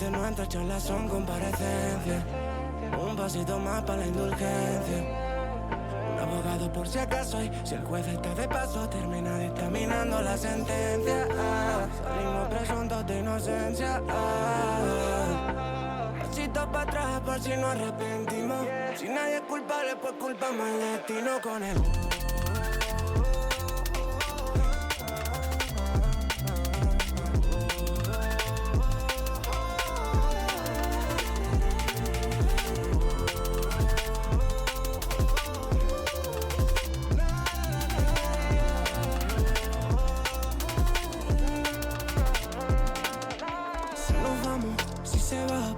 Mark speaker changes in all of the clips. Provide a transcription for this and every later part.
Speaker 1: Últimamente nuestras charlas son comparecencias. Un pasito más para la indulgencia. Un abogado por si acaso, y si el juez está de paso, termina dictaminando la sentencia. Salimos presuntos de inocencia. Pasito para atrás por si nos arrepentimos. Si nadie es culpable, pues culpamos al destino con el...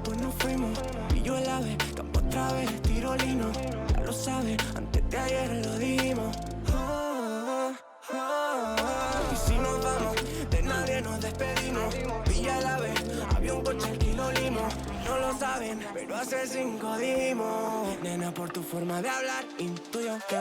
Speaker 1: Pues nos fuimos, y yo el ave, campo otra vez, tiro lino. Ya lo sabes, antes de ayer lo dimos. Y si nos vamos, de nadie nos despedimos. Pilla el ave, había un coche que lo limos. No lo saben, pero hace 5 dimos. Nena, por tu forma de hablar, intuyo que...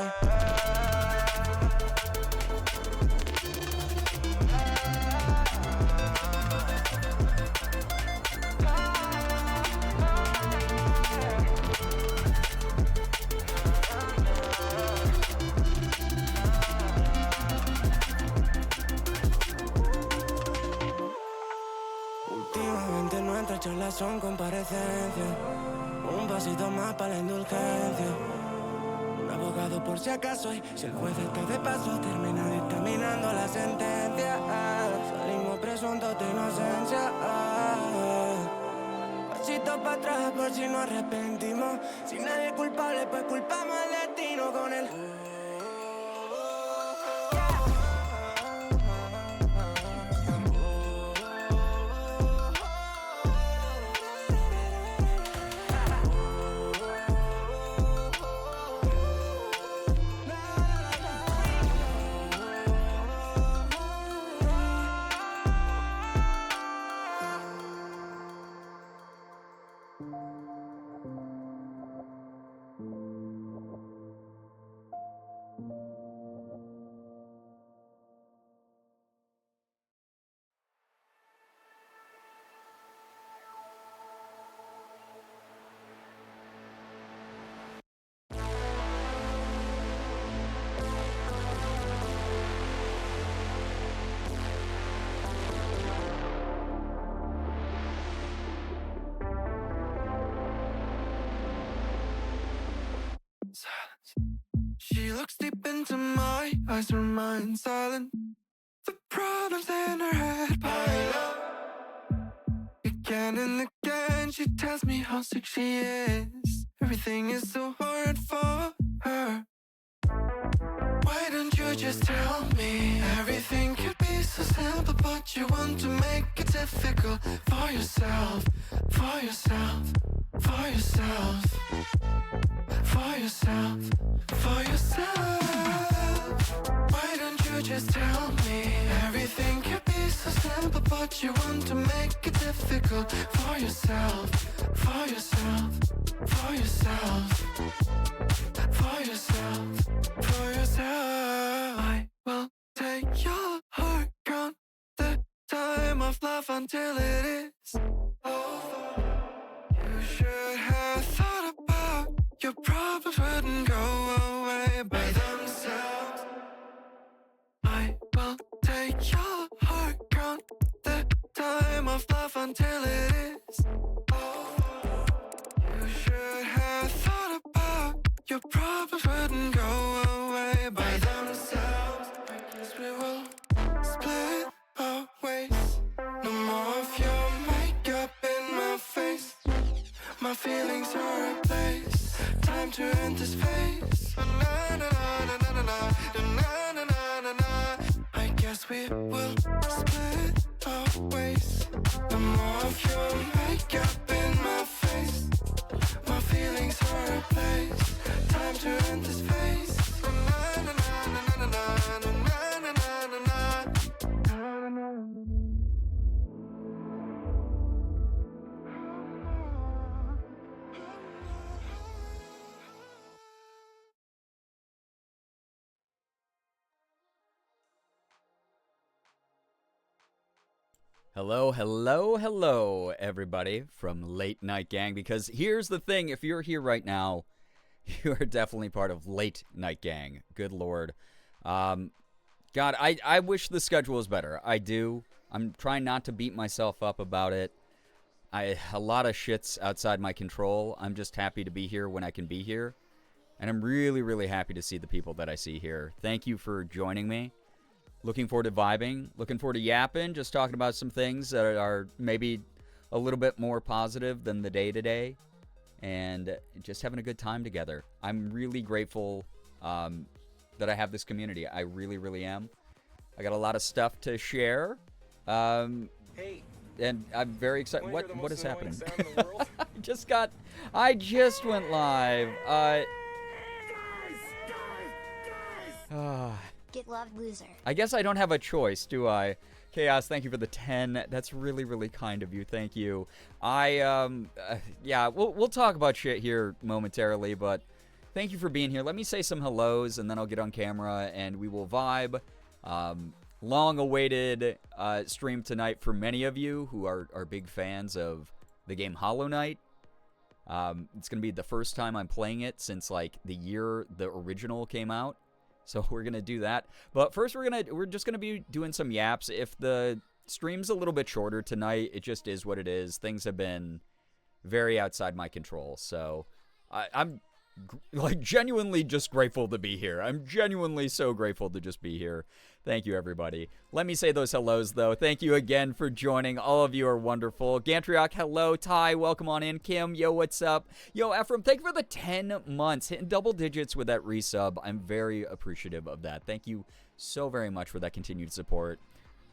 Speaker 1: Últimamente nuestras charlas son comparecencias. Un pasito más para la indulgencia. Un abogado por si acaso, y si el juez está de paso, termina dictaminando la sentencia. Salimos presuntos de inocencia. Pasito para atrás por si nos arrepentimos. Si nadie es culpable, pues culpamos al destino con el...
Speaker 2: She looks deep into my eyes, remain silent. The problems in her head pile up. Again and again she tells me how sick she is. Everything is so hard for her. Why don't you just tell me? Everything could be so simple, but you want to make it difficult for yourself, for yourself, for yourself, for yourself, for yourself. Why don't you just tell me? Everything could be so simple, but you want to make it difficult for yourself, for yourself, for yourself, for yourself, for yourself. I will take your heart, count the time of love until it is over. You should have thought about your problems wouldn't go away by themselves. I will take your heart, count the time of love until it is over. You should have thought about your problems wouldn't go away by themselves. I guess we will split our ways. No more of your makeup in my face. My feelings are replaced. Time to end this phase. Na na na na na na na na na na na. I guess we will split our ways. No more of your makeup in my face. My feelings are replaced. Time to end this phase.
Speaker 3: Hello, hello, hello, everybody from Late Night Gang. Because here's the thing, if you're here right now, you are definitely part of Late Night Gang. Good Lord. God, I wish the schedule was better. I do. I'm trying not to beat myself up about it. A lot of shit's outside my control. I'm just happy to be here when I can be here. And I'm really, really happy to see the people that I see here. Thank you for joining me. Looking forward to vibing. Looking forward to yapping. Just talking about some things that are maybe a little bit more positive than the day-to-day. And just having a good time together. I'm really grateful that I have this community. I really, really am. I got a lot of stuff to share.
Speaker 4: Hey.
Speaker 3: And I'm very excited. What is happening? I just went live.
Speaker 5: Get loved, loser.
Speaker 3: I guess I don't have a choice, do I? Chaos, thank you for the 10. That's really, really kind of you. Thank you. Yeah, we'll talk about shit here momentarily, but thank you for being here. Let me say some hellos, and then I'll get on camera, and we will vibe. Long-awaited stream tonight for many of you who are big fans of the game Hollow Knight. It's going to be the first time I'm playing it since, like, the year the original came out. So we're going to do that. But first we're just going to be doing some yaps. If the stream's a little bit shorter tonight, it just is what it is. Things have been very outside my control. So I'm like genuinely just grateful to be here. I'm genuinely so grateful to just be here. Thank you, everybody. Let me say those hellos, though. Thank you again for joining. All of you are wonderful. Gantriok, hello. Ty, welcome on in. Kim, yo, what's up? Yo, Ephraim, thank you for the 10 months. Hitting double digits with that resub. I'm very appreciative of that. Thank you so very much for that continued support.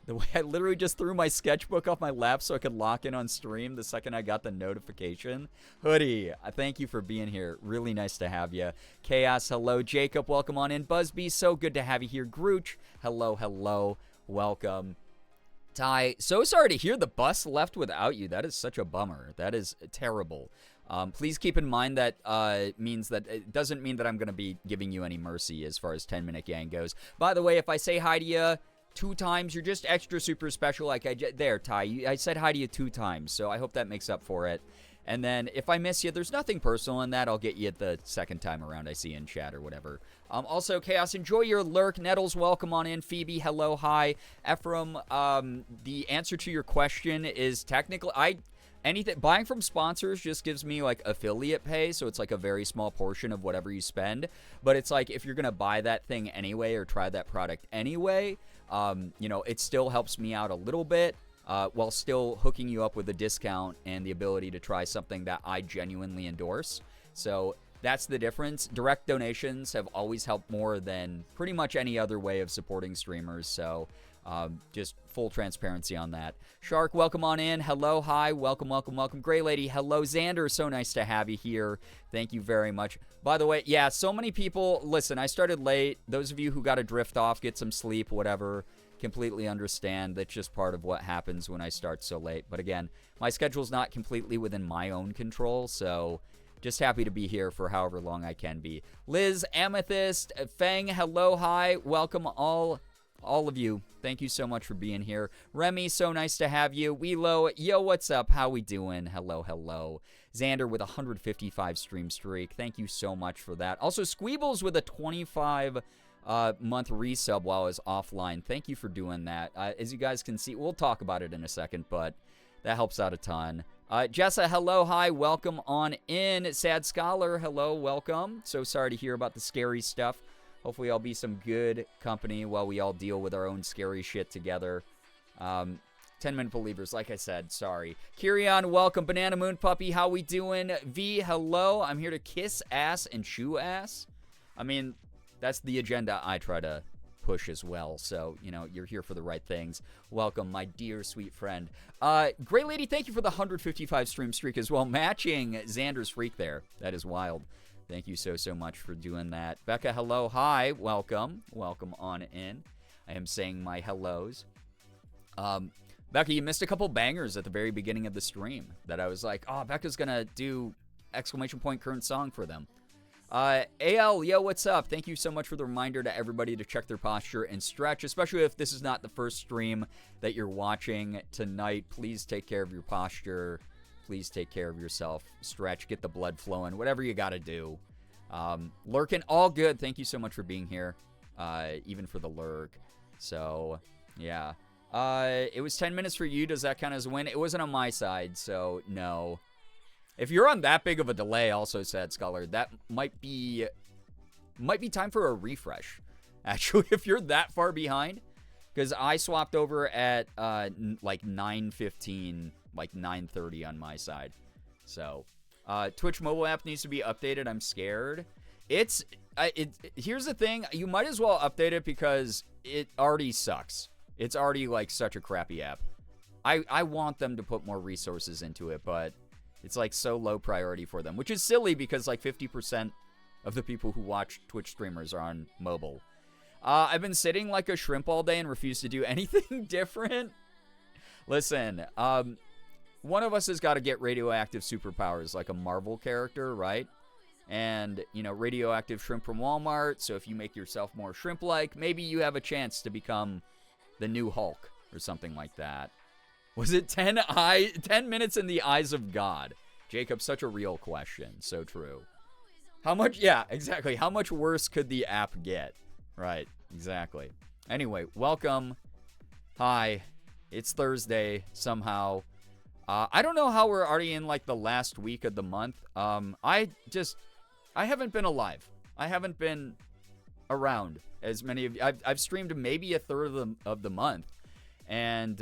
Speaker 3: The way I literally just threw my sketchbook off my lap so I could lock in on stream the second I got the notification. Hoodie, thank you for being here. Really nice to have you. Chaos, hello. Jacob, welcome on in. Busby, so good to have you here. Grooch, hello, hello. Welcome. Ty, so sorry to hear the bus left without you. That is such a bummer. That is terrible. Please keep in mind that it doesn't mean that I'm going to be giving you any mercy as far as 10-minute gang goes. By the way, if I say hi to you 2 times, you're just extra super special. Like there, Ty, I said hi to you 2 times, so I hope that makes up for it. And then if I miss you, there's nothing personal in that. I'll get you at the second time around I see you in chat or whatever. Also, Chaos, enjoy your lurk. Nettles, welcome on in. Phoebe, hello, hi. Ephraim, the answer to your question is technically, buying from sponsors just gives me like affiliate pay, so it's like a very small portion of whatever you spend. But it's like if you're gonna buy that thing anyway or try that product anyway, it still helps me out a little bit while still hooking you up with a discount and the ability to try something that I genuinely endorse. So that's the difference. Direct donations have always helped more than pretty much any other way of supporting streamers. So just full transparency on that. Shark, welcome on in. Hello, hi, welcome, welcome, welcome. Gray Lady, hello. Xander, so nice to have you here. Thank you very much. By the way, yeah, so many people, listen, I started late. Those of you who got to drift off, get some sleep, whatever, completely understand. That's just part of what happens when I start so late. But again, my schedule's not completely within my own control, so just happy to be here for however long I can be. Liz, Amethyst, Fang, hello, hi, welcome all of you. Thank you so much for being here. Remy, so nice to have you. Wheelo, yo, what's up? How we doing? Hello, hello. Xander with a 155 stream streak. Thank you so much for that. Also, Squeebles with a 25 month resub while I was offline. Thank you for doing that. As you guys can see, we'll talk about it in a second, but that helps out a ton. Jessa, hello, hi, welcome on in. Sad Scholar, hello, welcome. So sorry to hear about the scary stuff. Hopefully I'll be some good company while we all deal with our own scary shit together. 10-minute believers, like I said, sorry. Kyrion, welcome. Banana Moon Puppy, how we doing? V, hello. I'm here to kiss ass and chew ass. I mean, that's the agenda I try to push as well. So, you're here for the right things. Welcome, my dear, sweet friend. Great Lady, thank you for the 155 stream streak as well. Matching Xander's freak there. That is wild. Thank you so much for doing that. Becca, hello, hi, welcome. Welcome on in. I am saying my hellos. Becca, you missed a couple bangers at the very beginning of the stream that I was like, oh, Becca's going to do ! Current song for them. AL, yo, what's up? Thank you so much for the reminder to everybody to check their posture and stretch, especially if this is not the first stream that you're watching tonight. Please take care of your posture. Please take care of yourself. Stretch, get the blood flowing, whatever you got to do. Lurkin, all good. Thank you so much for being here, even for the lurk. So, yeah. It was 10 minutes for you. Does that count as a win? It wasn't on my side, so no. If you're on that big of a delay, also said Scholar, that might be time for a refresh. Actually, if you're that far behind, because I swapped over at like 9:15, like 9:30 on my side. So, Twitch mobile app needs to be updated. I'm scared. Here's the thing. You might as well update it because it already sucks. It's already like such a crappy app. I want them to put more resources into it, but it's like so low priority for them, which is silly because like 50% of the people who watch Twitch streamers are on mobile. I've been sitting like a shrimp all day and refuse to do anything different. Listen, one of us has got to get radioactive superpowers like a Marvel character, right? And, you know, radioactive shrimp from Walmart. So if you make yourself more shrimp-like, maybe you have a chance to become the new Hulk or something like that. Was it 10 minutes in the eyes of God? Jacob, such a real question. So true. How much? Yeah, exactly. How much worse could the app get? Right, exactly. Anyway, welcome. Hi. It's Thursday somehow. I don't know how we're already in like the last week of the month. I haven't been alive. I haven't been around as many of you. I've streamed maybe a third of the month. And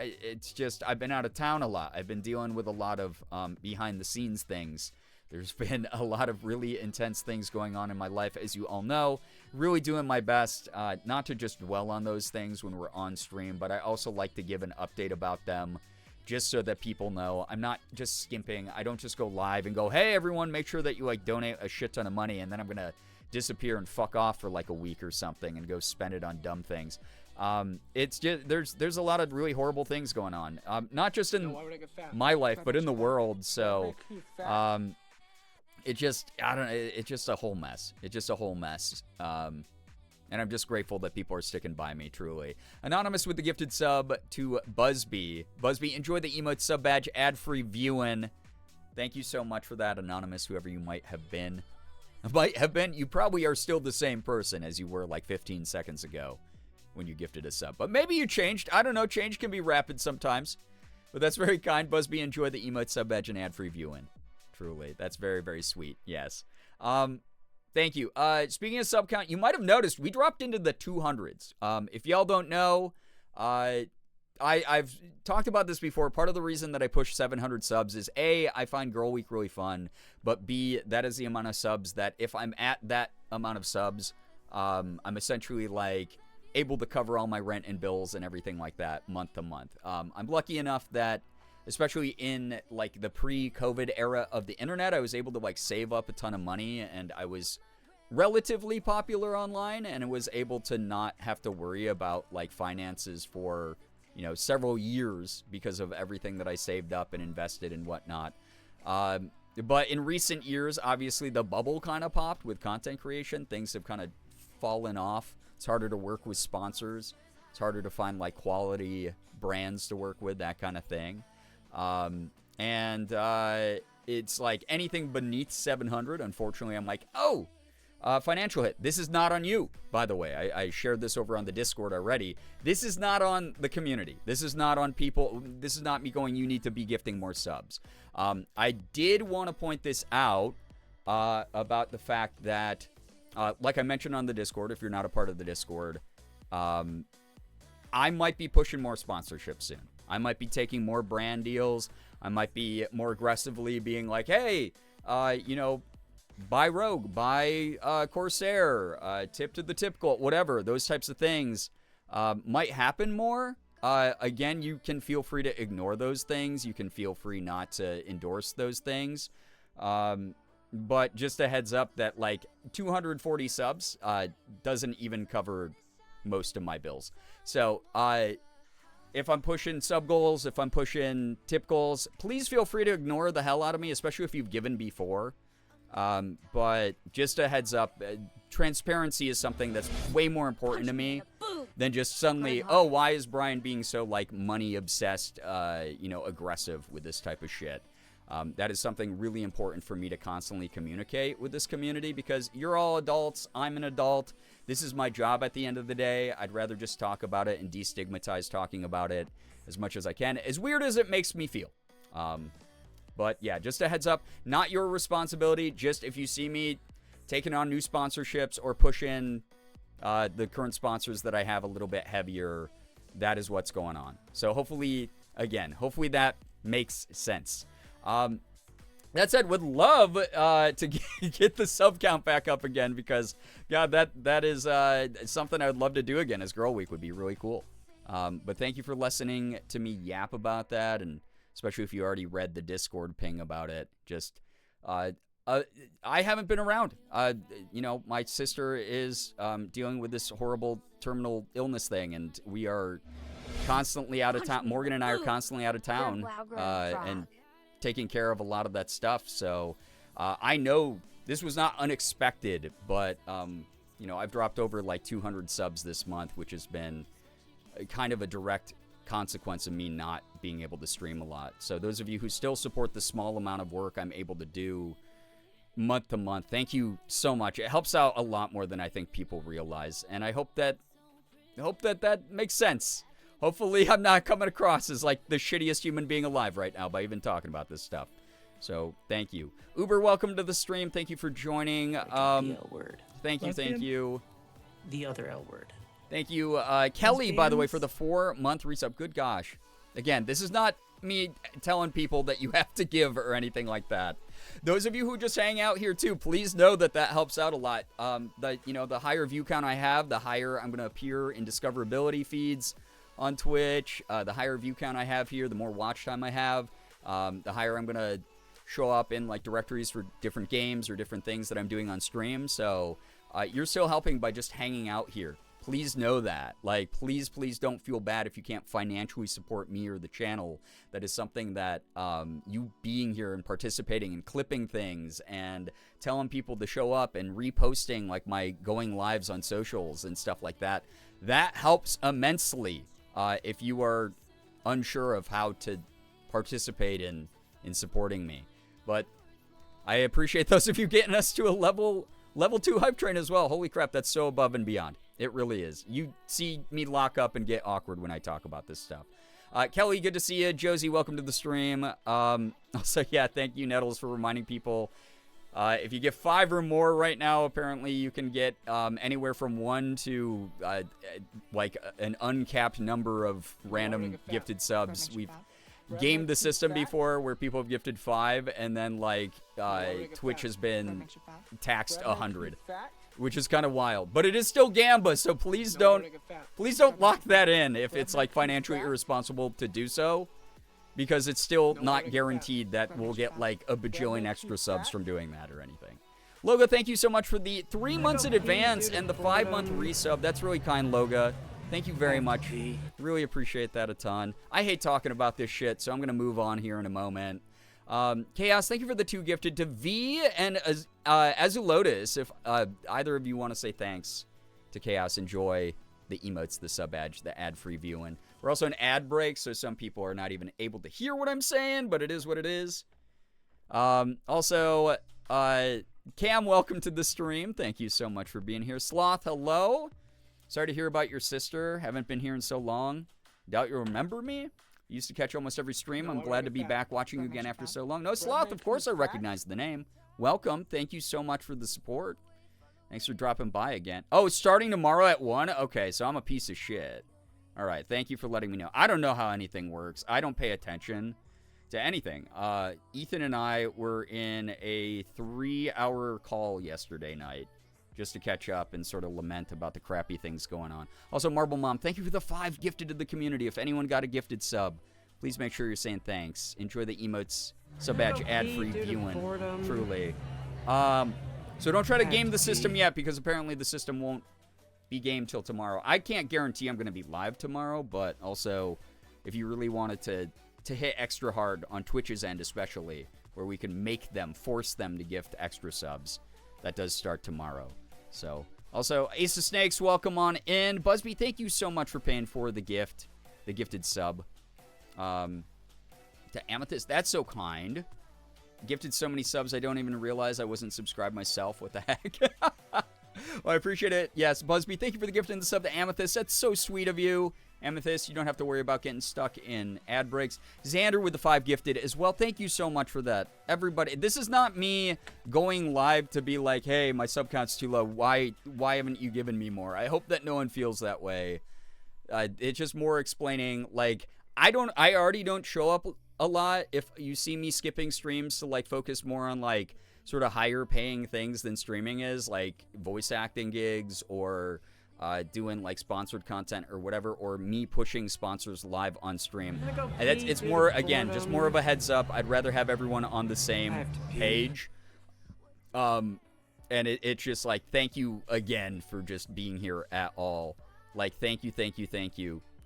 Speaker 3: it's just, I've been out of town a lot. I've been dealing with a lot of behind the scenes things. There's been a lot of really intense things going on in my life, as you all know. Really doing my best not to just dwell on those things when we're on stream, but I also like to give an update about them just so that people know. I'm not just skimping. I don't just go live and go, hey, everyone, make sure that you like donate a shit ton of money, and then I'm going to disappear and fuck off for like a week or something and go spend it on dumb things. It's just, there's a lot of really horrible things going on. Not just in my life, but in the world. So, it's just a whole mess. It's just a whole mess. And I'm just grateful that people are sticking by me, truly. Anonymous with the gifted sub to Busby. Busby, enjoy the emote sub badge, ad-free viewing. Thank you so much for that, Anonymous, whoever you might have been. You probably are still the same person as you were like 15 seconds ago when you gifted a sub. But maybe you changed. I don't know. Change can be rapid sometimes. But that's very kind. Busby, enjoy the emote sub badge and ad-free viewing. Truly. That's very, very sweet. Yes. Thank you. Speaking of sub count, you might have noticed we dropped into the 200s. If y'all don't know, I've talked about this before. Part of the reason that I push 700 subs is A, I find Girl Week really fun, but B, that is the amount of subs that if I'm at that amount of subs, I'm essentially like able to cover all my rent and bills and everything like that month to month. I'm lucky enough that, especially in like the pre-COVID era of the internet, I was able to like save up a ton of money, and I was relatively popular online, and I was able to not have to worry about like finances for, you know, several years because of everything that I saved up and invested and whatnot. But in recent years, obviously the bubble kind of popped with content creation. Things have kind of fallen off. It's harder to work with sponsors. It's harder to find like quality brands to work with, that kind of thing. It's like anything beneath 700, unfortunately, I'm like, oh, financial hit. This is not on you, by the way. I shared this over on the Discord already. This is not on the community. This is not on people. This is not me going, you need to be gifting more subs. I did want to point this out about the fact that, like I mentioned on the Discord, if you're not a part of the Discord, I might be pushing more sponsorships soon. I might be taking more brand deals. I might be more aggressively being like, hey, you know, buy Rogue, buy Corsair, tip to the tip goal, whatever. Those types of things might happen more. Again, you can feel free to ignore those things. You can feel free not to endorse those things. But just a heads up that like 240 subs doesn't even cover most of my bills. So if I'm pushing sub goals, if I'm pushing tip goals, please feel free to ignore the hell out of me, especially if you've given before. But just a heads up, transparency is something that's way more important to me than just suddenly, oh, why is Brian being so, like, money-obsessed, aggressive with this type of shit? That is something really important for me to constantly communicate with this community, because you're all adults, I'm an adult, this is my job at the end of the day. I'd rather just talk about it and destigmatize talking about it as much as I can, as weird as it makes me feel. But yeah, just a heads up, not your responsibility. Just if you see me taking on new sponsorships or push in the current sponsors that I have a little bit heavier, that is what's going on. So hopefully that makes sense. That said, would love to get the sub count back up again, because God, that is something I would love to do again, as Girl Week would be really cool. But thank you for listening to me yap about that, and especially if you already read the Discord ping about it. Just, I haven't been around. My sister is dealing with this horrible terminal illness thing, and we are constantly out of town. Morgan and I are constantly out of town, and taking care of a lot of that stuff. So, I know this was not unexpected, but, I've dropped over like 200 subs this month, which has been kind of a direct consequence of me not being able to stream a lot. So those of you who still support the small amount of work I'm able to do month to month, thank you so much. It helps out a lot more than I think people realize, and I hope that makes sense. Hopefully I'm not coming across as like the shittiest human being alive right now by even talking about this stuff. So thank you. Uber, welcome to the stream. Thank you for joining.
Speaker 5: The L word.
Speaker 3: Thank you.
Speaker 5: The other L word.
Speaker 3: Thank you, Kelly, by the way, for the 4-month resub. Good gosh. Again, this is not me telling people that you have to give or anything like that. Those of you who just hang out here, too, please know that helps out a lot. The higher view count I have, the higher I'm going to appear in discoverability feeds on Twitch. The higher view count I have here, the more watch time I have. The higher I'm going to show up in, like, directories for different games or different things that I'm doing on stream. So you're still helping by just hanging out here. Please know that. Like, please don't feel bad if you can't financially support me or the channel. That is something that you being here and participating and clipping things and telling people to show up and reposting, like, my going lives on socials and stuff like that. That helps immensely if you are unsure of how to participate in supporting me. But I appreciate those of you getting us to a level 2 hype train as well. Holy crap, that's so above and beyond. It really is. You see me lock up and get awkward when I talk about this stuff. Kelly, good to see you. Josie, welcome to the stream. Also, yeah, thank you, Nettles, for reminding people. If you get 5 or more right now, apparently you can get anywhere from 1 to like an uncapped number of random gifted subs. We've gamed the system before where people have gifted 5, and then like Twitch has been taxed 100. Which is kind of wild, but it is still Gamba, so please don't lock that in if it's like financially irresponsible to do so, because it's still not guaranteed that we'll get like a bajillion extra subs from doing that or anything. Loga, thank you so much for the 3 months in advance and the 5-month resub. That's really kind, Loga. Thank you very much. Really appreciate that a ton. I hate talking about this shit, so I'm gonna move on here in a moment. Chaos, thank you for the 2 gifted to V and Azulotus. If either of you want to say thanks to Chaos, enjoy the emotes, the sub badge, the ad-free viewing. We're also an ad break, so some people are not even able to hear what I'm saying, but it is what it is. Also, Cam, welcome to the stream. Thank you so much for being here. Sloth, hello. Sorry to hear about your sister. Haven't been here in so long. Doubt you'll remember me. Used to catch almost every stream. I'm glad to be back watching you again after so long. No, Sloth, of course I recognize the name. Welcome. Thank you so much for the support. Thanks for dropping by again. Oh, starting tomorrow at 1? Okay, so I'm a piece of shit. All right, thank you for letting me know. I don't know how anything works. I don't pay attention to anything. Ethan and I were in a 3-hour call yesterday night just to catch up and sort of lament about the crappy things going on. Also, Marble Mom, thank you for the 5 gifted to the community. If anyone got a gifted sub, please make sure you're saying thanks. Enjoy the emotes, sub badge, ad-free viewing. Truly. So don't try to game the system yet, because apparently the system won't be gamed till tomorrow. I can't guarantee I'm going to be live tomorrow, but also if you really wanted to hit extra hard on Twitch's end especially, where we can make them, force them to gift extra subs. That does start tomorrow. So, also, Ace of Snakes, welcome on in. Busby, thank you so much for paying for the gift, the gifted sub. To Amethyst, that's so kind. Gifted so many subs, I don't even realize I wasn't subscribed myself. What the heck? Well, I appreciate it. Yes, Busby, thank you for the gift and the sub to Amethyst. That's so sweet of you. Amethyst, you don't have to worry about getting stuck in ad breaks. Xander with the 5 gifted as well. Thank you so much for that. Everybody, this is not me going live to be like, hey, my sub count's too low. Why haven't you given me more? I hope that no one feels that way. It's just more explaining, like, I already don't show up a lot. If you see me skipping streams to, like, focus more on, like, sort of higher paying things than streaming is, like voice acting gigs or doing like sponsored content or whatever, or me pushing sponsors live on stream. And it's more, again, just more of a heads up. I'd rather have everyone on the same page. And it's just like, thank you again for just being here at all. Like, thank you.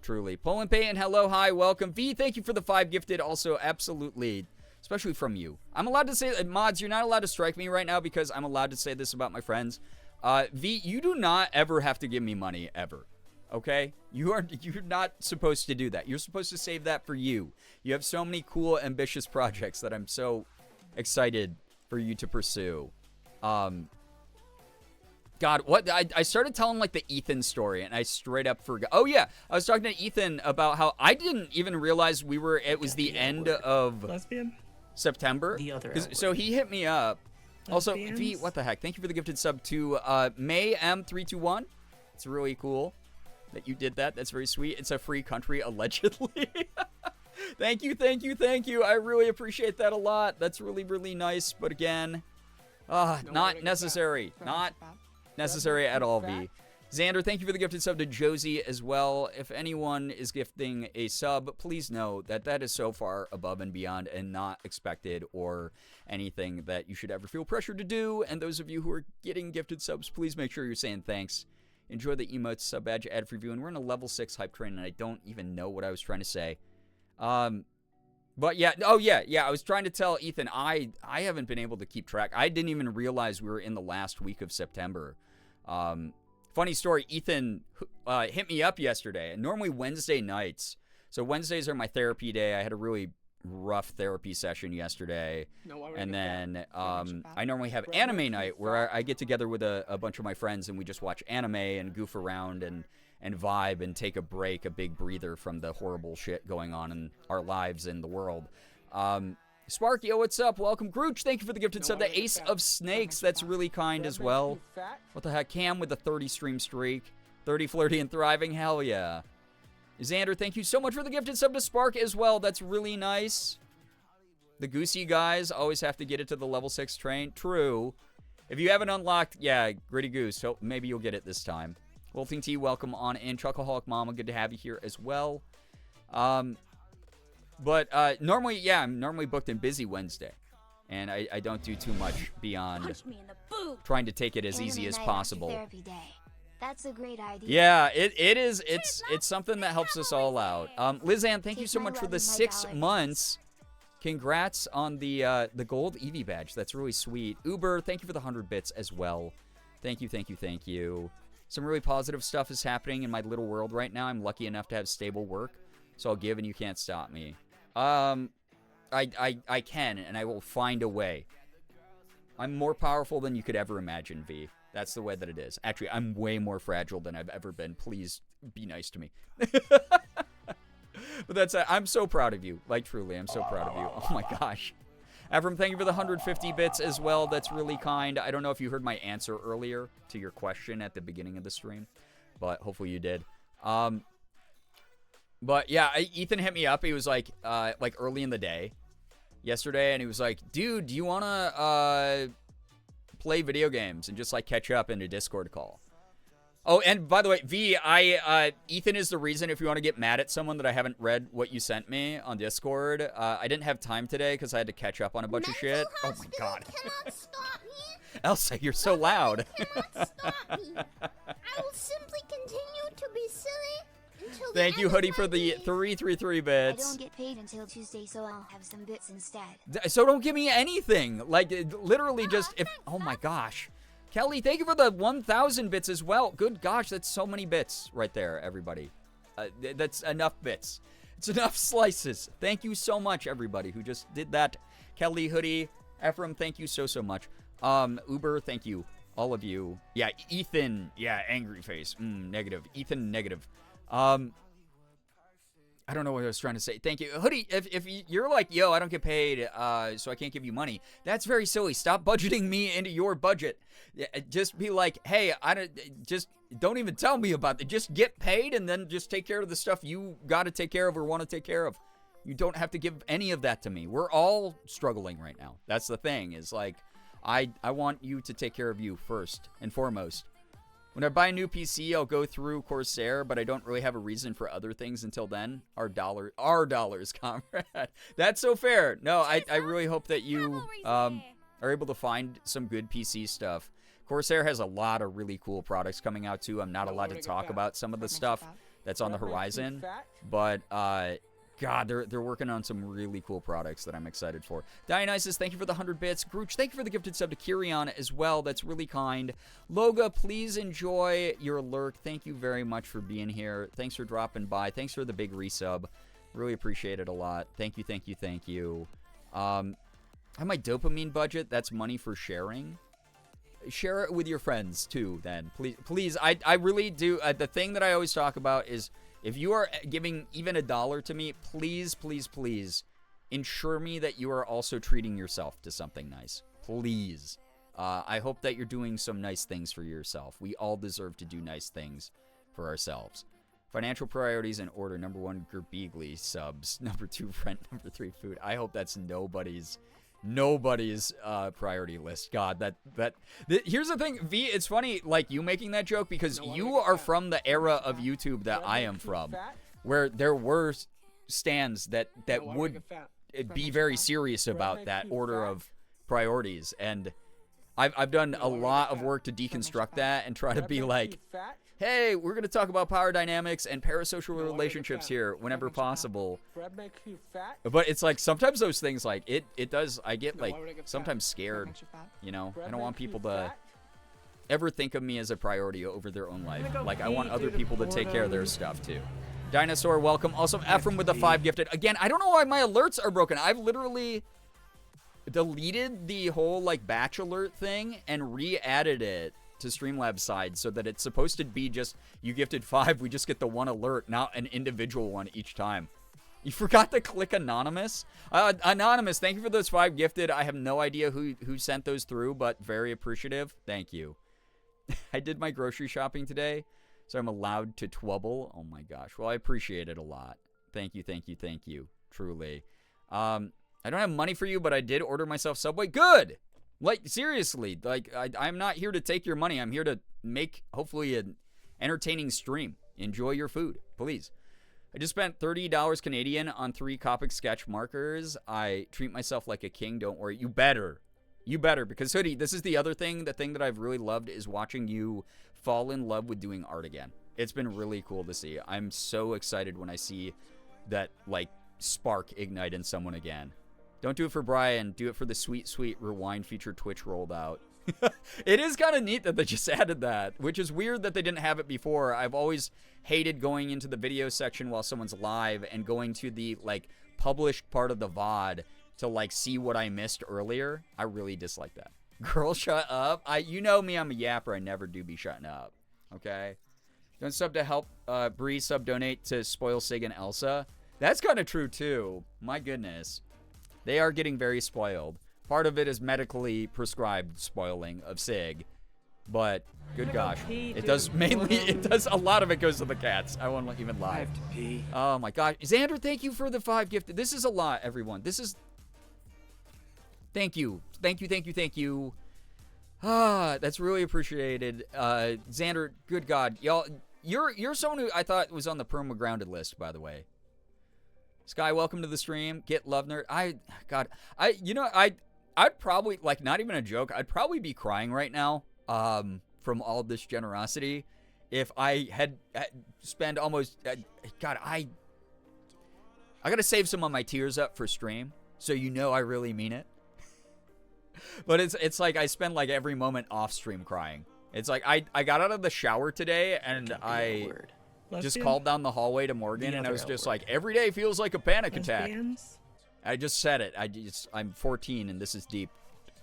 Speaker 3: Truly. Poland Payton, hello, hi, welcome. V, thank you for the 5 gifted. Also, absolutely, especially from you. I'm allowed to say, mods, you're not allowed to strike me right now because I'm allowed to say this about my friends. V, you do not ever have to give me money, ever. Okay? You're not supposed to do that. You're supposed to save that for you. You have so many cool, ambitious projects that I'm so excited for you to pursue. God, what? I started telling, like, the Ethan story, and I straight up forgot. Oh, yeah. I was talking to Ethan about how I didn't even realize it was the end of September.
Speaker 5: The other
Speaker 3: So he hit me up. Also, V, what the heck? Thank you for the gifted sub to May M321. It's really cool that you did that. That's very sweet. It's a free country, allegedly. Thank you. I really appreciate that a lot. That's really, really nice. But again, not necessary. Not necessary at all, V. Xander, thank you for the gifted sub to Josie as well. If anyone is gifting a sub, please know that that is so far above and beyond and not expected or anything that you should ever feel pressured to do. And those of you who are getting gifted subs, please make sure you're saying thanks. Enjoy the emotes, sub badge, ad free view. And we're in a level 6 hype train, and I don't even know what I was trying to say. But yeah, I was trying to tell Ethan, I haven't been able to keep track. I didn't even realize we were in the last week of September. Funny story, Ethan hit me up yesterday, and normally Wednesday nights, so Wednesdays are my therapy day. I had a really rough therapy session yesterday, and then I normally have anime night where I get together with a bunch of my friends, and we just watch anime and goof around and vibe and take a break, a big breather from the horrible shit going on in our lives and the world. Sparky, yo, what's up? Welcome. Grooch, thank you for the gifted sub. The Ace of Snakes, that's really kind as well. What the heck? Cam with the 30 stream streak. 30, flirty, and thriving. Hell yeah. Xander, thank you so much for the gifted sub to Spark as well. That's really nice. The Goosey guys always have to get it to the level 6 train. True. If you haven't unlocked, yeah, Gritty Goose, so maybe you'll get it this time. Wolfing T, welcome on in. Chuckleaholic Mama, good to have you here as well. But normally, yeah, I'm normally booked and busy Wednesday. And I don't do too much beyond trying to take it as easy as possible.
Speaker 6: That's a great idea.
Speaker 3: Yeah, it is. It's something that helps us all out. Lizanne, thank you so much for the 6 months. Congrats on the gold Eevee badge. That's really sweet. Uber, thank you for the 100 bits as well. Thank you. Some really positive stuff is happening in my little world right now. I'm lucky enough to have stable work, so I'll give and you can't stop me. I can, and I will find a way. I'm more powerful than you could ever imagine, V. That's the way that it is. Actually, I'm way more fragile than I've ever been. Please be nice to me. But that's I'm so proud of you. Like, truly, I'm so proud of you. Oh, my gosh. Avram, thank you for the 150 bits as well. That's really kind. I don't know if you heard my answer earlier to your question at the beginning of the stream, but hopefully you did. But yeah, Ethan hit me up. He was like early in the day yesterday, and he was like, dude, do you want to play video games and just like catch up in a Discord call? Oh, and by the way, V, Ethan is the reason if you want to get mad at someone that I haven't read what you sent me on Discord. I didn't have time today because I had to catch up on a bunch of shit. Oh my god.
Speaker 6: Cannot stop me.
Speaker 3: Elsa, you're so loud.
Speaker 6: Cannot stop me. I will simply continue to be silly Until the
Speaker 3: Thank you,
Speaker 6: end of
Speaker 3: Hoodie, for the
Speaker 6: Monday.
Speaker 3: 333
Speaker 6: I
Speaker 3: bits.
Speaker 6: don't get paid until Tuesday, so I'll have some bits instead.
Speaker 3: So don't give me anything. Like, literally just, if, oh my gosh. Kelly, thank you for the 1,000 bits as well. Good gosh, that's so many bits right there, everybody. That's enough bits. It's enough slices. Thank you so much, everybody who just did that. Kelly, Hoodie, Ephraim, thank you so much. Uber, thank you. All of you. Yeah, Ethan. Yeah, angry face. Negative. Ethan, negative. I don't know what I was trying to say. Thank you. Hoodie, if you're like, yo, I don't get paid, so I can't give you money, that's very silly. Stop budgeting me into your budget. Just be like, hey, don't even tell me about it. Just get paid and then just take care of the stuff you got to take care of or want to take care of. You don't have to give any of that to me. We're all struggling right now. That's the thing, is like, I want you to take care of you first and foremost. When I buy a new PC, I'll go through Corsair, but I don't really have a reason for other things until then. Our dollars, comrade. That's so fair. No, I really hope that you are able to find some good PC stuff. Corsair has a lot of really cool products coming out, too. I'm not allowed to talk about some of the stuff that's on the horizon, but God, they're working on some really cool products that I'm excited for. Dionysus, thank you for the 100 bits. Grooch, thank you for the gifted sub to Kyrion as well. That's really kind. Loga, please enjoy your lurk. Thank you very much for being here. Thanks for dropping by. Thanks for the big resub. Really appreciate it a lot. Thank you, thank you, thank you. I have my dopamine budget. That's money for sharing. Share it with your friends, too, then. Please, I really do. The thing that I always talk about is, if you are giving even $1 to me, please, please, please ensure me that you are also treating yourself to something nice. Please. I hope that you're doing some nice things for yourself. We all deserve to do nice things for ourselves. Financial priorities in order. Number 1, Girbeagly subs. Number 2, rent. Number 3, food. I hope that's nobody's priority list. God, here's the thing, V, it's funny, like, you making that joke, because you are from the era of YouTube that I am from, where there were stands that would be very serious about that order of priorities, and I've done a lot of work to deconstruct that and try to be like, hey, we're going to talk about power dynamics and parasocial relationships here whenever possible. But it's like, sometimes those things, like, it does, I get, like, sometimes scared, you know? I don't want people to ever think of me as a priority over their own life. Like, I want other people to take care of their stuff, too. Dinosaur, welcome. Also, Ephraim with the 5 gifted. Again, I don't know why my alerts are broken. I've literally deleted the whole, like, batch alert thing and re-added it to Streamlabs side so that it's supposed to be just, you gifted 5, we just get the 1 alert, not an individual one each time. You forgot to click anonymous? Anonymous, thank you for those 5 gifted. I have no idea who sent those through, but very appreciative. Thank you. I did my grocery shopping today, so I'm allowed to twubble. Oh my gosh. Well, I appreciate it a lot. Thank you, thank you, thank you. Truly. I don't have money for you, but I did order myself Subway. Good! Like, seriously, like, I'm not here to take your money. I'm here to make, hopefully, an entertaining stream. Enjoy your food, please. I just spent $30 Canadian on 3 Copic sketch markers. I treat myself like a king, don't worry. You better. You better, because, Hoodie, this is the other thing. The thing that I've really loved is watching you fall in love with doing art again. It's been really cool to see. I'm so excited when I see that, like, spark ignite in someone again. Don't do it for Brian. Do it for the sweet, sweet rewind feature Twitch rolled out. It is kind of neat that they just added that, which is weird that they didn't have it before. I've always hated going into the video section while someone's live and going to the, like, published part of the VOD to, like, see what I missed earlier. I really dislike that. Girl, shut up. You know me, I'm a yapper. I never do be shutting up. Okay? Don't sub to help Bree, sub donate to spoil Sig and Elsa. That's kind of true, too. My goodness. They are getting very spoiled. Part of it is medically prescribed spoiling of Sig. But, good gosh. It does a lot of it goes to the cats. I won't even lie.
Speaker 4: I have to pee.
Speaker 3: Oh my gosh. Xander, thank you for the 5 gifted. This is a lot, everyone. This is... Thank you. Thank you, thank you, thank you. That's really appreciated. Xander, good God. Y'all, you're someone who I thought was on the perma grounded list, by the way. Sky, welcome to the stream. Get love nerd. I'd probably, like, not even a joke, I'd probably be crying right now from all this generosity if I had spent almost, God, I gotta save some of my tears up for stream, so you know I really mean it. But it's like I spend like every moment off stream crying. It's like I got out of the shower today and I just called down the hallway to Morgan and I was just like, every day feels like a panic attack. I just said it. I'm 14 and this is deep.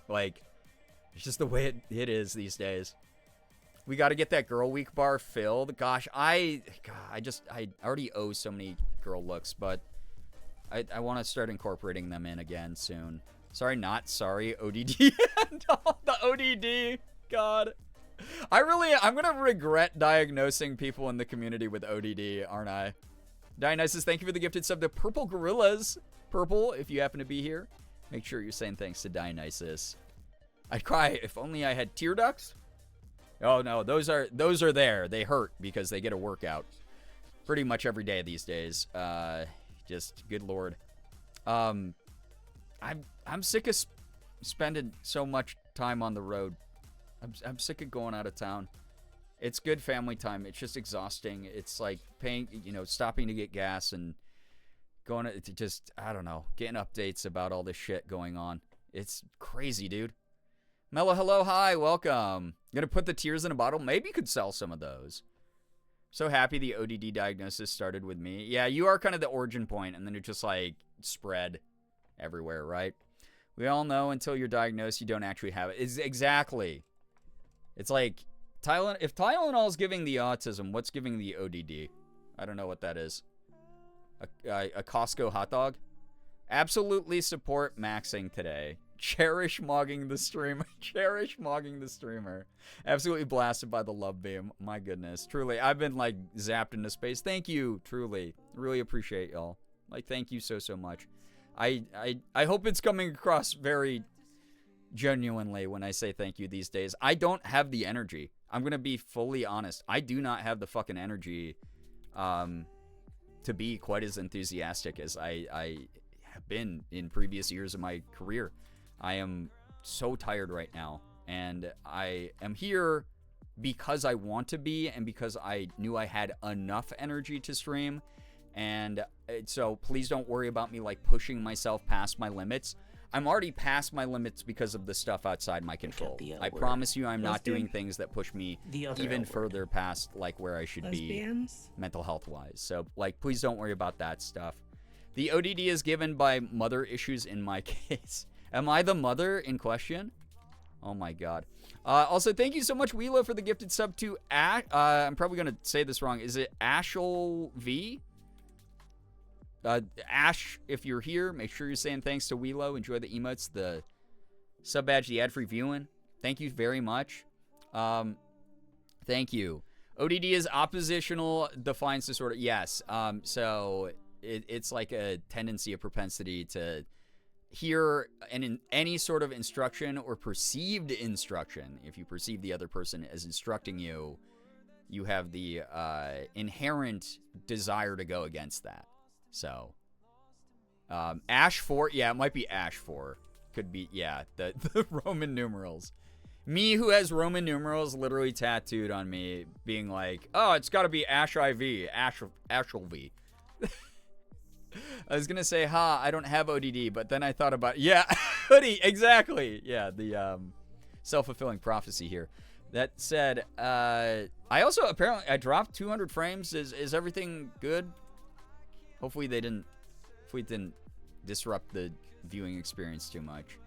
Speaker 3: Like, it's just the way it is these days. We got to get that girl week bar filled. Gosh, I already owe so many girl looks, but I want to start incorporating them in again soon. Sorry, not sorry, ODD. The ODD. God. I'm going to regret diagnosing people in the community with ODD, aren't I? Dionysus, thank you for the gifted sub to Purple Gorillas. Purple, if you happen to be here, make sure you're saying thanks to Dionysus. I'd cry if only I had tear ducts. Oh no, those are there. They hurt because they get a workout pretty much every day these days. Just good lord. I'm sick of spending so much time on the road. I'm sick of going out of town. It's good family time. It's just exhausting. It's like paying, stopping to get gas and going to just, I don't know, getting updates about all this shit going on. It's crazy, dude. Mello, hello, hi, welcome. Gonna put the tears in a bottle. Maybe you could sell some of those. So happy the ODD diagnosis started with me. Yeah, you are kind of the origin point, and then it just like spread everywhere, right? We all know until you're diagnosed, you don't actually have it. Exactly. It's like if Tylenol is giving the autism, what's giving the ODD? I don't know what that is. A Costco hot dog? Absolutely support maxing today. Cherish mogging the streamer. Cherish mogging the streamer. Absolutely blasted by the love beam. My goodness. Truly, I've been like zapped into space. Thank you, truly. Really appreciate y'all. Like, thank you so much. I hope it's coming across very genuinely when I say thank you these days. I don't have the energy. I'm going to be fully honest. I do not have the fucking energy to be quite as enthusiastic as I have been in previous years of my career. I am so tired right now, and I am here because I want to be and because I knew I had enough energy to stream. And so please don't worry about me like pushing myself past my limits. I'm already past my limits because of the stuff outside my control. I promise you I'm not doing things that push me even further past like where I should be mental health wise. So like, please don't worry about that stuff. The ODD is given by mother issues in my case. Am I the mother in question? Oh my god. Also, thank you so much, Wheelo, for the gifted sub to I'm probably going to say this wrong. Is it Ashel V? Ash, if you're here, make sure you're saying thanks to Wheelo. Enjoy the emotes, the sub badge, the ad-free viewing. Thank you very much. Thank you. ODD is oppositional defiance disorder. Yes. So it's like a tendency, a propensity to hear any sort of instruction or perceived instruction. If you perceive the other person as instructing you, you have the inherent desire to go against that. So, Ash 4, yeah, it might be Ash 4. Could be, yeah, the Roman numerals. Me, who has Roman numerals literally tattooed on me, being like, oh, it's got to be Ash IV, Ashel V. I was gonna say, I don't have ODD, but then I thought about, yeah, hoodie, exactly. Yeah, the self-fulfilling prophecy here. That said, I also apparently I dropped 200 frames. Is everything good? Hopefully we didn't disrupt the viewing experience too much.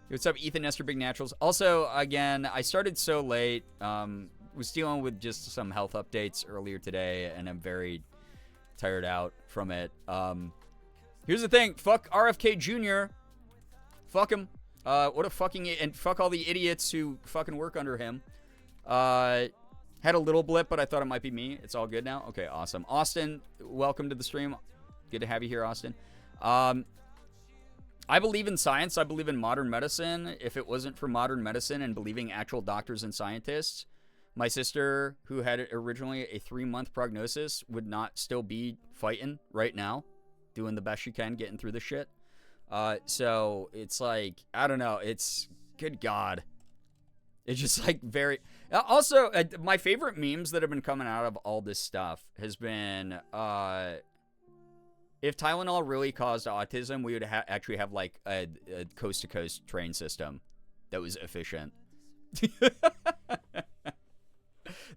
Speaker 3: What's up, Ethan Nestor, Big Naturals? Also, again, I started so late. Was dealing with just some health updates earlier today, and I'm very tired out from it. Here's the thing. Fuck RFK Jr. Fuck him. What a fucking... And fuck all the idiots who fucking work under him. Had a little blip, but I thought it might be me. It's all good now? Okay, awesome. Austin, welcome to the stream. Good to have you here, Austin. I believe in science. I believe in modern medicine. If it wasn't for modern medicine and believing actual doctors and scientists, my sister, who had originally a 3-month prognosis, would not still be fighting right now, doing the best she can, getting through the shit. So it's like, I don't know. It's, good God. It's just like very. Also, my favorite memes that have been coming out of all this stuff has been, if Tylenol really caused autism, we would actually have like a coast to coast train system that was efficient.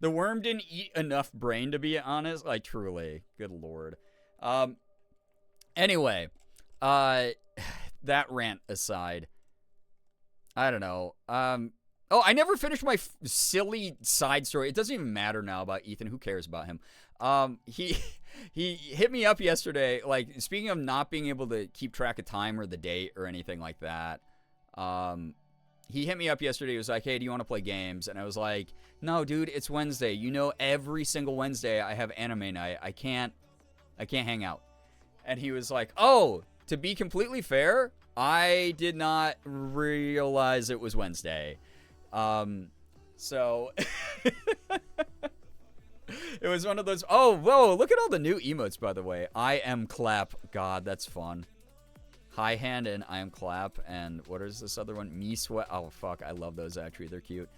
Speaker 3: The worm didn't eat enough brain, to be honest. Like, truly, good lord. Anyway, that rant aside, I don't know. Oh, I never finished my silly side story. It doesn't even matter now about Ethan. Who cares about him? He hit me up yesterday. Like, speaking of not being able to keep track of time or the date or anything like that, he hit me up yesterday. He was like, hey, do you want to play games? And I was like, no, dude, it's Wednesday. You know, every single Wednesday I have anime night. I can't hang out. And he was like, oh, to be completely fair, I did not realize it was Wednesday. So it was one of those. Oh, whoa, look at all the new emotes, by the way. I am clap. God, that's fun. High hand and I am clap. And what is this other one? Me sweat. Oh, fuck. I love those, actually. They're cute.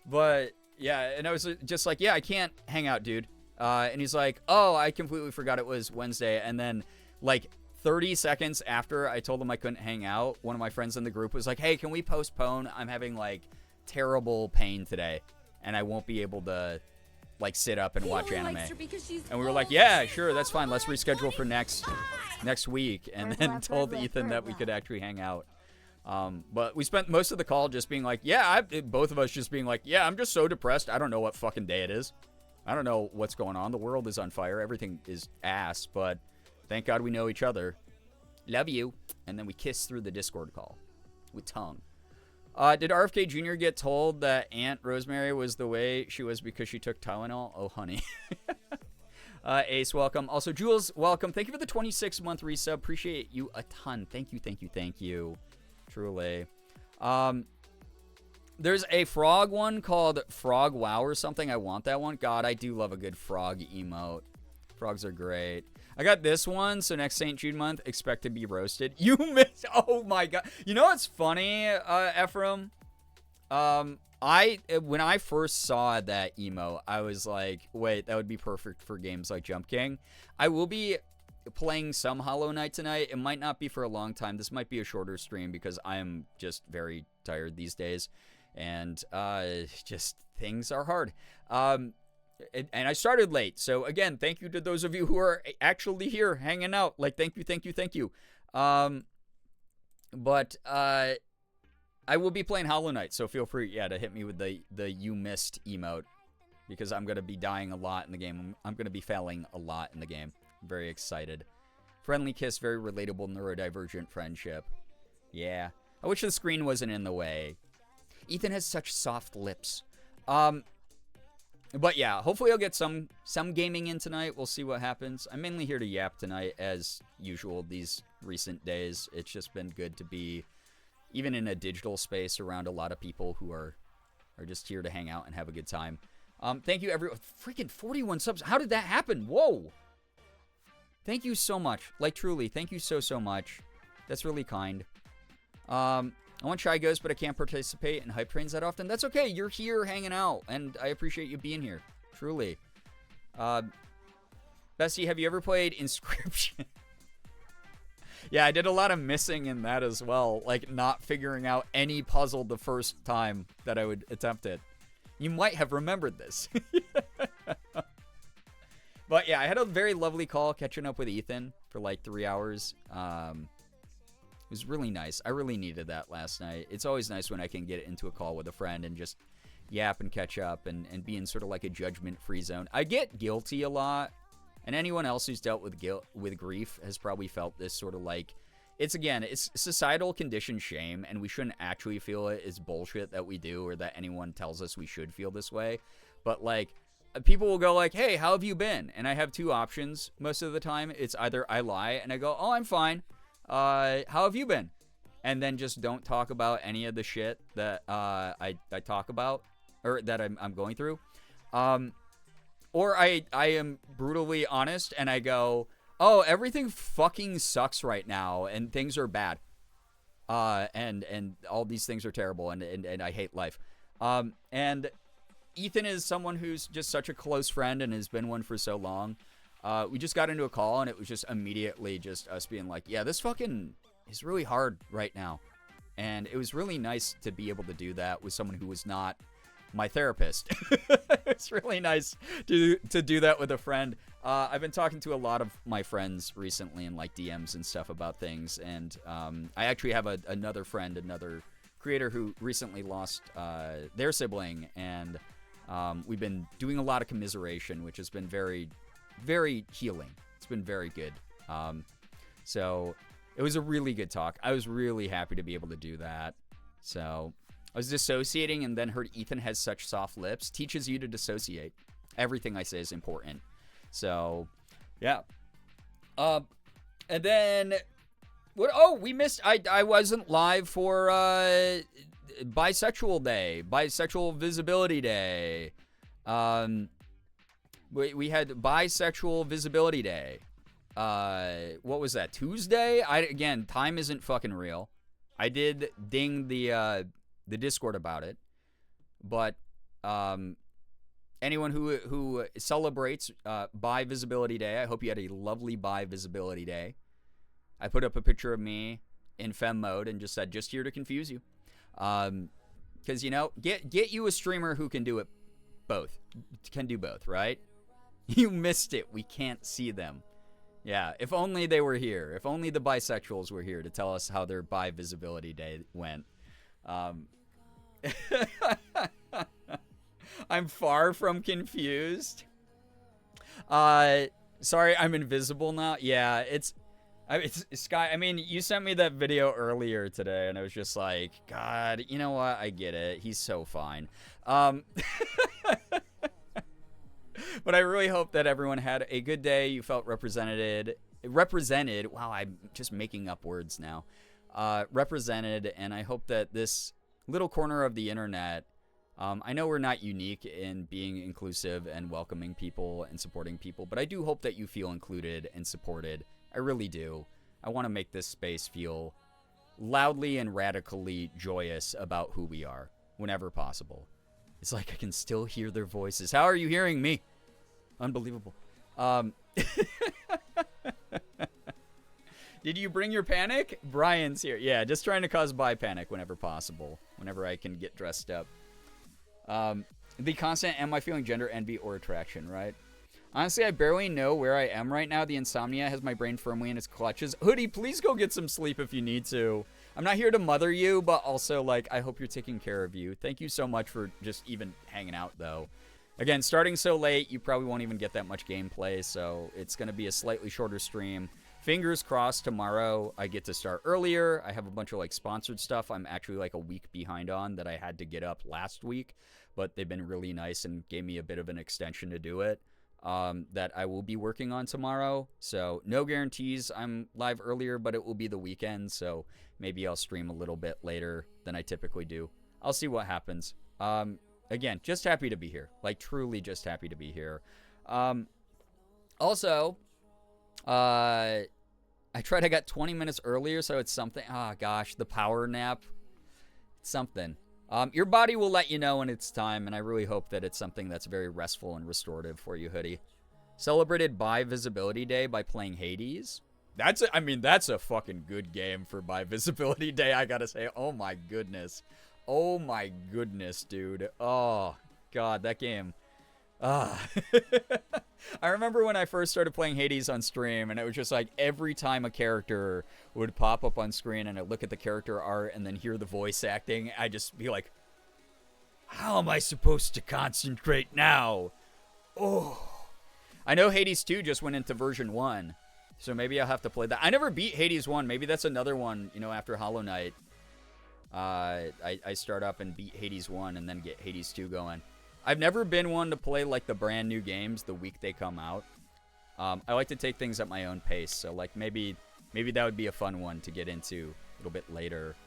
Speaker 3: But yeah, and I was just like, yeah, I can't hang out, dude. And he's like, oh, I completely forgot it was Wednesday. And then like 30 seconds after I told him I couldn't hang out, one of my friends in the group was like, hey, can we postpone? I'm having like terrible pain today and I won't be able to like sit up and watch anime. And we were like, yeah, sure, that's fine. Let's reschedule for next week. And then told Ethan that we could actually hang out. But we spent most of the call just being like, yeah, both of us just being like, yeah, I'm just so depressed. I don't know what fucking day it is. I don't know what's going on. The world is on fire. Everything is ass, but thank God we know each other. Love you. And then we kissed through the Discord call with tongue. Did RFK Jr. get told that Aunt Rosemary was the way she was because she took Tylenol? Oh, honey. Ace, welcome. Also, Jules, welcome. Thank you for the 26-month resub. Appreciate you a ton. Thank you, thank you, thank you. Truly. There's a frog one called Frog Wow or something. I want that one. God, I do love a good frog emote. Frogs are great. I got this one, so next St. Jude month, expect to be roasted. You missed. Oh my God. You know what's funny, Ephraim? When I first saw that emo, I was like, wait, that would be perfect for games like Jump King. I will be playing some Hollow Knight tonight. It might not be for a long time. This might be a shorter stream because I am just very tired these days. And just things are hard. And I started late. So, again, thank you to those of you who are actually here hanging out. Like, thank you, thank you, thank you. But I will be playing Hollow Knight. So, feel free, to hit me with the you missed emote. Because I'm going to be dying a lot in the game. I'm going to be failing a lot in the game. I'm very excited. Friendly kiss, very relatable, neurodivergent friendship. Yeah. I wish the screen wasn't in the way. Ethan has such soft lips. But yeah, hopefully I'll get some gaming in tonight. We'll see what happens. I'm mainly here to yap tonight, as usual, these recent days. It's just been good to be, even in a digital space, around a lot of people who are just here to hang out and have a good time. Thank you, everyone. Freaking 41 subs. How did that happen? Whoa. Thank you so much. Like, truly, thank you so much. That's really kind. I want Shy Ghost, but I can't participate in hype trains that often. That's okay. You're here hanging out, and I appreciate you being here. Truly. Bessie, have you ever played Inscription? Yeah, I did a lot of missing in that as well. Like, not figuring out any puzzle the first time that I would attempt it. You might have remembered this. But yeah, I had a very lovely call catching up with Ethan for like 3 hours. It was really nice. I really needed that last night. It's always nice when I can get into a call with a friend and just yap and catch up and be in sort of like a judgment-free zone. I get guilty a lot, and anyone else who's dealt with grief has probably felt this sort of like, it's societal conditioned shame, and we shouldn't actually feel it. It's bullshit that we do or that anyone tells us we should feel this way. But like, people will go like, hey, how have you been? And I have two options most of the time. It's either I lie and I go, oh, I'm fine. How have you been? And then just don't talk about any of the shit that I talk about or that I'm going through. Or I am brutally honest and I go, oh, everything fucking sucks right now and things are bad. and all these things are terrible, and I hate life. And Ethan is someone who's just such a close friend and has been one for so long. We just got into a call, and it was just immediately just us being like, yeah, this fucking is really hard right now. And it was really nice to be able to do that with someone who was not my therapist. It's really nice to do that with a friend. I've been talking to a lot of my friends recently in like DMs and stuff about things, and I actually have another friend, another creator who recently lost their sibling, and we've been doing a lot of commiseration, which has been very, very healing. It's been very good. So it was a really good talk. I was really happy to be able to do that. So I was dissociating and then heard Ethan has such soft lips. Teaches you to dissociate. Everything I say is important. So, yeah. And then, what? Oh, we missed. I wasn't live for Bisexual Day, Bisexual Visibility Day. We had Bisexual Visibility Day. What was that? Tuesday? Again, time isn't fucking real. I did ding the Discord about it, but anyone who celebrates Bi Visibility Day, I hope you had a lovely Bi Visibility Day. I put up a picture of me in femme mode and just said, just here to confuse you, because you know, get you a streamer who can do it both, can do both, right? You missed it. We can't see them. Yeah, if only they were here. If only the bisexuals were here to tell us how their Bi Visibility Day went. I'm far from confused. Sorry, I'm invisible now. Yeah, it's Sky. I mean, you sent me that video earlier today, and I was just like, God, you know what? I get it. He's so fine. But I really hope that everyone had a good day. You felt represented. Wow, I'm just making up words now. Represented, and I hope that this little corner of the internet, I know we're not unique in being inclusive and welcoming people and supporting people, but I do hope that you feel included and supported. I really do. I want to make this space feel loudly and radically joyous about who we are whenever possible. It's like I can still hear their voices. How are you hearing me? Unbelievable. Did you bring your panic? Brian's here. Yeah, just trying to cause bi panic whenever possible. Whenever I can get dressed up. The constant, am I feeling gender envy or attraction, right? Honestly, I barely know where I am right now. The insomnia has my brain firmly in its clutches. Hoodie, please go get some sleep if you need to. I'm not here to mother you, but also, like, I hope you're taking care of you. Thank you so much for just even hanging out, though. Again, starting so late, you probably won't even get that much gameplay, so it's going to be a slightly shorter stream. Fingers crossed tomorrow I get to start earlier. I have a bunch of, like, sponsored stuff I'm actually, like, a week behind on that I had to get up last week, but they've been really nice and gave me a bit of an extension to do it. That I will be working on tomorrow. So no guarantees I'm live earlier, but it will be the weekend. So maybe I'll stream a little bit later than I typically do. I'll see what happens. Again, just happy to be here. Like, truly just happy to be here. Also, I got 20 minutes earlier, so it's something. Oh, gosh, the power nap. It's something. Your body will let you know when it's time, and I really hope that it's something that's very restful and restorative for you, Hoodie. Celebrated Bi Visibility Day by playing Hades. That's a fucking good game for Bi Visibility Day, I gotta say. Oh my goodness. Oh my goodness, dude. Oh, God, that game. I remember when I first started playing Hades on stream, and it was just like every time a character would pop up on screen and I look at the character art and then hear the voice acting, I'd just be like, how am I supposed to concentrate now? Oh. I know Hades 2 just went into version 1, so maybe I'll have to play that. I never beat Hades 1. Maybe that's another one, you know, after Hollow Knight. I start up and beat Hades 1 and then get Hades 2 going. I've never been one to play, like, the brand new games the week they come out. I like to take things at my own pace, so, like, maybe that would be a fun one to get into a little bit later.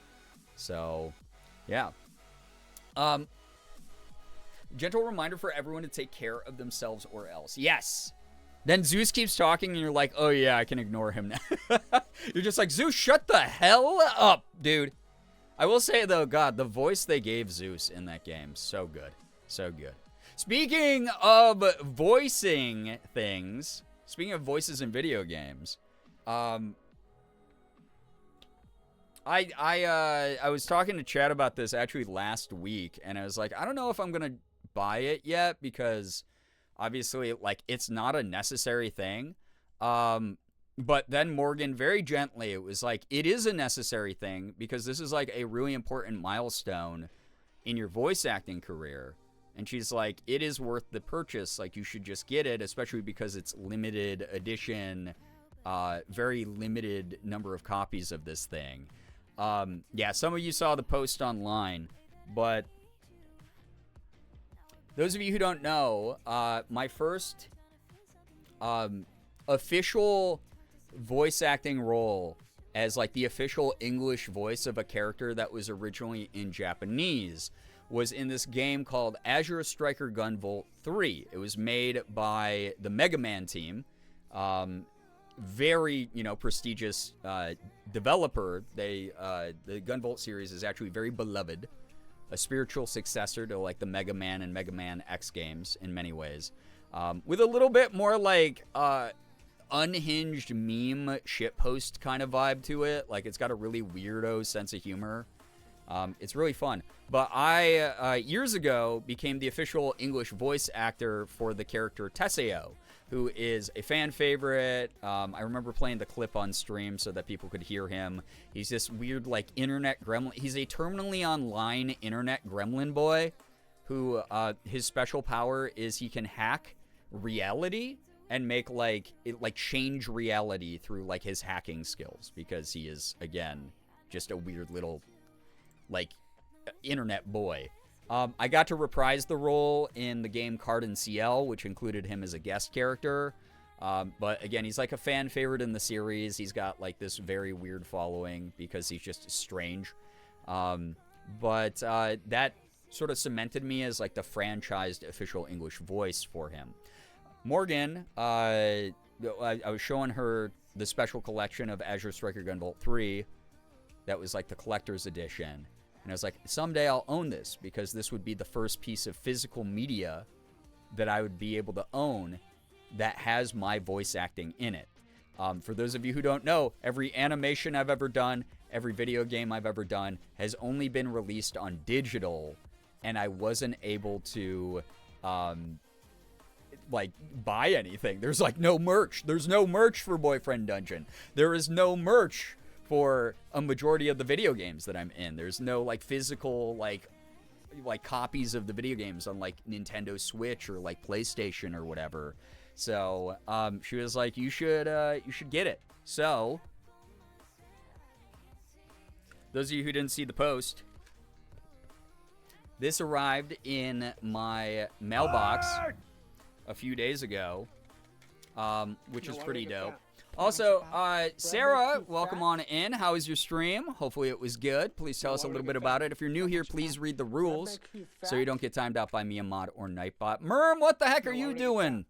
Speaker 3: So, yeah. Gentle reminder for everyone to take care of themselves or else. Yes! Then Zeus keeps talking, and you're like, oh yeah, I can ignore him now. You're just like, Zeus, shut the hell up, dude. I will say, though, God, the voice they gave Zeus in that game, so good. So good. Speaking of voicing things, speaking of voices in video games, I was talking to Chad about this actually last week, and I was like, I don't know if I'm going to buy it yet because obviously, like, it's not a necessary thing. But then Morgan very gently, it was like, it is a necessary thing because this is like a really important milestone in your voice acting career. And she's like, it is worth the purchase. Like, you should just get it, especially because it's limited edition, very limited number of copies of this thing. Yeah, some of you saw the post online, but those of you who don't know, my first official voice acting role as like the official English voice of a character that was originally in Japanese was in this game called Azure Striker Gunvolt 3. It was made by the Mega Man team. Very, prestigious developer. The Gunvolt series is actually very beloved. A spiritual successor to like the Mega Man and Mega Man X games in many ways. With a little bit more like unhinged meme shitpost kind of vibe to it. Like, it's got a really weirdo sense of humor. It's really fun. But I, years ago, became the official English voice actor for the character Teseo, who is a fan favorite. I remember playing the clip on stream so that people could hear him. He's this weird, like, internet gremlin. He's a terminally online internet gremlin boy who, his special power is he can hack reality and make, like, change reality through, like, his hacking skills because he is, again, just a weird little, like, internet boy. I got to reprise the role in the game Cardin CL, which included him as a guest character. But again, he's like a fan favorite in the series. He's got like this very weird following because he's just strange. But that sort of cemented me as like the franchised official English voice for him. Morgan, I was showing her the special collection of Azure Striker Gunvolt 3 that was like the collector's edition. And I was like, someday I'll own this because this would be the first piece of physical media that I would be able to own that has my voice acting in it. For those of you who don't know, every animation I've ever done, every video game I've ever done has only been released on digital, and I wasn't able to, like, buy anything. There's, like, no merch. There's no merch for Boyfriend Dungeon. There is no merch for a majority of the video games that I'm in. There's no, like, physical, like copies of the video games on, like, Nintendo Switch or, like, PlayStation or whatever. So, she was like, you should get it. So, those of you who didn't see the post, this arrived in my mailbox a few days ago, which is pretty dope. Also, Sarah, welcome on in. How was your stream? Hopefully it was good. Please tell us a little bit about it. If you're new here, please read the rules so you don't get timed out by me, a mod, or Nightbot. Merm, what the heck are you doing?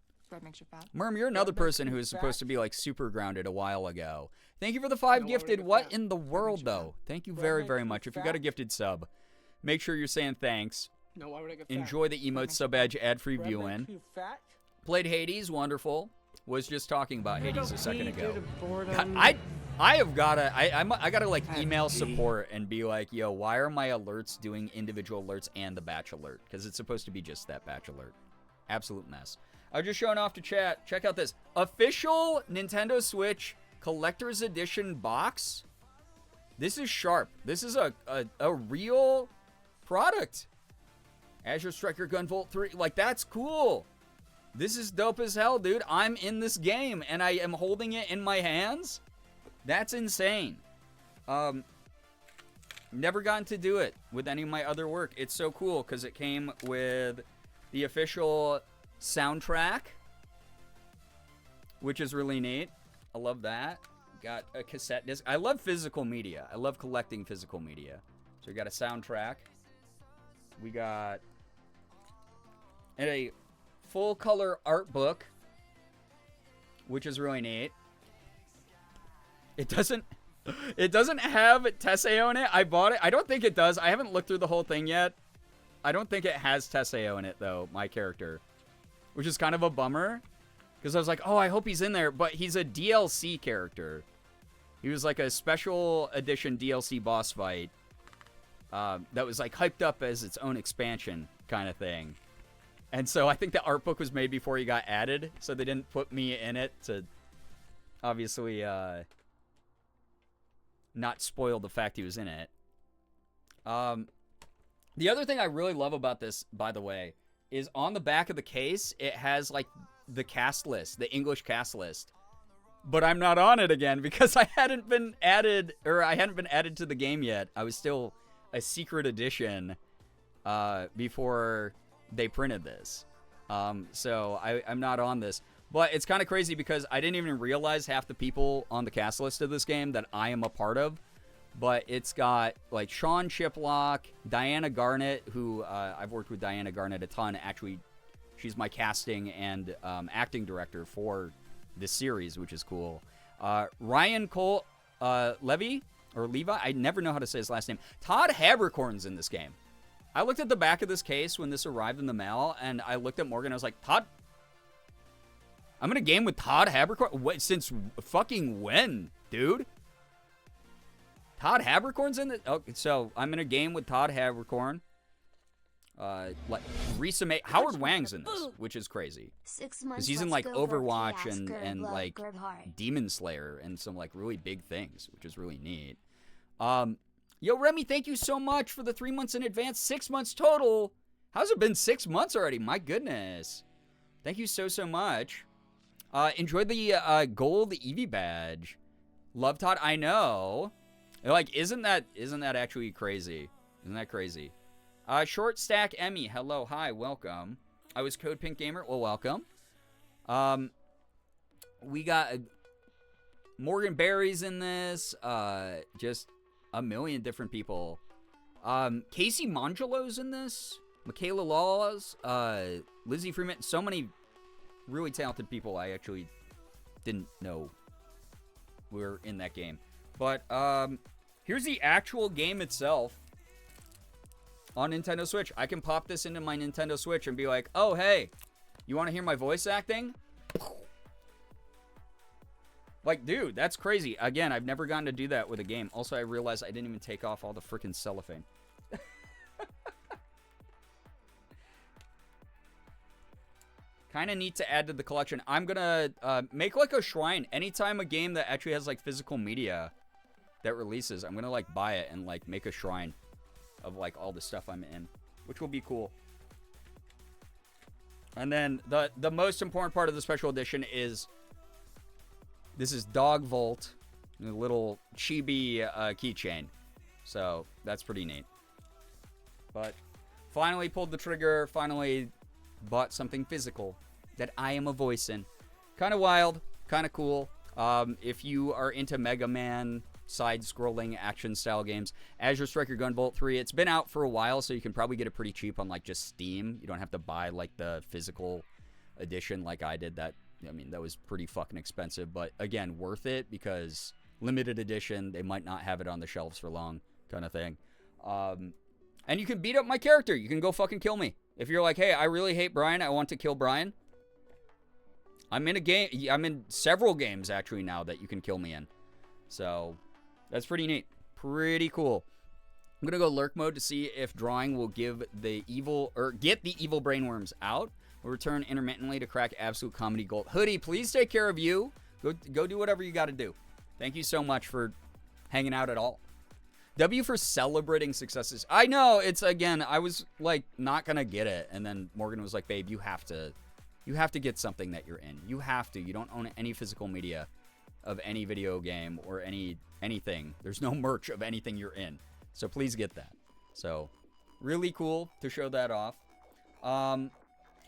Speaker 3: Merm, you're another person who is supposed to be, like, super grounded a while ago. Thank you for the 5 gifted. What in the world, though? Thank you very, very much. If you got a gifted sub, make sure you're saying thanks. Enjoy the emote sub edge ad-free viewing. Played Hades, wonderful. Was just talking about Hades a second ago. God, I gotta like email support and be like, yo, why are my alerts doing individual alerts and the batch alert? Because it's supposed to be just that batch alert. Absolute mess. I was just showing off to chat. Check out this official Nintendo Switch collector's edition box. This is sharp. This is a real product. Azure Striker Gunvolt 3. Like, that's cool. This is dope as hell, dude. I'm in this game, and I am holding it in my hands. That's insane. Never gotten to do it with any of my other work. It's so cool, because it came with the official soundtrack, which is really neat. I love that. Got a cassette disc. I love physical media. I love collecting physical media. So we got a soundtrack. We got a full color art book which is really neat. It doesn't have Teseo in it. I bought it. I don't think it does. I haven't looked through the whole thing yet. I don't think it has Teseo in it, though, my character. Which is kind of a bummer. Because I was like, oh, I hope he's in there. But he's a DLC character. He was like a special edition DLC boss fight. That was like hyped up as its own expansion kind of thing. And so I think the art book was made before he got added. So they didn't put me in it to obviously not spoil the fact he was in it. The other thing I really love about this, by the way, is on the back of the case, it has like the cast list, the English cast list. But I'm not on it again because I hadn't been added to the game yet. I was still a secret edition before they printed this. So I'm not on this. But it's kind of crazy because I didn't even realize half the people on the cast list of this game that I am a part of. But it's got like Sean Chiplock, Diana Garnett, who I've worked with Diana Garnett a ton. Actually, she's my casting and acting director for this series, which is cool. Ryan Cole Levy, or Levi, I never know how to say his last name. Todd Habercorn's in this game. I looked at the back of this case when this arrived in the mail, and I looked at Morgan. I was like, Todd, I'm in a game with Todd Habercorn? Since fucking when, dude? Todd Habercorn's in it? Okay, so I'm in a game with Todd Habercorn. Like Risa May, Howard Wang's in this, which is crazy.
Speaker 6: 6 months.
Speaker 3: Because he's in like Overwatch and like Demon Slayer and some like really big things, which is really neat. Yo, Remy, thank you so much for the 3 months in advance. 6 months total. How's it been 6 months already? My goodness. Thank you so much. Enjoy the gold Eevee badge. Love Todd, I know. Like, isn't that actually crazy? Isn't that crazy? Short Stack Emmy, hello, hi, welcome. I was Code Pink Gamer, well, welcome. We got Morgan Berry's in this. Just a million different people. Casey Mongelo's in this. Michaela Laws, Lizzie Freeman. So many really talented people I actually didn't know were in that game. But here's the actual game itself on Nintendo Switch. I can pop this into my Nintendo Switch and be like, oh, hey, you want to hear my voice acting? Like, dude, that's crazy. Again, I've never gotten to do that with a game. Also, I realized I didn't even take off all the freaking cellophane. Kind of neat to add to the collection. I'm going to make like a shrine. Anytime a game that actually has like physical media that releases, I'm going to like buy it and like make a shrine of like all the stuff I'm in, which will be cool. And then the most important part of the special edition is this is Dog Volt, a little chibi keychain. So that's pretty neat. But finally pulled the trigger, finally bought something physical that I am a voice in. Kind of wild, kind of cool. If you are into Mega Man side-scrolling action-style games, Azure Striker Gunvolt 3, it's been out for a while, so you can probably get it pretty cheap on like just Steam. You don't have to buy like the physical edition like I did. That was pretty fucking expensive, but again, worth it because limited edition, they might not have it on the shelves for long, kind of thing. And you can beat up my character. You can go fucking kill me. If you're like, hey, I really hate Brian, I want to kill Brian. I'm in a game. I'm in several games actually now that you can kill me in. So that's pretty neat. Pretty cool. I'm gonna go lurk mode to see if drawing will give the evil or get the evil brainworms out. We'll return intermittently to crack absolute comedy gold. Hoodie, please take care of you. Go do whatever you got to do. Thank you so much for hanging out at all. W for celebrating successes. I know, it's, again, I was, like, not gonna get it. And then Morgan was like, babe, you have to get something that you're in. You have to. You don't own any physical media of any video game or anything. There's no merch of anything you're in. So please get that. So, really cool to show that off. And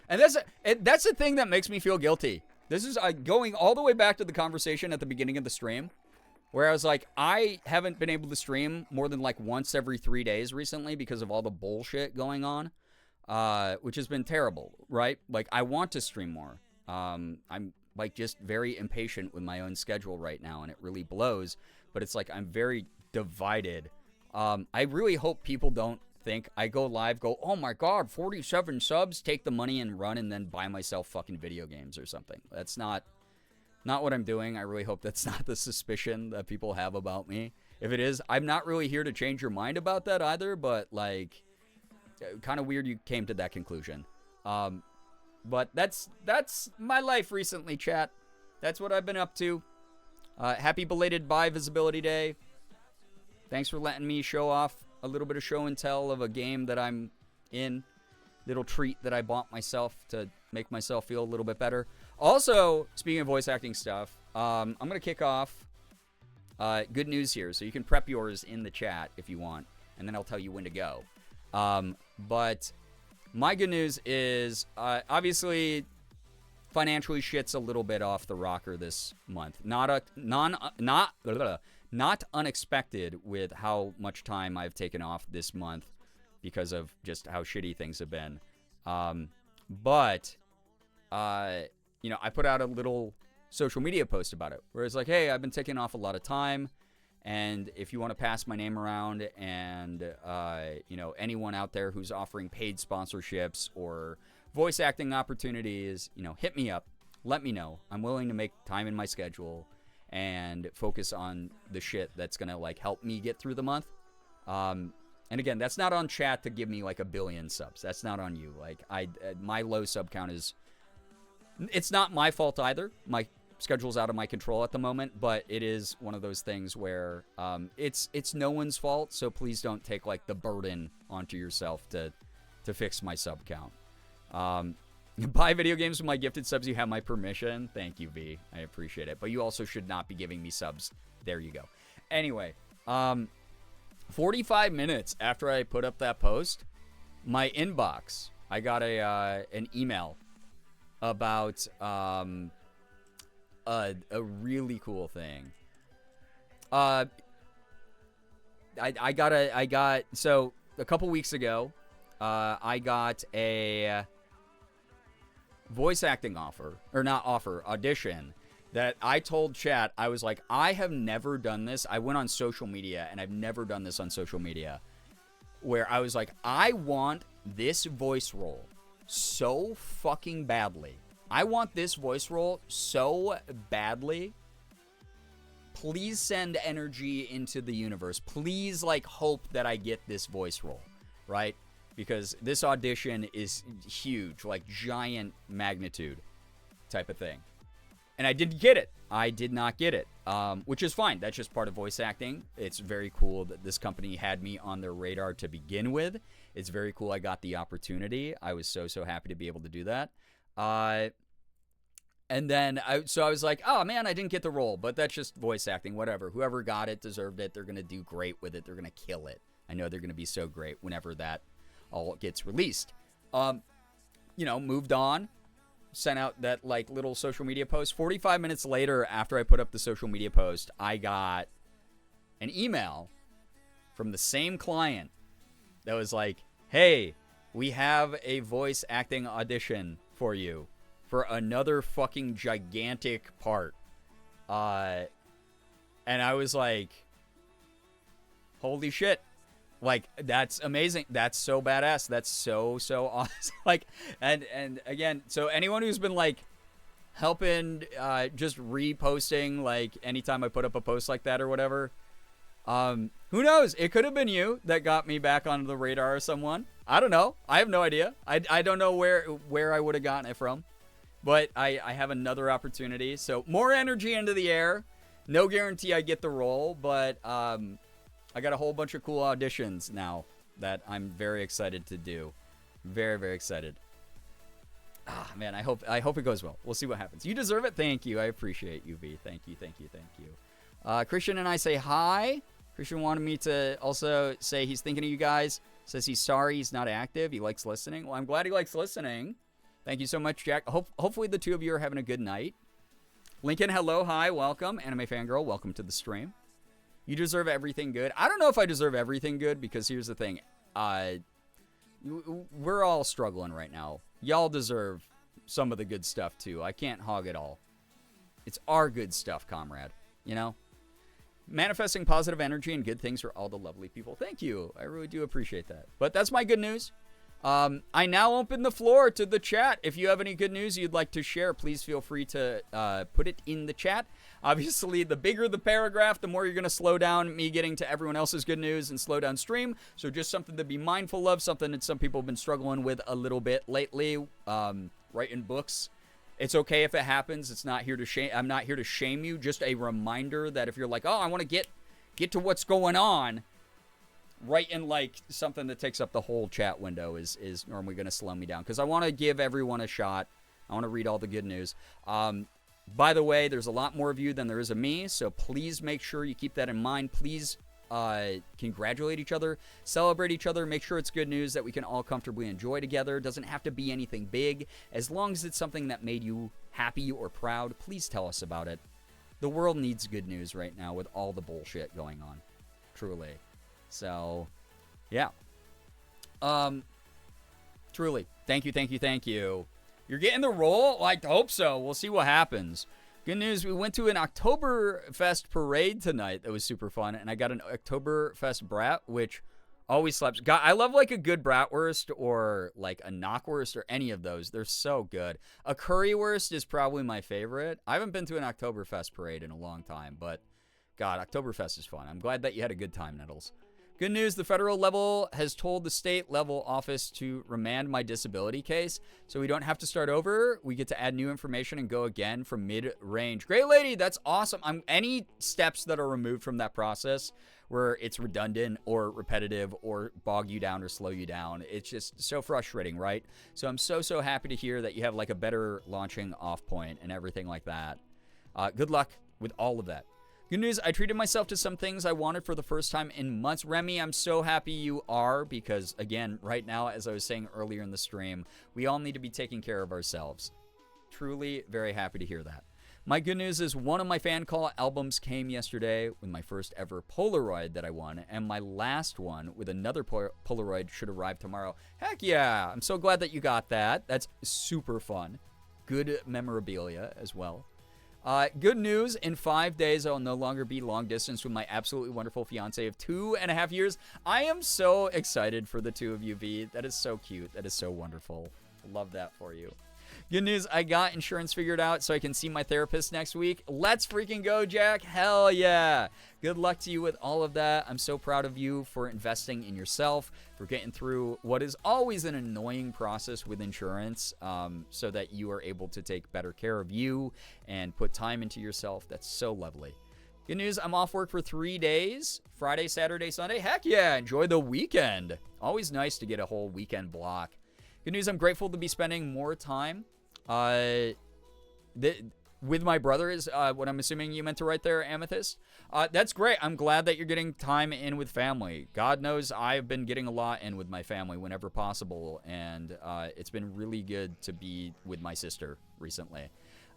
Speaker 3: that's the thing that makes me feel guilty. This is going all the way back to the conversation at the beginning of the stream, where I was like, I haven't been able to stream more than like once every 3 days recently because of all the bullshit going on, which has been terrible, right? Like, I want to stream more. I'm like just very impatient with my own schedule right now, and it really blows. But it's like I'm very divided. I really hope people don't think I go live, go, oh my god, 47 subs, take the money and run, and then buy myself fucking video games or something. That's not what I'm doing. I really hope that's not the suspicion that people have about me. If it is, I'm not really here to change your mind about that either, but like, kind of weird you came to that conclusion. But that's my life recently, chat. That's what I've been up to. Happy belated Bi Visibility Day. Thanks for letting me show off a little bit of show and tell of a game that I'm in. Little treat that I bought myself to make myself feel a little bit better. Also, speaking of voice acting stuff, I'm going to kick off good news here. So you can prep yours in the chat if you want, and then I'll tell you when to go. But my good news is, obviously, financially shit's a little bit off the rocker this month. Not unexpected with how much time I've taken off this month because of just how shitty things have been. But you know, I put out a little social media post about it where it's like, hey, I've been taking off a lot of time, and if you want to pass my name around, and you know, anyone out there who's offering paid sponsorships or voice acting opportunities, you know, hit me up, let me know. I'm willing to make time in my schedule and focus on the shit that's gonna like help me get through the month. And again, that's not on chat to give me like 1 billion subs. That's not on you. Like my low sub count is, it's not my fault either. My schedule's out of my control at the moment, but it is one of those things where it's no one's fault. So please don't take like the burden onto yourself to fix my sub count. Buy video games with my gifted subs. You have my permission. Thank you, V. I appreciate it. But you also should not be giving me subs. There you go. Anyway, 45 minutes after I put up that post, my inbox, I got an email about a really cool thing. So a couple weeks ago, I got a voice acting audition that I told chat. I was like, I have never done this. I went on social media, and I've never done this on social media, where I was like, I want this voice role so fucking badly. I want this voice role so badly. Please send energy into the universe. Please, like, hope that I get this voice role, right? Because this audition is huge, like giant magnitude type of thing. And I didn't get it. I did not get it, which is fine. That's just part of voice acting. It's very cool that this company had me on their radar to begin with. It's very cool I got the opportunity. I was so happy to be able to do that. And then, I was like, oh, man, I didn't get the role. But that's just voice acting, whatever. Whoever got it deserved it. They're going to do great with it. They're going to kill it. I know they're going to be so great whenever that all gets released. You know, moved on. Sent out that, like, little social media post. 45 minutes later, after I put up the social media post, I got an email from the same client that was like, hey, we have a voice acting audition for you for another fucking gigantic part. And I was like, holy shit. Like, that's amazing. That's so badass. That's so awesome. Like, and again, so anyone who's been, like, helping, just reposting, like, anytime I put up a post like that or whatever, who knows? It could have been you that got me back on the radar or someone. I don't know. I have no idea. I don't know where I would have gotten it from. But I have another opportunity. So, more energy into the air. No guarantee I get the role, but, I got a whole bunch of cool auditions now that I'm very excited to do. Very, very excited. Ah, man, I hope it goes well. We'll see what happens. You deserve it. Thank you. I appreciate you, V. Thank you. Christian and I say hi. Christian wanted me to also say he's thinking of you guys. Says he's sorry he's not active. He likes listening. Well, I'm glad he likes listening. Thank you so much, Jack. Hopefully the two of you are having a good night. Lincoln, hello, hi, welcome. Anime Fangirl, welcome to the stream. You deserve everything good. I don't know if I deserve everything good, because here's the thing. We're all struggling right now. Y'all deserve some of the good stuff, too. I can't hog it all. It's our good stuff, comrade. You know? Manifesting positive energy and good things for all the lovely people. Thank you. I really do appreciate that. But that's my good news. I now open the floor to the chat. If you have any good news you'd like to share, please feel free to put it in the chat. Obviously, the bigger the paragraph, the more you're going to slow down me getting to everyone else's good news and slow down stream. So just something to be mindful of, something that some people have been struggling with a little bit lately. Writing books. It's okay if it happens. It's not here to shame. I'm not here to shame you. Just a reminder that if you're like, oh, I want to get to what's going on, writing like something that takes up the whole chat window is normally going to slow me down because I want to give everyone a shot. I want to read all the good news. By the way, there's a lot more of you than there is of me, so please make sure you keep that in mind. Please congratulate each other, celebrate each other, make sure it's good news that we can all comfortably enjoy together. It doesn't have to be anything big. As long as it's something that made you happy or proud, please tell us about it. The world needs good news right now with all the bullshit going on. Truly. So, yeah. Truly. Thank you, thank you, thank you. You're getting the role? I hope so. We'll see what happens. Good news, we went to an Oktoberfest parade tonight that was super fun, and I got an Oktoberfest brat, which always slaps. God, I love like a good bratwurst or like a knockwurst or any of those. They're so good. A currywurst is probably my favorite. I haven't been to an Oktoberfest parade in a long time, but God, Oktoberfest is fun. I'm glad that you had a good time, Nettles. Good news, the federal level has told the state level office to remand my disability case, so we don't have to start over. We get to add new information and go again from mid-range. Great lady, that's awesome. Any steps that are removed from that process where it's redundant or repetitive or bog you down or slow you down, it's just so frustrating, right? So I'm so happy to hear that you have like a better launching off point and everything like that. Good luck with all of that. Good news, I treated myself to some things I wanted for the first time in months. Remy, I'm so happy you are because, again, right now, as I was saying earlier in the stream, we all need to be taking care of ourselves. Truly very happy to hear that. My good news is one of my fan call albums came yesterday with my first ever Polaroid that I won, and my last one with another Polaroid should arrive tomorrow. Heck yeah! I'm so glad that you got that. That's super fun. Good memorabilia as well. Good news, in 5 days, I'll no longer be long distance with my absolutely wonderful fiance of 2.5 years. I am so excited for the two of you, V. That is so cute. That is so wonderful. Love that for you. Good news, I got insurance figured out so I can see my therapist next week. Let's freaking go, Jack. Hell yeah. Good luck to you with all of that. I'm so proud of you for investing in yourself, for getting through what is always an annoying process with insurance, so that you are able to take better care of you and put time into yourself. That's so lovely. Good news, I'm off work for 3 days. Friday, Saturday, Sunday. Heck yeah, enjoy the weekend. Always nice to get a whole weekend block. Good news, I'm grateful to be spending more time with my brother is what I'm assuming you meant to write there, Amethyst. That's great. I'm glad that you're getting time in with family. God knows I've been getting a lot in with my family whenever possible, and it's been really good to be with my sister recently.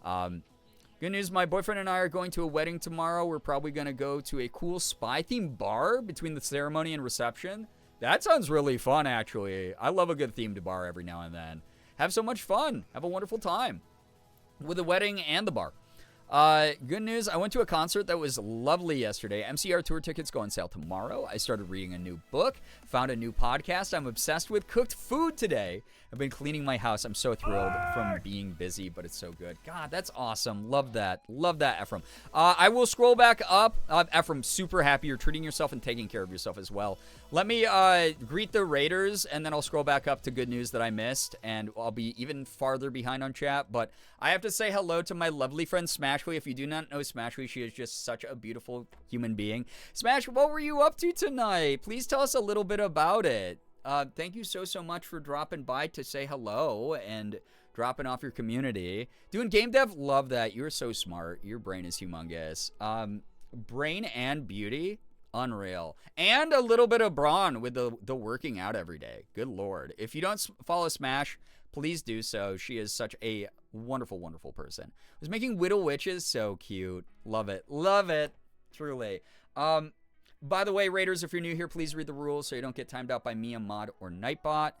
Speaker 3: Good news, my boyfriend and I are going to a wedding tomorrow. We're probably going to go to a cool spy-themed bar between the ceremony and reception. That sounds really fun, actually. I love a good themed bar every now and then. Have so much fun. Have a wonderful time with the wedding and the bar. Good news, I went to a concert that was lovely yesterday. MCR tour tickets go on sale tomorrow. I started reading a new book, found a new podcast I'm obsessed with, cooked food today. I've been cleaning my house. I'm so thrilled from being busy, but it's so good. God, that's awesome. Love that. Love that, Ephraim. I will scroll back up. Ephraim, super happy you're treating yourself and taking care of yourself as well. Let me greet the Raiders, and then I'll scroll back up to good news that I missed, and I'll be even farther behind on chat. But I have to say hello to my lovely friend Smashly. If you do not know Smashly, she is just such a beautiful human being. Smash, what were you up to tonight? Please tell us a little bit about it. Thank you so much for dropping by to say hello and dropping off your community. Doing game dev? Love that. You're so smart. Your brain is humongous. Brain and beauty? Unreal. And a little bit of brawn with the working out every day. Good Lord. If you don't follow Smash, please do so. She is such a wonderful, wonderful person. Was making Whittle Witches. So cute. Love it. Love it. Truly. By the way, Raiders, if you're new here, please read the rules so you don't get timed out by me, a mod, or Nightbot.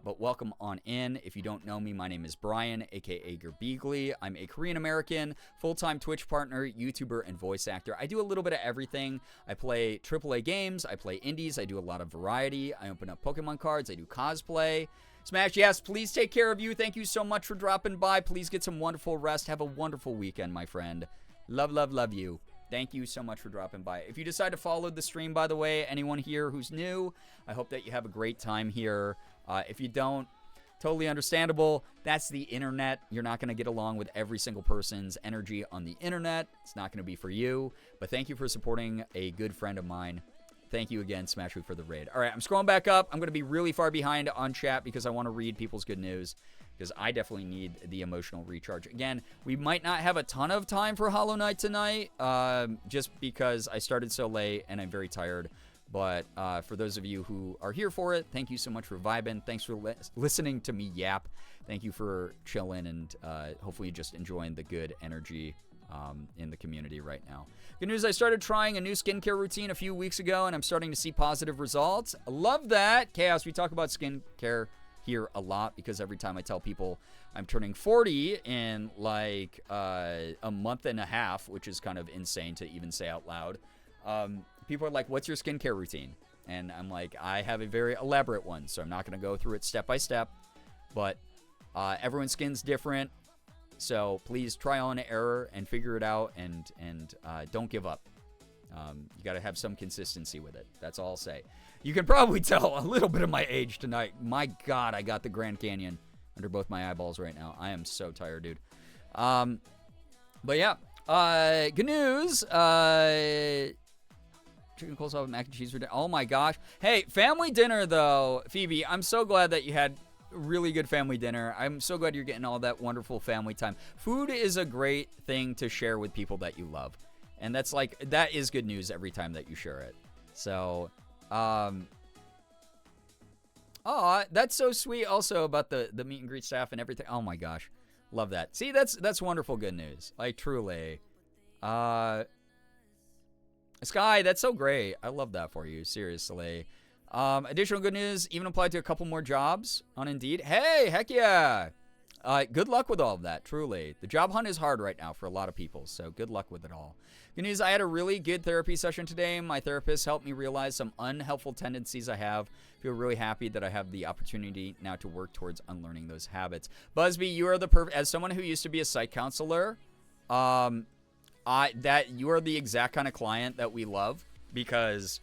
Speaker 3: But welcome on in. If you don't know me, my name is Brian, aka Girbeagly. I'm a Korean American, full-time Twitch partner, YouTuber, and voice actor. I do a little bit of everything. I play AAA games, I play indies, I do a lot of variety. I open up Pokemon cards, I do cosplay. Smash, yes, please take care of you. Thank you so much for dropping by. Please get some wonderful rest. Have a wonderful weekend, my friend. Love, love, love you. Thank you so much for dropping by. If you decide to follow the stream, by the way, anyone here who's new, I hope that you have a great time here. If you don't, totally understandable. That's the internet. You're not going to get along with every single person's energy on the internet. It's not going to be for you. But thank you for supporting a good friend of mine. Thank you again, Smashwoo, for the raid. All right, I'm scrolling back up. I'm going to be really far behind on chat because I want to read people's good news, because I definitely need the emotional recharge. Again, we might not have a ton of time for Hollow Knight tonight, just because I started so late and I'm very tired. But for those of you who are here for it, thank you so much for vibing. Thanks for listening to me yap. Thank you for chilling and hopefully just enjoying the good energy in the community right now. Good news, I started trying a new skincare routine a few weeks ago, and I'm starting to see positive results. I love that. Chaos, we talk about skincare here a lot because every time I tell people I'm turning 40 in like a month and a half, which is kind of insane to even say out loud, people are like, what's your skincare routine? And I'm like, I have a very elaborate one, so I'm not going to go through it step by step. But everyone's skin's different, so please try on error and figure it out, and don't give up. You got to have some consistency with it. That's all I'll say. You can probably tell a little bit of my age tonight. My God, I got the Grand Canyon under both my eyeballs right now. I am so tired, dude. But yeah, good news. Chicken coleslaw with mac and cheese for dinner. Oh my gosh. Hey, family dinner though, Phoebe. I'm so glad that you had really good family dinner. I'm so glad you're getting all that wonderful family time. Food is a great thing to share with people that you love. And that is good news every time that you share it. So, that's so sweet also about the meet and greet staff and everything. Oh my gosh. Love that. See, that's wonderful good news. Like, truly. Sky, that's so great. I love that for you. Seriously. Additional good news, even applied to a couple more jobs on Indeed. Hey, heck yeah. Good luck with all of that, truly. The job hunt is hard right now for a lot of people, so good luck with it all. Good news, I had a really good therapy session today. My therapist helped me realize some unhelpful tendencies I have. Feel really happy that I have the opportunity now to work towards unlearning those habits. Busby, you are the perfect, as someone who used to be a psych counselor, you are the exact kind of client that we love, because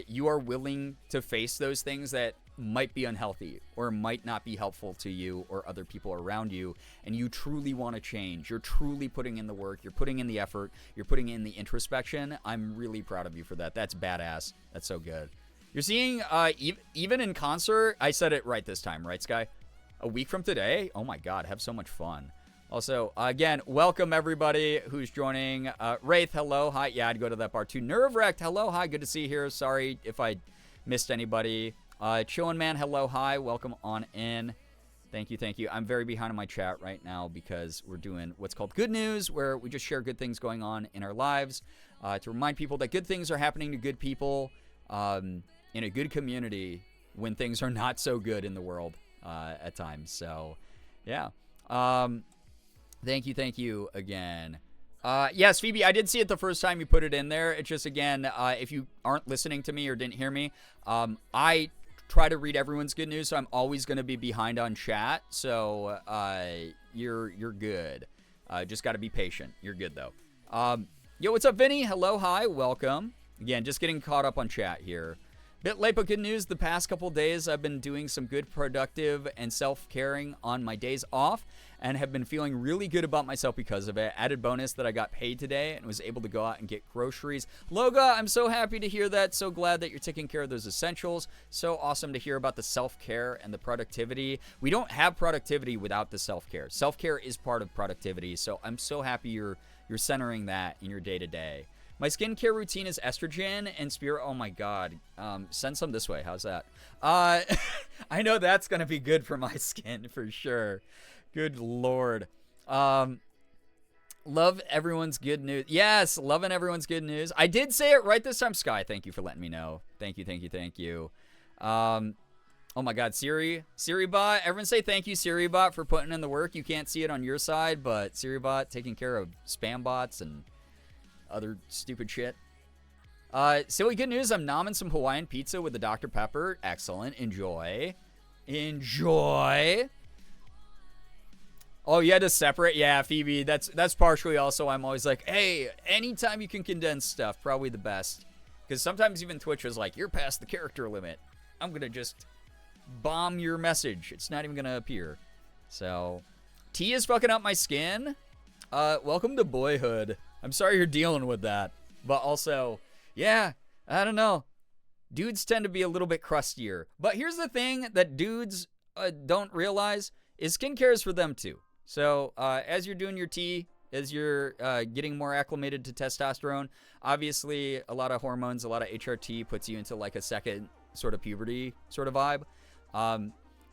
Speaker 3: you are willing to face those things that might be unhealthy or might not be helpful to you or other people around you, and you truly want to change. You're truly putting in the work. You're putting in the effort. You're putting in the introspection. I'm really proud of you for that. That's badass. That's so good. You're seeing, even in concert, I said it right this time, right, Sky? A week from today? Oh my God, have so much fun. Also, again, welcome everybody who's joining. Wraith, hello, hi. Yeah, I'd go to that bar too. Nerve-wracked, hello, hi. Good to see you here. Sorry if I missed anybody. Chillin' Man, hello, hi. Welcome on in. Thank you, thank you. I'm very behind on my chat right now because we're doing what's called Good News, where we just share good things going on in our lives to remind people that good things are happening to good people in a good community when things are not so good in the world at times. So, yeah. Thank you again. Yes, Phoebe, I did see it the first time you put it in there. It's just, again, if you aren't listening to me or didn't hear me, I try to read everyone's good news, so I'm always going to be behind on chat. So you're good. Just got to be patient. You're good, though. Yo, what's up, Vinny? Hello, hi, welcome. Again, just getting caught up on chat here. Bit late, but good news. The past couple days, I've been doing some good, productive, and self-caring on my days off, and have been feeling really good about myself because of it. Added bonus that I got paid today and was able to go out and get groceries. Loga, I'm so happy to hear that. So glad that you're taking care of those essentials. So awesome to hear about the self-care and the productivity. We don't have productivity without the self-care. Self-care is part of productivity. So I'm so happy you're centering that in your day-to-day. My skincare routine is estrogen and spirit. Oh my God. Send some this way. How's that? I know that's going to be good for my skin for sure. Good Lord. Love everyone's good news. Yes, loving everyone's good news. I did say it right this time. Sky, thank you for letting me know. Thank you. Oh my God, SiriBot. Everyone say thank you, SiriBot, for putting in the work. You can't see it on your side, but SiriBot taking care of spam bots and other stupid shit. Silly good news, I'm nomming some Hawaiian pizza with the Dr. Pepper. Excellent. Enjoy. Enjoy. Oh, you had to separate? Yeah, Phoebe, that's partially also I'm always like, hey, anytime you can condense stuff, probably the best. Because sometimes even Twitch is like, you're past the character limit. I'm going to just bomb your message. It's not even going to appear. So, tea is fucking up my skin. Welcome to boyhood. I'm sorry you're dealing with that. But also, yeah, I don't know. Dudes tend to be a little bit crustier. But here's the thing that dudes don't realize is skincare is for them too. So as you're doing your tea, as you're getting more acclimated to testosterone, obviously a lot of hormones, a lot of HRT puts you into like a second sort of puberty sort of vibe.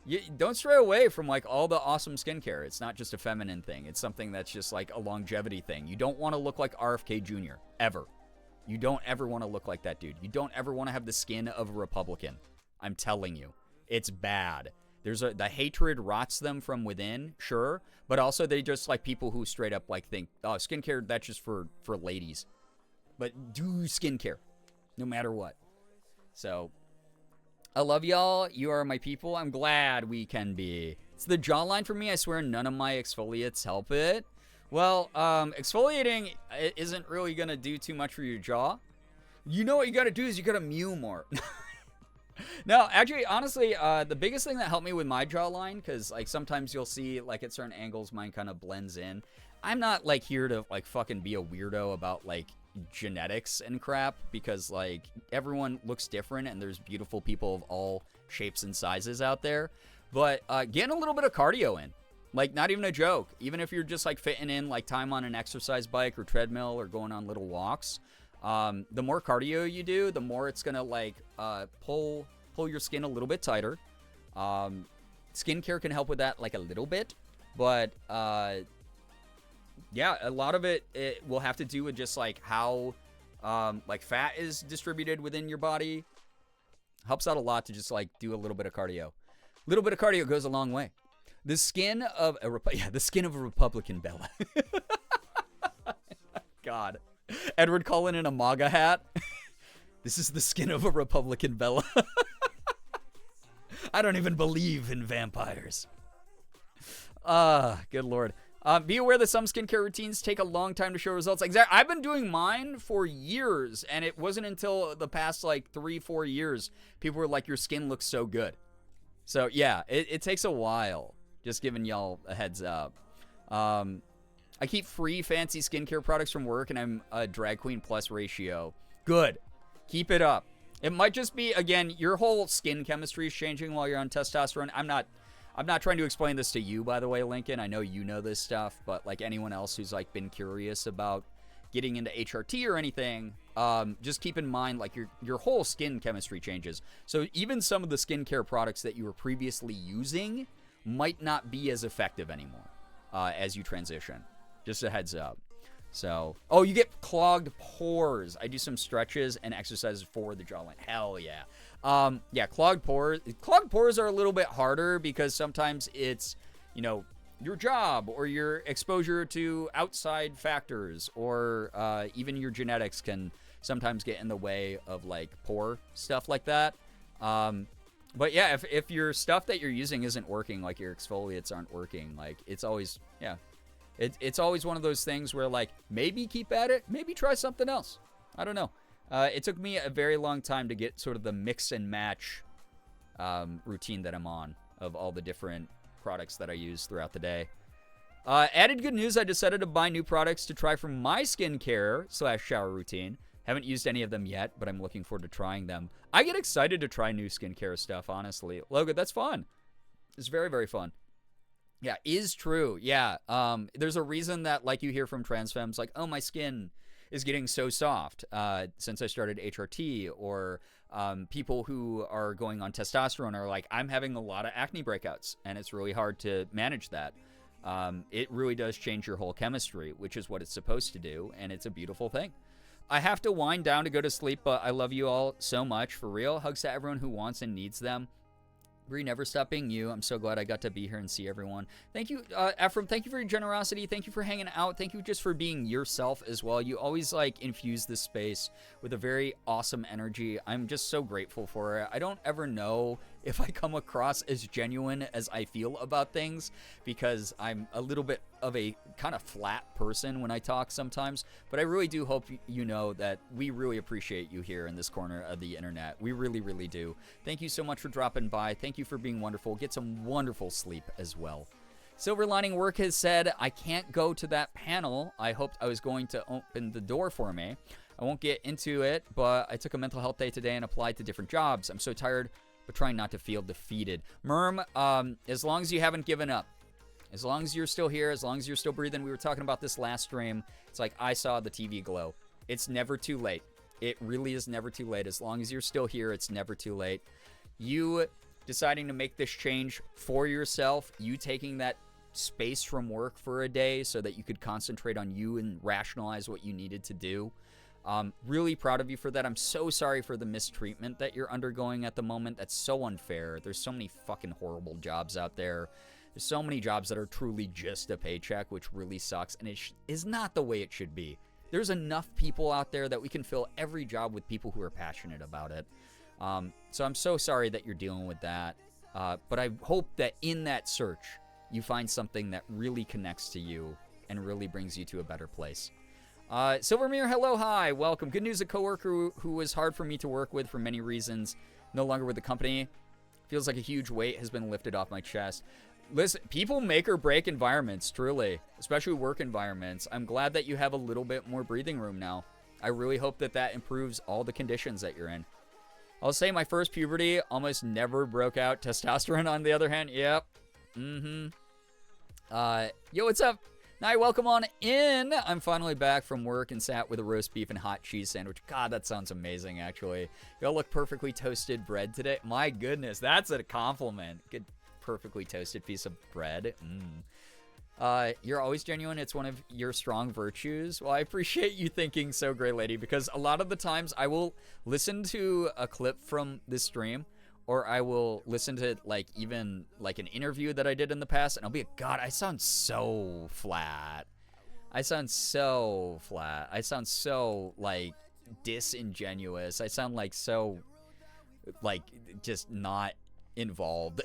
Speaker 3: You don't stray away from like all the awesome skincare. It's not just a feminine thing. It's something that's just like a longevity thing. You don't want to look like RFK Jr. ever. You don't ever want to look like that dude. You don't ever want to have the skin of a Republican. I'm telling you, it's bad. The hatred rots them from within, sure, but also they just like people who straight up like think, oh, skincare, that's just for ladies. But do skincare, no matter what. So, I love y'all. You are my people. I'm glad we can be. It's the jawline for me. I swear none of my exfoliates help it. Well, exfoliating isn't really going to do too much for your jaw. You know what you got to do is you got to mew more. No, actually, honestly, the biggest thing that helped me with my jawline, because like sometimes you'll see like at certain angles mine kind of blends in. I'm not like here to like fucking be a weirdo about like genetics and crap, because like everyone looks different and there's beautiful people of all shapes and sizes out there. But getting a little bit of cardio in, like not even a joke, even if you're just like fitting in like time on an exercise bike or treadmill or going on little walks. The more cardio you do, the more it's gonna like pull your skin a little bit tighter. Skincare can help with that like a little bit, but yeah, a lot of it will have to do with just like how like fat is distributed within your body. Helps out a lot to just like do a little bit of cardio. A little bit of cardio goes a long way. The skin of a Republican Bella. God. Edward Cullen in a MAGA hat. This is the skin of a Republican Bella. I don't even believe in vampires. Good Lord. Be aware that some skincare routines take a long time to show results. Exactly. I've been doing mine for years, and it wasn't until the past like 3-4 years people were like, your skin looks so good. So yeah, it takes a while. Just giving y'all a heads up. I keep free fancy skincare products from work, and I'm a drag queen plus ratio. Good. Keep it up. It might just be, again, your whole skin chemistry is changing while you're on testosterone. I'm not trying to explain this to you, by the way, Lincoln. I know you know this stuff, but like anyone else who's like been curious about getting into HRT or anything, just keep in mind like your whole skin chemistry changes. So even some of the skincare products that you were previously using might not be as effective anymore as you transition. Just a heads up. So, oh, you get clogged pores. I do some stretches and exercises for the jawline. Hell yeah. Yeah, clogged pores. Clogged pores are a little bit harder because sometimes it's, you know, your job or your exposure to outside factors or even your genetics can sometimes get in the way of like pore stuff like that. But yeah, if your stuff that you're using isn't working, like your exfoliates aren't working, like it's always, yeah. It's always one of those things where, like, maybe keep at it, maybe try something else. I don't know. It took me a very long time to get sort of the mix and match routine that I'm on of all the different products that I use throughout the day. Added good news, I decided to buy new products to try for my skincare / shower routine. Haven't used any of them yet, but I'm looking forward to trying them. I get excited to try new skincare stuff, honestly. Logan, that's fun. It's very, very fun. Yeah, is true. Yeah. There's a reason that like you hear from trans femmes like, oh, my skin is getting so soft since I started HRT, or people who are going on testosterone are like, I'm having a lot of acne breakouts and it's really hard to manage that. It really does change your whole chemistry, which is what it's supposed to do, and it's a beautiful thing. I have to wind down to go to sleep, but I love you all so much, for real. Hugs to everyone who wants and needs them. Bree, never stop being you. I'm so glad I got to be here and see everyone. Thank you, Ephraim. Thank you for your generosity. Thank you for hanging out. Thank you just for being yourself as well. You always, like, infuse this space with a very awesome energy. I'm just so grateful for it. I don't ever know if I come across as genuine as I feel about things because I'm a little bit of a kind of flat person when I talk sometimes, but I really do hope you know that we really appreciate you here in this corner of the internet. We really, really do. Thank you so much for dropping by. Thank you for being wonderful. Get some wonderful sleep as well. Silver Lining Work has said, I can't go to that panel. I hoped I was going to open the door for me. I won't get into it, but I took a mental health day today and applied to different jobs. I'm so tired, but trying not to feel defeated. Merm, as long as you haven't given up, as long as you're still here, as long as you're still breathing, we were talking about this last stream. It's like I saw the TV glow. It's never too late. It really is never too late. As long as you're still here, it's never too late. You deciding to make this change for yourself, you taking that space from work for a day so that you could concentrate on you and rationalize what you needed to do. Really proud of you for that. I'm so sorry for the mistreatment that you're undergoing at the moment. That's so unfair. There's so many fucking horrible jobs out there. There's so many jobs that are truly just a paycheck, which really sucks, and it is not the way it should be. There's enough people out there that we can fill every job with people who are passionate about it. So I'm so sorry that you're dealing with that, but I hope that in that search, you find something that really connects to you and really brings you to a better place. Silvermere, hello, hi, welcome. Good news, a coworker who was hard for me to work with for many reasons, no longer with the company. Feels like a huge weight has been lifted off my chest. Listen, people make or break environments, truly, especially work environments. I'm glad that you have a little bit more breathing room now. I really hope that that improves all the conditions that you're in. I'll say my first puberty almost never broke out. Testosterone, on the other hand, yep. Yo, what's up? Night, welcome on in. I'm finally back from work and sat with a roast beef and hot cheese sandwich. God, that sounds amazing, actually. Y'all look perfectly toasted bread today. My goodness, that's a compliment. Good. Perfectly toasted piece of bread. You're always genuine. It's one of your strong virtues. Well, I appreciate you thinking so, Gray Lady, because a lot of the times I will listen to a clip from this stream, or I will listen to like even like an interview that I did in the past, and I'll be like, God, I sound so flat. I sound so flat. I sound so like disingenuous. I sound like so like just not involved.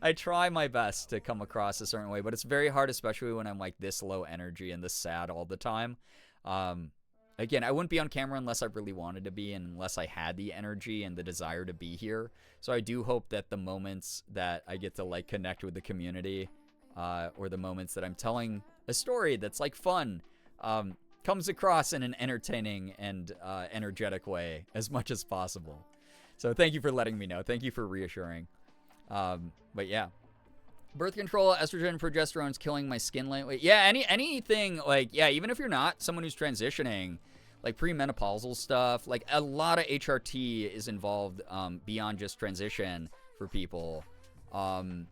Speaker 3: I try my best to come across a certain way, but it's very hard, especially when I'm like this low energy and this sad all the time. Again, I wouldn't be on camera unless I really wanted to be and unless I had the energy and the desire to be here. So I do hope that the moments that I get to like connect with the community, or the moments that I'm telling a story that's like fun, comes across in an entertaining and energetic way as much as possible. So thank you for letting me know. Thank you for reassuring. But yeah, birth control, estrogen, progesterone is killing my skin lately. Yeah, anything like, yeah, even if you're not someone who's transitioning, like premenopausal stuff, like a lot of HRT is involved beyond just transition for people. And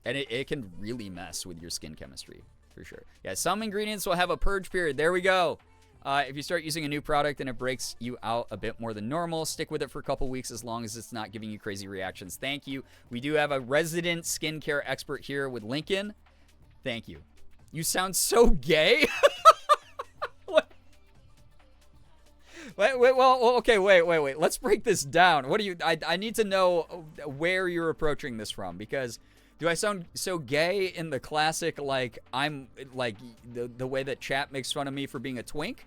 Speaker 3: it can really mess with your skin chemistry for sure. Yeah, some ingredients will have a purge period. There we go. If you start using a new product and it breaks you out a bit more than normal, stick with it for a couple weeks as long as it's not giving you crazy reactions. Thank you. We do have a resident skincare expert here with Lincoln. Thank you. You sound so gay. Wait. Let's break this down. What do you... I need to know where you're approaching this from, because... Do I sound so gay in the classic, like, I'm, like, the way that chat makes fun of me for being a twink?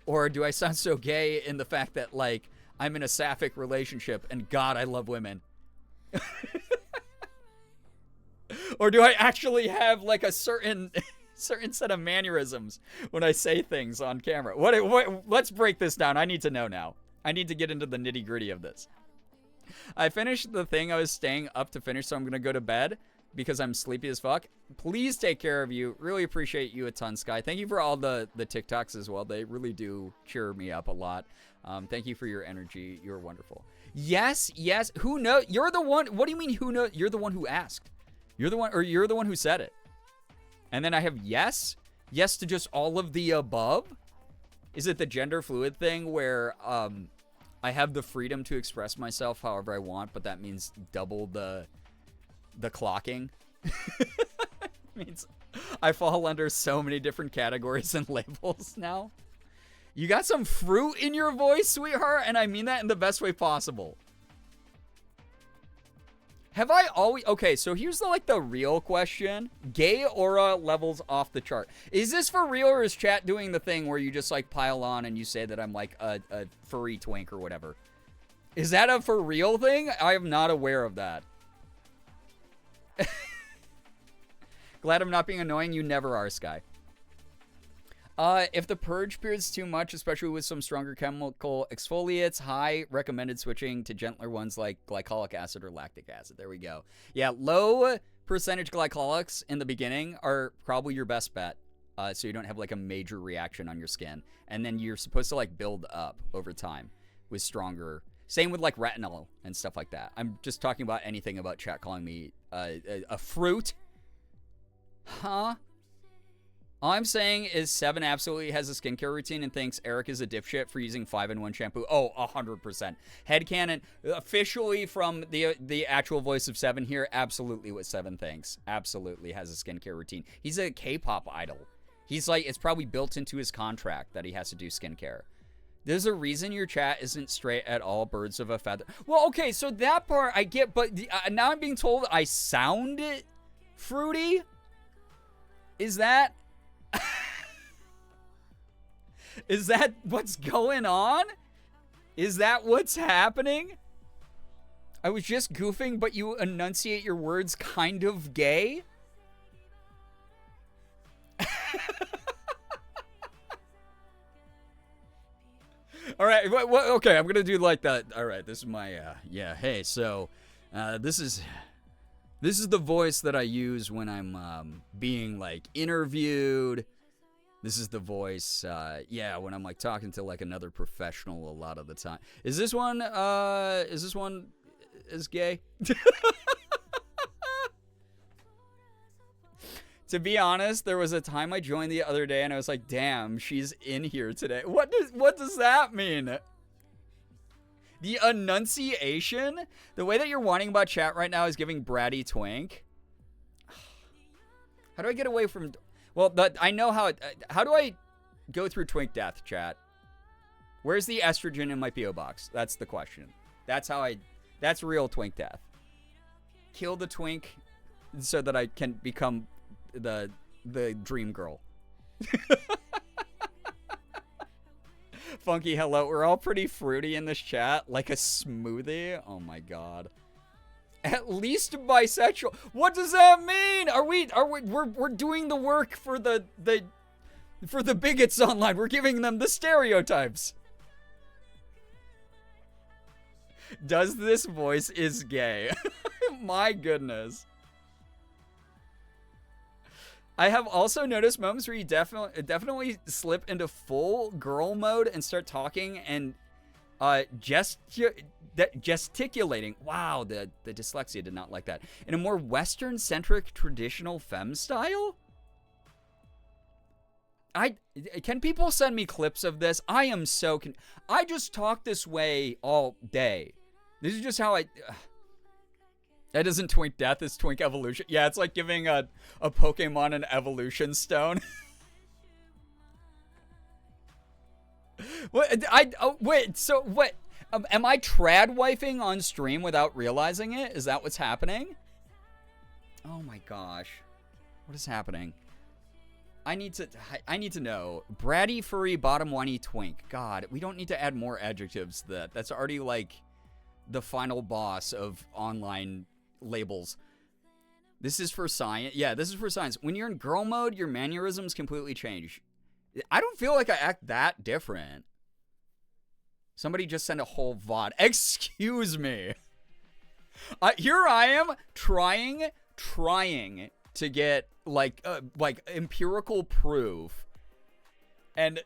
Speaker 3: Or do I sound so gay in the fact that, like, I'm in a sapphic relationship and, God, I love women? Or do I actually have, like, a certain set of mannerisms when I say things on camera? What? Let's break this down. I need to know now. I need to get into the nitty-gritty of this. I finished the thing I was staying up to finish, so I'm going to go to bed because I'm sleepy as fuck. Please take care of you. Really appreciate you a ton, Sky. Thank you for all the TikToks as well. They really do cheer me up a lot. Thank you for your energy. You're wonderful. Yes. Who knows? You're the one. What do you mean who knows? You're the one who asked. You're the one who said it. And then I have yes to just all of the above. Is it the gender fluid thing where I have the freedom to express myself however I want, but that means double the clocking. Means I fall under so many different categories and labels now. You got some fruit in your voice, sweetheart, and I mean that in the best way possible. Have I always... Okay, so here's the real question. Gay aura levels off the chart. Is this for real, or is chat doing the thing where you just, like, pile on and you say that I'm, like, a furry twink or whatever? Is that a for real thing? I am not aware of that. Glad I'm not being annoying. You never are, Sky. If the purge periods too much, especially with some stronger chemical exfoliates, high recommended switching to gentler ones like glycolic acid or lactic acid. There we go. Yeah, low percentage glycolics in the beginning are probably your best bet. So you don't have like a major reaction on your skin. And then you're supposed to like build up over time with stronger. Same with like retinol and stuff like that. I'm just talking about anything about chat calling me a fruit. Huh? All I'm saying is Seven absolutely has a skincare routine and thinks Eric is a dipshit for using 5-in-1 shampoo. Oh, 100%. Headcanon, officially from the actual voice of Seven here, absolutely what Seven thinks. Absolutely has a skincare routine. He's a K-pop idol. He's like, it's probably built into his contract that he has to do skincare. There's a reason your chat isn't straight at all, birds of a feather. Well, okay, so that part I get, but now I'm being told I sound fruity? Is that... Is that what's going on? Is that what's happening? I was just goofing, but you enunciate your words kind of gay? All right, okay, I'm gonna do like that. All right, this is my, yeah, hey, so, this is the voice that I use when I'm, being, like, interviewed. This is the voice, yeah, when I'm, like, talking to, like, another professional a lot of the time. Is this one is gay? To be honest, there was a time I joined the other day and I was like, damn, she's in here today. What does that mean? The enunciation? The way that you're whining about chat right now is giving bratty twink. How do I get away from... Well, I know how... How do I go through twink death, chat? Where's the estrogen in my P.O. box? That's the question. That's real twink death. Kill the twink so that I can become the dream girl. Funky, hello. We're all pretty fruity in this chat. Like a smoothie. Oh my god. At least bisexual. What does that mean? We're doing the work for the bigots online. We're giving them the stereotypes. Does this voice is gay? My goodness. I have also noticed moments where you definitely slip into full girl mode and start talking and gesticulating. Wow, the dyslexia did not like that. In a more Western-centric, traditional femme style? Can people send me clips of this? I am so... I just talk this way all day. This is just how I... That isn't twink death, it's twink evolution. Yeah, it's like giving a Pokemon an evolution stone. What? Wait, so what? Am I trad wifing on stream without realizing it? Is that what's happening? Oh my gosh. What is happening? I need to know. Bratty, furry, bottom whiny twink. God, we don't need to add more adjectives to that. That's already like the final boss of online labels. This is for science. Yeah, this is for science. When you're in girl mode, your mannerisms completely change. I don't feel like I act that different. Somebody just sent a whole VOD. Excuse me. Here I am trying to get like empirical proof. And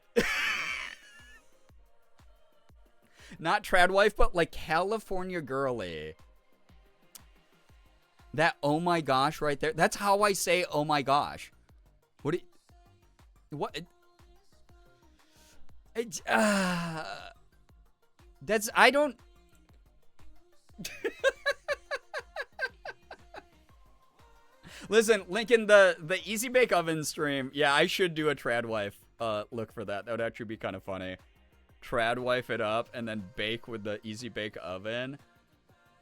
Speaker 3: not trad wife, but like California girly. That oh my gosh right there. That's how I say oh my gosh. What? I don't... Listen, Lincoln, the Easy Bake Oven stream. Yeah, I should do a trad wife look for that. That would actually be kind of funny. Trad wife it up and then bake with the Easy Bake Oven.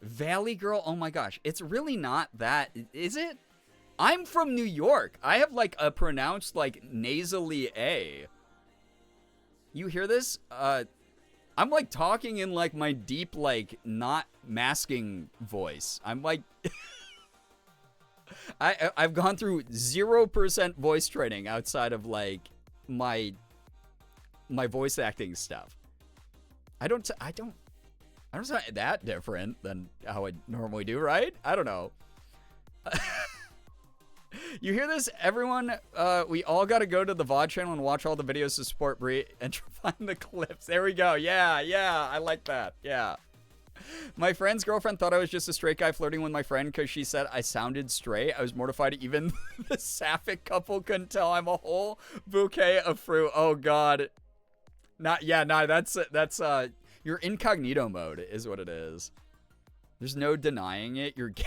Speaker 3: Valley Girl, oh my gosh. It's really not that, is it? I'm from New York. I have like a pronounced like nasally A. You hear this? I'm like talking in like my deep, like not masking voice. I'm like... I've gone through 0% voice training outside of like my voice acting stuff. I don't sound that different than how I normally do, right? I don't know. You hear this, everyone? We all got to go to the VOD channel and watch all the videos to support Brie and find the clips. There we go. Yeah, I like that. Yeah. My friend's girlfriend thought I was just a straight guy flirting with my friend because she said I sounded straight. I was mortified even the sapphic couple couldn't tell I'm a whole bouquet of fruit. Oh, God. That's your incognito mode is what it is. There's no denying it. You're gay.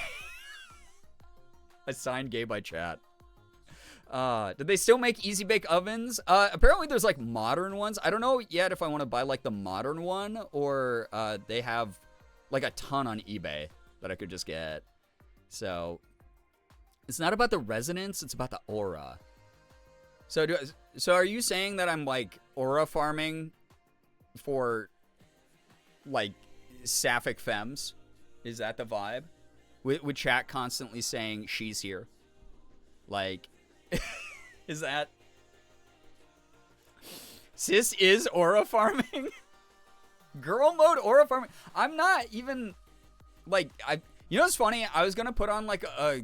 Speaker 3: Assigned gay by chat. Did they still make Easy Bake Ovens? Apparently there's like modern ones. I don't know yet if I want to buy like the modern one or they have like a ton on eBay that I could just get. So it's not about the resonance, it's about the aura. So are you saying that I'm like aura farming for like sapphic femmes? Is that the vibe? With chat constantly saying she's here. Like, is that... Sis is aura farming? Girl mode aura farming? I'm not even, like, you know what's funny? I was going to put on, like, a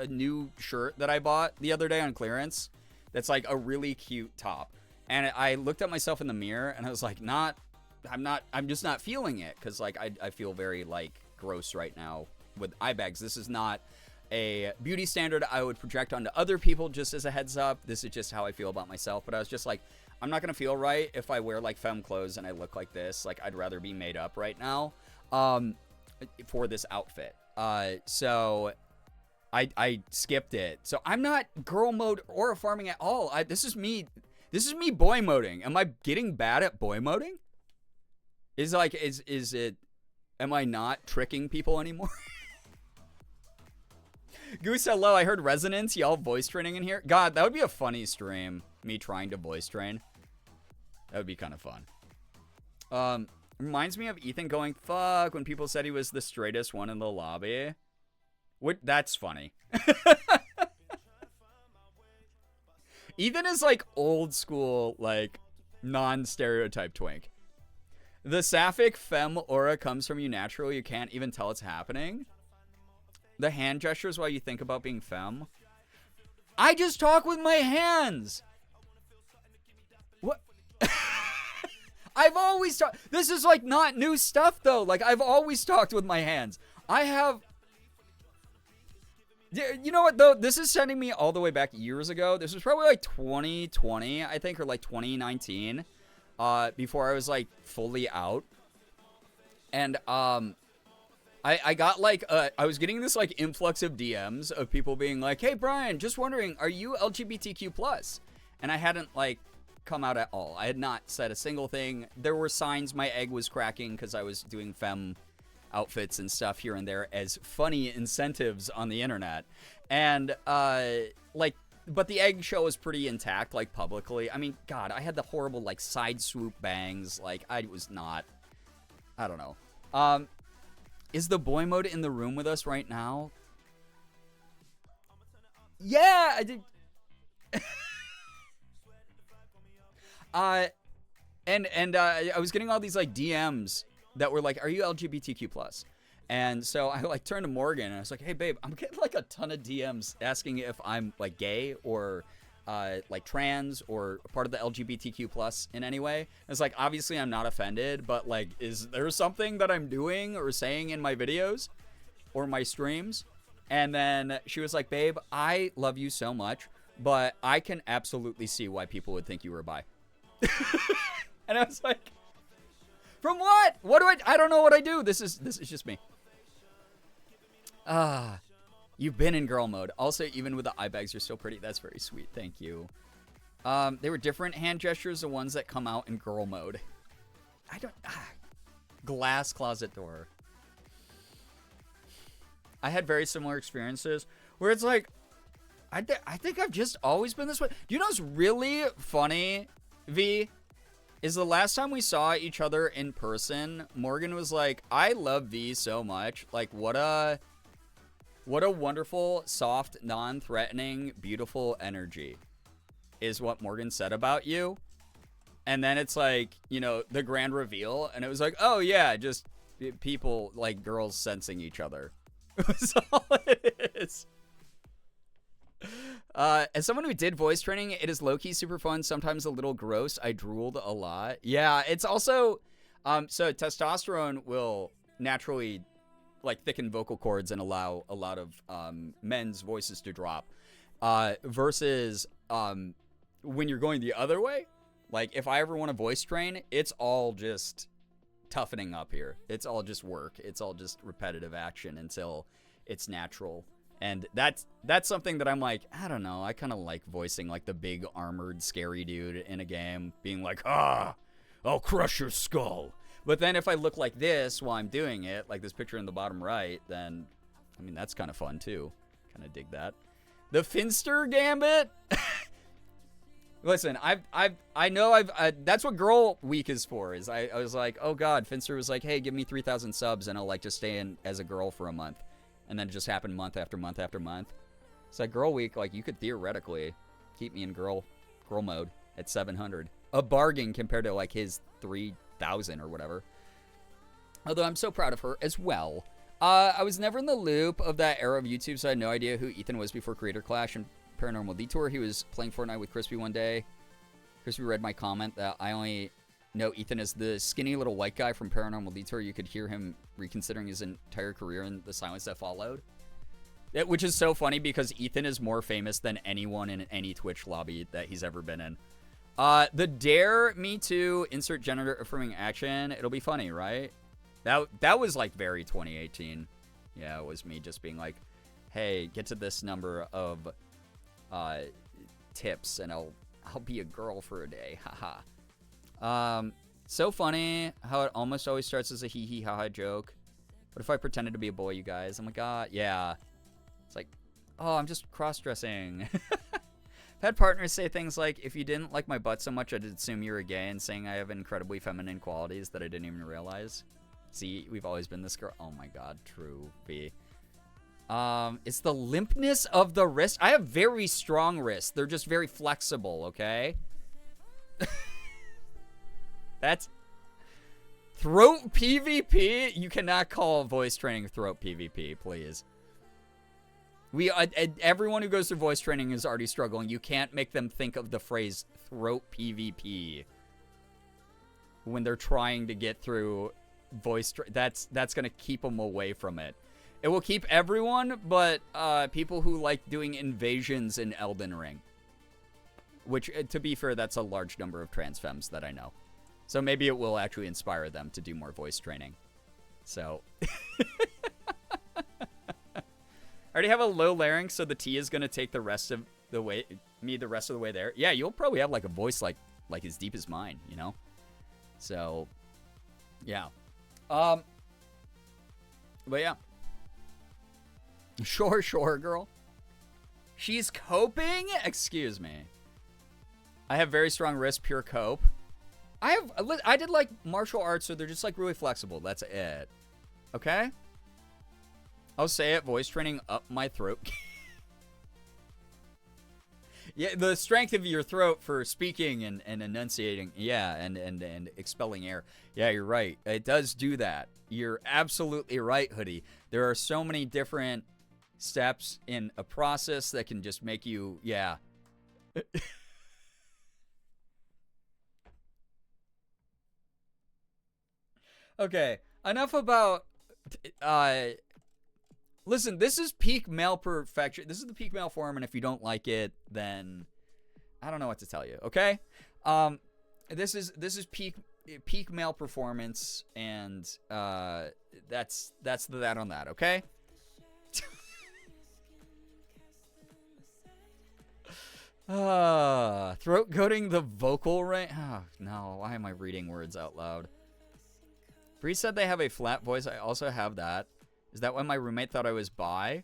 Speaker 3: new shirt that I bought the other day on clearance. That's, like, a really cute top. And I looked at myself in the mirror, and I was like, I'm just not feeling it. Because, like, I feel very, like, gross right now with eye bags. This is not a beauty standard I would project onto other people, just as a heads up. This is just how I feel about myself. But I was just like, I'm not gonna feel right if I wear like femme clothes and I look like this. Like, I'd rather be made up right now for this outfit. So I skipped it. So I'm not girl mode or farming at all. This is me boy moding. Am I getting bad at boy moding? Is it, am I not tricking people anymore? Goose, hello. I heard resonance. Y'all voice training in here. God, that would be a funny stream. Me trying to voice train. That would be kind of fun. Reminds me of Ethan going, fuck, when people said he was the straightest one in the lobby. That's funny. Ethan is like old school, like non-stereotype twink. The sapphic femme aura comes from you naturally. You can't even tell it's happening. The hand gestures while you think about being femme. I just talk with my hands. What? I've always talked. This is like not new stuff though. Like, I've always talked with my hands. I have. You know what though? This is sending me all the way back years ago. This was probably like 2020, I think, or like 2019. Before I was like fully out. And I got like I was getting this like influx of DMs of people being like, hey Brian, just wondering, are you LGBTQ+? And I hadn't like come out at all. I had not said a single thing. There were signs my egg was cracking because I was doing femme outfits and stuff here and there as funny incentives on the internet. And like, but the egg show was pretty intact, like publicly. I mean, God, I had the horrible like side swoop bangs. Like, I was not, I don't know. Is the boy mode in the room with us right now? Yeah, I did. And I was getting all these like DMs that were like, "Are you LGBTQ+?" And so I like turned to Morgan and I was like, "Hey babe, I'm getting like a ton of DMs asking if I'm like gay or like trans or part of the LGBTQ+ in any way." It's like, obviously I'm not offended, but like, is there something that I'm doing or saying in my videos or my streams? And then she was like, "Babe, I love you so much, but I can absolutely see why people would think you were bi." And I was like, From what? What do I don't know what I do. This is just me. You've been in girl mode. Also, even with the eye bags, you're still pretty. That's very sweet. Thank you. They were different hand gestures, the ones that come out in girl mode. I don't... glass closet door. I had very similar experiences where it's like, I think I've just always been this way. Do you know what's really funny, V? Is the last time we saw each other in person, Morgan was like, I love V so much. Like, what a wonderful, soft, non-threatening, beautiful energy is what Morgan said about you. And then it's like, you know, the grand reveal. And it was like, oh, yeah, just people, like, girls sensing each other. That's all it is. As someone who did voice training, it is low-key super fun, sometimes a little gross. I drooled a lot. Yeah, it's also... so testosterone will naturally, like, thicken vocal cords and allow a lot of men's voices to drop. Versus when you're going the other way, like, if I ever want to voice train, it's all just toughening up here. It's all just work. It's all just repetitive action until it's natural. And that's something that I'm like, I don't know. I kind of like voicing like the big armored scary dude in a game, being like, I'll crush your skull. But then if I look like this while I'm doing it, like this picture in the bottom right, then, I mean, that's kind of fun too. Kind of dig that. The Finster Gambit. Listen, I know that's what Girl Week is for. Is I was like, oh God, Finster was like, hey, give me 3,000 subs and I'll like just stay in as a girl for a month. And then it just happened month after month after month. It's like Girl Week, like you could theoretically keep me in girl mode at 700. A bargain compared to like his 3,000 or whatever. Although I'm so proud of her as well. I was never in the loop of that era of YouTube, so I had no idea who Ethan was before Creator Clash and Paranormal Detour. He was playing Fortnite with Crispy one day. Crispy read my comment that I only know Ethan as the skinny little white guy from Paranormal Detour. You could hear him reconsidering his entire career in the silence that followed. Which is so funny because Ethan is more famous than anyone in any Twitch lobby that he's ever been in. The Dare Me Too insert gender affirming action. It'll be funny, right? That was like very 2018. Yeah, it was me just being like, hey, get to this number of tips and I'll be a girl for a day. Haha. So funny how it almost always starts as a hee hee ha ha joke. What if I pretended to be a boy, you guys? Oh my God. Yeah. It's like, oh, I'm just cross-dressing. I've had partners say things like, if you didn't like my butt so much, I'd assume you were gay, and saying I have incredibly feminine qualities that I didn't even realize. See, we've always been this girl. Oh my God, true, B. It's the limpness of the wrist. I have very strong wrists. They're just very flexible, okay? That's... Throat PvP? You cannot call voice training throat PvP, please. Everyone who goes through voice training is already struggling. You can't make them think of the phrase throat PvP when they're trying to get through voice. That's going to keep them away from it. It will keep everyone, but people who like doing invasions in Elden Ring. Which, to be fair, that's a large number of trans femmes that I know. So maybe it will actually inspire them to do more voice training. So... I already have a low larynx, so the T is going to take the rest of the way, the rest of the way there. Yeah, you'll probably have like a voice like as deep as mine, you know? So, yeah. But yeah. Sure, girl. She's coping? Excuse me. I have very strong wrist, pure cope. I did like martial arts, so they're just like really flexible. That's it. Okay? I'll say it, voice training up my throat. Yeah, the strength of your throat for speaking and enunciating. Yeah, and expelling air. Yeah, you're right. It does do that. You're absolutely right, Hoodie. There are so many different steps in a process that can just make you, yeah. Okay, enough about... Listen, this is peak male perfection. This is the peak male form, and if you don't like it, then I don't know what to tell you, okay? This is peak peak male performance, and that's that on that. Okay. Throat coating the vocal range. Oh, no, why am I reading words out loud? Bree said they have a flat voice. I also have that. Is that why my roommate thought I was bi?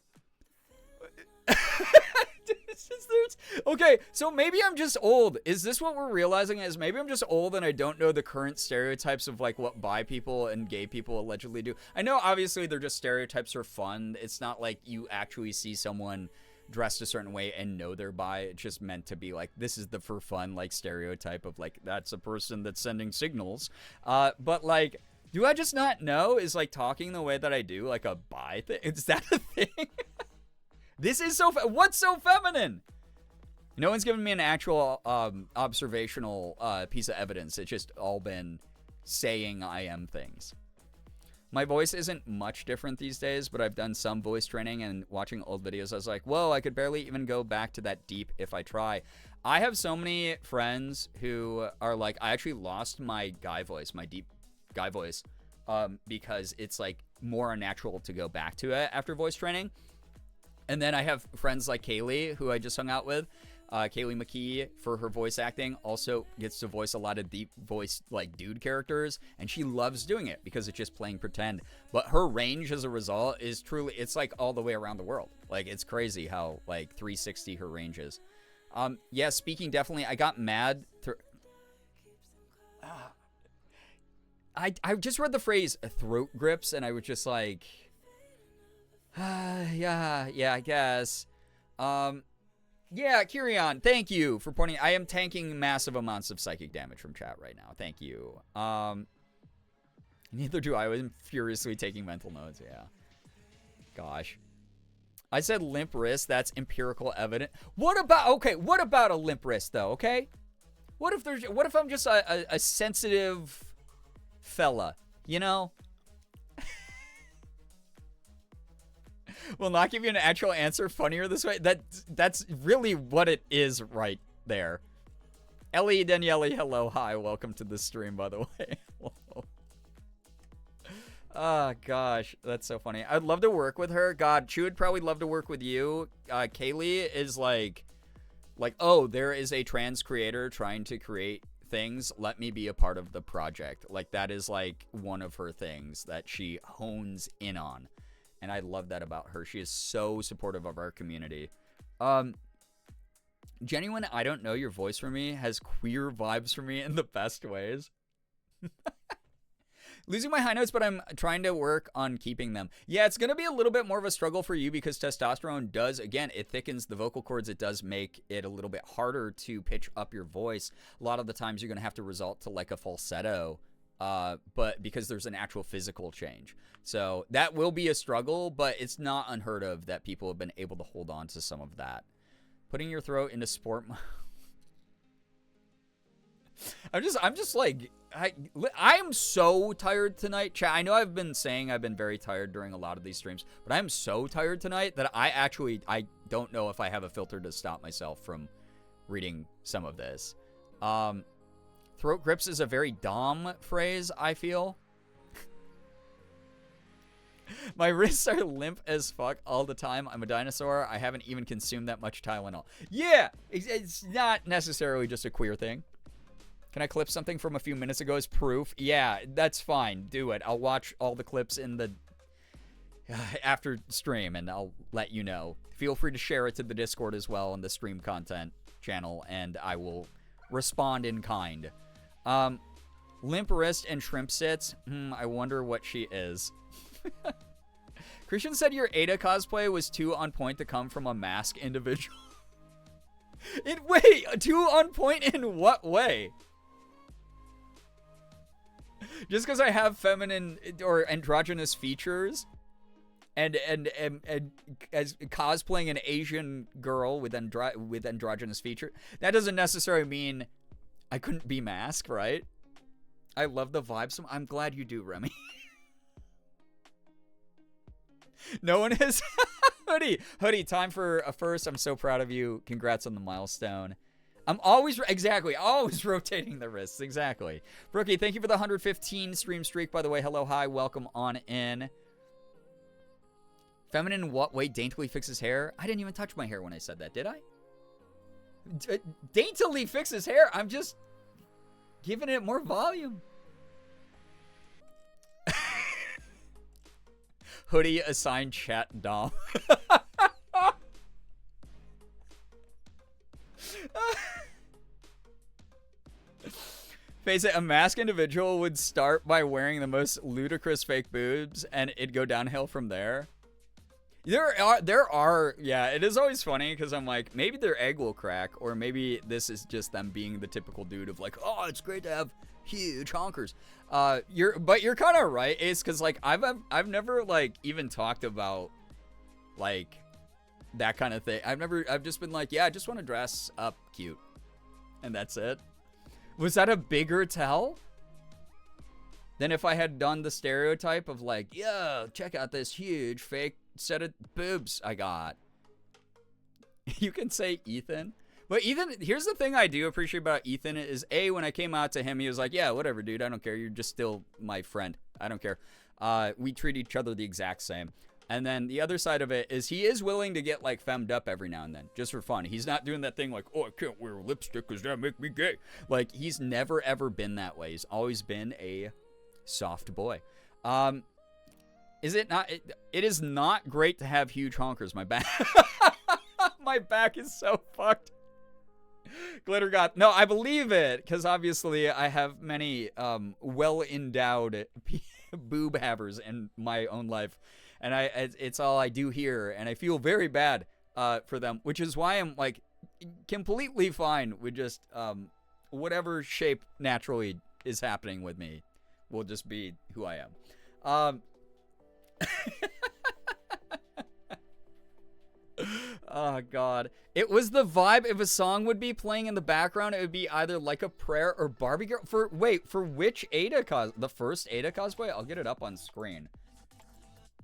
Speaker 3: Okay, so maybe I'm just old. Is this what we're realizing? Is maybe I'm just old and I don't know the current stereotypes of like what bi people and gay people allegedly do. I know obviously they're just stereotypes for fun. It's not like you actually see someone dressed a certain way and know they're bi. It's just meant to be like, this is the for fun like stereotype of like, that's a person that's sending signals. But like, do I just not know? Is like talking the way that I do like a bi thing? Is that a thing? This is so, what's so feminine? No one's given me an actual observational piece of evidence. It's just all been saying I am things. My voice isn't much different these days, but I've done some voice training, and watching old videos, I was like, whoa, I could barely even go back to that deep if I try. I have so many friends who are like, I actually lost my guy voice, my deep guy voice, because it's like more unnatural to go back to it after voice training. And then I have friends like Kaylee, who I just hung out with. Kaylee McKee, for her voice acting, also gets to voice a lot of deep voice like dude characters, and she loves doing it because it's just playing pretend. But her range as a result is truly, it's like all the way around the world. Like, it's crazy how like 360 her range is. Yeah, speaking definitely, I got mad. I just read the phrase throat grips, and I was just like, yeah, I guess. Yeah, Kirion, thank you for pointing. I am tanking massive amounts of psychic damage from chat right now. Thank you. Neither do I. I was furiously taking mental notes. Yeah. Gosh. I said limp wrist. That's empirical evidence. What about a limp wrist though? Okay. What if I'm just a sensitive fella? You know. Will not give you an actual answer funnier this way. That's really what it is right there. Ellie Daniele, hello, hi, welcome to the stream, by the way. Oh gosh, that's so funny. I'd love to work with her. God, she would probably love to work with you. Kaylee is like, oh, there is a trans creator trying to create things. Let me be a part of the project. Like, that is like one of her things that she hones in on. And I love that about her. She is so supportive of our community. Genuine, I don't know your voice for me has queer vibes for me in the best ways. Losing my high notes, but I'm trying to work on keeping them. Yeah, it's going to be a little bit more of a struggle for you because testosterone does, again, it thickens the vocal cords. It does make it a little bit harder to pitch up your voice. A lot of the times you're going to have to resort to like a falsetto. But because there's an actual physical change. So that will be a struggle, but it's not unheard of that people have been able to hold on to some of that. Putting your throat into sport. I'm just like, I'm so tired tonight. Chat, I know I've been saying I've been very tired during a lot of these streams, but I'm so tired tonight that I don't know if I have a filter to stop myself from reading some of this. Throat grips is a very Dom phrase, I feel. My wrists are limp as fuck all the time. I'm a dinosaur. I haven't even consumed that much Tylenol. Yeah, it's not necessarily just a queer thing. Can I clip something from a few minutes ago as proof? Yeah, that's fine. Do it. I'll watch all the clips in the after stream, and I'll let you know. Feel free to share it to the Discord as well on the stream content channel, and I will respond in kind. Limp wrist and shrimp sits. I wonder what she is. Christian said your Ada cosplay was too on point to come from a mask individual. Wait, too on point in what way? Just because I have feminine or androgynous features and as cosplaying an Asian girl with androgynous feature, that doesn't necessarily mean I couldn't be masked, right? I love the vibes. I'm glad you do, Remy. No one is... Hoodie, time for a first. I'm so proud of you. Congrats on the milestone. I'm always, exactly, always rotating the wrists, exactly. Brookie, thank you for the 115 stream streak, by the way. Hello, hi, welcome on in. Feminine in what way? Daintily fixes hair? I didn't even touch my hair when I said that, did I? Daintily fixes hair? I'm just giving it more volume. Hoodie assigned chat dom. Face it, a masked individual would start by wearing the most ludicrous fake boobs and it'd go downhill from there. There are, yeah, it is always funny because I'm like, maybe their egg will crack, or maybe this is just them being the typical dude of like, oh, it's great to have huge honkers. You're kind of right, Ace, because like I've never like even talked about like that kind of thing. I've just been like, yeah, I just want to dress up cute, and that's it. Was that a bigger tell than if I had done the stereotype of like, yo, check out this huge fake set of boobs I got? You can say Ethan. But Ethan, here's the thing I do appreciate about Ethan is, A, when I came out to him, he was like, yeah, whatever, dude, I don't care. You're just still my friend. I don't care. We treat each other the exact same. And then the other side of it is he is willing to get, like, femmed up every now and then, just for fun. He's not doing that thing like, oh, I can't wear lipstick because that make me gay. Like, he's never, ever been that way. He's always been a soft boy. Is it not? It is not great to have huge honkers. My back, my back is so fucked. Glitter God, no, I believe it because obviously I have many well-endowed boob havers in my own life, and it's all I do here, and I feel very bad for them, which is why I'm like completely fine with just whatever shape naturally is happening with me will just be who I am. Oh god, it was the vibe. If a song would be playing in the background, it would be either Like a Prayer or Barbie Girl. For which Ada the first Ada cosplay? I'll get it up on screen.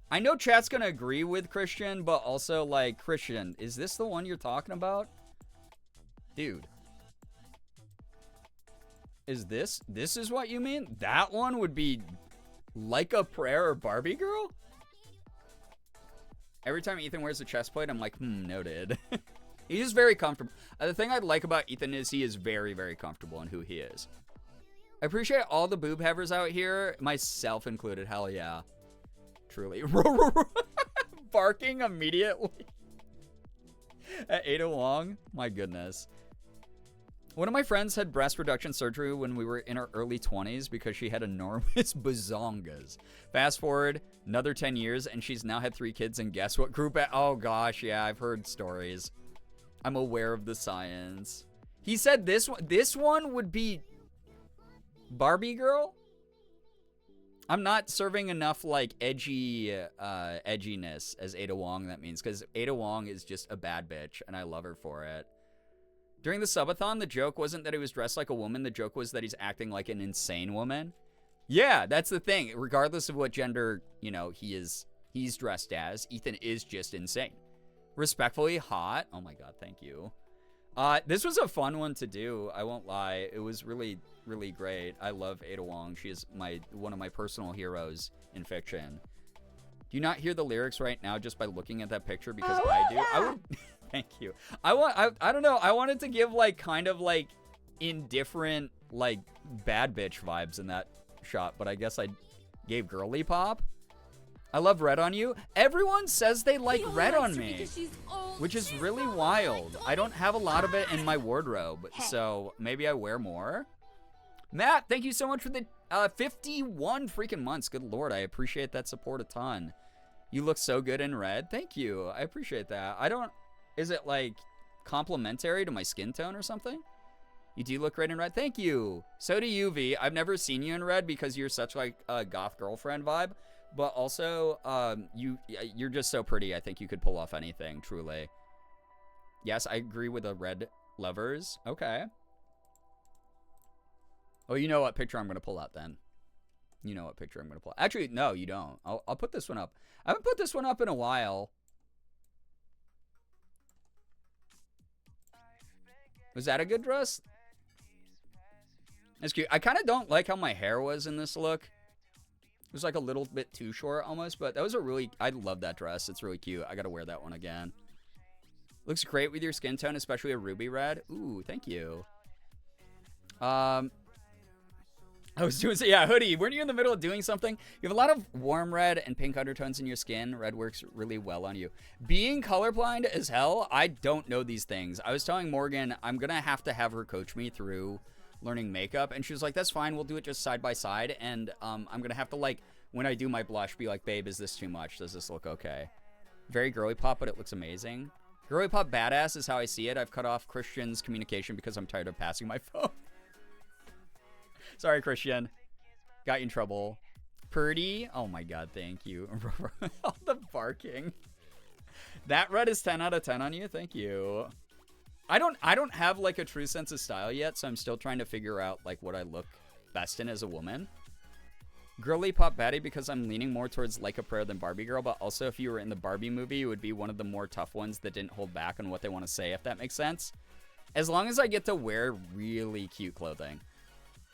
Speaker 3: I know chat's gonna agree with Christian, but also like, Christian, is this the one you're talking about, dude? Is this is what you mean? That one would be Like a Prayer or Barbie Girl? Every time Ethan wears a chest plate, I'm like, noted. He's very comfortable. The thing I like about Ethan is he is very, very comfortable in who he is. I appreciate all the boob havers out here, myself included. Hell yeah. Truly. Barking immediately. At Ada Wong? My goodness. One of my friends had breast reduction surgery when we were in our early 20s because she had enormous bazongas. Fast forward another 10 years and she's now had 3 kids, and guess what group oh gosh, yeah, I've heard stories. I'm aware of the science. He said this one would be Barbie Girl? I'm not serving enough like edginess as Ada Wong, that means, because Ada Wong is just a bad bitch and I love her for it. During the subathon, the joke wasn't that he was dressed like a woman. The joke was that he's acting like an insane woman. Yeah, that's the thing. Regardless of what gender, you know, he's dressed as, Ethan is just insane. Respectfully hot. Oh my god, thank you. This was a fun one to do. I won't lie. It was really, really great. I love Ada Wong. She is one of my personal heroes in fiction. Do you not hear the lyrics right now just by looking at that picture? Because I do. I would... Thank you. I don't know. I wanted to give like kind of like indifferent like bad bitch vibes in that shot, but I guess I gave girly pop. I love red on you. Everyone says they like red on me, which is really wild. I don't have a lot of it in my wardrobe, so maybe I wear more. Matt, thank you so much for the 51 freaking months. Good lord, I appreciate that support a ton. You look so good in red. Thank you. I appreciate that. Is it like complimentary to my skin tone or something? You do look great in red. Thank you. So do you, V. I've never seen you in red because you're such like a goth girlfriend vibe. But also, you're just so pretty. I think you could pull off anything, truly. Yes, I agree with the red lovers. Okay. Oh, you know what picture I'm going to pull out then. You know what picture I'm going to pull out. Actually, no, you don't. I'll put this one up. I haven't put this one up in a while. Was that a good dress? That's cute. I kind of don't like how my hair was in this look. It was like a little bit too short almost, but that was a really, I love that dress. It's really cute. I got to wear that one again. Looks great with your skin tone, especially a ruby red. Ooh, thank you. I was doing, yeah, hoodie. Weren't you in the middle of doing something? You have a lot of warm red and pink undertones in your skin. Red works really well on you. Being colorblind as hell, I don't know these things. I was telling Morgan, I'm going to have her coach me through learning makeup. And she was like, that's fine. We'll do it just side by side. And I'm going to have to, like, when I do my blush, be like, babe, is this too much? Does this look okay? Very girly pop, but it looks amazing. Girly pop badass is how I see it. I've cut off Christian's communication because I'm tired of passing my phone. Sorry, Christian. Got you in trouble. Purdy. Oh my god, thank you. All the barking. That red is 10 out of 10 on you. Thank you. I don't have like a true sense of style yet, so I'm still trying to figure out like what I look best in as a woman. Girly pop baddie because I'm leaning more towards Like a Prayer than Barbie girl, but also if you were in the Barbie movie, you would be one of the more tough ones that didn't hold back on what they want to say, if that makes sense. As long as I get to wear really cute clothing.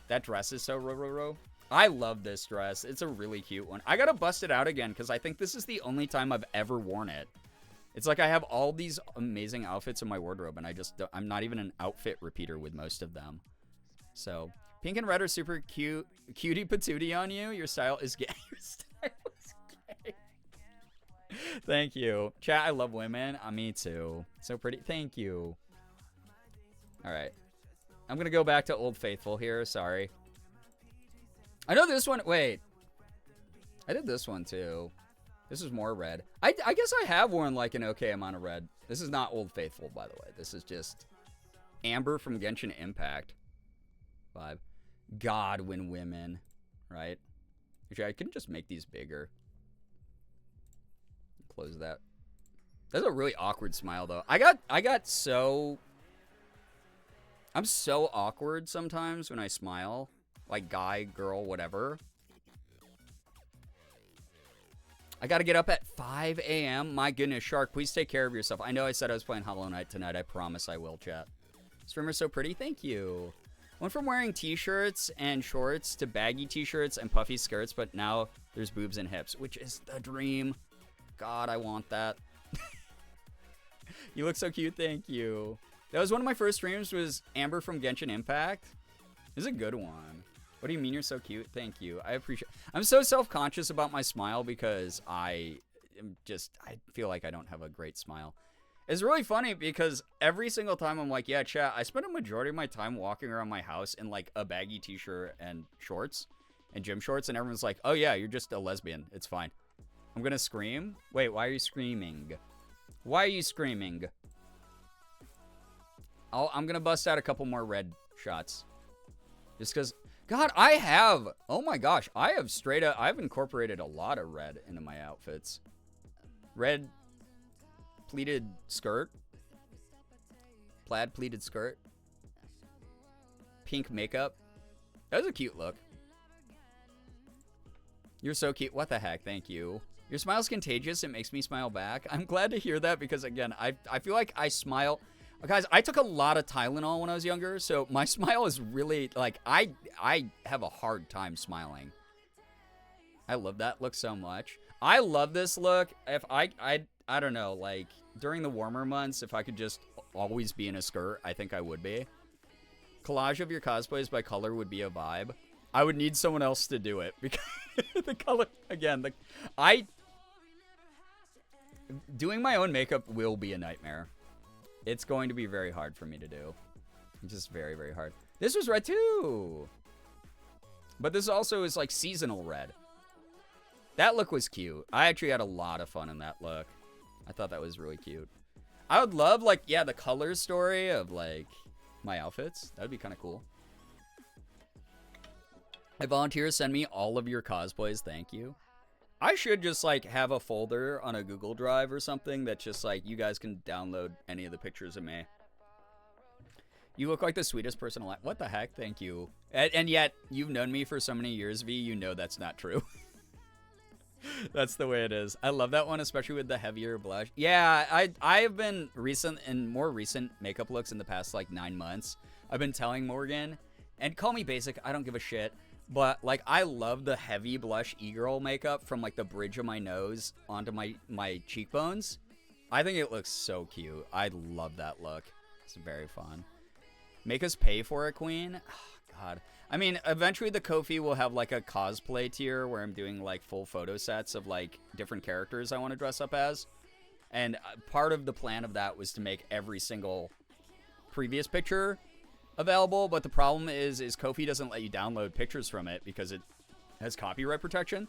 Speaker 3: That dress is so ro. I love this dress. It's a really cute one. I gotta bust it out again because I think this is the only time I've ever worn it. It's like I have all these amazing outfits in my wardrobe, and I'm not even an outfit repeater with most of them. So, pink and red are super cute. Cutie patootie on you. Your style is gay. Your style is gay. Thank you. Chat, I love women. Me too. So pretty. Thank you. All right. I'm going to go back to Old Faithful here. Sorry. I know this one. Wait. I did this one too. This is more red. I guess I have worn like an okay amount of red. This is not Old Faithful, by the way. This is just Amber from Genshin Impact. 5. God, when women. Right? Actually, I can just make these bigger. Close that. That's a really awkward smile, though. I'm so awkward sometimes when I smile. Like guy, girl, whatever. I gotta get up at 5 a.m. My goodness, Shark, please take care of yourself. I know I said I was playing Hollow Knight tonight. I promise I will, chat. Streamer's so pretty. Thank you. Went from wearing t-shirts and shorts to baggy t-shirts and puffy skirts, but now there's boobs and hips, which is the dream. God, I want that. You look so cute. Thank you. That was one of my first streams, was Amber from Genshin Impact. This is a good one. What do you mean you're so cute? Thank you. I appreciate. I'm so self-conscious about my smile because I feel like I don't have a great smile. It's really funny because every single time I'm like, yeah, chat, I spend a majority of my time walking around my house in like a baggy t-shirt and shorts and gym shorts, and everyone's like, oh yeah, you're just a lesbian. It's fine. I'm gonna scream. Wait, why are you screaming? Why are you screaming? I'm gonna bust out a couple more red shots. Just because, God, oh my gosh, I've incorporated a lot of red into my outfits. Red pleated skirt. Plaid pleated skirt. Pink makeup. That was a cute look. You're so cute. What the heck? Thank you. Your smile's contagious. It makes me smile back. I'm glad to hear that because, again, I feel like I smile. Guys, I took a lot of Tylenol when I was younger, so my smile is really, like, I have a hard time smiling. I love that look so much. I love this look. If I don't know, like, during the warmer months, if I could just always be in a skirt, I think I would be. Collage of your cosplays by color would be a vibe. I would need someone else to do it because the color, again, doing my own makeup will be a nightmare. It's going to be very hard for me to do. It's just very, very hard. This was red too. But this also is like seasonal red. That look was cute. I actually had a lot of fun in that look. I thought that was really cute. I would love, like, yeah, the color story of, like, my outfits. That would be kind of cool. Hey, volunteers, send me all of your cosplays. Thank you. I should just, like, have a folder on a Google Drive or something that just, like, you guys can download any of the pictures of me. You look like the sweetest person alive. What the heck? Thank you. And yet, you've known me for so many years, V, you know that's not true. That's the way it is. I love that one, especially with the heavier blush. Yeah, I have been more recent makeup looks in the past like 9 months. I've been telling Morgan, and call me basic, I don't give a shit, but like I love the heavy blush e-girl makeup from like the bridge of my nose onto my cheekbones. I think it looks so cute. I love that look. It's very fun. Make us pay for it, Queen. Oh, God. I mean, eventually the Ko-fi will have like a cosplay tier where I'm doing like full photo sets of like different characters I want to dress up as. And part of the plan of that was to make every single previous picture available. But the problem is Ko-fi doesn't let you download pictures from it because it has copyright protection.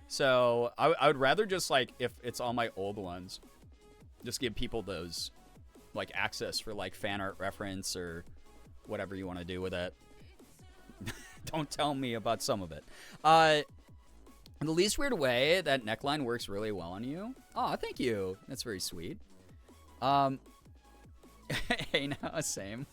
Speaker 3: So I would rather just like, if it's all my old ones, just give people those like access for like fan art reference or whatever you want to do with it. Don't tell me about some of it. In the least weird way, that neckline works really well on you. Oh, thank you. That's very sweet. Hey, now, same.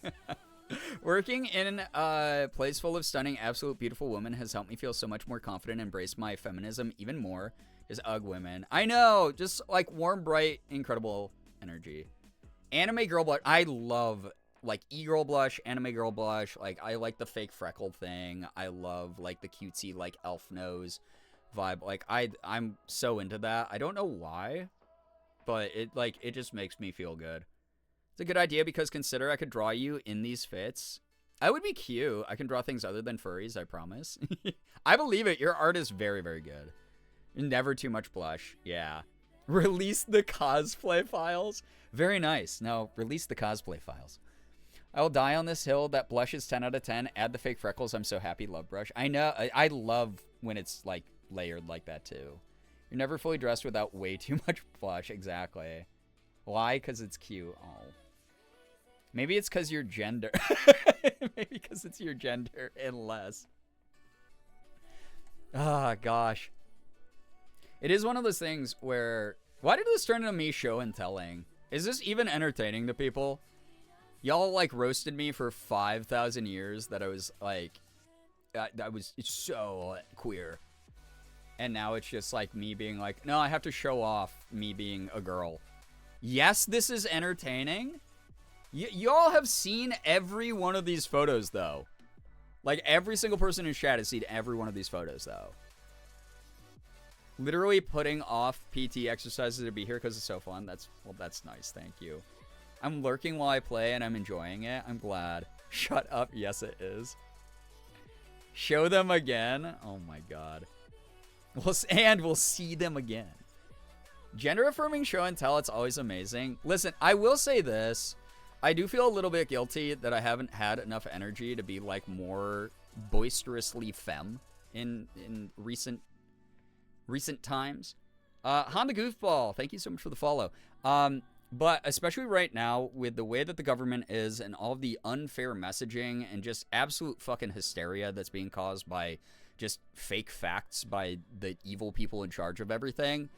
Speaker 3: Working in a place full of stunning, absolute beautiful women has helped me feel so much more confident and embrace my feminism even more. Is UGG women. I know, just like warm, bright, incredible energy. Anime girl blush. I love like e-girl blush, anime girl blush. Like I like the fake freckle thing. I love like the cutesy like elf nose vibe. Like I'm so into that. I don't know why, but it just makes me feel good. It's a good idea because consider I could draw you in these fits. I would be cute. I can draw things other than furries, I promise. I believe it. Your art is very, very good. Never too much blush. Yeah. Release the cosplay files. Very nice. No, release the cosplay files. I will die on this hill. That blush is 10 out of 10. Add the fake freckles. I'm so happy. Love brush. I know. I love when it's like layered like that too. You're never fully dressed without way too much blush. Exactly. Why? Because it's cute. Oh. Maybe it's because your gender. Maybe because it's your gender and less. Ah, gosh. It is one of those things where, why did this turn into me show and telling? Is this even entertaining to people? Y'all like roasted me for 5,000 years that I was like, I was so queer. And now it's just like me being like, no, I have to show off me being a girl. Yes, this is entertaining. Y'all have seen every one of these photos though. Like every single person in chat has seen every one of these photos though. Literally putting off PT exercises to be here because it's so fun. That's nice. Thank you. I'm lurking while I play and I'm enjoying it. I'm glad. Shut up. Yes, it is. Show them again. Oh my God. We'll see them again. Gender affirming show and tell. It's always amazing. Listen, I will say this. I do feel a little bit guilty that I haven't had enough energy to be like more boisterously femme in recent times. Honda Goofball, thank you so much for the follow. But especially right now with the way that the government is and all of the unfair messaging and just absolute fucking hysteria that's being caused by just fake facts by the evil people in charge of everything.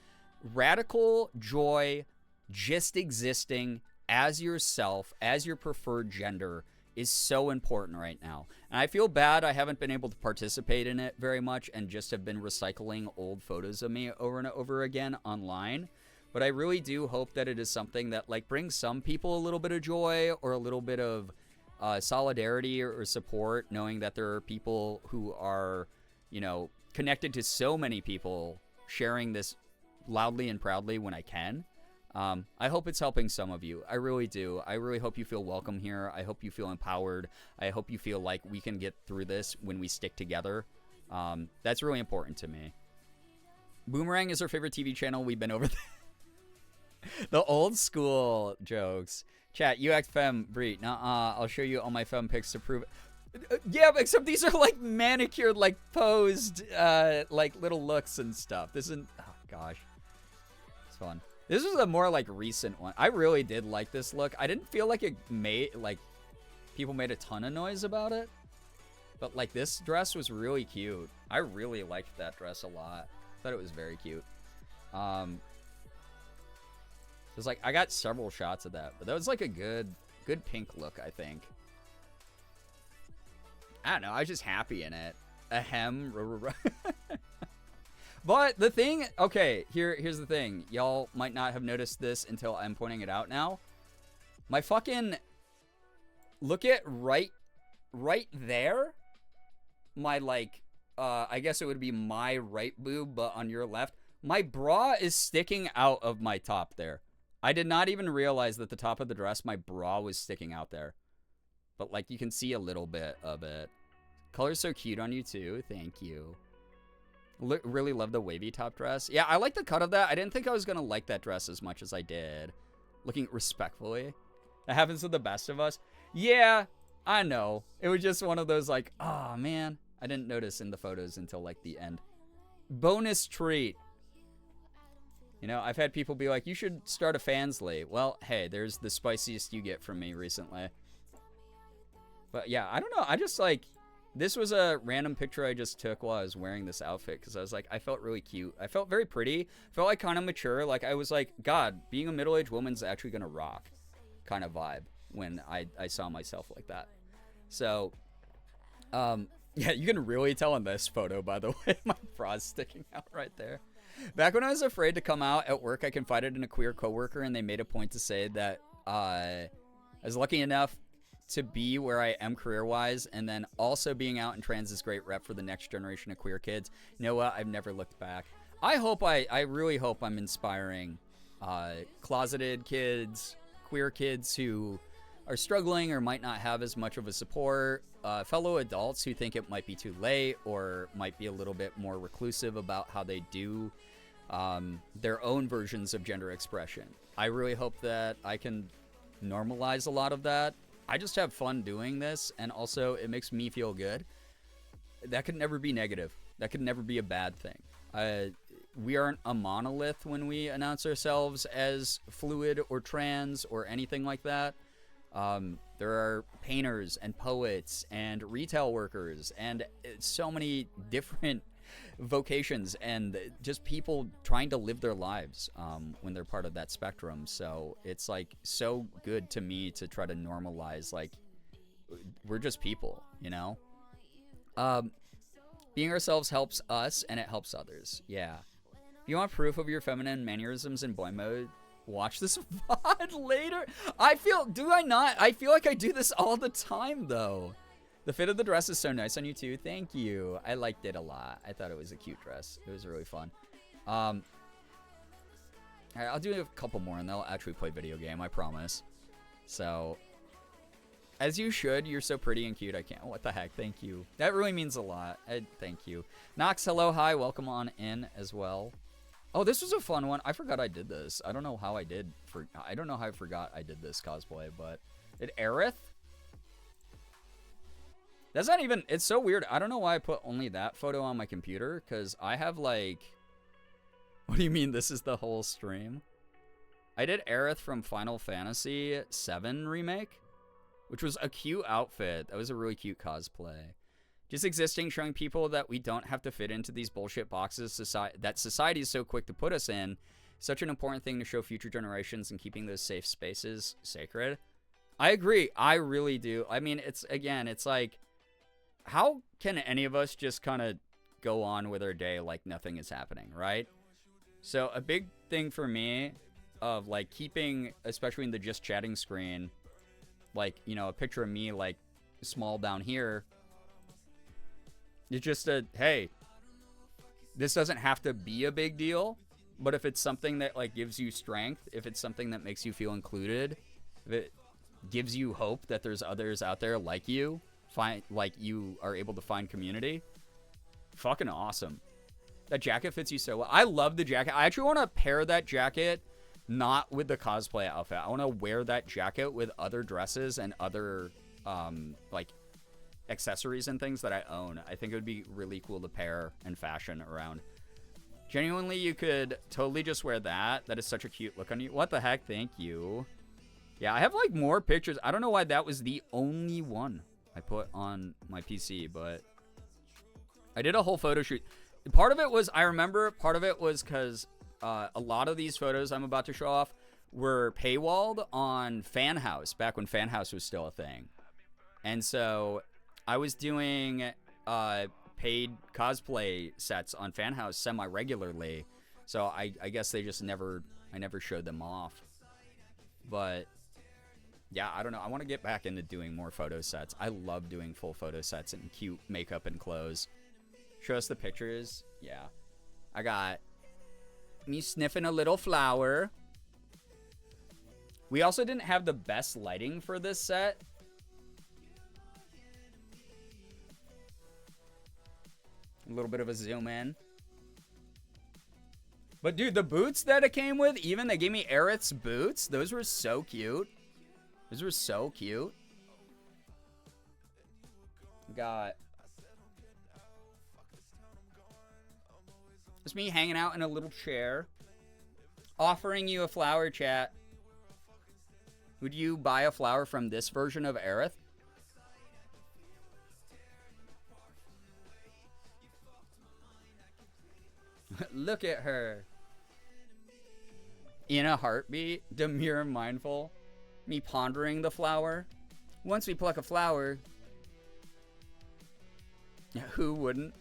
Speaker 3: Radical joy, just existing as yourself, as your preferred gender is so important right now. And I feel bad I haven't been able to participate in it very much and just have been recycling old photos of me over and over again online. But I really do hope that it is something that like brings some people a little bit of joy or a little bit of solidarity or support, knowing that there are people who are, you know, connected to so many people sharing this loudly and proudly when I can. I hope it's helping some of you. I really do. I really hope you feel welcome here. I hope you feel empowered. I hope you feel like we can get through this when we stick together. That's really important to me. Boomerang is our favorite TV channel. We've been over the old school jokes. Chat, UXFem, Brie. Nuh-uh. I'll show you all my femme pics to prove it. Yeah, except these are like manicured, like posed, like little looks and stuff. This isn't, oh gosh. It's fun. This was a more like recent one. I really did like this look. I didn't feel like it made, like, people made a ton of noise about it. But like this dress was really cute. I really liked that dress a lot. Thought it was very cute. It's like, I got several shots of that. But that was like a good pink look, I think. I don't know. I was just happy in it. Ahem. But the thing, okay, here's the thing. Y'all might not have noticed this until I'm pointing it out now. My fucking, look at right there. My, like, I guess it would be my right boob, but on your left. My bra is sticking out of my top there. I did not even realize that the top of the dress, my bra was sticking out there. But, like, you can see a little bit of it. Color's so cute on you, too. Thank you. Really love the wavy top dress. Yeah, I like the cut of that. I didn't think I was going to like that dress as much as I did. Looking respectfully. That happens to the best of us. Yeah, I know. It was just one of those, like, oh, man. I didn't notice in the photos until, like, the end. Bonus treat. You know, I've had people be like, you should start a Fansly. Well, hey, there's the spiciest you get from me recently. But, yeah, I don't know. I just, like, this was a random picture I just took while I was wearing this outfit. Because I was like, I felt really cute. I felt very pretty. Felt, like, kind of mature. Like, I was like, God, being a middle-aged woman's actually going to rock kind of vibe when I saw myself like that. So, yeah, you can really tell in this photo, by the way. My bra's sticking out right there. Back when I was afraid to come out at work, I confided in a queer coworker, and they made a point to say that I was lucky enough to be where I am career-wise, and then also being out in trans is great rep for the next generation of queer kids. You know what? I've never looked back. I really hope I'm inspiring closeted kids, queer kids who are struggling or might not have as much of a support, fellow adults who think it might be too late or might be a little bit more reclusive about how they do their own versions of gender expression. I really hope that I can normalize a lot of that. I just have fun doing this, and also it makes me feel good. That could never be negative. That could never be a bad thing. We aren't a monolith when we announce ourselves as fluid or trans or anything like that. There are painters and poets and retail workers and so many different vocations and just people trying to live their lives when they're part of that spectrum. So it's like so good to me to try to normalize, like, we're just people, you know? Being ourselves helps us and it helps others. Yeah. If you want proof of your feminine mannerisms in boy mode, watch this VOD later. I feel like I do this all the time, though. The fit of the dress is so nice on you, too. Thank you. I liked it a lot. I thought it was a cute dress. It was really fun. All right, I'll do a couple more, and they'll actually play video game, I promise. So, as you should. You're so pretty and cute. I can't. What the heck? Thank you. That really means a lot. Thank you. Nox, hello, hi. Welcome on in as well. Oh, this was a fun one. I forgot I did this. I don't know how I did. I don't know how I forgot I did this cosplay, but it Aerith? That's not even. It's so weird. I don't know why I put only that photo on my computer, because I have like. What do you mean? This is the whole stream? I did Aerith from Final Fantasy VII Remake, which was a cute outfit. That was a really cute cosplay. Just existing, showing people that we don't have to fit into these bullshit boxes that society is so quick to put us in. Such an important thing to show future generations and keeping those safe spaces sacred. I agree. I really do. I mean, it's like, how can any of us just kind of go on with our day like nothing is happening, right? So a big thing for me of like keeping, especially in the just chatting screen, like, you know, a picture of me like small down here. It's just hey, this doesn't have to be a big deal, but if it's something that like gives you strength, if it's something that makes you feel included, if it gives you hope that there's others out there like you, like you are able to find community, fucking awesome. That jacket fits you so well. I love the jacket. I actually want to pair that jacket not with the cosplay outfit. I want to wear that jacket with other dresses and other like accessories and things that I own. I think it would be really cool to pair and fashion around. Genuinely, you could totally just wear that. That is such a cute look on you. What the heck? Thank you. Yeah, I have like more pictures. I don't know why that was the only one I put on my PC, but I did a whole photo shoot. Part of it was, I remember, part of it was because a lot of these photos I'm about to show off were paywalled on Fan House, back when Fan House was still a thing. And so I was doing paid cosplay sets on Fan House semi-regularly, so I guess they just never, I never showed them off. But yeah, I don't know. I want to get back into doing more photo sets. I love doing full photo sets and cute makeup and clothes. Show us the pictures. Yeah. I got me sniffing a little flower. We also didn't have the best lighting for this set. A little bit of a zoom in. But dude, the boots that it came with, even they gave me Aerith's boots. Those were so cute. Those were so cute. Got... It's me hanging out in a little chair. Offering you a flower, chat. Would you buy a flower from this version of Aerith? Look at her. In a heartbeat, demure and mindful. Me pondering the flower. Once we pluck a flower, who wouldn't?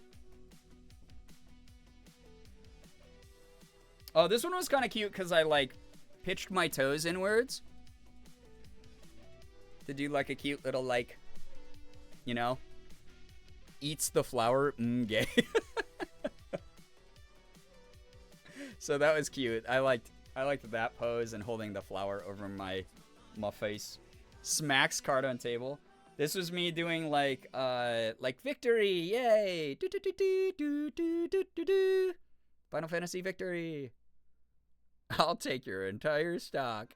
Speaker 3: Oh, this one was kind of cute because I, like, pitched my toes inwards. To do, like, a cute little, like, you know, eats the flower, gay. So that was cute. I liked that pose and holding the flower over my face. Smacks card on table. This was me doing like victory, yay! Do do do do do do do do do. Final Fantasy victory. I'll take your entire stock.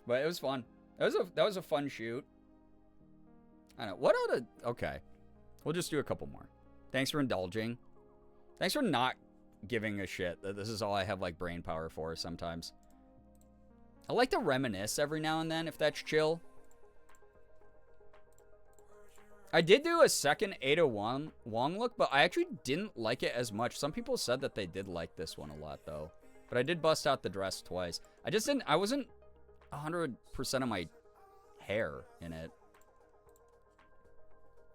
Speaker 3: But it was fun. That was a fun shoot. I don't know. What other... Okay. We'll just do a couple more. Thanks for indulging. Thanks for not giving a shit that this is all I have, like, brain power for sometimes. I like to reminisce every now and then, if that's chill. I did do a second Ada Wong look, but I actually didn't like it as much. Some people said that they did like this one a lot, though. But I did bust out the dress twice. I wasn't 100% of my hair in it.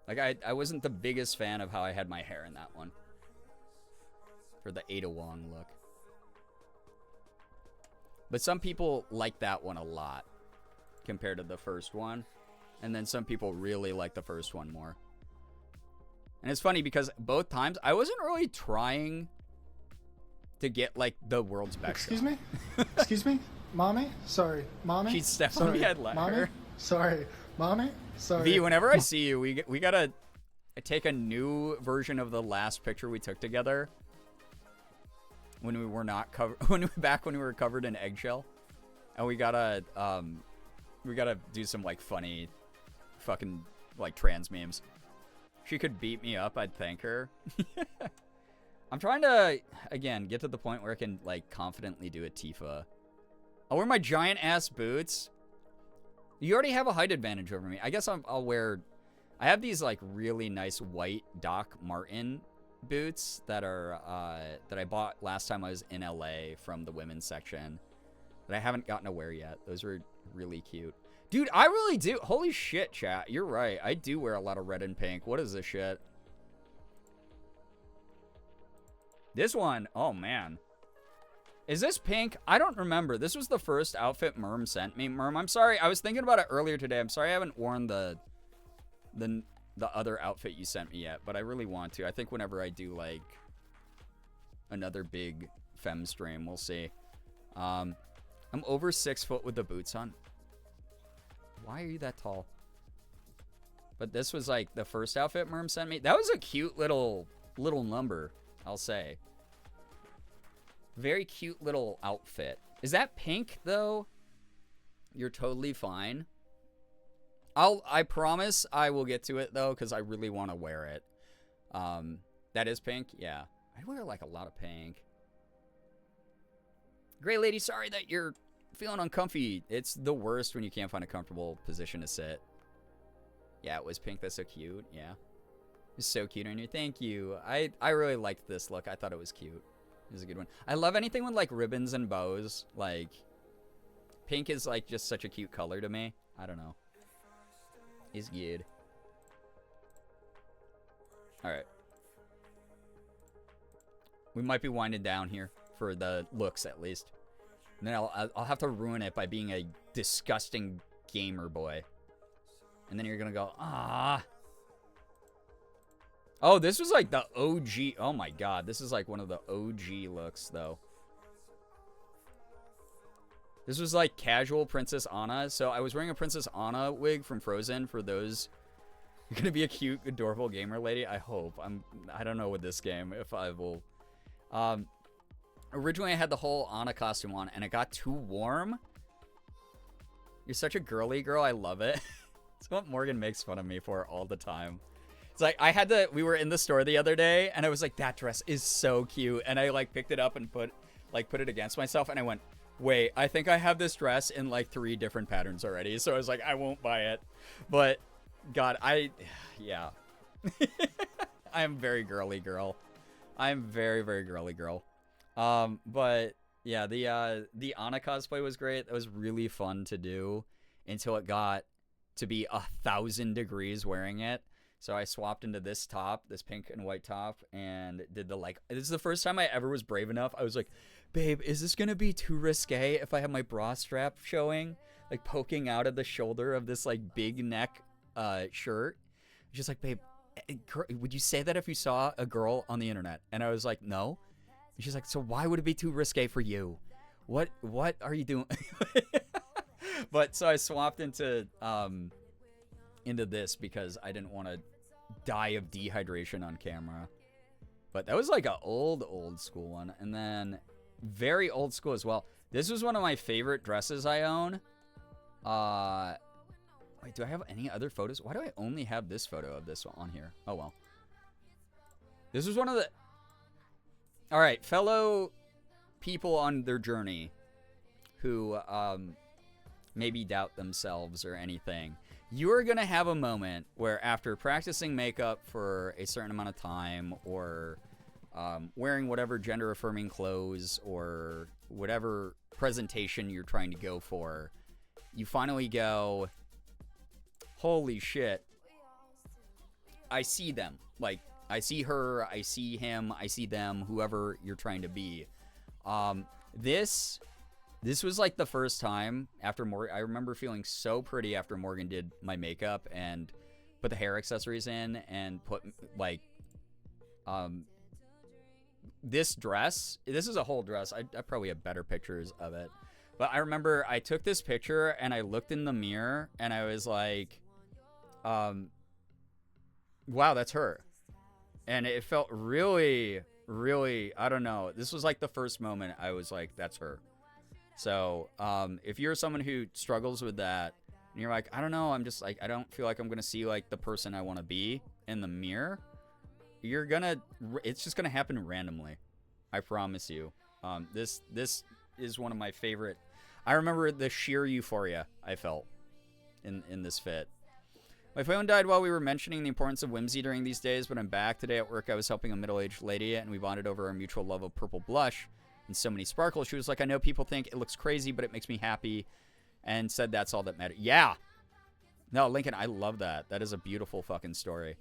Speaker 3: Like, I wasn't the biggest fan of how I had my hair in that one. For the Ada Wong look. But some people like that one a lot compared to the first one. And then some people really like the first one more. And it's funny because both times I wasn't really trying to get like the world's best.
Speaker 7: Excuse me? Excuse me? Mommy? Sorry. Mommy?
Speaker 3: She's Stephanie had let
Speaker 7: Mommy?
Speaker 3: her.
Speaker 7: Sorry. Mommy? Sorry.
Speaker 3: V, whenever I see you, we gotta take a new version of the last picture we took together. When we were not covered, when we were covered in eggshell, and we gotta do some like funny, fucking like trans memes. She could beat me up, I'd thank her. I'm trying to again get to the point where I can like confidently do a Tifa. I'll wear my giant ass boots. You already have a height advantage over me. I guess I'll wear. I have these like really nice white Doc Marten boots that are that I bought last time I was in LA from the women's section that I haven't gotten to wear yet. Those were really cute. Dude, I really do. Holy shit, chat. You're right. I do wear a lot of red and pink. What is this shit? This one. Oh, man. Is this pink? I don't remember. This was the first outfit Merm sent me. Merm, I'm sorry. I was thinking about it earlier today. I'm sorry I haven't worn the other outfit you sent me yet, but I really want to. I think whenever I do like another big fem stream, we'll see. I'm over 6 foot with the boots on. Why are you that tall? But this was like the first outfit Merm sent me. That was a cute little number, I'll say. Very cute little outfit. Is that pink though? You're totally fine. I promise I will get to it though, because I really want to wear it. That is pink? Yeah. I wear like a lot of pink. Gray lady, sorry that you're feeling uncomfy. It's the worst when you can't find a comfortable position to sit. Yeah, it was pink. That's so cute. Yeah. It's so cute on you. Thank you. I really liked this look. I thought it was cute. It was a good one. I love anything with like ribbons and bows. Like, pink is like just such a cute color to me. I don't know. Is good. All right. We might be winding down here for the looks, at least. And then I'll have to ruin it by being a disgusting gamer boy. And then you're gonna go, ah. Oh, this was like the OG. Oh my god, this is like one of the OG looks, though. This was like casual Princess Anna. So I was wearing a Princess Anna wig from Frozen. For those, you're gonna be a cute, adorable gamer lady. I hope. I don't know with this game if I will. Originally I had the whole Anna costume on, and it got too warm. You're such a girly girl. I love it. It's what Morgan makes fun of me for all the time. It's like we were in the store the other day, and I was like, that dress is so cute. And I like picked it up and put it against myself, and I went, wait, I think I have this dress in like 3 different patterns already. So I was like, I won't buy it. But God, yeah. I am very girly girl. I'm very, very girly girl. But yeah, the Anna cosplay was great. That was really fun to do until it got to be 1,000 degrees wearing it. So I swapped into this top, this pink and white top, and did this is the first time I ever was brave enough. I was like, babe, is this gonna be too risque if I have my bra strap showing, like poking out of the shoulder of this like big neck shirt? She's like, babe, would you say that if you saw a girl on the internet? And I was like, no. And she's like, so why would it be too risque for you? What are you doing? But so I swapped into this because I didn't want to die of dehydration on camera. But that was like an old school one. And then very old school as well. This was one of my favorite dresses I own. Wait, do I have any other photos? Why do I only have this photo of this on here? Oh, well. This was one of the... All right, fellow people on their journey who maybe doubt themselves or anything. You are going to have a moment where after practicing makeup for a certain amount of time, or wearing whatever gender-affirming clothes or whatever presentation you're trying to go for, you finally go, holy shit, I see them. Like, I see her, I see him, I see them, whoever you're trying to be. This was like the first time after I remember feeling so pretty after Morgan did my makeup and put the hair accessories in and put like, this dress. This is a whole dress. I probably have better pictures of it. But I remember I took this picture and I looked in the mirror and I was like, wow, that's her. And it felt really, really, I don't know. This was like the first moment I was like, that's her. So if you're someone who struggles with that and you're like, I don't know, I'm just like, I don't feel like I'm going to see like the person I want to be in the mirror, it's just going to happen randomly. I promise you. This is one of my favorite. I remember the sheer euphoria I felt in this fit. My phone died while we were mentioning the importance of whimsy during these days, but I'm back. Today at work I was helping a middle-aged lady, and we bonded over our mutual love of purple blush and so many sparkles. She was like, I know people think it looks crazy, but it makes me happy, and said that's all that mattered. Yeah. No, Lincoln, I love that. That is a beautiful fucking story.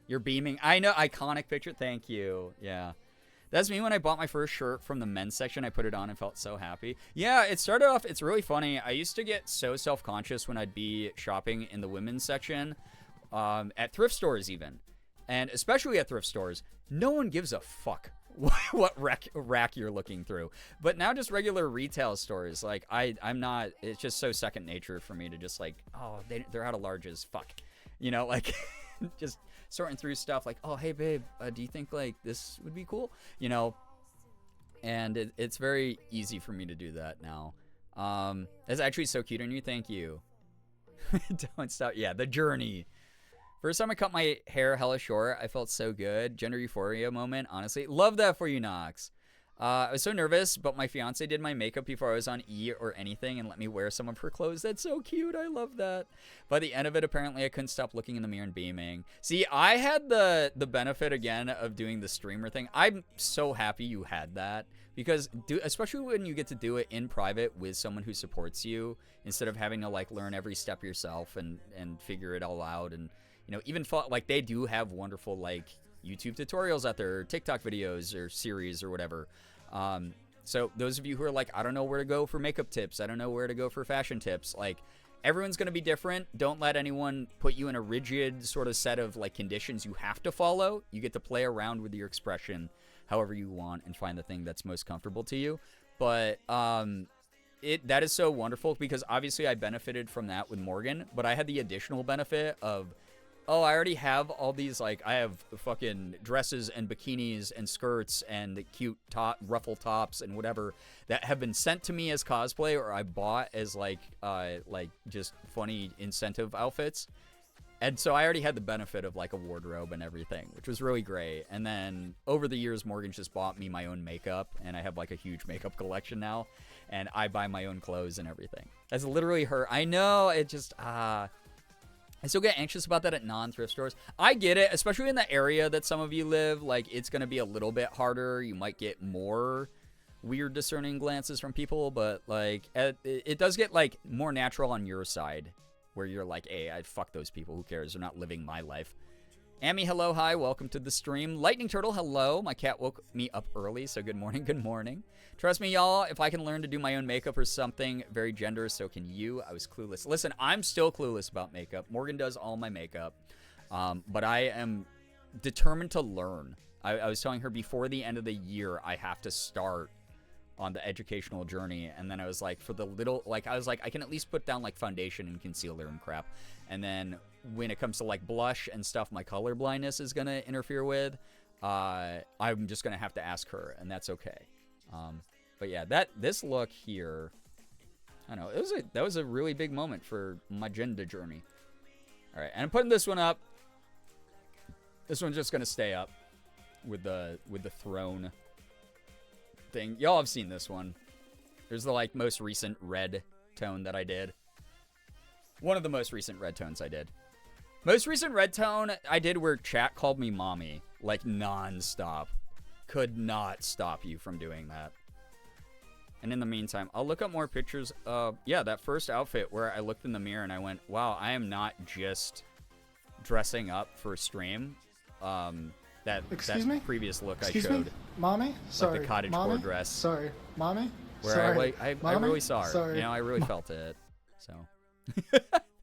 Speaker 3: You're beaming. I know, iconic picture. Thank you. Yeah. That's me when I bought my first shirt from the men's section. I put it on and felt so happy. Yeah, it started off, it's really funny. I used to get so self-conscious when I'd be shopping in the women's section, at thrift stores even. And especially at thrift stores, no one gives a fuck what rack you're looking through. But now just regular retail stores, like I'm not, it's just so second nature for me to just like, oh, they're out of larges, fuck. You know, like just sorting through stuff like, oh, hey, babe, do you think, like, this would be cool? You know, and it's very easy for me to do that now. That's actually so cute on you. Thank you. Don't stop. Yeah, the journey. First time I cut my hair hella short, I felt so good. Gender euphoria moment, honestly. Love that for you, Knox. I was so nervous, but my fiance did my makeup before I was on E or anything and let me wear some of her clothes. That's so cute. I love that. By the end of it, apparently, I couldn't stop looking in the mirror and beaming. See, I had the benefit, again, of doing the streamer thing. I'm so happy you had that because, especially when you get to do it in private with someone who supports you instead of having to, like, learn every step yourself and figure it all out. And, you know, even like, they do have wonderful, like, YouTube tutorials out there, or TikTok videos or series or whatever. So those of you who are like, I don't know where to go for makeup tips, I don't know where to go for fashion tips, like, everyone's going to be different. Don't let anyone put you in a rigid sort of set of like conditions you have to follow. You get to play around with your expression however you want and find the thing that's most comfortable to you. But that is so wonderful because obviously I benefited from that with Morgan, but I had the additional benefit of, oh, I already have all these, like, I have fucking dresses and bikinis and skirts and cute ruffle tops and whatever that have been sent to me as cosplay or I bought as, like just funny incentive outfits. And so I already had the benefit of, like, a wardrobe and everything, which was really great. And then over the years, Morgan just bought me my own makeup, and I have, like, a huge makeup collection now. And I buy my own clothes and everything. That's literally her. I know, it just, I still get anxious about that at non-thrift stores. I get it, especially in the area that some of you live. Like, it's going to be a little bit harder. You might get more weird discerning glances from people, but, like, it does get, like, more natural on your side, where you're like, hey, I fuck those people. Who cares? They're not living my life. Amy, hello, hi, welcome to the stream. Lightning Turtle, hello. My cat woke me up early, so good morning, good morning. Trust me, y'all, if I can learn to do my own makeup or something very gender, so can you. I was clueless. Listen, I'm still clueless about makeup. Morgan does all my makeup, but I am determined to learn. I was telling her before the end of the year, I have to start on the educational journey. And then I was like, for the little, like, I was like, I can at least put down, like, foundation and concealer and crap. And then when it comes to, like, blush and stuff my color blindness is going to interfere with, I'm just going to have to ask her, and that's okay. But yeah, this look here, I don't know, that was a really big moment for my gender journey. All right, and I'm putting this one up. This one's just going to stay up with the throne thing. Y'all have seen this one. There's the, like, most recent red tone that I did. One of the most recent red tones I did. Most recent red tone I did where chat called me mommy, like, non-stop. Could not stop you from doing that. And in the meantime, I'll look up more pictures of, yeah, that first outfit where I looked in the mirror and I went, wow, I am not just dressing up for stream.
Speaker 7: Excuse me?
Speaker 3: Previous look
Speaker 7: Excuse
Speaker 3: I showed.
Speaker 7: Me? Mommy? Sorry.
Speaker 3: Like the cottage core dress.
Speaker 7: Sorry. Mommy?
Speaker 3: Where
Speaker 7: Sorry.
Speaker 3: I
Speaker 7: Mommy?
Speaker 3: really saw her.
Speaker 7: Sorry.
Speaker 3: You know, I really felt it. So,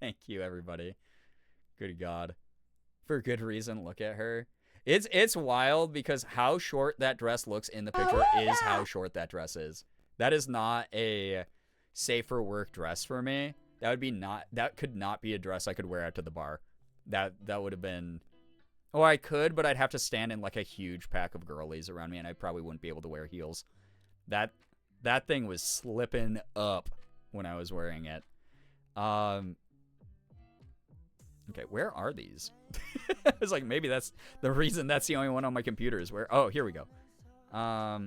Speaker 3: thank you, everybody. Good God. For good reason, look at her. It's wild because how short that dress looks in the picture is how short that dress is. That is not a safe for work dress for me. That could not be a dress I could wear out to the bar. That would have been, oh, I could, but I'd have to stand in, like, a huge pack of girlies around me, and I probably wouldn't be able to wear heels. That thing was slipping up when I was wearing it. Okay, where are these? I was like, maybe that's the reason that's the only one on my computer is where. Oh, here we go. Yeah,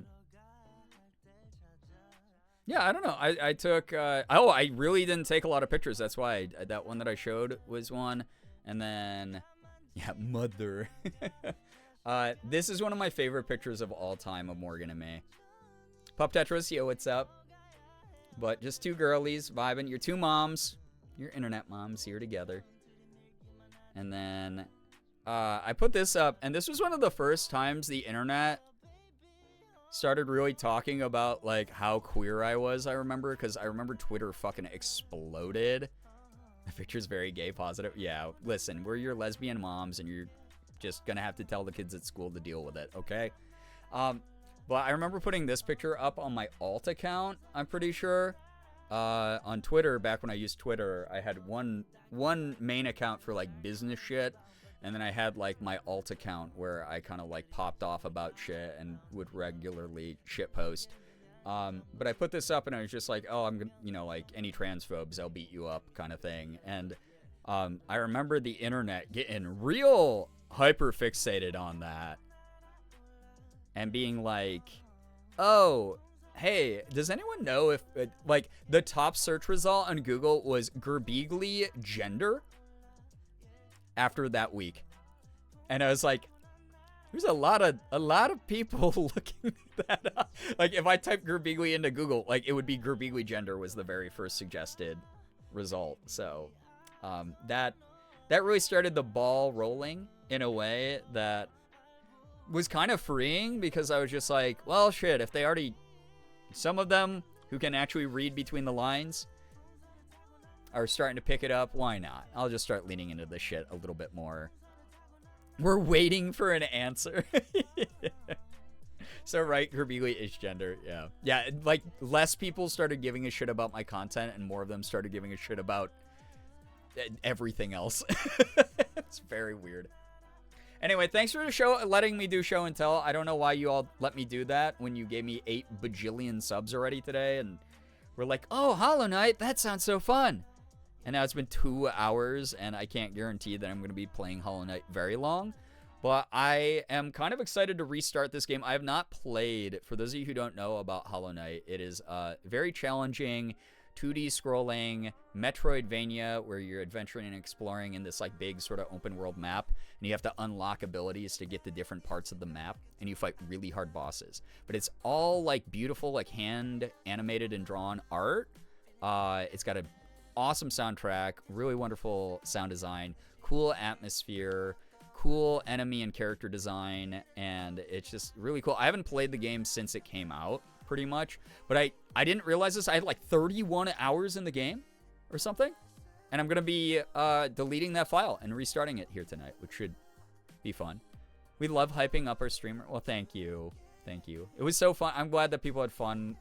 Speaker 3: I don't know. I took. I really didn't take a lot of pictures. That's why that one that I showed was one, and then, yeah, mother. This is one of my favorite pictures of all time of Morgan and me. Pup Tetris, yo, what's up? But just two girlies vibing. Your two moms, your internet moms here together. And then I put this up, and this was one of the first times the internet started really talking about, like, how queer I was, I remember, because I remember Twitter fucking exploded. The picture's very gay positive. Yeah, listen, we're your lesbian moms, and you're just gonna have to tell the kids at school to deal with it, okay? But I remember putting this picture up on my alt account, I'm pretty sure. On Twitter, back when I used Twitter, I had one main account for, like, business shit, and then I had, like, my alt account where I kind of, like, popped off about shit and would regularly shit post. But I put this up and I was just like, oh, I'm gonna, you know, like, any transphobes, I'll beat you up kind of thing. And I remember the internet getting real hyper fixated on that and being like, oh, hey, does anyone know if, like, the top search result on Google was Girbeagly gender after that week? And I was like, there's a lot of people looking that up. Like, if I type Girbeagly into Google, like, it would be Girbeagly gender was the very first suggested result. So, that really started the ball rolling in a way that was kind of freeing because I was just like, well, shit, if they already, some of them who can actually read between the lines are starting to pick it up, why not? I'll just start leaning into this shit a little bit more. We're waiting for an answer. So, right, Girbeagly is gender, yeah. Yeah, like, less people started giving a shit about my content, and more of them started giving a shit about everything else. It's very weird. Anyway, thanks for the show, letting me do show and tell. I don't know why you all let me do that when you gave me 8 bajillion subs already today, and we're like, oh, Hollow Knight, that sounds so fun. And now it's been 2 hours, and I can't guarantee that I'm going to be playing Hollow Knight very long. But I am kind of excited to restart this game. I have not played, for those of you who don't know about Hollow Knight, it is very challenging 2D scrolling Metroidvania where you're adventuring and exploring in this like big sort of open world map, and you have to unlock abilities to get to different parts of the map, and you fight really hard bosses. But it's all like beautiful, like hand animated and drawn art. It's got an awesome soundtrack, really wonderful sound design, cool atmosphere, cool enemy and character design, and it's just really cool. I haven't played the game since it came out, pretty much, but I didn't realize this. I had like 31 hours in the game or something, and I'm gonna be deleting that file and restarting it here tonight, which should be fun. We love hyping up our streamer. Well, thank you. It was so fun. I'm glad that people had fun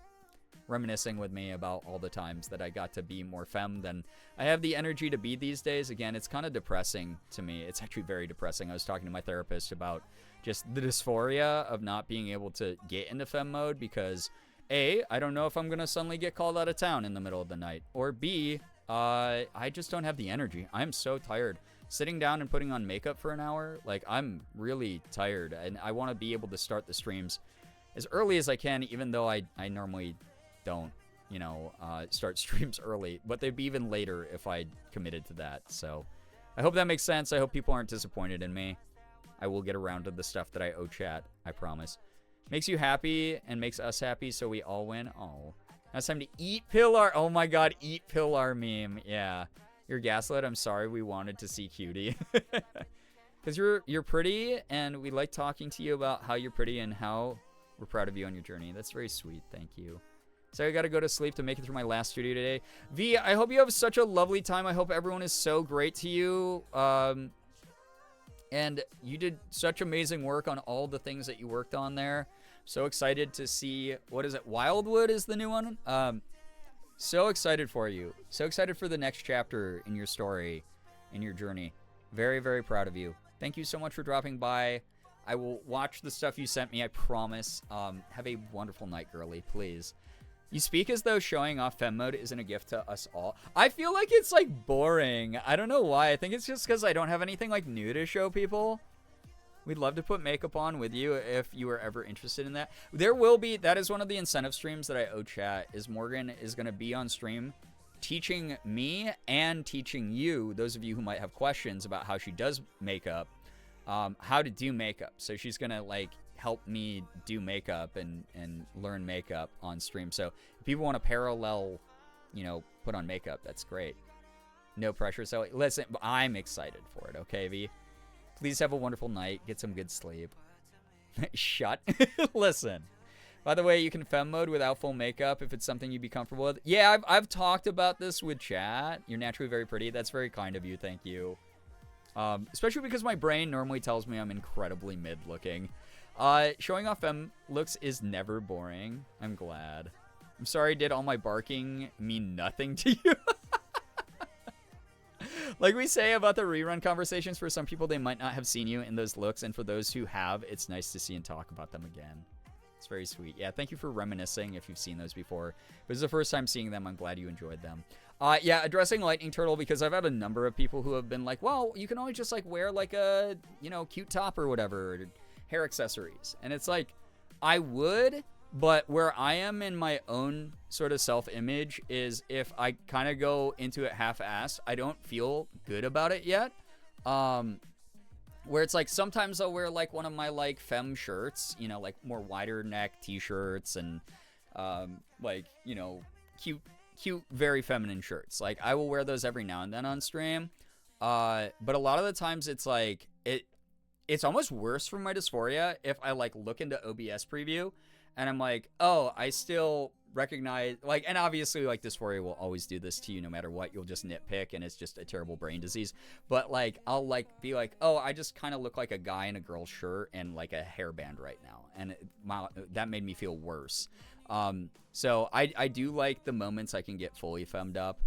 Speaker 3: reminiscing with me about all the times that I got to be more femme than I have the energy to be these days. Again, it's kind of depressing to me. It's actually very depressing. I was talking to my therapist about just the dysphoria of not being able to get into femme mode because A, I don't know if I'm going to suddenly get called out of town in the middle of the night, or B, I just don't have the energy. I'm so tired. Sitting down and putting on makeup for an hour, like, I'm really tired, and I want to be able to start the streams as early as I can, even though I normally don't, you know, start streams early, but they'd be even later if I committed to that. So I hope that makes sense. I hope people aren't disappointed in me. I will get around to the stuff that I owe chat, I promise. Makes you happy and makes us happy, so we all win. Oh, now it's time to eat Pilar. Oh my god, eat Pilar meme. Yeah, you're gaslit. I'm sorry, we wanted to see Cutie. Because you're pretty, and we like talking to you about how you're pretty and how we're proud of you on your journey. That's very sweet. Thank you. So I gotta go to sleep to make it through my last studio today. V, I hope you have such a lovely time. I hope everyone is so great to you. And you did such amazing work on all the things that you worked on there. So excited to see, what is it? Wildwood is the new one? So excited for you. So excited for the next chapter in your story, in your journey. Very, very proud of you. Thank you so much for dropping by. I will watch the stuff you sent me, I promise. Have a wonderful night, girly, please. You speak as though showing off femme mode isn't a gift to us all. I feel like it's, like, boring. I don't know why. I think it's just because I don't have anything, like, new to show people. We'd love to put makeup on with you if you were ever interested in that. There will be, that is one of the incentive streams that I owe chat, is Morgan is going to be on stream teaching me and teaching you, those of you who might have questions about how she does makeup, how to do makeup. So she's going to, like, help me do makeup and learn makeup on stream. So if people want to parallel, you know, put on makeup, that's great. No pressure. So listen, I'm excited for it. Okay, V? Please have a wonderful night. Get some good sleep. Shut. Listen. By the way, you can femme mode without full makeup if it's something you'd be comfortable with. Yeah, I've talked about this with chat. You're naturally very pretty. That's very kind of you. Thank you. Especially because my brain normally tells me I'm incredibly mid-looking. Showing off femme looks is never boring. I'm glad. I'm sorry, did all my barking mean nothing to you? Like we say about the rerun conversations, for some people, they might not have seen you in those looks, and for those who have, it's nice to see and talk about them again. It's very sweet. Yeah, thank you for reminiscing if you've seen those before. If this is the first time seeing them, I'm glad you enjoyed them. Yeah, addressing Lightning Turtle, because I've had a number of people who have been like, well, you can always just, like, wear, like, a, you know, cute top or whatever, or hair accessories. And it's like, I would, but where I am in my own sort of self-image is if I kind of go into it half-assed, I don't feel good about it yet. Where it's like, sometimes I'll wear, like, one of my, like, femme shirts, you know, like, more wider neck t-shirts and, like, you know, cute, very feminine shirts. Like, I will wear those every now and then on stream. But a lot of the times it's like, it's almost worse for my dysphoria if I like look into OBS preview and I'm like, oh, I still recognize, like, and obviously like dysphoria will always do this to you no matter what. You'll just nitpick and it's just a terrible brain disease. But like, I'll like be like, oh, I just kind of look like a guy in a girl's shirt and like a hairband right now. And that made me feel worse. So I do like the moments I can get fully femmed up.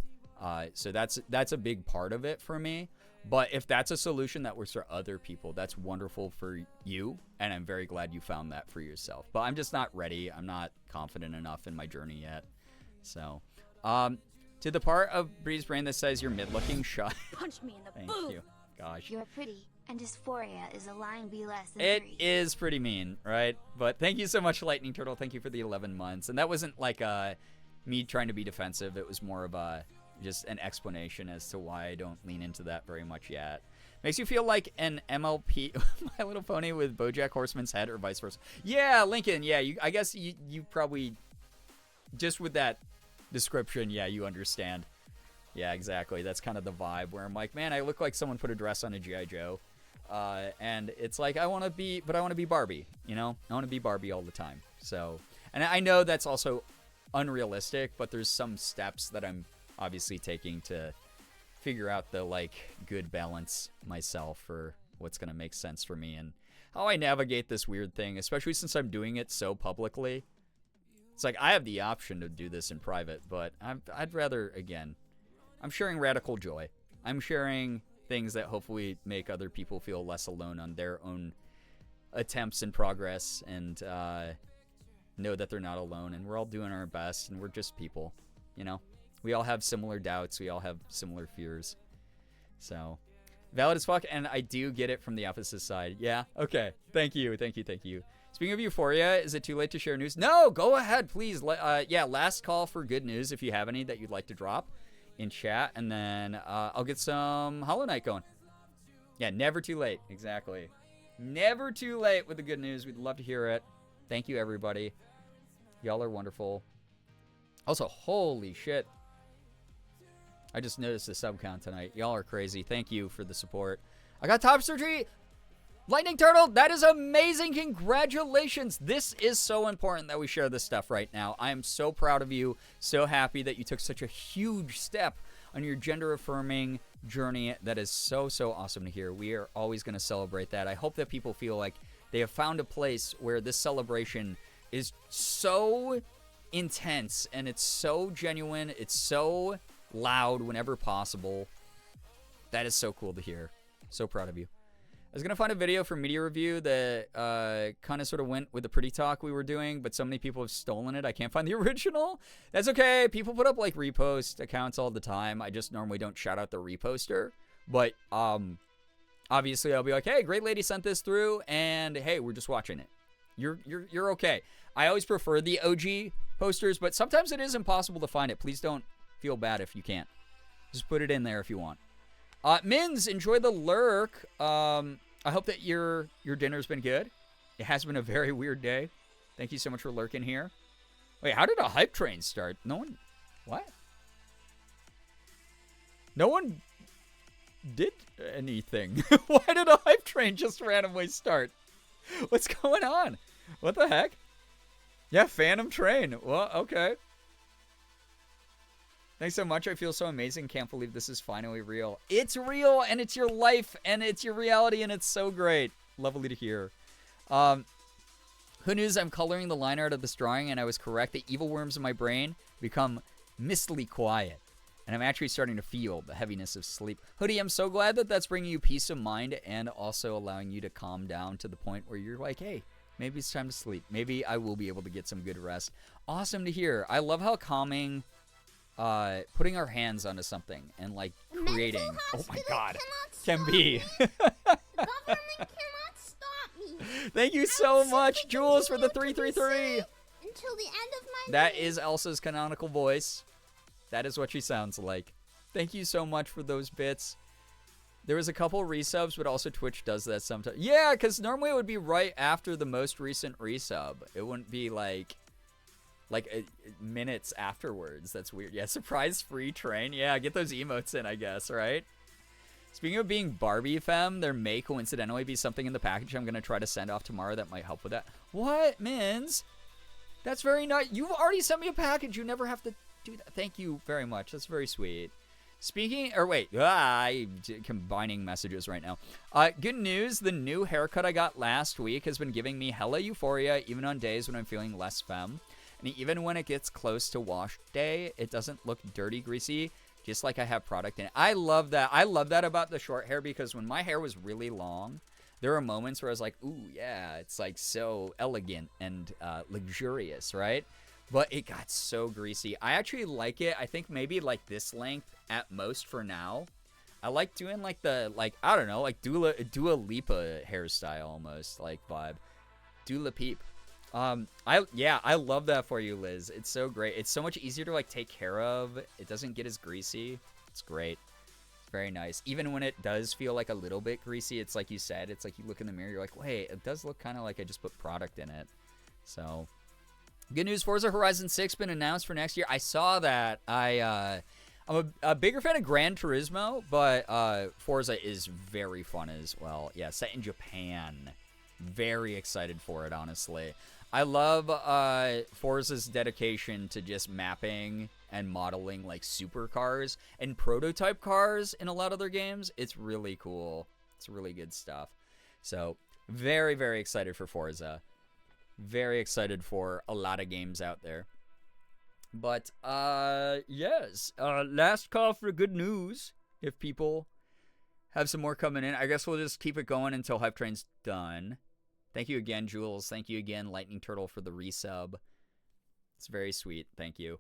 Speaker 3: So that's a big part of it for me. But if that's a solution that works for other people, that's wonderful for you, and I'm very glad you found that for yourself. But I'm just not ready. I'm not confident enough in my journey yet. So, to the part of Bree's brain that says you're mid-looking, shut.
Speaker 6: Punch me in the
Speaker 3: Thank
Speaker 6: boob.
Speaker 3: you. Gosh.
Speaker 6: You're pretty, and dysphoria is a line be less than
Speaker 3: It
Speaker 6: 3.
Speaker 3: is pretty mean, right? But thank you so much, Lightning Turtle. Thank you for the 11 months. And that wasn't like me trying to be defensive. It was more of just an explanation as to why I don't lean into that very much yet. Makes you feel like an MLP, My Little Pony with BoJack Horseman's head, or vice versa. Yeah, Lincoln. Yeah, I guess you probably, just with that description, yeah, you understand. Yeah, exactly. That's kind of the vibe where I'm like, man, I look like someone put a dress on a G.I. Joe. And it's like, I want to be Barbie, you know? I want to be Barbie all the time. So, and I know that's also unrealistic, but there's some steps that I'm obviously taking to figure out the like good balance myself for what's going to make sense for me and how I navigate this weird thing, especially since I'm doing it so publicly. It's like I have the option to do this in private, but I'd rather, again, I'm sharing radical joy. I'm sharing things that hopefully make other people feel less alone on their own attempts and progress, and know that they're not alone, and we're all doing our best, and we're just people, you know? We all have similar doubts. We all have similar fears. So, valid as fuck, and I do get it from the opposite side. Yeah? Okay. Thank you. Speaking of Euphoria, is it too late to share news? No! Go ahead, please. Yeah, last call for good news if you have any that you'd like to drop in chat, and then I'll get some Hollow Knight going. Yeah, never too late. Exactly. Never too late with the good news. We'd love to hear it. Thank you, everybody. Y'all are wonderful. Also, holy shit. I just noticed the sub count tonight. Y'all are crazy. Thank you for the support. I got top surgery. Lightning Turtle, that is amazing. Congratulations. This is so important that we share this stuff right now. I am so proud of you. So happy that you took such a huge step on your gender affirming journey. That is so, so awesome to hear. We are always going to celebrate that. I hope that people feel like they have found a place where this celebration is so intense and it's so genuine. It's so loud whenever possible. That is so cool to hear. So proud of you. I was going to find a video for media review that kind of sort of went with the pretty talk we were doing, but so many people have stolen it. I can't find the original. That's okay. People put up like repost accounts all the time. I just normally don't shout out the reposter. But obviously I'll be like, hey, great lady sent this through, and hey, we're just watching it. You're okay. I always prefer the OG posters, but sometimes it is impossible to find it. Please don't feel bad if you can't. Just put it in there if you want. Mins, enjoy the lurk. I hope that your dinner's been good. It has been a very weird day. Thank you so much for lurking here. Wait, how did a hype train start? No one... What? No one did anything. Why did a hype train just randomly start? What's going on? What the heck? Yeah, Phantom Train. Well, okay. Thanks so much. I feel so amazing. Can't believe this is finally real. It's real, and it's your life, and it's your reality, and it's so great. Lovely to hear. Who knows? I'm coloring the line art of this drawing, and I was correct. The evil worms in my brain become mistily quiet, and I'm actually starting to feel the heaviness of sleep. Hoodie, I'm so glad that that's bringing you peace of mind and also allowing you to calm down to the point where you're like, hey, maybe it's time to sleep. Maybe I will be able to get some good rest. Awesome to hear. I love how calming... putting our hands onto something and like creating. Oh my God, can be.
Speaker 8: The government cannot stop me.
Speaker 3: Thank you so much, Jules, for the 333.
Speaker 8: Until the end of my
Speaker 3: That
Speaker 8: days.
Speaker 3: is Elsa's canonical voice. That is what she sounds like. Thank you so much for those bits. There was a couple resubs, but also Twitch does that sometimes. Yeah, because normally it would be right after the most recent resub. It wouldn't be like minutes afterwards. That's weird. Yeah, surprise free train. Yeah, get those emotes in, I guess, right? Speaking of being Barbie femme, there may coincidentally be something in the package I'm going to try to send off tomorrow that might help with that. What, Mins? That's very nice. You've already sent me a package. You never have to do that. Thank you very much. That's very sweet. Speaking, or wait, I'm combining messages right now. Good news, the new haircut I got last week has been giving me hella euphoria, even on days when I'm feeling less femme. And even when it gets close to wash day, it doesn't look dirty, greasy, just like I have product in it. I love that. I love that about the short hair, because when my hair was really long, there were moments where I was like, ooh, yeah, it's like so elegant and luxurious, right? But it got so greasy. I actually like it. I think maybe like this length at most for now. I like doing like the, like, I don't know, like Dua Lipa hairstyle almost, like vibe. Dua Peep. I love that for you, Liz. It's so great. It's so much easier to like take care of. It doesn't get as greasy. It's great. It's very nice. Even when it does feel like a little bit greasy, it's like you said, it's like you look in the mirror, you're like, wait, it does look kind of like I just put product in it. So... good news, Forza Horizon 6 been announced for next year. I saw that. I'm a bigger fan of Gran Turismo, but Forza is very fun as well. Yeah, set in Japan. Very excited for it, honestly. I love Forza's dedication to just mapping and modeling like supercars and prototype cars in a lot of their games. It's really cool. It's really good stuff. So, very, very excited for Forza. Very excited for a lot of games out there. But, yes. Last call for good news. If people have some more coming in, I guess we'll just keep it going until Hype Train's done. Thank you again, Jules. Thank you again, Lightning Turtle, for the resub. It's very sweet. Thank you.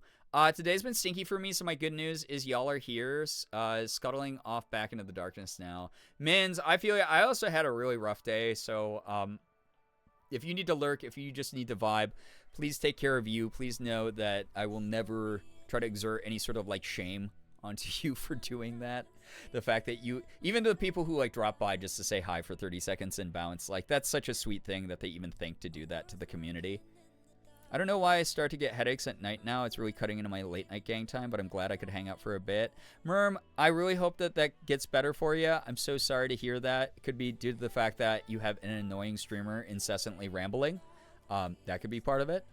Speaker 3: Today's been stinky for me, so my good news is y'all are here, scuttling off back into the darkness now. Mins, I feel like I also had a really rough day, so, if you need to lurk, if you just need to vibe, please take care of you. Please know that I will never try to exert any sort of like shame onto you for doing that. The fact that you, even the people who like drop by just to say hi for 30 seconds and bounce, like that's such a sweet thing that they even think to do that to the community. I don't know why I start to get headaches at night now. It's really cutting into my late night gang time, but I'm glad I could hang out for a bit. Merm, I really hope that that gets better for you. I'm so sorry to hear that. It could be due to the fact that you have an annoying streamer incessantly rambling. That could be part of it.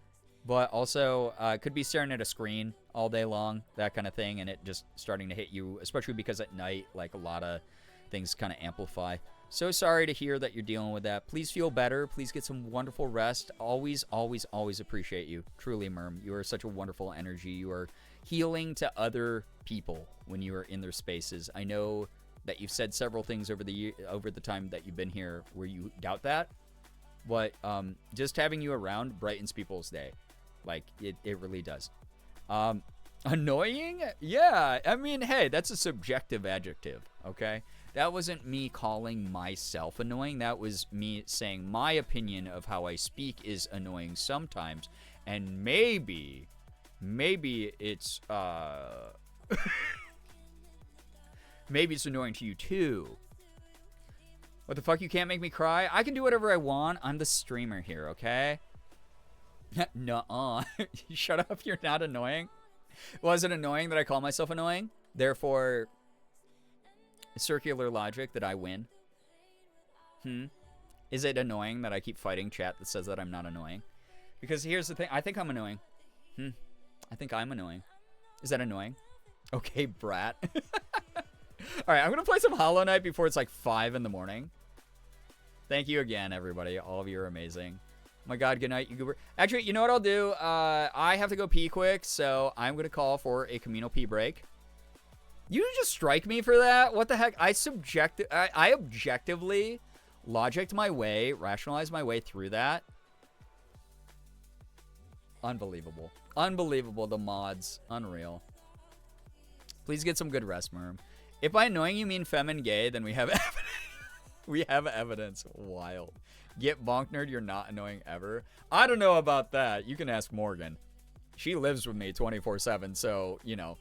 Speaker 3: But also, could be staring at a screen all day long, that kind of thing, and it just starting to hit you, especially because at night, like a lot of things kind of amplify. So sorry to hear that you're dealing with that. Please feel better. Please get some wonderful rest. Always, always, always appreciate you. Truly, Merm. You are such a wonderful energy. You are healing to other people when you are in their spaces. I know that you've said several things over the time that you've been here where you doubt that. But just having you around brightens people's day. Like, it really does. Annoying? Yeah. I mean, hey, that's a subjective adjective, okay? That wasn't me calling myself annoying. That was me saying my opinion of how I speak is annoying sometimes. And maybe it's, maybe it's annoying to you too. What the fuck, you can't make me cry? I can do whatever I want. I'm the streamer here, okay? Nuh-uh. Shut up, you're not annoying. Was it annoying that I call myself annoying? Therefore... circular logic that I win. Is it annoying that I keep fighting chat that says that I'm not annoying? Because here's the thing. I think I'm annoying. I think I'm annoying. Is that annoying? Okay, brat. Alright, I'm going to play some Hollow Knight before it's like 5 in the morning. Thank you again, everybody. All of you are amazing. Oh my god, good night, you goober. Actually, you know what I'll do? I have to go pee quick, so I'm going to call for a communal pee break. You just strike me for that? What the heck? I objectively logicked my way, rationalized my way through that. Unbelievable. Unbelievable, the mods. Unreal. Please get some good rest, Merm. If by annoying you mean femme and gay, then we have evidence. We have evidence. Wild. Get bonk nerd, you're not annoying ever. I don't know about that. You can ask Morgan. She lives with me 24/7, so, you know.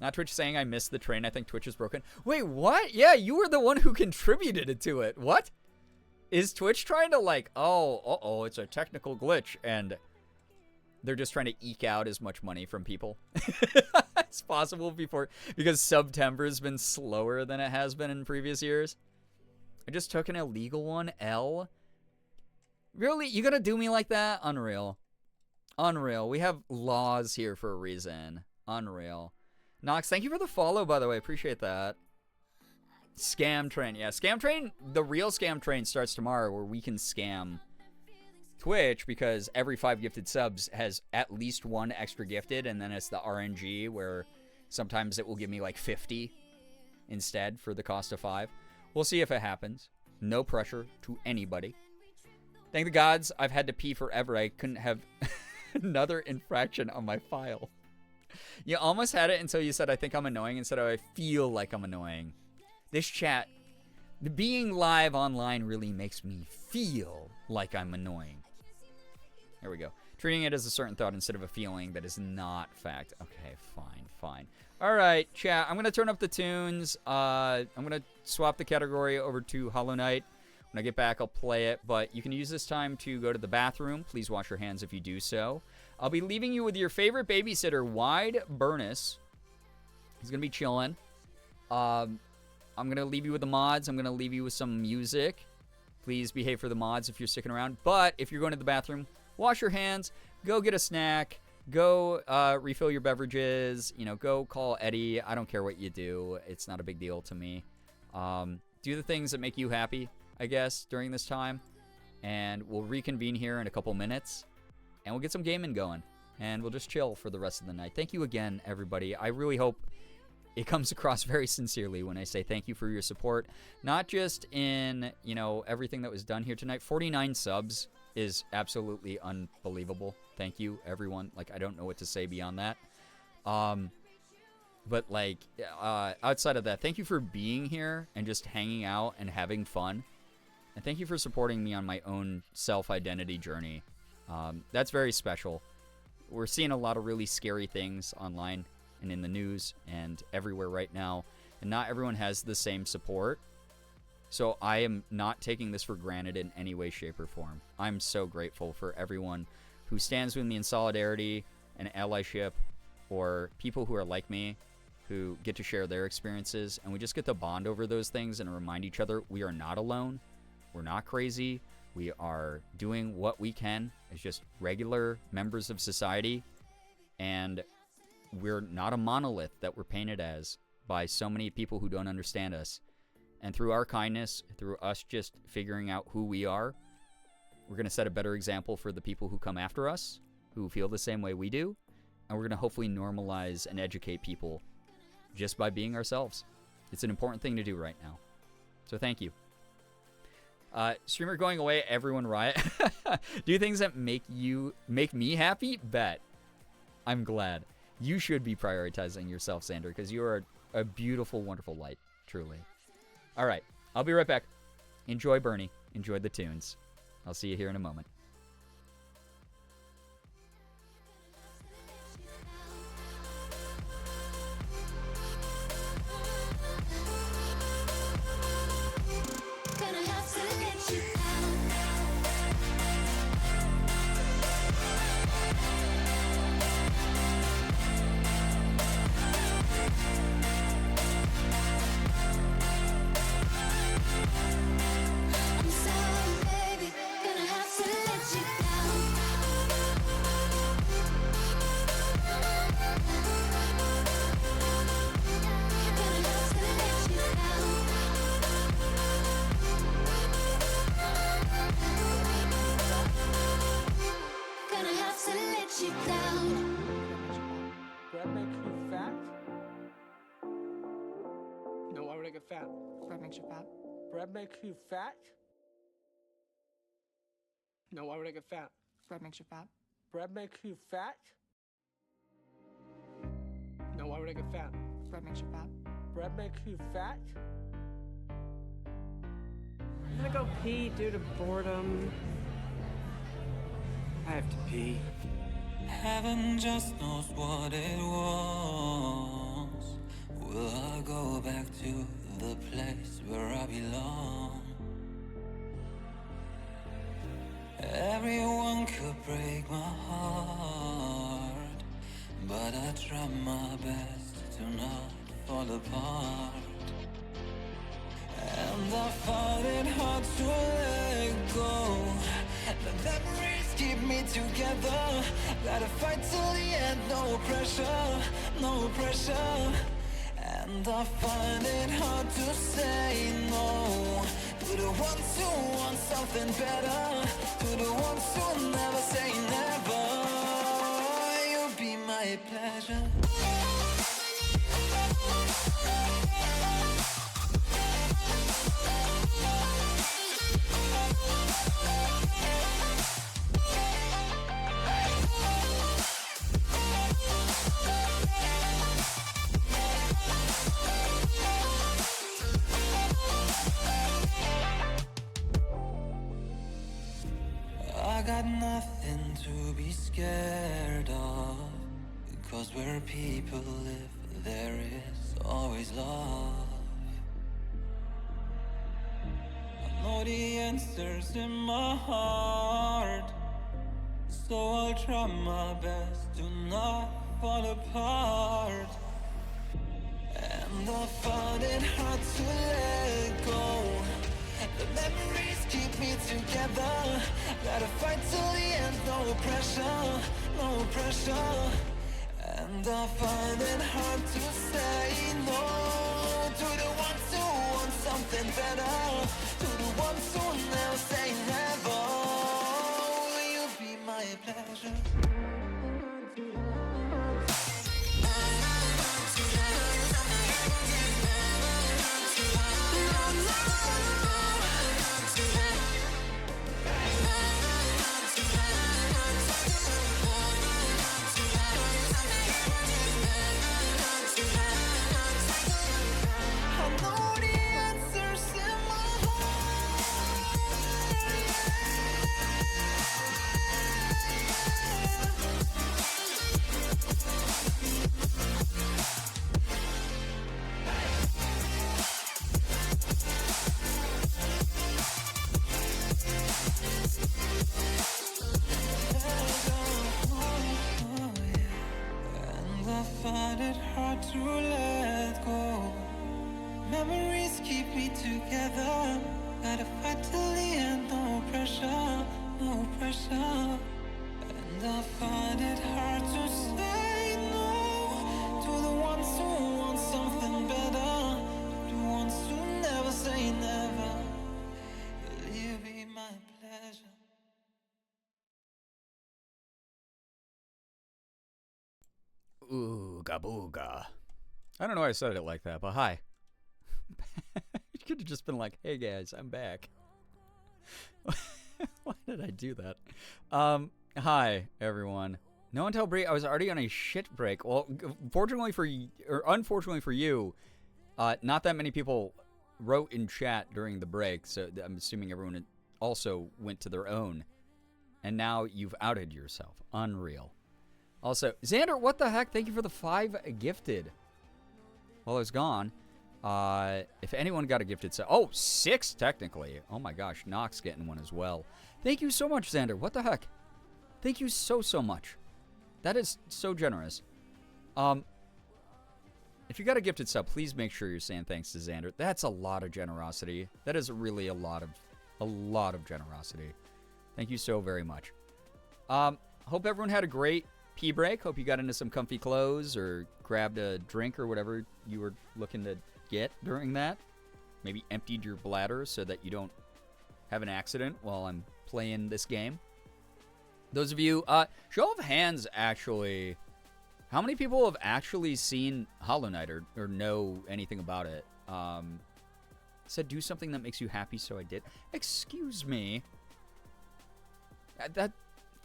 Speaker 3: Not Twitch saying I missed the train. I think Twitch is broken. Wait, what? Yeah, you were the one who contributed to it. What? Is Twitch trying to like, oh, it's a technical glitch, and they're just trying to eke out as much money from people as possible because September's been slower than it has been in previous years. I just took an illegal one, L. Really? You gonna do me like that? Unreal. Unreal. We have laws here for a reason. Unreal. Nox, thank you for the follow, by the way. Appreciate that. Scam train. Yeah, scam train. The real scam train starts tomorrow, where we can scam Twitch, because every 5 gifted subs has at least 1 extra gifted, and then it's the RNG, where sometimes it will give me like 50 instead for the cost of 5. We'll see if it happens. No pressure to anybody. Thank the gods, I've had to pee forever. I couldn't have another infraction on my file. You almost had it until you said, I think I'm annoying, instead of I feel like I'm annoying. This chat, being live online really makes me feel like I'm annoying. There we go. Treating it as a certain thought instead of a feeling that is not fact. Okay, fine. All right, chat, I'm going to turn up the tunes. I'm going to swap the category over to Hollow Knight. When I get back, I'll play it, but you can use this time to go to the bathroom. Please wash your hands if you do so. I'll be leaving you with your favorite babysitter, Wide Burnus. He's going to be chilling. I'm going to leave you with the mods. I'm going to leave you with some music. Please behave for the mods if you're sticking around. But if you're going to the bathroom, wash your hands. Go get a snack. Go refill your beverages. You know, go call Eddie. I don't care what you do. It's not a big deal to me. Do the things that make you happy, I guess, during this time. And we'll reconvene here in a couple minutes. And we'll get some gaming going. And we'll just chill for the rest of the night. Thank you again, everybody. I really hope it comes across very sincerely when I say thank you for your support. Not just in, you know, everything that was done here tonight. 49 subs is absolutely unbelievable. Thank you, everyone. Like, I don't know what to say beyond that. But, like, outside of that, thank you for being here and just hanging out and having fun. And thank you for supporting me on my own self-identity journey. That's very special. We're seeing a lot of really scary things online and in the news and everywhere right now. And not everyone has the same support. So I am not taking this for granted in any way, shape, or form. I'm so grateful for everyone who stands with me in solidarity and allyship, or people who are like me, who get to share their experiences, and we just get to bond over those things and remind each other we are not alone. We're not crazy. We are doing what we can as just regular members of society, and we're not a monolith that we're painted as by so many people who don't understand us. And through our kindness, through us just figuring out who we are, we're going to set a better example for the people who come after us, who feel the same way we do, and we're going to hopefully normalize and educate people just by being ourselves. It's an important thing to do right now. So thank you. Streamer going away, everyone riot. Do things that make me happy? Bet. I'm glad. You should be prioritizing yourself, Xander, because you are a beautiful, wonderful light, truly. All right, I'll be right back. Enjoy Bernie. Enjoy the tunes. I'll see you here in a moment.
Speaker 9: Bread makes you fat? No, why would I get fat?
Speaker 10: Bread makes you fat.
Speaker 9: Bread makes you fat? No, why would I get fat?
Speaker 10: Bread makes you fat.
Speaker 9: Bread makes you fat?
Speaker 11: I'm gonna go pee due to boredom. I have to pee.
Speaker 12: Heaven just knows what it was. Will I go back to the place where I belong? Everyone could break my heart. but I try my best to not fall apart. And I find it hard to let go. The memories keep me together. Gotta fight till the end, no pressure, no pressure. And I find it hard to say no to the ones who want something better, to the ones who never say never. You'll be my pleasure. I got nothing to be scared of, because where people live, there is always love. I know the answers in my heart, so I'll try my best to not fall apart. And I find it hard to let go. The memories keep me together. Gotta fight till the end, no pressure, no pressure. And I find it hard to say no to the ones who want something better, to the ones who never say never. Will you be my pleasure? Find it hard to let go. Memories keep me together. Gotta fight till the end, no pressure, no pressure. And I find it hard to say no to the ones who want something better, to the ones who never say never. Will you be my pleasure?
Speaker 3: Ooga booga. I don't know why I said it like that, but hi. You could have just been like, hey guys, I'm back. Why did I do that? Hi, everyone. No one tell Brie I was already on a shit break. Well, fortunately for you, or unfortunately for you, not that many people wrote in chat during the break, so I'm assuming everyone also went to their own. And now you've outed yourself. Unreal. Also, Xander, what the heck? Thank you for the 5 gifted. While I was gone, if anyone got a gifted set. Oh, 6 technically. Oh my gosh, Nox getting one as well. Thank you so much, Xander. What the heck? Thank you so much. That is so generous. If you got a gifted sub, please make sure you're saying thanks to Xander. That's a lot of generosity. That is really a lot of generosity. Thank you so very much. Hope everyone had a great pee break. Hope you got into some comfy clothes or grabbed a drink or whatever you were looking to get during that. Maybe emptied your bladder so that you don't have an accident while I'm playing this game. Those of you, show of hands actually, how many people have actually seen Hollow Knight or know anything about it? Said do something that makes you happy, so I did. Excuse me.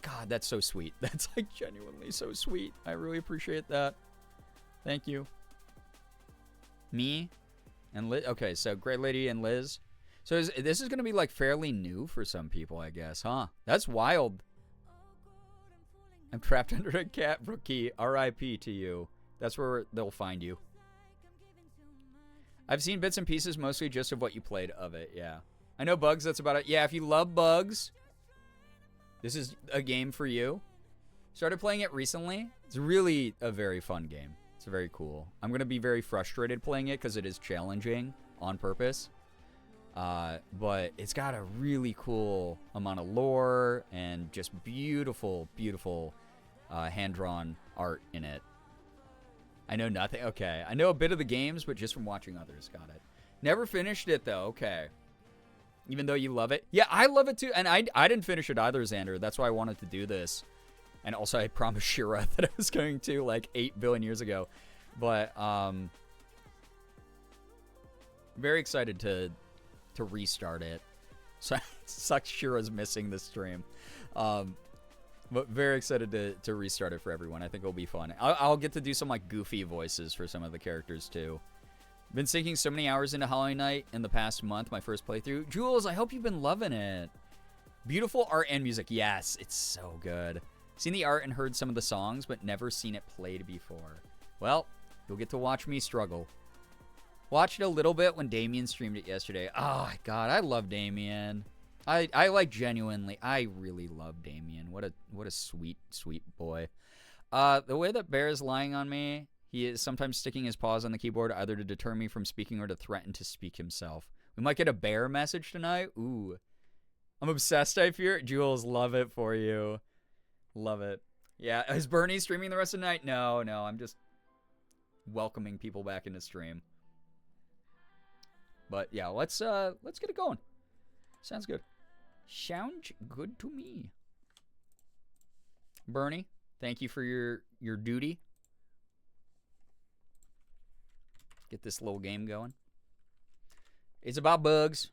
Speaker 3: God, that's so sweet. That's like genuinely so sweet. I really appreciate that. Thank you. Me and Liz. Okay, so Great Lady and Liz. So this is going to be like fairly new for some people, I guess, huh? That's wild. I'm trapped under a cat, Brookie. R.I.P. to you. That's where they'll find you. I've seen bits and pieces, mostly just of what you played of it, yeah. I know Bugs, that's about it. Yeah, if you love Bugs, this is a game for you. Started playing it recently. It's really a very fun game. It's very cool. I'm going to be very frustrated playing it because it is challenging on purpose. But it's got a really cool amount of lore and just beautiful, beautiful hand-drawn art in it. I know nothing. Okay. I know a bit of the games, but just from watching others. Got it. Never finished it, though. Okay. Even though you love it. Yeah, I love it, too. And I didn't finish it either, Xander. That's why I wanted to do this. And also, I promised Shira that I was going to, like, 8 billion years ago. But, very excited to restart it. So, sucks Shira's missing the stream. But very excited to restart it for everyone. I think it'll be fun. I'll get to do some, like, goofy voices for some of the characters, too. Been sinking so many hours into Hollow Knight in the past month, my first playthrough. Jules, I hope you've been loving it. Beautiful art and music. Yes, it's so good. Seen the art and heard some of the songs, but never seen it played before. Well, you'll get to watch me struggle. Watched it a little bit when Damien streamed it yesterday. Oh, God, I love Damien. I like genuinely, I really love Damien. What a sweet, sweet boy. The way that Bear is lying on me, he is sometimes sticking his paws on the keyboard either to deter me from speaking or to threaten to speak himself. We might get a Bear message tonight. Ooh. I'm obsessed, I fear. Jules, love it for you. Love it. Yeah, is Bernie streaming the rest of the night? No, I'm just welcoming people back into stream. But yeah, let's get it going. Sounds good. Sounds good to me. Bernie, thank you for your duty. Get this little game going. It's about bugs.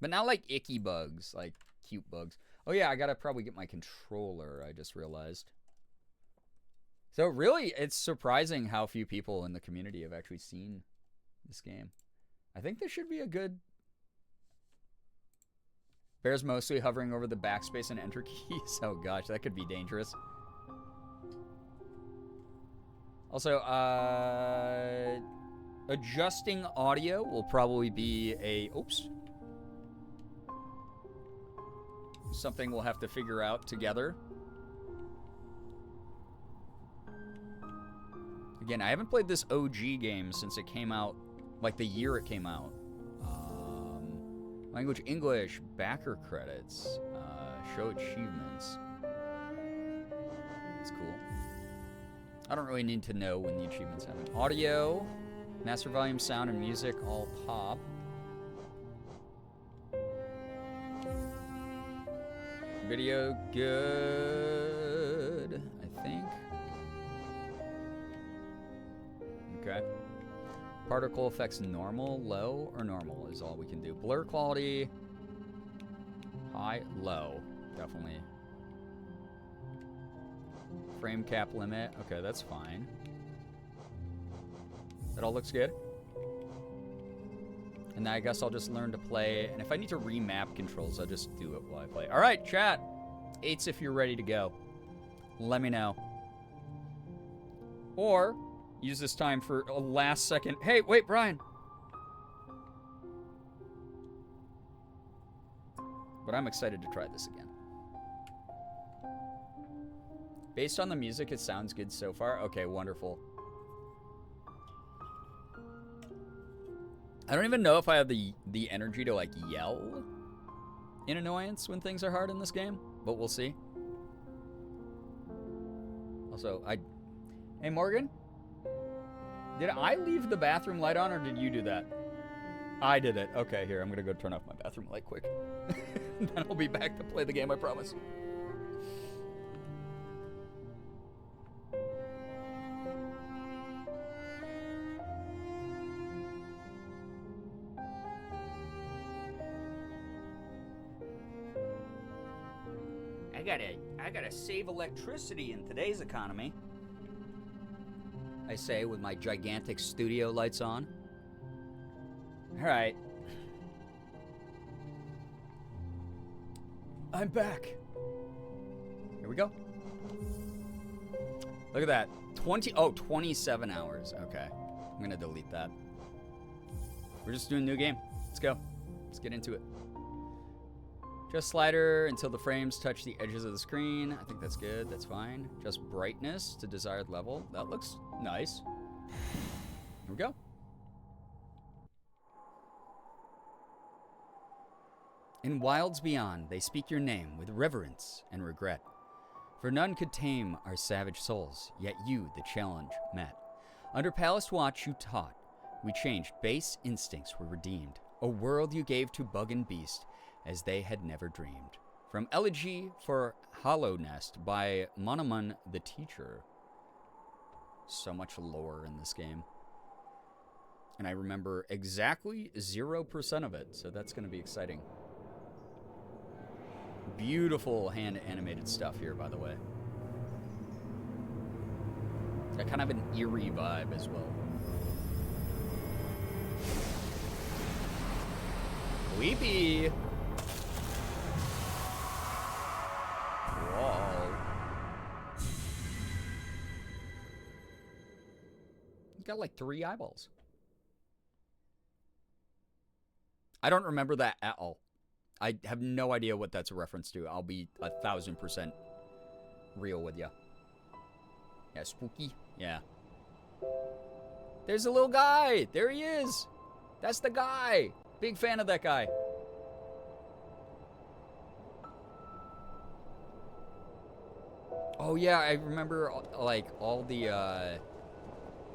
Speaker 3: But not like icky bugs, like cute bugs. Oh yeah, I gotta probably get my controller, I just realized. So really, it's surprising how few people in the community have actually seen this game. I think this should be a good... Bear's mostly hovering over the backspace and enter keys. Oh gosh, that could be dangerous. Also, adjusting audio will probably be a... Oops. Something we'll have to figure out together. Again, I haven't played this OG game since it came out, like the year it came out. Language English, backer credits, show achievements. That's cool. I don't really need to know when the achievements happen. Audio, master volume, sound, and music all pop. Video good, I think. Okay. Particle effects normal, low, or normal is all we can do. Blur quality, high, low, definitely. Frame cap limit, okay, that's fine. That all looks good. And then I guess I'll just learn to play, and if I need to remap controls, I'll just do it while I play. All right, chat. 8s if you're ready to go. Let me know. Or use this time for a last second. Hey, wait, Brian. But I'm excited to try this again. Based on the music, it sounds good so far. Okay, wonderful. I don't even know if I have the energy to, like, yell in annoyance when things are hard in this game, but we'll see. Also, Hey, Morgan? Did I leave the bathroom light on, or did you do that? I did it. Okay, here, I'm gonna go turn off my bathroom light quick. Then I'll be back to play the game, I promise. I gotta save electricity in today's economy. I say with my gigantic studio lights on. All right. I'm back. Here we go. Look at that. 27 hours. Okay. I'm gonna delete that. We're just doing a new game. Let's go. Let's get into it. Just slider until the frames touch the edges of the screen. I think that's good. That's fine. Just brightness to desired level. That looks nice. Here we go. In wilds beyond, they speak your name with reverence and regret. For none could tame our savage souls, yet you the challenge met. Under palace watch you taught. We changed, base instincts were redeemed. A world you gave to bug and beast, as they had never dreamed. From Elegy for Hollow Nest by Monoman the Teacher. So much lore in this game. And I remember exactly 0% of it, so that's going to be exciting. Beautiful hand-animated stuff here, by the way. Got kind of an eerie vibe as well. Weepy! Whoa. He's got like 3 eyeballs. I don't remember that at all. I have no idea what that's a reference to. I'll be 1000% real with ya. Yeah, spooky. Yeah. There's a little guy. There he is. That's the guy. Big fan of that guy. Oh yeah, I remember like all the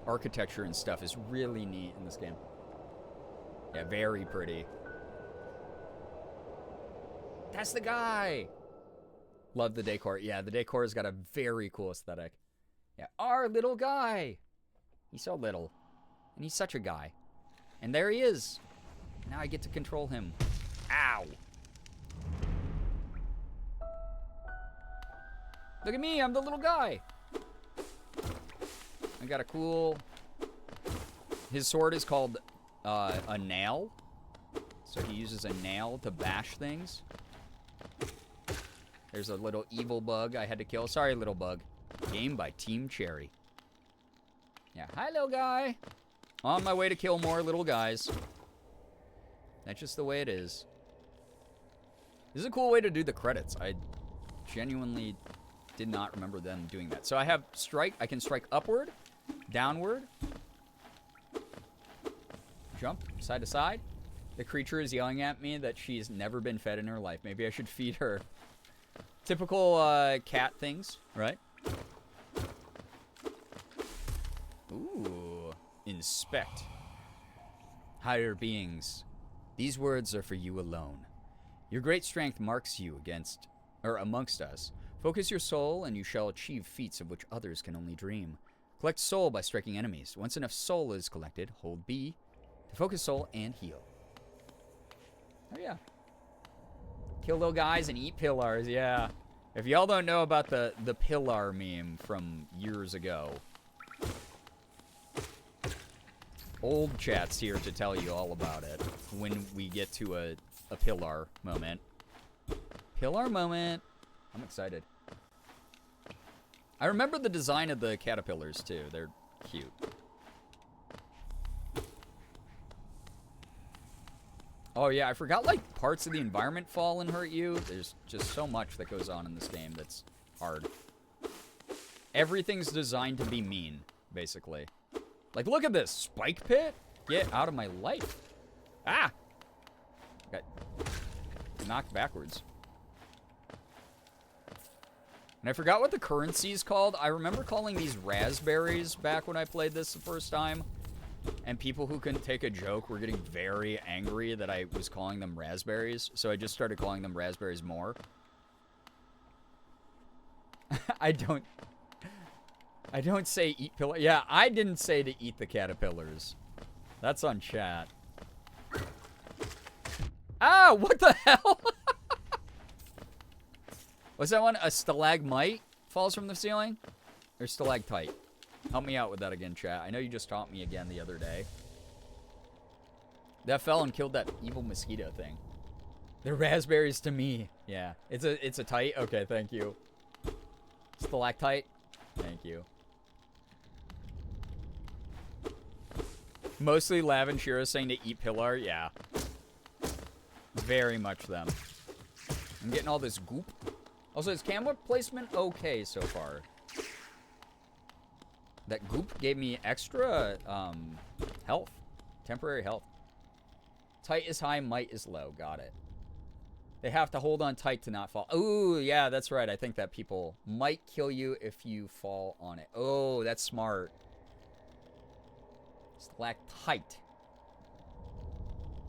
Speaker 3: architecture and stuff is really neat in this game. Yeah, very pretty. That's the guy. Love the decor. Yeah, the decor has got a very cool aesthetic. Yeah, our little guy. He's so little. And he's such a guy. And there he is. Now I get to control him. Ow. Look at me, I'm the little guy. I got a cool... His sword is called a nail. So he uses a nail to bash things. There's a little evil bug I had to kill. Sorry, little bug. Game by Team Cherry. Yeah, hi, little guy. On my way to kill more little guys. That's just the way it is. This is a cool way to do the credits. I genuinely did not remember them doing that. So I have strike. I can strike upward, downward, jump side to side. The creature is yelling at me that she's never been fed in her life. Maybe I should feed her. Typical cat things, right? Ooh. Inspect. Higher beings. These words are for you alone. Your great strength marks you amongst us. Focus your soul, and you shall achieve feats of which others can only dream. Collect soul by striking enemies. Once enough soul is collected, hold B to focus soul and heal. Oh yeah. Kill little guys and eat pillars, yeah. If y'all don't know about the pillar meme from years ago, old chat's here to tell you all about it when we get to a pillar moment. Pillar moment. I'm excited. I remember the design of the caterpillars too. They're cute. Oh yeah, I forgot like parts of the environment fall and hurt you. There's just so much that goes on in this game that's hard. Everything's designed to be mean, basically. Like, look at this spike pit. Get out of my life. Ah! Got knocked backwards. And I forgot what the currency is called. I remember calling these raspberries back when I played this the first time. And people who couldn't take a joke were getting very angry that I was calling them raspberries. So I just started calling them raspberries more. I don't say eat pillar. Yeah, I didn't say to eat the caterpillars. That's on chat. Ah, what the hell? What's that one? A stalagmite falls from the ceiling? Or stalactite? Help me out with that again, chat. I know you just taught me again the other day. That fell and killed that evil mosquito thing. They're raspberries to me. Yeah. It's a tite? Okay, thank you. Stalactite? Thank you. Mostly Lav and Shira saying to eat pillar? Yeah. Very much them. I'm getting all this goop. Also, is camera placement okay so far? That goop gave me extra health. Temporary health. Tight is high, might is low. Got it. They have to hold on tight to not fall. Ooh, yeah, that's right. I think that people might kill you if you fall on it. Oh, that's smart. Stalactite.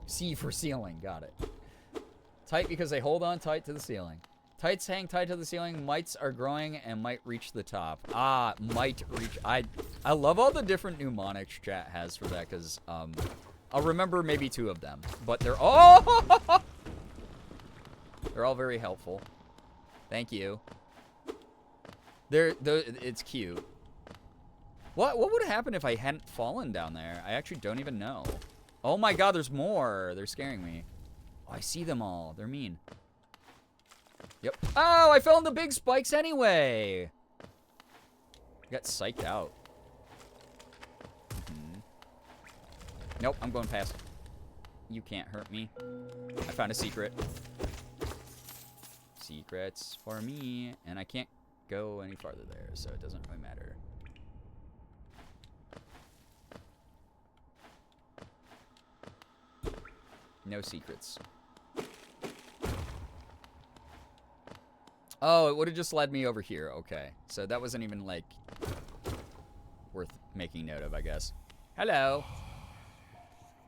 Speaker 3: C for ceiling. Got it. Tight because they hold on tight to the ceiling. Tights hang tight to the ceiling. Mites are growing and might reach the top. Ah, might reach. I love all the different mnemonics chat has for that because I'll remember maybe 2 of them. But they're all... They're all very helpful. Thank you. It's cute. What would have happened if I hadn't fallen down there? I actually don't even know. Oh my god, there's more. They're scaring me. Oh, I see them all. They're mean. Yep. Oh, I fell in the big spikes anyway. I got psyched out. Nope, I'm going past. You can't hurt me. I found a secret. Secrets for me, and I can't go any farther there, so it doesn't really matter. No secrets. Oh, it would have just led me over here. Okay, so that wasn't even, like, worth making note of, I guess. Hello.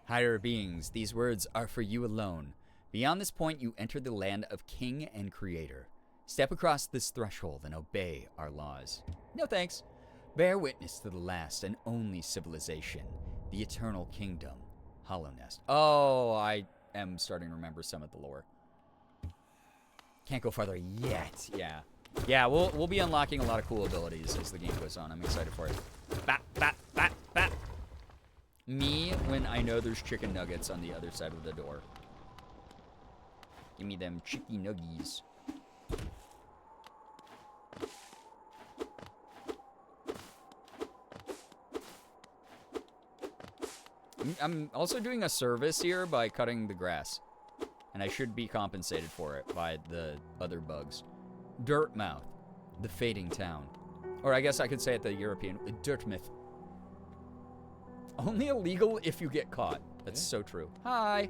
Speaker 3: Higher beings, these words are for you alone. Beyond this point, you enter the land of King and Creator. Step across this threshold and obey our laws. No thanks. Bear witness to the last and only civilization, the Eternal Kingdom, Hollow Nest. Oh, I am starting to remember some of the lore. Can't go farther yet. Yeah. Yeah, we'll be unlocking a lot of cool abilities as the game goes on. I'm excited for it. Bat, bat, bat, bat. Me when I know there's chicken nuggets on the other side of the door. Give me them chicky nuggies. I'm also doing a service here by cutting the grass. And I should be compensated for it by the other bugs. Dirtmouth, the fading town. Or I guess I could say it the European, Dirtmouth. Only illegal if you get caught. That's so true. Hi.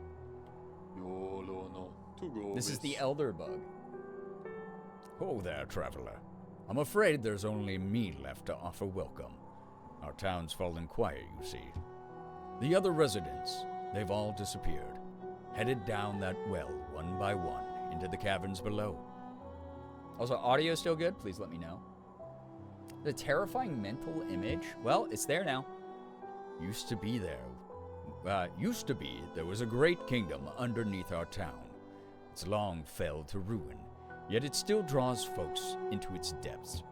Speaker 3: This is the elder bug.
Speaker 10: Oh there, traveler. I'm afraid there's only me left to offer welcome. Our town's fallen quiet, you see. The other residents, they've all disappeared. Headed down that well, one by one, into the caverns below.
Speaker 3: Also, audio still good? Please let me know. The terrifying mental image? Well, it's there now.
Speaker 10: Used to be there. There was a great kingdom underneath our town. It's long fell to ruin, yet it still draws folks into its depths.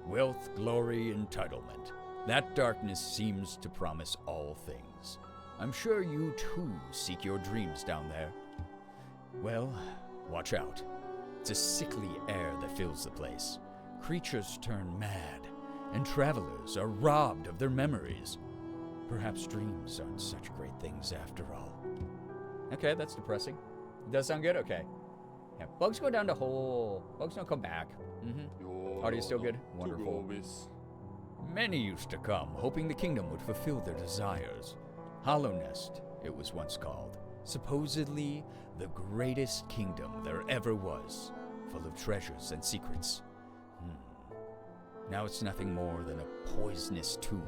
Speaker 10: Wealth, glory, entitlement. That darkness seems to promise all things. I'm sure you too seek your dreams down there. Well, watch out. It's a sickly air that fills the place. Creatures turn mad, and travelers are robbed of their memories. Perhaps dreams aren't such great things after all.
Speaker 3: Okay, that's depressing. Does sound good? Okay. Yeah, bugs go down to hole. Bugs don't come back. Audio still good? Wonderful.
Speaker 10: Many used to come, hoping the kingdom would fulfill their desires. Hollow Nest, it was once called. Supposedly, the greatest kingdom there ever was, full of treasures and secrets. Now it's nothing more than a poisonous tomb,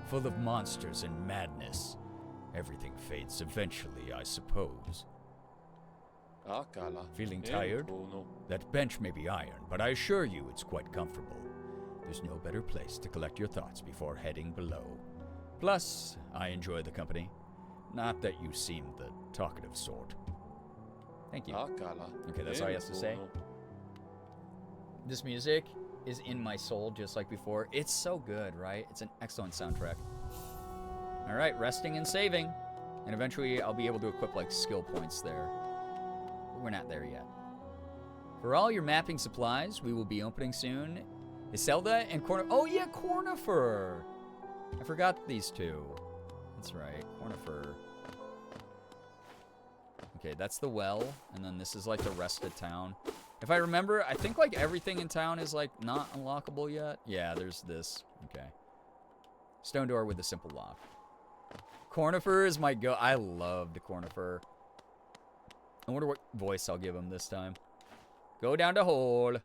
Speaker 10: full of monsters and madness. Everything fades eventually, I suppose. Feeling tired? That bench may be iron, but I assure you it's quite comfortable. There's no better place to collect your thoughts before heading below. Plus, I enjoy the company. Not that you seem the talkative sort.
Speaker 3: Thank you. Okay, that's all he has to say. This music is in my soul just like before. It's so good, right? It's an excellent soundtrack. All right, resting and saving. And eventually I'll be able to equip like skill points there. But we're not there yet. For all your mapping supplies, we will be opening soon. Iselda and Oh yeah, Cornifer. I forgot these two. That's right, Cornifer. Okay, that's the well, and then this is like the rest of town. If I remember, I think like everything in town is like not unlockable yet. Yeah, there's this. Okay. Stone door with a simple lock. Cornifer is my go. I love the Cornifer. I wonder what voice I'll give him this time. Go down the hole.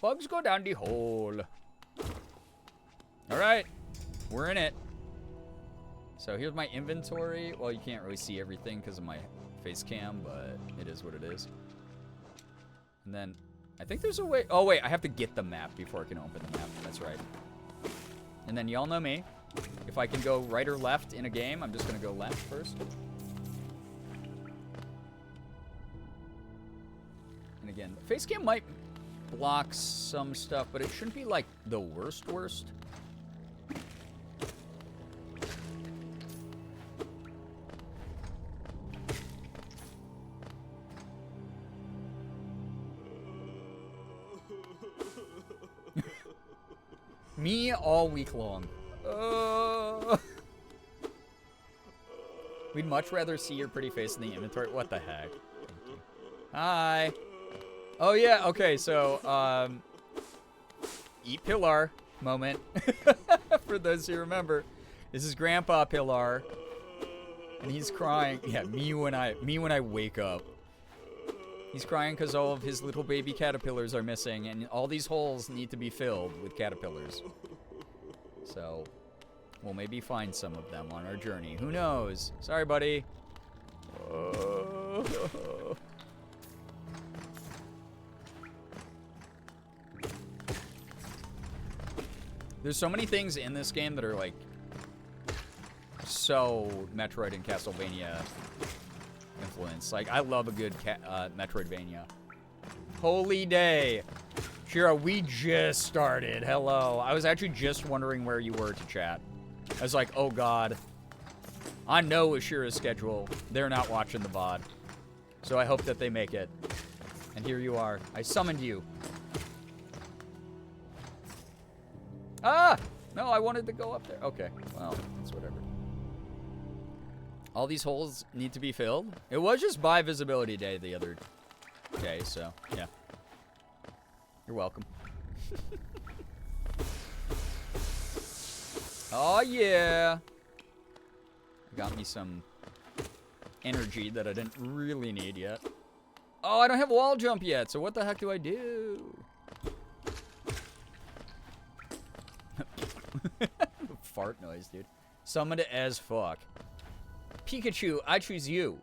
Speaker 3: Bugs go down the hole. All right, we're in it. So here's my inventory. Well, you can't really see everything because of my face cam, but it is what it is. And then I think there's a way. Oh, wait, I have to get the map before I can open the map. That's right. And then y'all know me. If I can go right or left in a game, I'm just going to go left first. And again, face cam might block some stuff, but it shouldn't be like the worst. Me all week long. We'd much rather see your pretty face in the inventory. What the heck? Hi. Oh, yeah. Okay, so, eat Pilar moment. For those who remember. This is Grandpa Pilar. And he's crying. Yeah, me when I wake up. He's crying because all of his little baby caterpillars are missing, and all these holes need to be filled with caterpillars. So, we'll maybe find some of them on our journey. Who knows? Sorry, buddy. There's so many things in this game that are, like, so Metroid and Castlevania influence. Like, I love a good Metroidvania. Holy day. Shira, we just started. Hello. I was actually just wondering where you were to chat. I was like, oh god. I know with Shira's schedule, they're not watching the VOD. So I hope that they make it. And here you are. I summoned you. Ah! No, I wanted to go up there. Okay. Well, it's whatever. All these holes need to be filled. It was just by visibility day the other day, so yeah. You're welcome. Oh yeah. Got me some energy that I didn't really need yet. Oh, I don't have wall jump yet, so what the heck do I do? Fart noise, dude. Summoned as fuck. Pikachu, I choose you.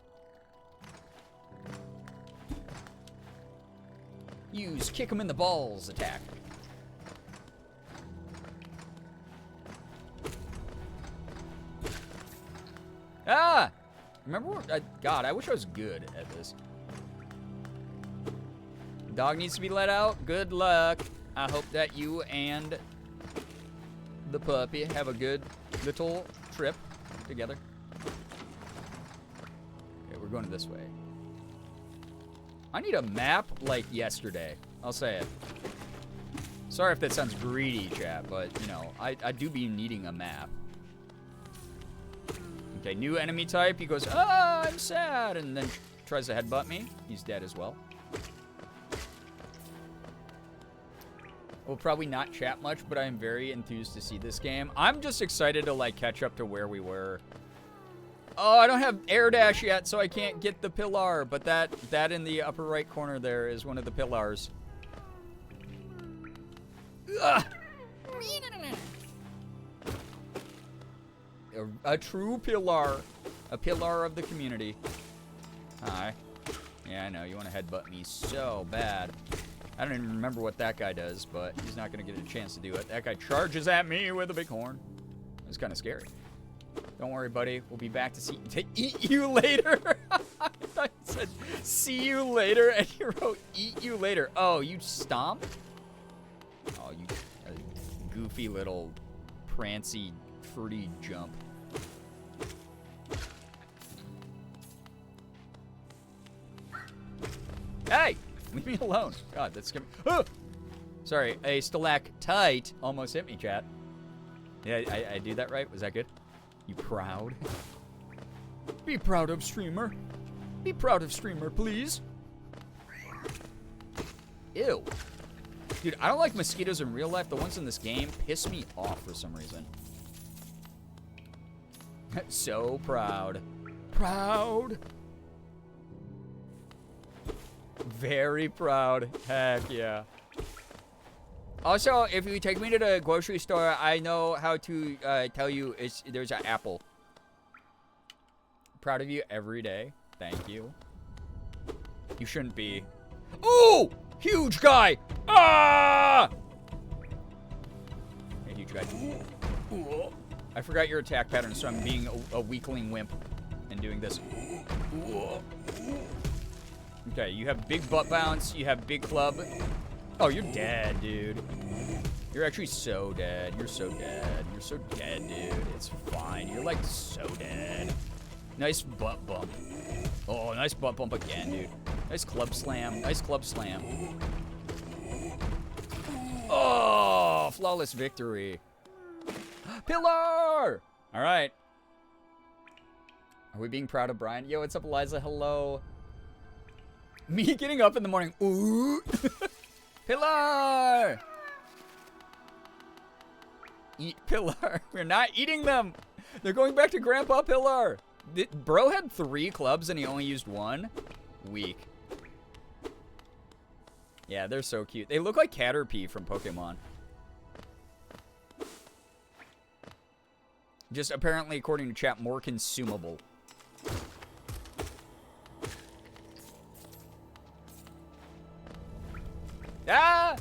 Speaker 3: Use kick him in the balls attack. Ah! Remember what? God, I wish I was good at this. Dog needs to be let out. Good luck. I hope that you and the puppy have a good little trip together. Okay, we're going this way. I need a map like yesterday. I'll say it. Sorry if that sounds greedy, chat, but, you know, I do be needing a map. Okay, new enemy type. He goes, ah, I'm sad, and then tries to headbutt me. He's dead as well. We'll probably not chat much, but I am very enthused to see this game. I'm just excited to, like, catch up to where we were. Oh, I don't have air dash yet, so I can't get the pillar, but that in the upper right corner there is one of the pillars. Ugh. A true pillar. A pillar of the community. Hi. Yeah, I know, you want to headbutt me so bad. I don't even remember what that guy does, but he's not going to get a chance to do it. That guy charges at me with a big horn. It's kind of scary. Don't worry, buddy. We'll be back to eat you later. I thought you said see you later, and you wrote eat you later. Oh, you stomped? Oh, you goofy little prancy fruity jump. Hey! Leave me alone. God, that's scary. Oh! Sorry, a stalactite almost hit me, chat. Yeah, I do that right? Was that good? You proud?
Speaker 10: Be proud of streamer. Be proud of streamer, please. Ew. Dude, I don't like mosquitoes in real life. The ones in this game piss me off for some reason. So proud. Proud. Very proud. Heck yeah. Also, if you take me to the grocery store, I know how to tell you there's an apple. Proud of you every day. Thank you. You shouldn't be. Ooh! Huge guy! Ah! Hey, huge guy. Ooh. I forgot your attack pattern, so I'm being a weakling wimp and doing this. Ooh. Okay, you have big butt bounce. You have big club. Oh, you're dead, dude. You're actually so dead. You're so dead. You're so dead, dude. It's fine. You're like so dead. Nice butt bump. Oh, nice butt bump again, dude. Nice club slam. Nice club slam. Oh, flawless victory. Pillar! All right. Are we being proud of Brian? Yo, what's up, Eliza? Hello. Me getting up in the morning. Ooh. Pillar! Eat Pillar. We're not eating them. They're going back to Grandpa Pillar. Bro had 3 clubs and he only used 1. Weak. Yeah, they're so cute. They look like Caterpie from Pokemon. Just apparently, according to chat, more consumable. Ah!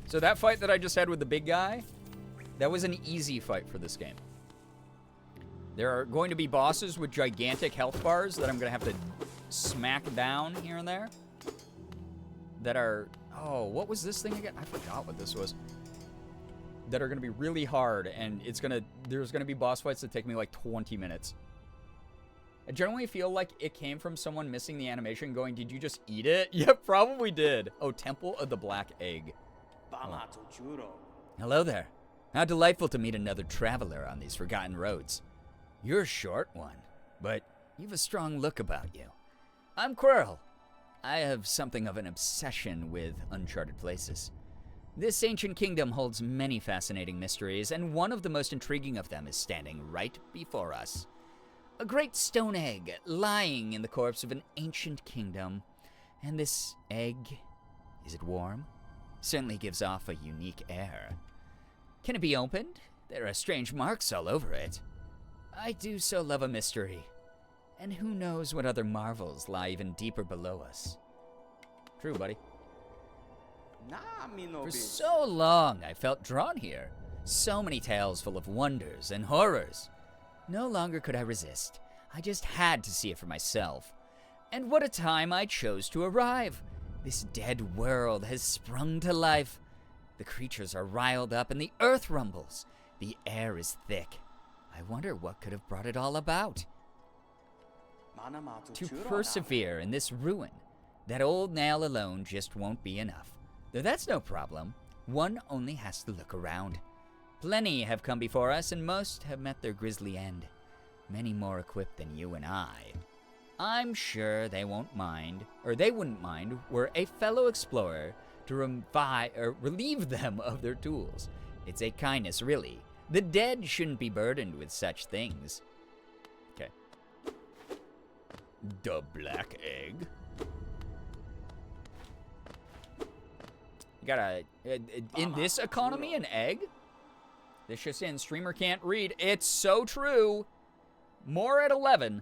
Speaker 10: So that fight that I just had with the big guy, that was an easy fight for this game. There are going to be bosses with gigantic health bars that I'm going to have to smack down here and there. That are... Oh, what was this thing again? I forgot what this was. That are going to be really hard, and there's going to be boss fights that take me like 20 minutes. I generally feel like it came from someone missing the animation going, did you just eat it? Yep, probably did. Oh, Temple of the Black Egg. Oh. Hello there. How delightful to meet another traveler on these forgotten roads. You're a short one, but you've a strong look about you. I'm Quirrell. I have something of an obsession with uncharted places. This ancient kingdom holds many fascinating mysteries, and one of the most intriguing of them is standing right before us. A great stone egg lying in the corpse of an ancient kingdom. And this egg, is it warm? Certainly gives off a unique air. Can it be opened? There are strange marks all over it. I do so love a mystery. And who knows what other marvels lie even deeper below us. True, buddy. For so long, I felt drawn here. So many tales full of wonders and horrors. No longer could I resist. I just had to see it for myself. And what a time I chose to arrive. This dead world has sprung to life. The creatures are riled up and the earth rumbles. The air is thick. I wonder what could have brought it all about. To persevere in this ruin, that old nail alone just won't be enough. Though that's no problem. One only has to look around. Plenty have come before us, and most have met their grisly end. Many more equipped than you and I. I'm sure they won't mind, or they wouldn't mind, were a fellow explorer to relieve them of their tools. It's a kindness, really. The dead shouldn't be burdened with such things. Okay. The Black Egg. You got in this economy, an egg? This just in, streamer can't read. It's so true. More at 11.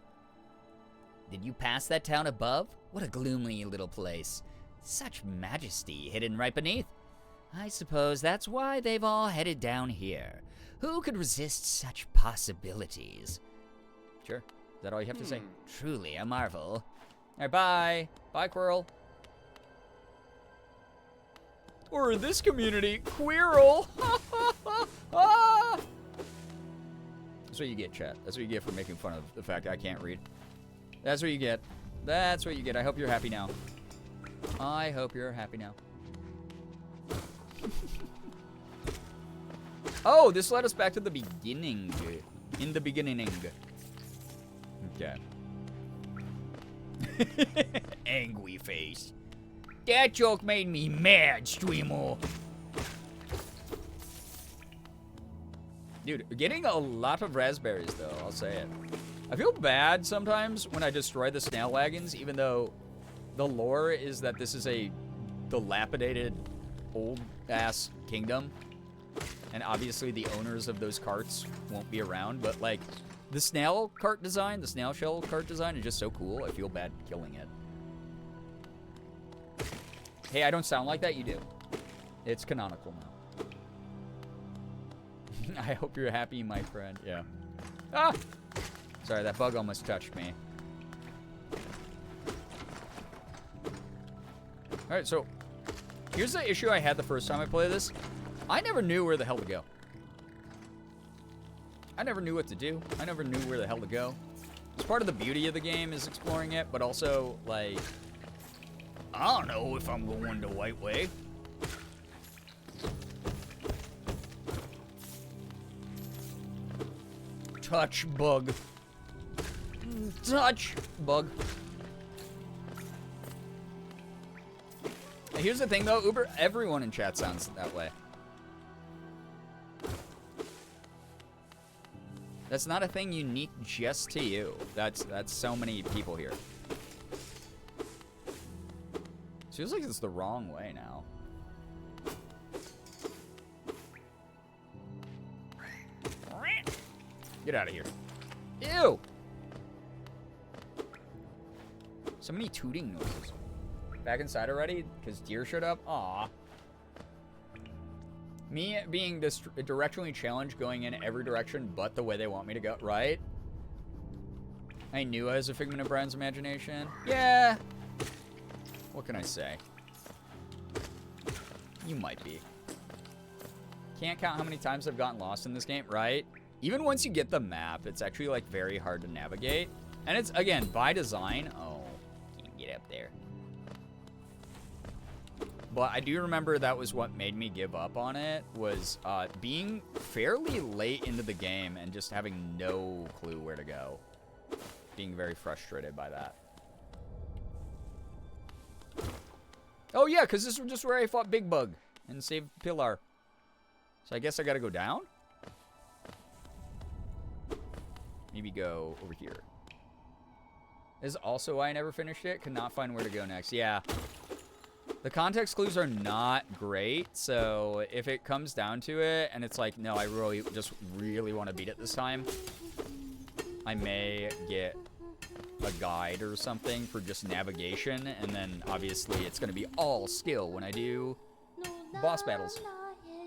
Speaker 10: Did you pass that town above? What a gloomy little place. Such majesty hidden right beneath. I suppose that's why they've all headed down here. Who could resist such possibilities? Sure. Is that all you have to say? Truly a marvel. All right, bye. Bye, Quirrell. Or in this community, Quirrell. Ah! That's what you get, chat. That's what you get for making fun of the fact I can't read. That's what you get. That's what you get. I hope you're happy now. I hope you're happy now.
Speaker 3: Oh, this led us back to the beginning. In the beginning. Okay. Angry face. That joke made me mad, streamer. Dude, getting a lot of raspberries, though, I'll say it. I feel bad sometimes when I destroy the snail wagons, even though the lore is that this is a dilapidated, old-ass kingdom. And obviously the owners of those carts won't be around, but, like, the snail cart design, the snail shell cart design is just so cool. I feel bad killing it. Hey, I don't sound like that. You do. It's canonical now. I hope you're happy, my friend. Yeah. Ah! Sorry, that bug almost touched me. Alright, so here's the issue I had the first time I played this. I never knew where the hell to go. I never knew what to do. I never knew where the hell to go. It's part of the beauty of the game is exploring it, but also, like, I don't know if I'm going the right way. Touch bug. Touch bug. Here's the thing, though. Everyone in chat sounds that way. That's not a thing unique just to you. That's so many people here. Feels like it's the wrong way now. Get out of here. Ew! So many tooting noises. Back inside already? Because deer showed up? Aw. Me being this directionally challenged, going in every direction but the way they want me to go, right? I knew I was a figment of Brian's imagination. Yeah. What can I say? You might be. Can't count how many times I've gotten lost in this game, right? Even once you get the map, it's actually, like, very hard to navigate. And it's, again, by design. Oh, can't get up there. But I do remember that was what made me give up on it, was being fairly late into the game and just having no clue where to go. Being very frustrated by that. Oh, yeah, because this was just where I fought Big Bug and saved Pilar. So I guess I gotta go down? Maybe go over here. This is also why I never finished it. Could not find where to go next. Yeah. The context clues are not great, so if it comes down to it and it's like, no, I really want to beat it this time, I may get a guide or something for just navigation, and then obviously it's going to be all skill when I do boss battles.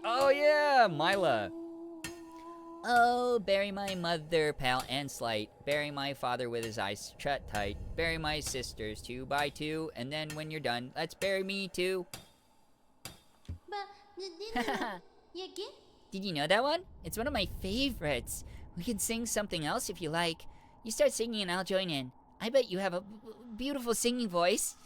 Speaker 3: Oh yeah, Mila. Oh, bury my mother, pal, and slight. Bury my father with his eyes shut tight. Bury my sisters 2 by 2, and then when you're done, let's bury me too. Did you know that one? It's one of my favorites. We can sing something else if you like. You start singing and I'll join in. I bet you have a beautiful singing voice.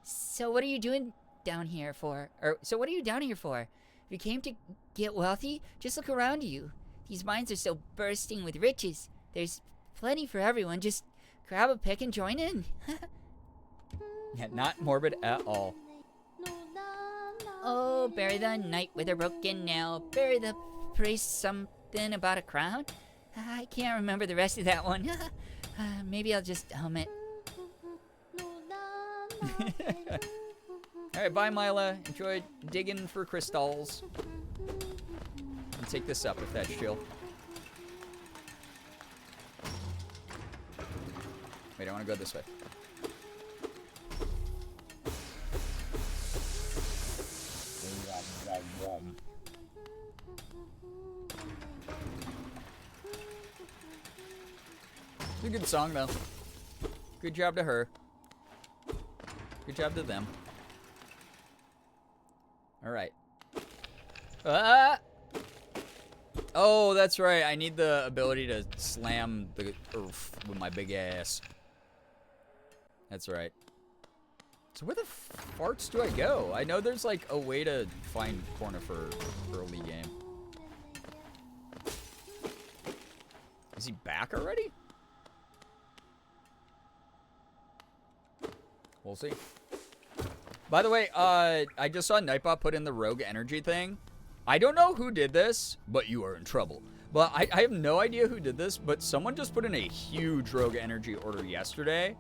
Speaker 3: So what are you doing down here for? So what are you down here for? If you came to get wealthy, just look around you. These mines are so bursting with riches. There's plenty for everyone. Just grab a pick and join in. Yeah, not morbid at all. Oh, bury the knight with a broken nail. Bury the priest something about a crown. I can't remember the rest of that one. Maybe I'll just hum it. Alright, bye, Mila. Enjoy digging for crystals. And take this up if that's chill. Wait, I want to go this way. It's a good song, though. Good job to her. Good job to them. Alright. Oh, that's right. I need the ability to slam the earth with my big ass. That's right. So where the farts do I go? I know there's like a way to find corner for early game. Is he back already? We'll see. By the way, I just saw Nightbot put in the Rogue Energy thing. I don't know who did this, but you are in trouble. But I have no idea who did this, but someone just put in a huge Rogue Energy order yesterday.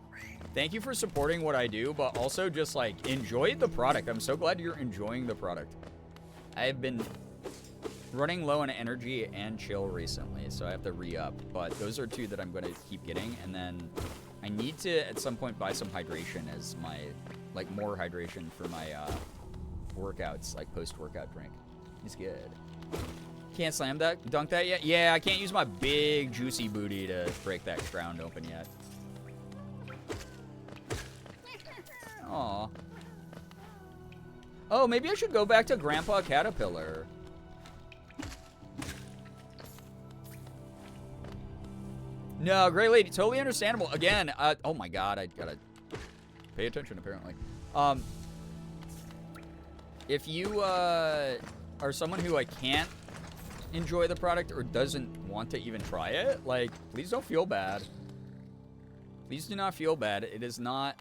Speaker 3: Thank you for supporting what I do, but also just, like, enjoy the product. I'm so glad you're enjoying the product. I've been running low on energy and chill recently, so I have to re-up. But those are two that I'm going to keep getting, and then I need to, at some point, buy some hydration as my, like, more hydration for my workouts, like, post-workout drink. It's good. Can't slam dunk that yet? Yeah, I can't use my big, juicy booty to break that ground open yet. Aw. Oh, maybe I should go back to Grandpa Caterpillar. No, Great Lady, totally understandable. Again, oh my god, I gotta pay attention, apparently. If you, are someone who I can't enjoy the product or doesn't want to even try it, like, please don't feel bad. Please do not feel bad. It is not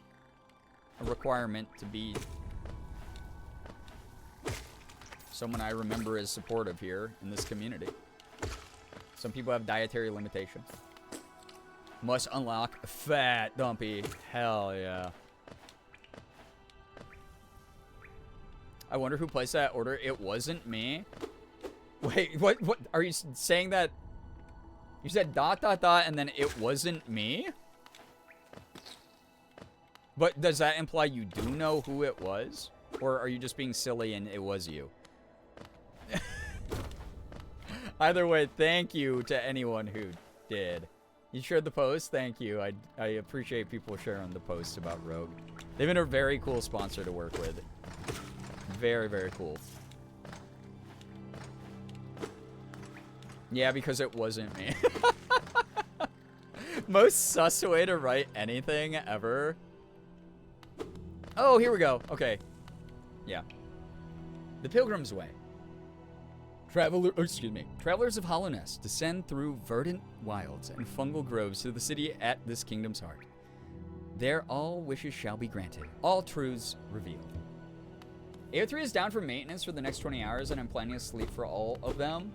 Speaker 3: a requirement to be someone I remember as supportive here in this community. Some people have dietary limitations. Must unlock fat dumpy. Hell yeah. I wonder who placed that order. It wasn't me. Wait, what are you saying that? You said ... and then it wasn't me? But does that imply you do know who it was? Or are you just being silly and it was you? Either way, thank you to anyone who did. You shared the post? Thank you. I appreciate people sharing the posts about Rogue. They've been a very cool sponsor to work with. Very, very cool. Yeah, because it wasn't me. Most sus way to write anything ever. Oh, here we go. Okay. Yeah. The Pilgrim's Way. Travelers of Hollowness descend through verdant wilds and fungal groves to the city at this kingdom's heart. There all wishes shall be granted, all truths revealed. AO3 is down for maintenance for the next 20 hours, and I'm planning to sleep for all of them.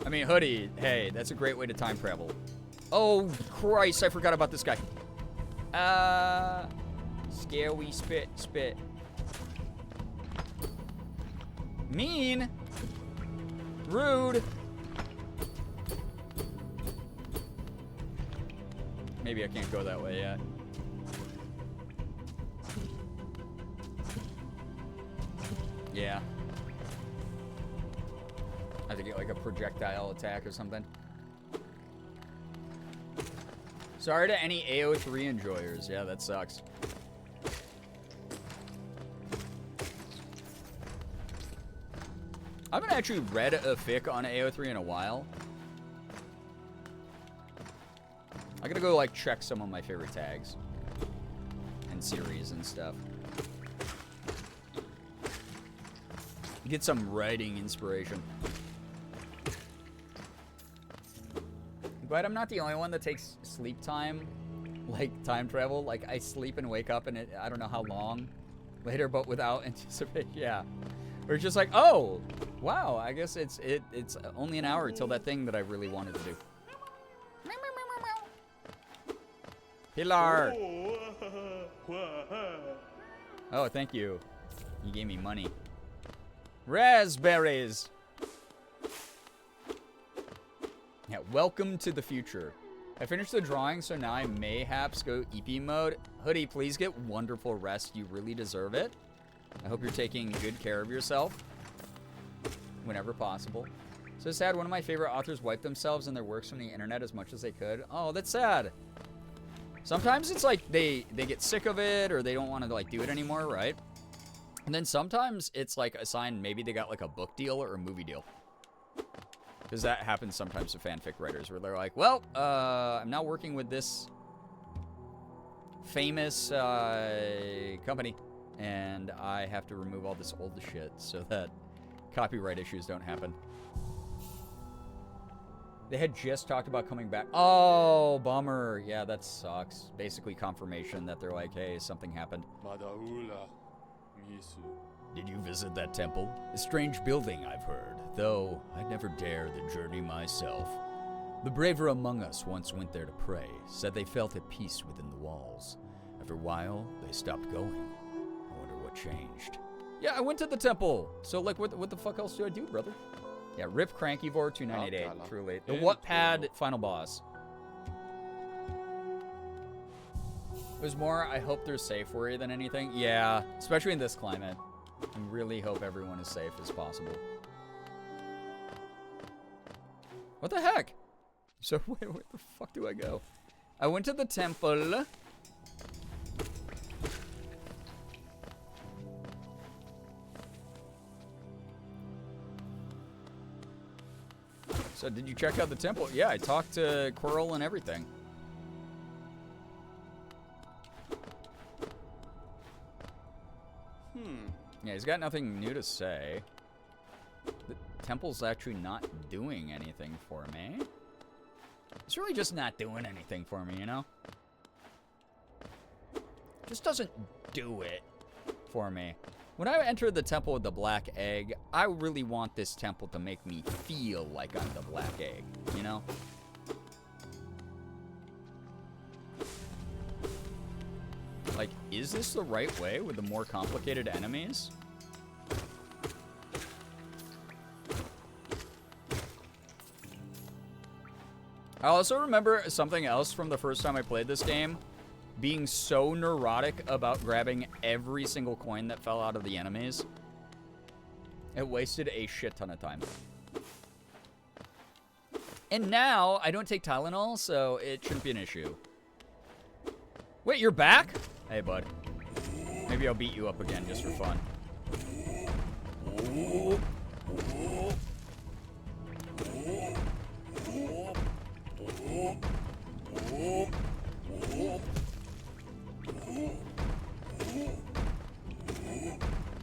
Speaker 3: I mean, Hoodie, hey, that's a great way to time travel. Oh, Christ, I forgot about this guy. Scary spit. Mean. Rude. Maybe I can't go that way yet. Yeah. I have to get like a projectile attack or something. Sorry to any AO3 enjoyers. Yeah, that sucks. I haven't actually read a fic on AO3 in a while. I gotta go like check some of my favorite tags and series and stuff. Get some writing inspiration. I'm glad I'm not the only one that takes sleep time, like time travel. Like I sleep and wake up and I don't know how long later, but without anticipation. Yeah. Or just like, oh, wow, I guess it's only an hour till that thing that I really wanted to do. Pilar. Oh, thank you. You gave me money. Raspberries. Yeah, welcome to the future. I finished the drawing, so now I mayhaps go EP mode. Hoodie, please get wonderful rest. You really deserve it. I hope you're taking good care of yourself whenever possible. So sad, one of my favorite authors wiped themselves and their works from the internet as much as they could. Oh, that's sad. Sometimes it's like they get sick of it or they don't want to like do it anymore, right? And then sometimes it's like a sign maybe they got like a book deal or a movie deal. Because that happens sometimes to fanfic writers where they're like, well, I'm now working with this famous company. and I have to remove all this old shit so that copyright issues don't happen. They had just talked about coming back. Oh, bummer. Yeah, that sucks. Basically confirmation that they're like, hey, something happened. Did you visit that temple? A strange building, I've heard, though I'd never dare the journey myself. The braver among us once went there to pray, said they felt at peace within the walls. After a while, they stopped going. I wonder what changed. Yeah, I went to the temple. So, like, what the fuck else do I do, brother? Yeah, Rip Crankyvore 2988, truly. The Wattpad final boss. It was more, I hope they're safe worry than anything. Yeah, especially in this climate. I really hope everyone is safe as possible. What the heck? So, wait, where the fuck do I go? I went to the temple. So, did you check out the temple? Yeah, I talked to Quirrell and everything. Yeah, he's got nothing new to say. The temple's actually not doing anything for me. It's really just not doing anything for me, you know? Just doesn't do it for me. When I enter the temple with the black egg, I really want this temple to make me feel like I'm the black egg, you know? Like, is this the right way with the more complicated enemies? I also remember something else from the first time I played this game. Being so neurotic about grabbing every single coin that fell out of the enemies. It wasted a shit ton of time. And now, I don't take Tylenol, so it shouldn't be an issue. Wait, you're back? Hey, bud. Maybe I'll beat you up again just for fun.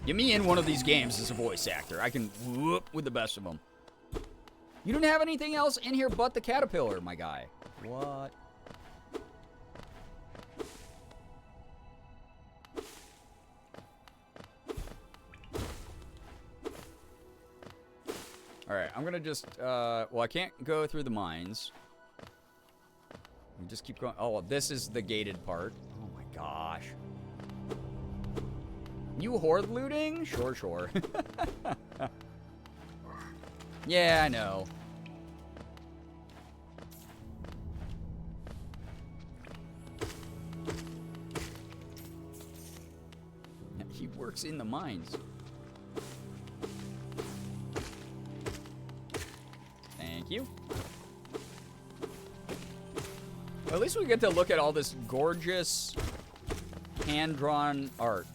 Speaker 3: Get me in one of these games as a voice actor. I can whoop with the best of them. You don't have anything else in here but the caterpillar, my guy. What? Alright, I'm gonna just, well, I can't go through the mines. We just keep going. Oh, this is the gated part. Oh my gosh. You horde looting? Sure, sure. Yeah, I know. He works in the mines. Thank you. Well, at least we get to look at all this gorgeous hand-drawn art.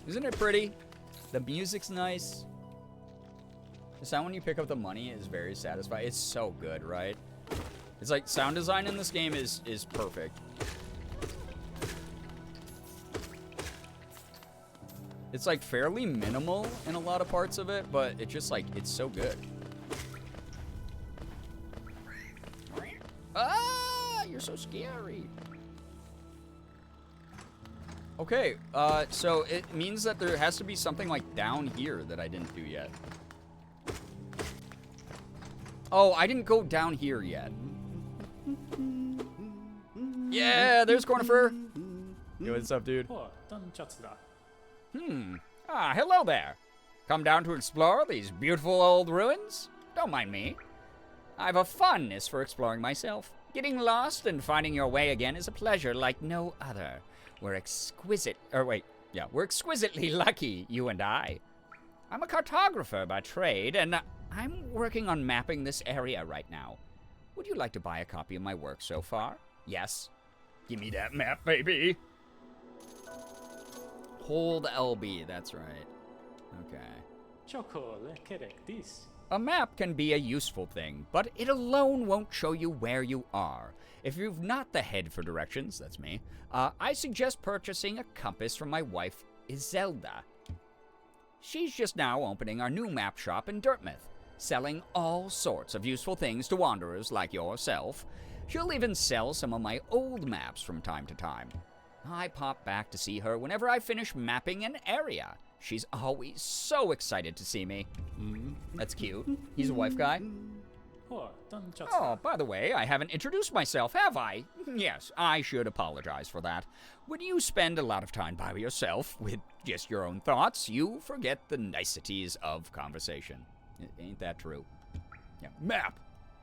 Speaker 3: Isn't it pretty? The music's nice. The sound when you pick up the money is very satisfying. It's so good, right? It's like sound design in this game is perfect. It's like fairly minimal in a lot of parts of it, but it's just like, it's so good. Ah, you're so scary. Okay, so it means that there has to be something like down here that I didn't do yet. Oh, I didn't go down here yet. Yeah, there's Cornifer. Yo, what's up, dude? Ah, hello there. Come down to explore these beautiful old ruins? Don't mind me. I have a fondness for exploring myself. Getting lost and finding your way again is a pleasure like no other. We're exquisitely lucky, you and I. I'm a cartographer by trade, and I'm working on mapping this area right now. Would you like to buy a copy of my work so far? Yes. Give me that map, baby. Hold LB, that's right. Okay.
Speaker 10: A map can be a useful thing, but it alone won't show you where you are. If you've not the head for directions, that's me, I suggest purchasing a compass from my wife, Iselda. She's just now opening our new map shop in Dartmouth, selling all sorts of useful things to wanderers like yourself. She'll even sell some of my old maps from time to time. I pop back to see her whenever I finish mapping an area. She's always so excited to see me. That's cute. He's a wife guy. Oh, by the way, I haven't introduced myself, have I? Yes, I should apologize for that. When you spend a lot of time by yourself with just your own thoughts, you forget the niceties of conversation. Ain't that true? Yeah, map.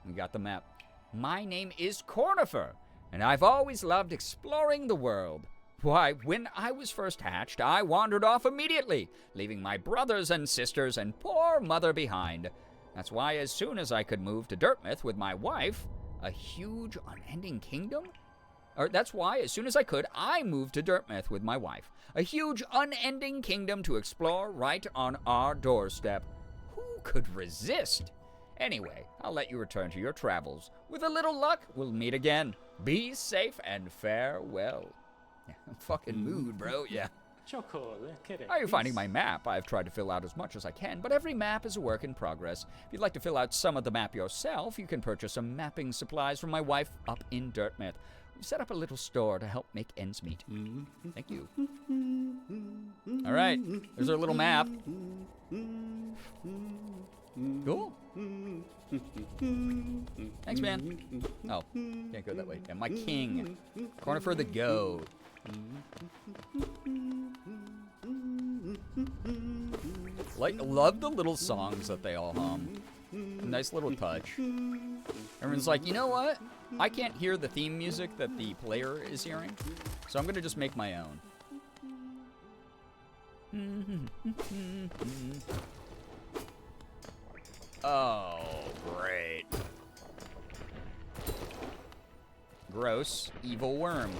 Speaker 10: We got the map. My name is Cornifer, and I've always loved exploring the world. Why, when I was first hatched, I wandered off immediately, leaving my brothers and sisters and poor mother behind. That's why as soon as I could move to Dartmouth with my wife, a huge unending kingdom? That's why as soon as I could, I moved to Dartmouth with my wife. A huge unending kingdom to explore right on our doorstep. Who could resist? Anyway, I'll let you return to your travels. With a little luck, we'll meet again. Be safe and farewell. Fucking mood, bro, yeah. How are you finding my map? I've tried to fill out as much as I can, but every map is a work in progress. If you'd like to fill out some of the map yourself, you can purchase some mapping supplies from my wife up in Dartmouth. We've set up a little store to help make ends meet. Thank you. All right, there's our little map. Cool. Thanks, man. Oh, can't go that way. Yeah, my king. Cornifer the goat. Love the little songs that they all hum. Nice little touch. Everyone's like, you know what? I can't hear the theme music that the player is hearing, so I'm gonna just make my own. Oh, great. Gross, evil worm.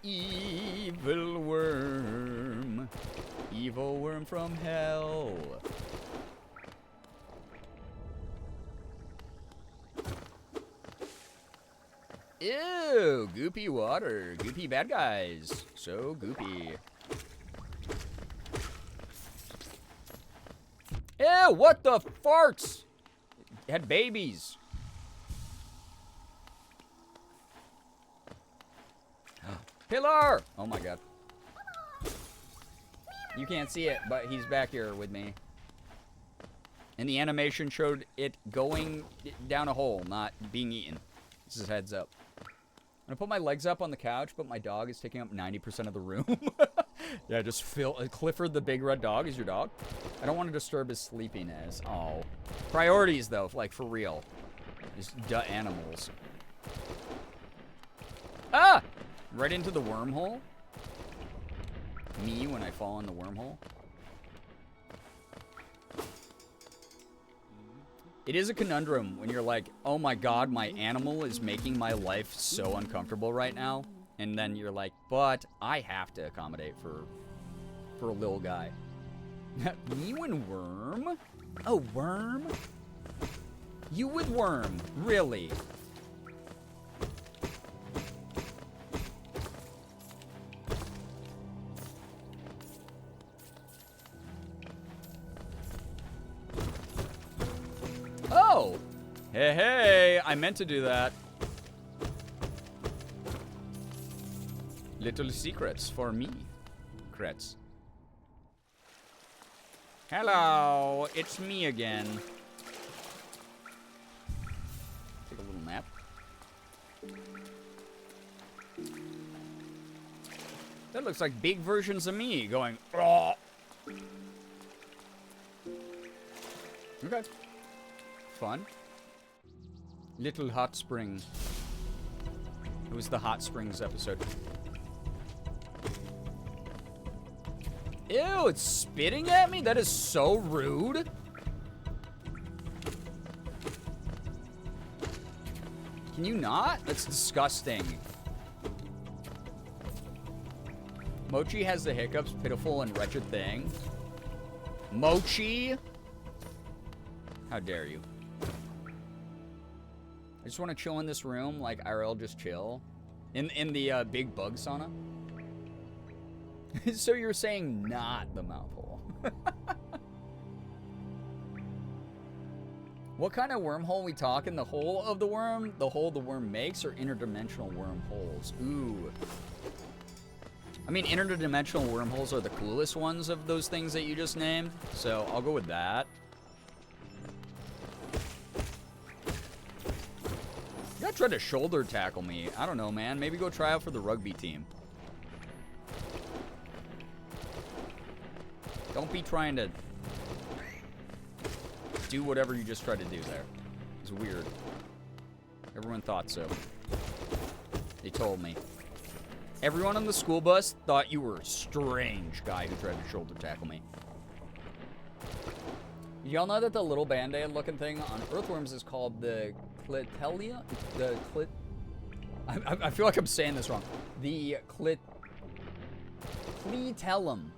Speaker 10: Evil worm. Evil worm from hell. Ew, goopy water. Goopy bad guys. So goopy. Ew, what the farts? It had babies. Pillar! Oh my god. You can't see it, but he's back here with me. And the animation showed it going down a hole, not being eaten. This is heads up. I'm gonna put my legs up on the couch, but my dog is taking up 90% of the room. Yeah, just Clifford the big red dog is your dog. I don't want to disturb his sleepiness. Oh. Priorities, though, like for real. Just animals. Ah! Right into the wormhole. Me when I fall in the wormhole. It is a conundrum when you're like, oh my god, my animal is making my life so uncomfortable right now. And then you're like, but I have to accommodate for a little guy. Me when worm? Oh, worm? You with worm? Really? Oh! Hey, hey! I meant to do that. Little secrets for me. Crets. Hello, it's me again. Take a little nap. That looks like big versions of me going, oh. Okay. Fun. Little hot spring. It was the hot springs episode. Ew, it's spitting at me? That is so rude. Can you not? That's disgusting. Mochi has the hiccups, pitiful and wretched thing. Mochi?
Speaker 3: How dare you? I just want to chill in this room, like IRL, just chill. In the big bug sauna. So you're saying not the mouth hole. What kind of wormhole we talking? The hole of the worm? The hole the worm makes, or interdimensional wormholes? Ooh. I mean, interdimensional wormholes are the coolest ones of those things that you just named. So I'll go with that. You gotta try to shoulder tackle me. I don't know, man. Maybe go try out for the rugby team. Don't be trying to do whatever you just tried to do there. It's weird. Everyone thought so. They told me. Everyone on the school bus thought you were a strange guy who tried to shoulder tackle me. Y'all know that the little band-aid looking thing on earthworms is called the clitelia? The clit... I feel like I'm saying this wrong. The clitellum.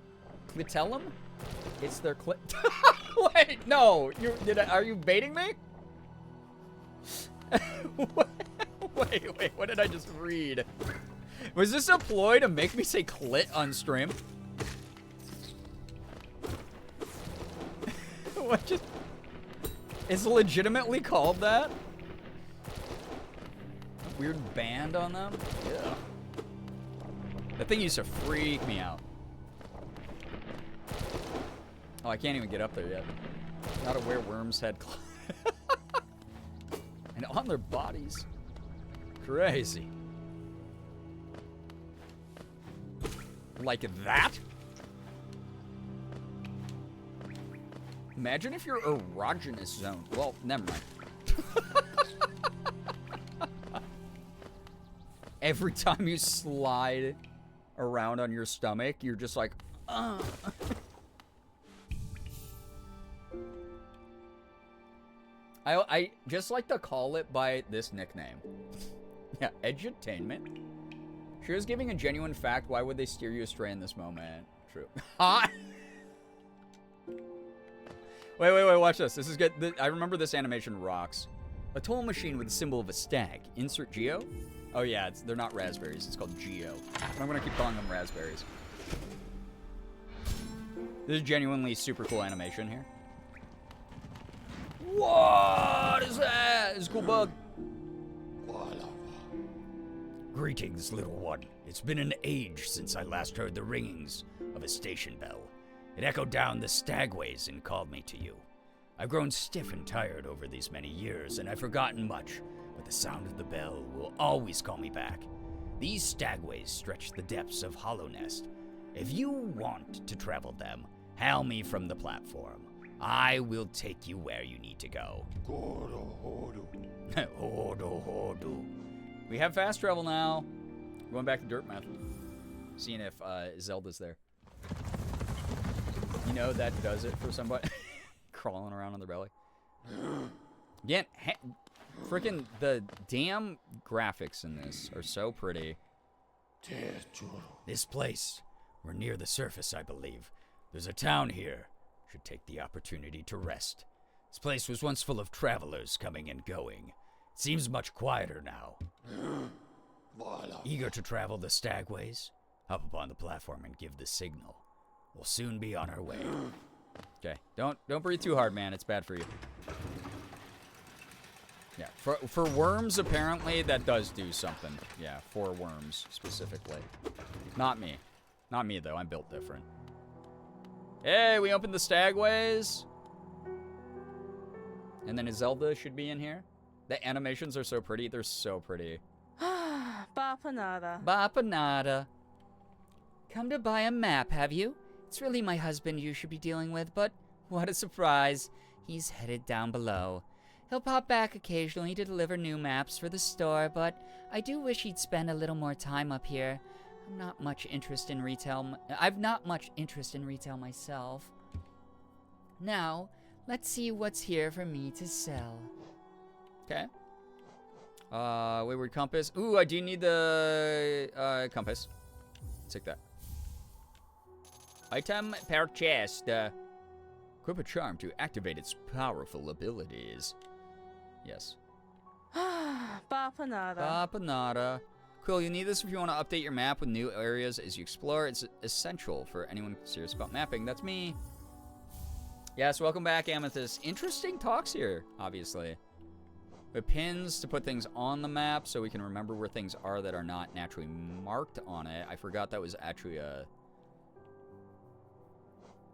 Speaker 3: Clitellum? It's their clit... Wait, no. Are you baiting me? Wait, what did I just read? Was this a ploy to make me say clit on stream? What just... It's legitimately called that? Weird band on them? Yeah. That thing used to freak me out. Oh, I can't even get up there yet. Not aware worms had and on their bodies. Crazy. Like that? Imagine if your erogenous zone... Well, never mind. Every time you slide around on your stomach, you're just like, I just like to call it by this nickname. Yeah, edutainment. She was giving a genuine fact. Why would they steer you astray in this moment? True. Wait, watch this. This is good. I remember this animation rocks. A toll machine with the symbol of a stag. Insert Geo? Oh yeah, they're not raspberries. It's called Geo. But I'm gonna keep calling them raspberries. This is genuinely super cool animation here. What is that? It's a cool bug.
Speaker 10: Greetings, little one. It's been an age since I last heard the ringings of a station bell. It echoed down the stagways and called me to you. I've grown stiff and tired over these many years, and I've forgotten much, but the sound of the bell will always call me back. These stagways stretch the depths of Hollow Nest. If you want to travel them, hail me from the platform. I will take you where you need to go.
Speaker 3: We have fast travel now. Going back to Dirt Meth. Seeing if Zelda's there. You know that does it for somebody. Crawling around on their belly. Again, freaking the damn graphics in this are so pretty.
Speaker 10: This place, we're near the surface, I believe. There's a town here. Should take the opportunity to rest. This place was once full of travelers coming and going. It seems much quieter now. Eager to travel the stagways? Hop up on the platform and give the signal. We'll soon be on our way.
Speaker 3: Okay, don't breathe too hard, man. It's bad for you. Yeah, for worms, apparently, that does do something. Yeah, for worms, specifically. Not me. Not me, though. I'm built different. Hey, we opened the stagways. And then Zelda should be in here. The animations are so pretty. They're so pretty.
Speaker 11: Bapanada.
Speaker 13: Bapanada. Come to buy a map, have you? It's really my husband you should be dealing with, but what a surprise. He's headed down below. He'll pop back occasionally to deliver new maps for the store, but I do wish he'd spend a little more time up here. I've not much interest in retail myself. Now, let's see what's here for me to sell.
Speaker 3: Okay. Wayward compass. Ooh, I do need the compass. Take that. Item purchased.
Speaker 10: Equip a charm to activate its powerful abilities. Yes.
Speaker 11: Bapanada.
Speaker 3: Bapanada. Cool, you need this if you want to update your map with new areas as you explore. It's essential for anyone serious about mapping. That's me. Yes, welcome back, Amethyst. Interesting talks here, obviously. With pins to put things on the map so we can remember where things are that are not naturally marked on it. I forgot that was actually a...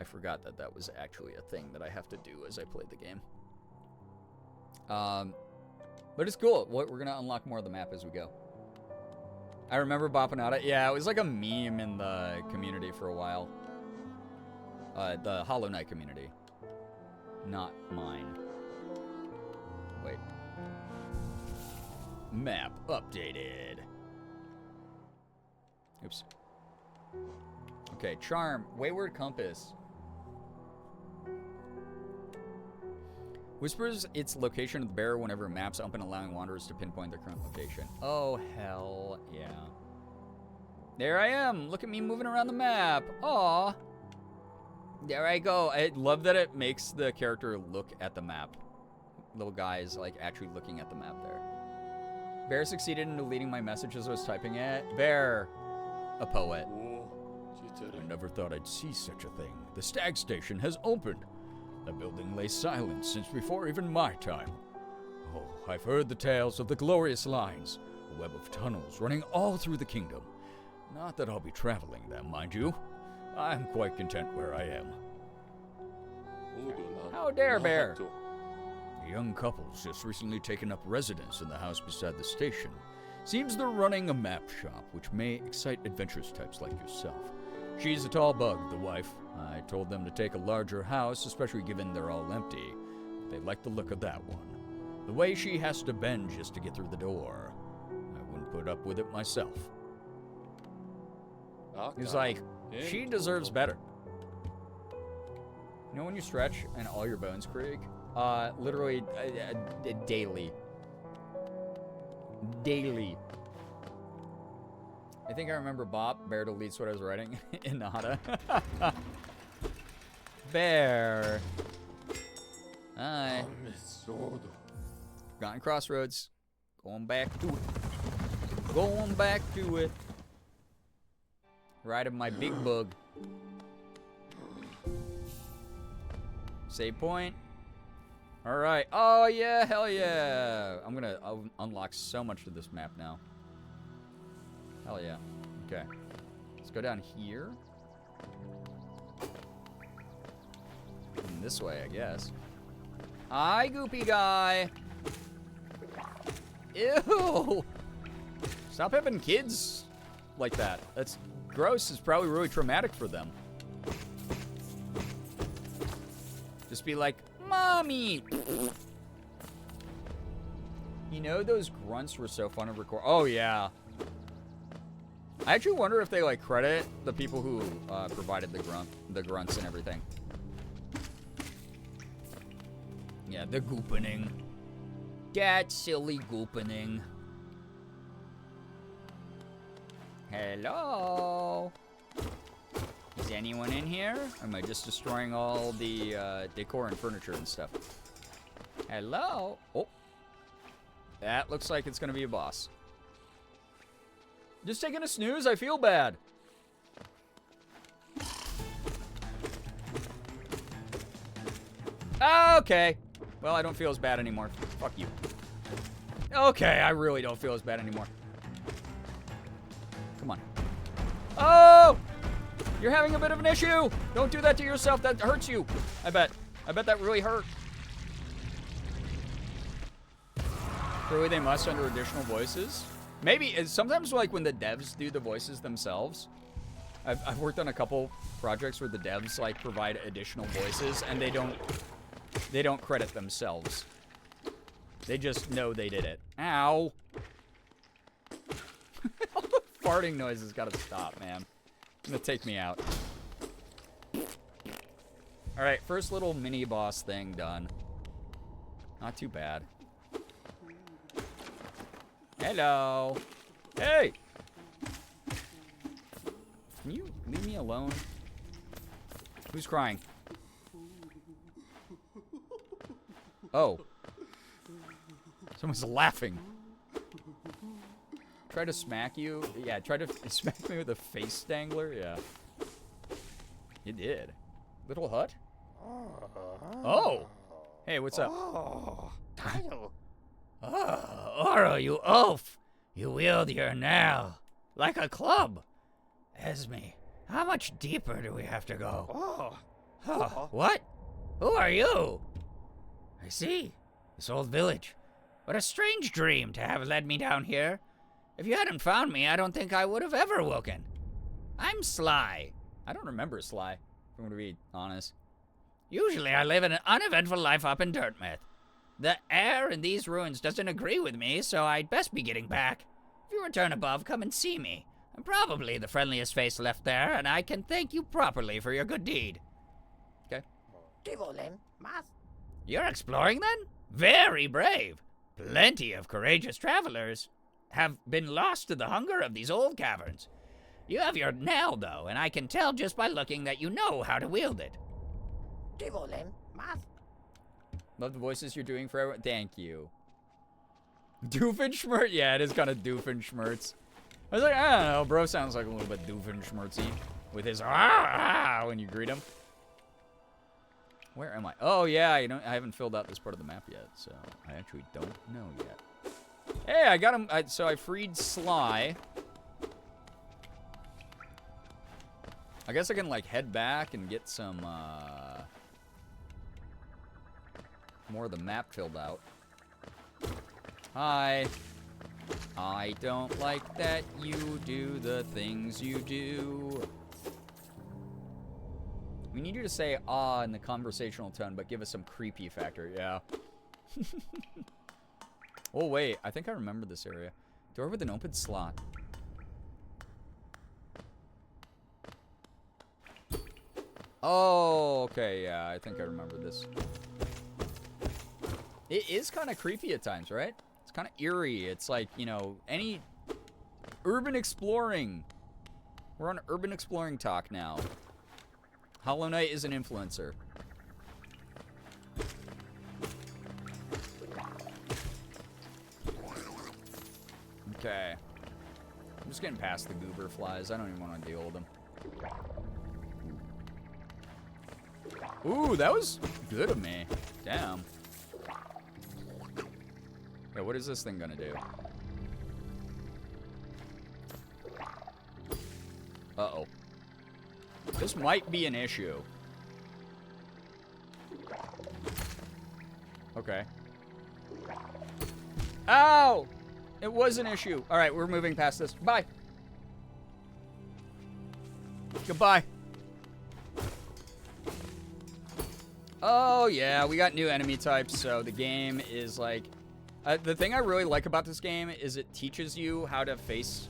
Speaker 3: I forgot that that was actually a thing that I have to do as I play the game. But it's cool. We're going to unlock more of the map as we go. I remember Bapanada. Yeah, it was like a meme in the community for a while. The Hollow Knight community. Not mine. Wait.
Speaker 10: Map updated.
Speaker 3: Oops. Okay, charm. Wayward compass. Whispers its location to the bearer whenever maps open, allowing wanderers to pinpoint their current location. Oh, hell yeah. There I am. Look at me moving around the map. Aw. There I go. I love that it makes the character look at the map. Little guy is like actually looking at the map there. Bear succeeded in deleting my message as I was typing it. Bear, a poet.
Speaker 10: I never thought I'd see such a thing. The Stag Station has opened. The building lay silent since before even my time. Oh, I've heard the tales of the glorious lines, a web of tunnels running all through the kingdom. Not that I'll be traveling them, mind you. I'm quite content where I am.
Speaker 3: How dare, Bear?
Speaker 10: A young couple's just recently taken up residence in the house beside the station. Seems they're running a map shop, which may excite adventurous types like yourself. She's a tall bug, the wife. I told them to take a larger house, especially given they're all empty. They like the look of that one. The way she has to bend just to get through the door. I wouldn't put up with it myself.
Speaker 3: He's like, she deserves better. You know when you stretch and all your bones creak? Literally daily. Daily. I think I remember Bop. Bear deletes what I was writing in Nahada. Bear. Hi. Forgotten Crossroads. Going back to it. Going back to it. Riding my big bug. Save point. Alright. Oh, yeah. Hell yeah. I'll unlock so much of this map now. Hell yeah. Okay. Let's go down here. And this way, I guess. Hi, goopy guy. Ew. Stop having kids like that. That's gross. It's probably really traumatic for them. Just be like, Mommy. You know, those grunts were so fun to record. Oh, yeah. I actually wonder if they, like, credit the people who provided the grunts and everything. Yeah, the goopening. That silly goopening. Hello? Is anyone in here? Or am I just destroying all the decor and furniture and stuff? Hello? Oh. That looks like it's gonna be a boss. Just taking a snooze? I feel bad. Okay. Well, I don't feel as bad anymore. Fuck you. Okay, I really don't feel as bad anymore. Come on. Oh! You're having a bit of an issue. Don't do that to yourself. That hurts you. I bet that really hurt. Really, they must under additional voices? Maybe. Sometimes, like, when the devs do the voices themselves, I've worked on a couple projects where the devs, like, provide additional voices, and they don't credit themselves. They just know they did it. Ow. All the farting noises gotta stop, man. It's gonna take me out. Alright, first little mini-boss thing done. Not too bad. Hello. Hey! Can you leave me alone? Who's crying? Oh. Someone's laughing. Try to smack you? Yeah, try to smack me with a face dangler? Yeah. You did. Little hut? Oh! Hey, what's up?
Speaker 13: Oro, you oaf! You wield your nail like a club. Esme, how much deeper do we have to go? What? Who are you? I see. This old village. What a strange dream to have led me down here. If you hadn't found me, I don't think I would have ever woken. I'm Sly.
Speaker 3: I don't remember Sly, if I'm gonna be honest.
Speaker 13: Usually I live an uneventful life up in Dirtmouth. The air in these ruins doesn't agree with me, so I'd best be getting back. If you return above, come and see me. I'm probably the friendliest face left there, and I can thank you properly for your good deed.
Speaker 3: Okay.
Speaker 13: You're exploring then? Very brave. Plenty of courageous travelers have been lost to the hunger of these old caverns. You have your nail, though, and I can tell just by looking that you know how to wield it.
Speaker 3: Love the voices you're doing for everyone. Thank you. Doofenshmirtz? Yeah, it is kind of Doofenshmirtz. I was like, I don't know, bro sounds like a little bit Doofenshmirtzy with his when you greet him. Where am I? Oh yeah, I haven't filled out this part of the map yet, so I actually don't know yet. Hey, I got him. So I freed Sly. I guess I can like head back and get some more of the map filled out. Hi. I don't like that you do the things you do. We need you to say in the conversational tone, but give us some creepy factor. Yeah. Oh, wait. I think I remember this area. Door with an open slot. Oh, okay. Yeah, I think I remember this. It is kind of creepy at times, right? It's kind of eerie. It's like, you know, any urban exploring. We're on urban exploring talk now. Hollow Knight is an influencer. Okay. I'm just getting past the goober flies. I don't even want to deal with them. Ooh, that was good of me. Damn. Yeah, what is this thing gonna do? Uh-oh. This might be an issue. Okay. Ow! It was an issue. All right, we're moving past this. Bye. Goodbye. Oh, yeah, we got new enemy types, so the game is like... the thing I really like about this game is it teaches you how to face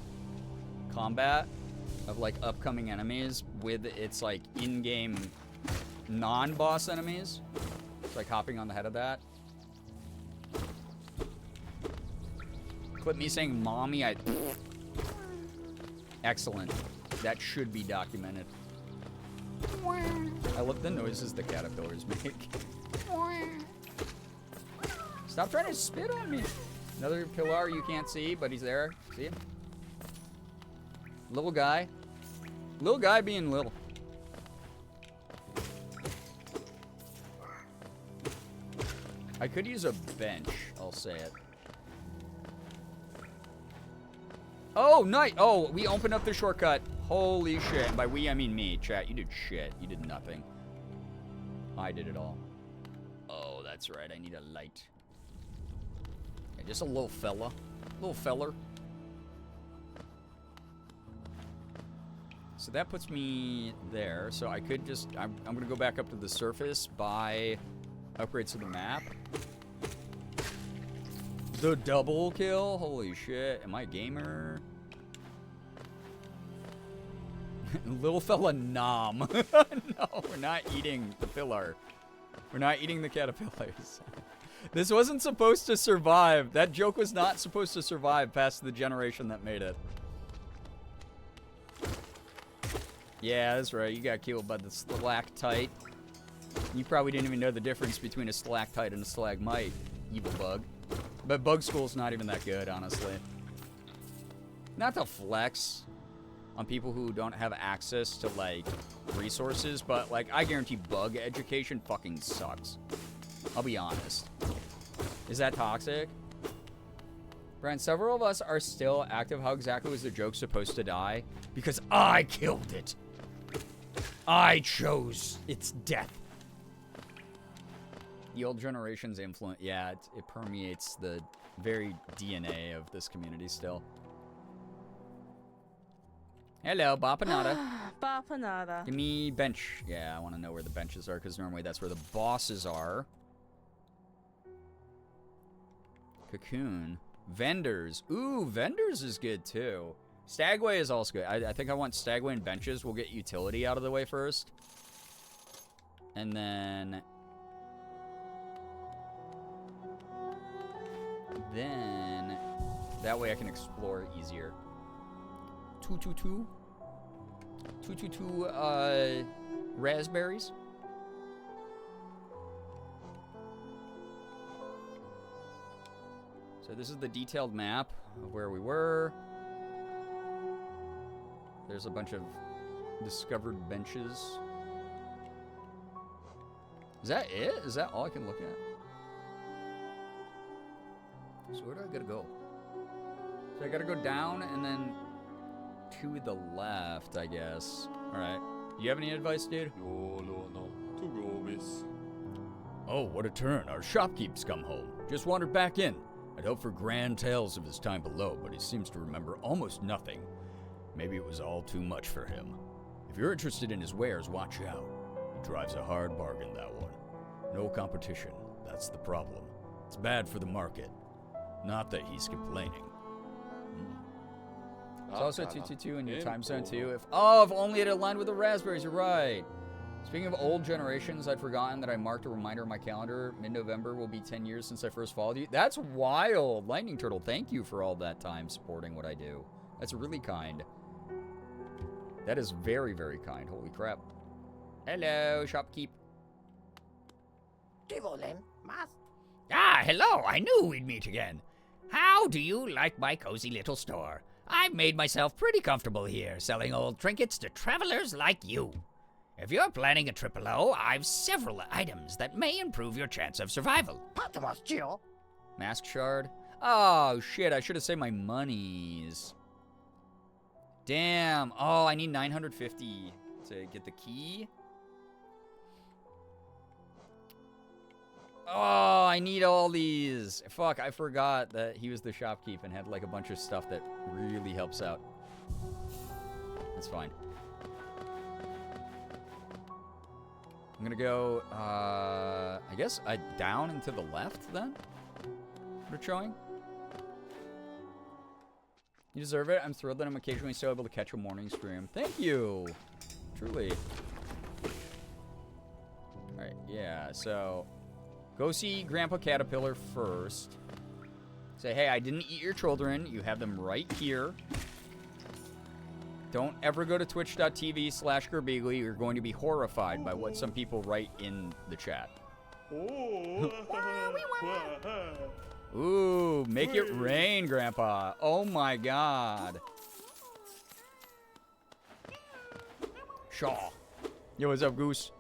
Speaker 3: combat of, like, upcoming enemies with its, like, in-game non-boss enemies. It's like hopping on the head of that. Clip me saying, "Mommy, I..." Excellent. That should be documented. I love the noises the caterpillars make. Stop trying to spit on me. Another pillar you can't see, but he's there. See him? Little guy. Little guy being little. I could use a bench, I'll say it. Oh, nice. Oh, we opened up the shortcut. Holy shit. And by we, I mean me. Chat, you did shit. You did nothing. I did it all. Oh, that's right. I need a light. Yeah, just a little fella. Little feller. So that puts me there. So I could just... I'm going to go back up to the surface, buy upgrades to the map. The double kill? Holy shit. Am I a gamer? Little fella nom. No, we're not eating the pillar. We're not eating the caterpillars. This wasn't supposed to survive. That joke was not supposed to survive past the generation that made it. Yeah, that's right. You got killed by the stalactite. You probably didn't even know the difference between a stalactite and a stalagmite, evil bug. But bug school's not even that good, honestly. Not to flex on people who don't have access to, like, resources, but, like, I guarantee bug education fucking sucks. I'll be honest. Is that toxic? Brian, several of us are still active. How exactly was the joke supposed to die? Because I killed it. I chose its death. The old generation's influence, yeah, it permeates the very DNA of this community still. Hello, Bapanada.
Speaker 11: Bapanada.
Speaker 3: Give me bench. Yeah, I want to know where the benches are, because normally that's where the bosses are. Cocoon. Vendors. Ooh, vendors is good, too. Stagway is also good. I think I want Stagway and benches. We'll get utility out of the way first. And then... that way I can explore easier. 222. 222 raspberries. So this is the detailed map of where we were. There's a bunch of discovered benches. Is that it? Is that all I can look at? So where do I gotta go? So I gotta go down and then to the left, I guess. Alright. You have any advice, dude?
Speaker 10: No. To go, miss. Oh, what a turn. Our shopkeep's come home. Just wandered back in. I'd hoped for grand tales of his time below, but he seems to remember almost nothing. Maybe it was all too much for him. If you're interested in his wares, watch out. He drives a hard bargain, that one. No competition. That's the problem. It's bad for the market. Not that he's complaining.
Speaker 3: It's also 222 in your time zone too. If only it aligned with the raspberries, you're right. Speaking of old generations, I'd forgotten that I marked a reminder on my calendar. Mid-November will be 10 years since I first followed you. That's wild. Lightning Turtle, thank you for all that time supporting what I do. That's really kind. That is very, very kind. Holy crap. Hello, shopkeep.
Speaker 14: Hello. I knew we'd meet again. How do you like my cozy little store? I've made myself pretty comfortable here, selling old trinkets to travelers like you. If you're planning a trip alone, I've several items that may improve your chance of survival.
Speaker 3: Mask shard. Oh, shit. I should have saved my monies. Damn. Oh, I need 950 to get the key. Oh, I need all these. Fuck, I forgot that he was the shopkeep and had like a bunch of stuff that really helps out. That's fine. I'm gonna go, I guess down and to the left then? What it's showing? You deserve it. I'm thrilled that I'm occasionally still able to catch a morning stream. Thank you. Truly. Alright, yeah, so go see Grandpa Caterpillar first. Say, hey, I didn't eat your children. You have them right here. Don't ever go to twitch.tv/Girbeagly. You're going to be horrified by what some people write in the chat. Ooh, make it rain, Grandpa. Oh my god. Shaw. Yo, what's up, Goose?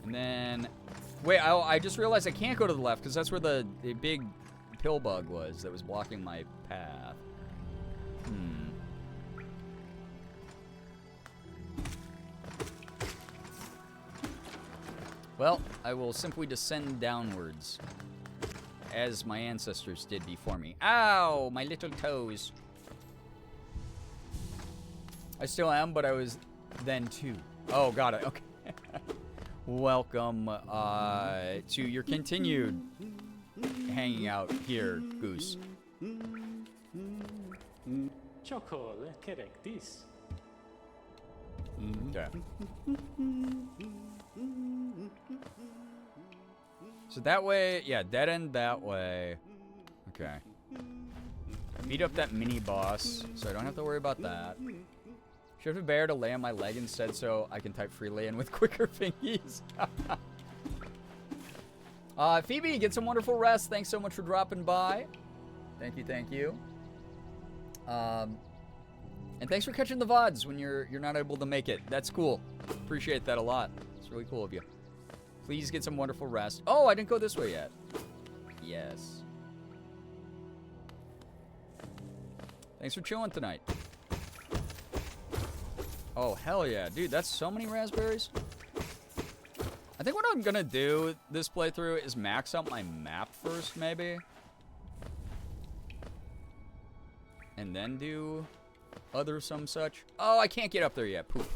Speaker 3: And then... wait, I just realized I can't go to the left because that's where the big pill bug was that was blocking my path. Well, I will simply descend downwards, as my ancestors did before me. Ow! My little toes. I still am, but I was then too. Oh, got it. Okay. Welcome to your continued hanging out here, Goose.
Speaker 15: Chocolate, correct this.
Speaker 3: Okay. So that way, yeah, dead end that way. Okay. Beat up that mini boss, so I don't have to worry about that. Should have a bear to lay on my leg instead so I can type freely and with quicker fingies. Phoebe, get some wonderful rest. Thanks so much for dropping by. Thank you, thank you. And thanks for catching the VODs when you're not able to make it. That's cool. Appreciate that a lot. It's really cool of you. Please get some wonderful rest. Oh, I didn't go this way yet. Yes. Thanks for chilling tonight. Oh, hell yeah. Dude, that's so many raspberries. I think what I'm gonna do this playthrough is max out my map first, maybe. And then do other some such. Oh, I can't get up there yet. Poop.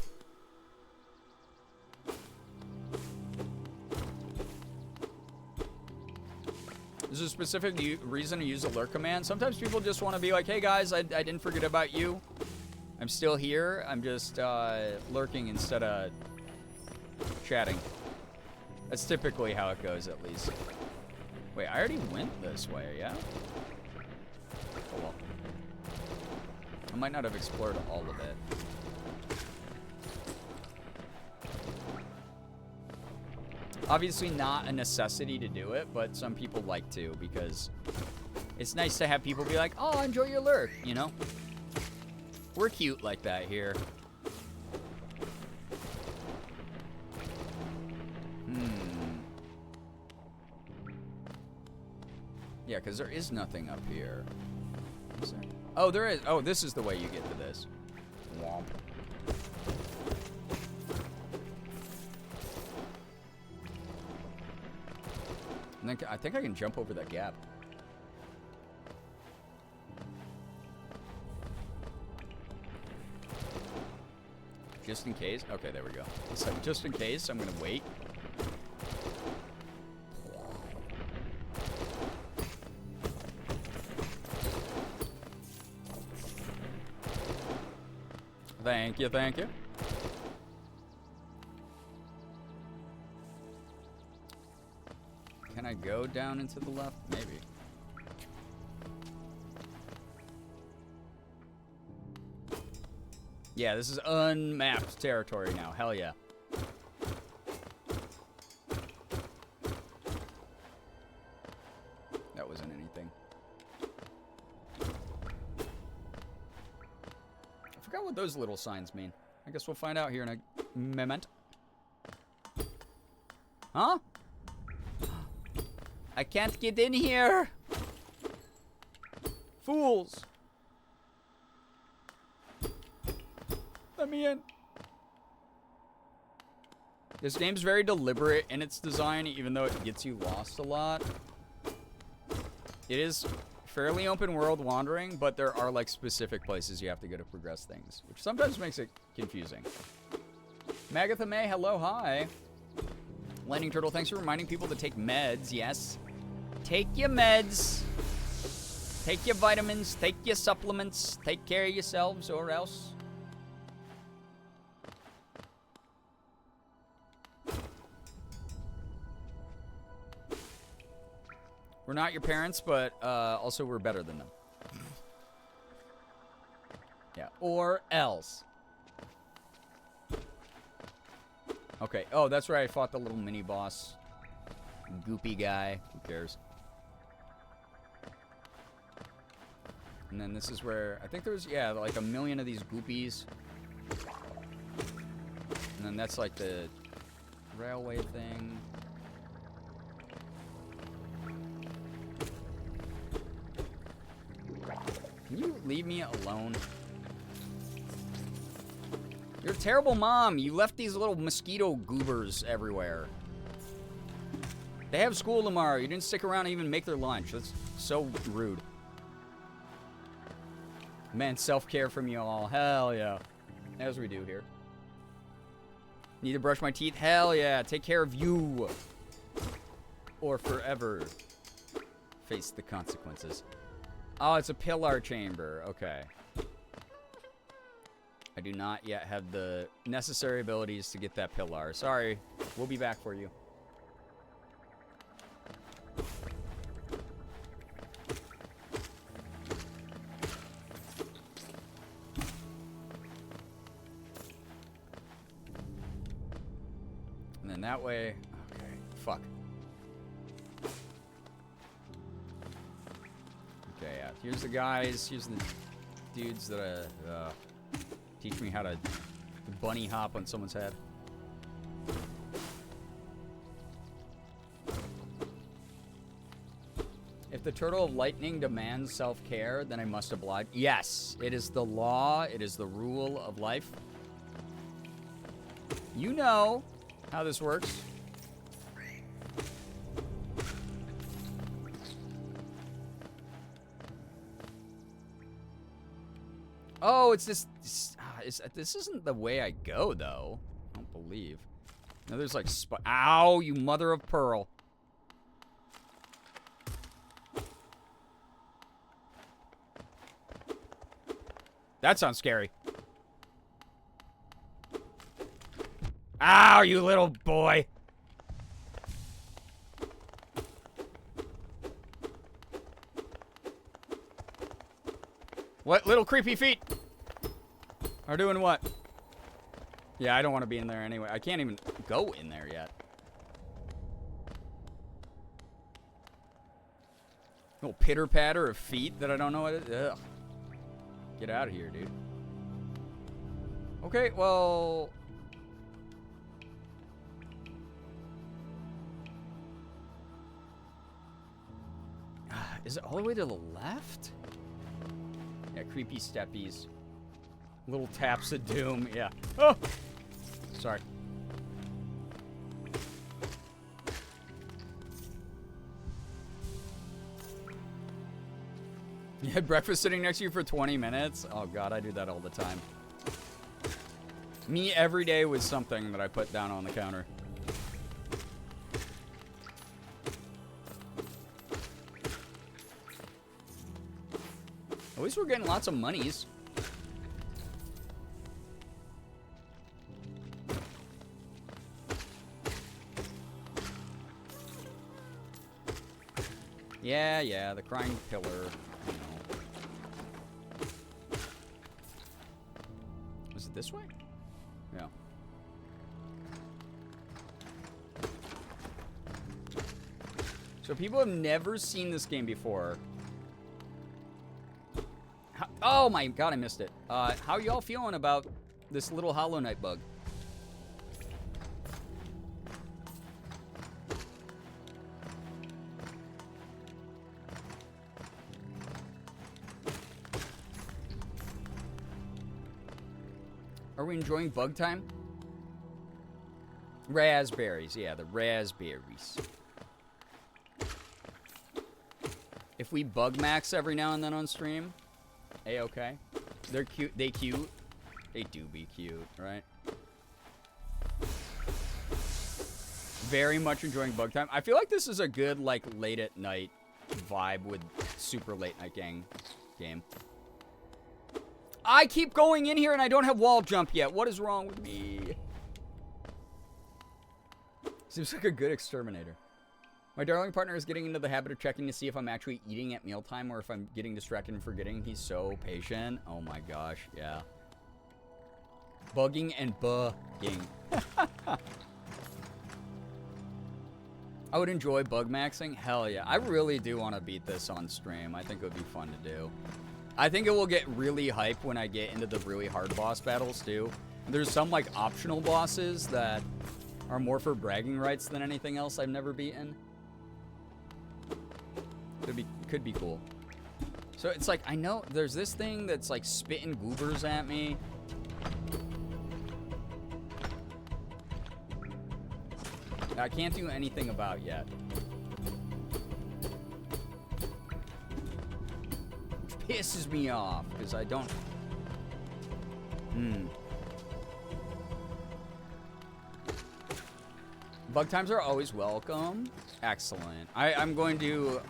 Speaker 3: There's a specific reason to use alert command. Sometimes people just want to be like, hey guys, I didn't forget about you. I'm still here. I'm just lurking instead of chatting. That's typically how it goes, at least. Wait, I already went this way, yeah? Oh well. I might not have explored all of it. Obviously not a necessity to do it, but some people like to because it's nice to have people be like, oh, enjoy your lurk, you know? We're cute like that here. Yeah, because there is nothing up here. Is there? Oh, there is. Oh, this is the way you get to this. Womp. And then I think I can jump over that gap. Just in case. Okay, there we go. So just in case, I'm gonna wait. Thank you, thank you. Can I go down into the left? Maybe. Yeah, this is unmapped territory now. Hell yeah. That wasn't anything. I forgot what those little signs mean. I guess we'll find out here in a moment. Huh? I can't get in here. Fools. Let me in. This game's very deliberate in its design, even though it gets you lost a lot. It is fairly open world wandering, but there are like specific places you have to go to progress things, which sometimes makes it confusing. Magatha May, hello, hi. Lightning Turtle, thanks for reminding people to take meds. Yes. Take your meds. Take your vitamins. Take your supplements. Take care of yourselves or else. We're not your parents, but also we're better than them. Yeah, or else. Okay, oh, that's where I fought the little mini-boss. Goopy guy, who cares? And then this is where, I think there's, yeah, like a million of these goopies. And then that's like the railway thing. Can you leave me alone? You're a terrible mom. You left these little mosquito goobers everywhere. They have school tomorrow. You didn't stick around and even make their lunch. That's so rude. Man, self-care from you all. Hell yeah. As we do here. Need to brush my teeth? Hell yeah. Take care of you. Or forever face the consequences. Oh, it's a pillar chamber. Okay. I do not yet have the necessary abilities to get that pillar. Sorry. We'll be back for you. turn that way. Okay, fuck. Okay, yeah. Here's the guys. Here's the dudes that teach me how to bunny hop on someone's head. If the turtle of lightning demands self-care, then I must oblige. Yes, it is the law. It is the rule of life. You know how this works. Oh, it's this. This isn't the way I go, though. I don't believe. No, there's like. Ow, you mother of pearl. That sounds scary. Ow, you little boy. What little creepy feet are doing what? Yeah, I don't want to be in there anyway. I can't even go in there yet. Little pitter patter of feet that I don't know what it is. Ugh. Get out of here, dude. Okay, well. Is it all the way to the left? Yeah, creepy steppies. Little taps of doom, yeah. Oh! Sorry. You had breakfast sitting next to you for 20 minutes? Oh god, I do that all the time. Me every day with something that I put down on the counter. At least we're getting lots of monies. Yeah, the crying pillar. You know. Was it this way? Yeah. So people have never seen this game before. Oh my god, I missed it. How y'all feeling about this little Hollow Knight bug? Are we enjoying bug time? Raspberries, yeah, the raspberries. If we bug max every now and then on stream, A-okay. They're cute. They cute. They do be cute, right? Very much enjoying bug time. I feel like this is a good, like, late at night vibe with super late night game. I keep going in here and I don't have wall jump yet. What is wrong with me? Seems like a good exterminator. My darling partner is getting into the habit of checking to see if I'm actually eating at mealtime or if I'm getting distracted and forgetting. He's so patient. Oh my gosh, yeah. Bugging and bugging. I would enjoy bug maxing. Hell yeah. I really do want to beat this on stream. I think it would be fun to do. I think it will get really hype when I get into the really hard boss battles too. There's some like optional bosses that are more for bragging rights than anything else I've never beaten. Could be cool. So it's like, I know there's this thing that's like spitting goobers at me. That I can't do anything about yet. Which pisses me off because I don't. Bug times are always welcome. Excellent. I'm going to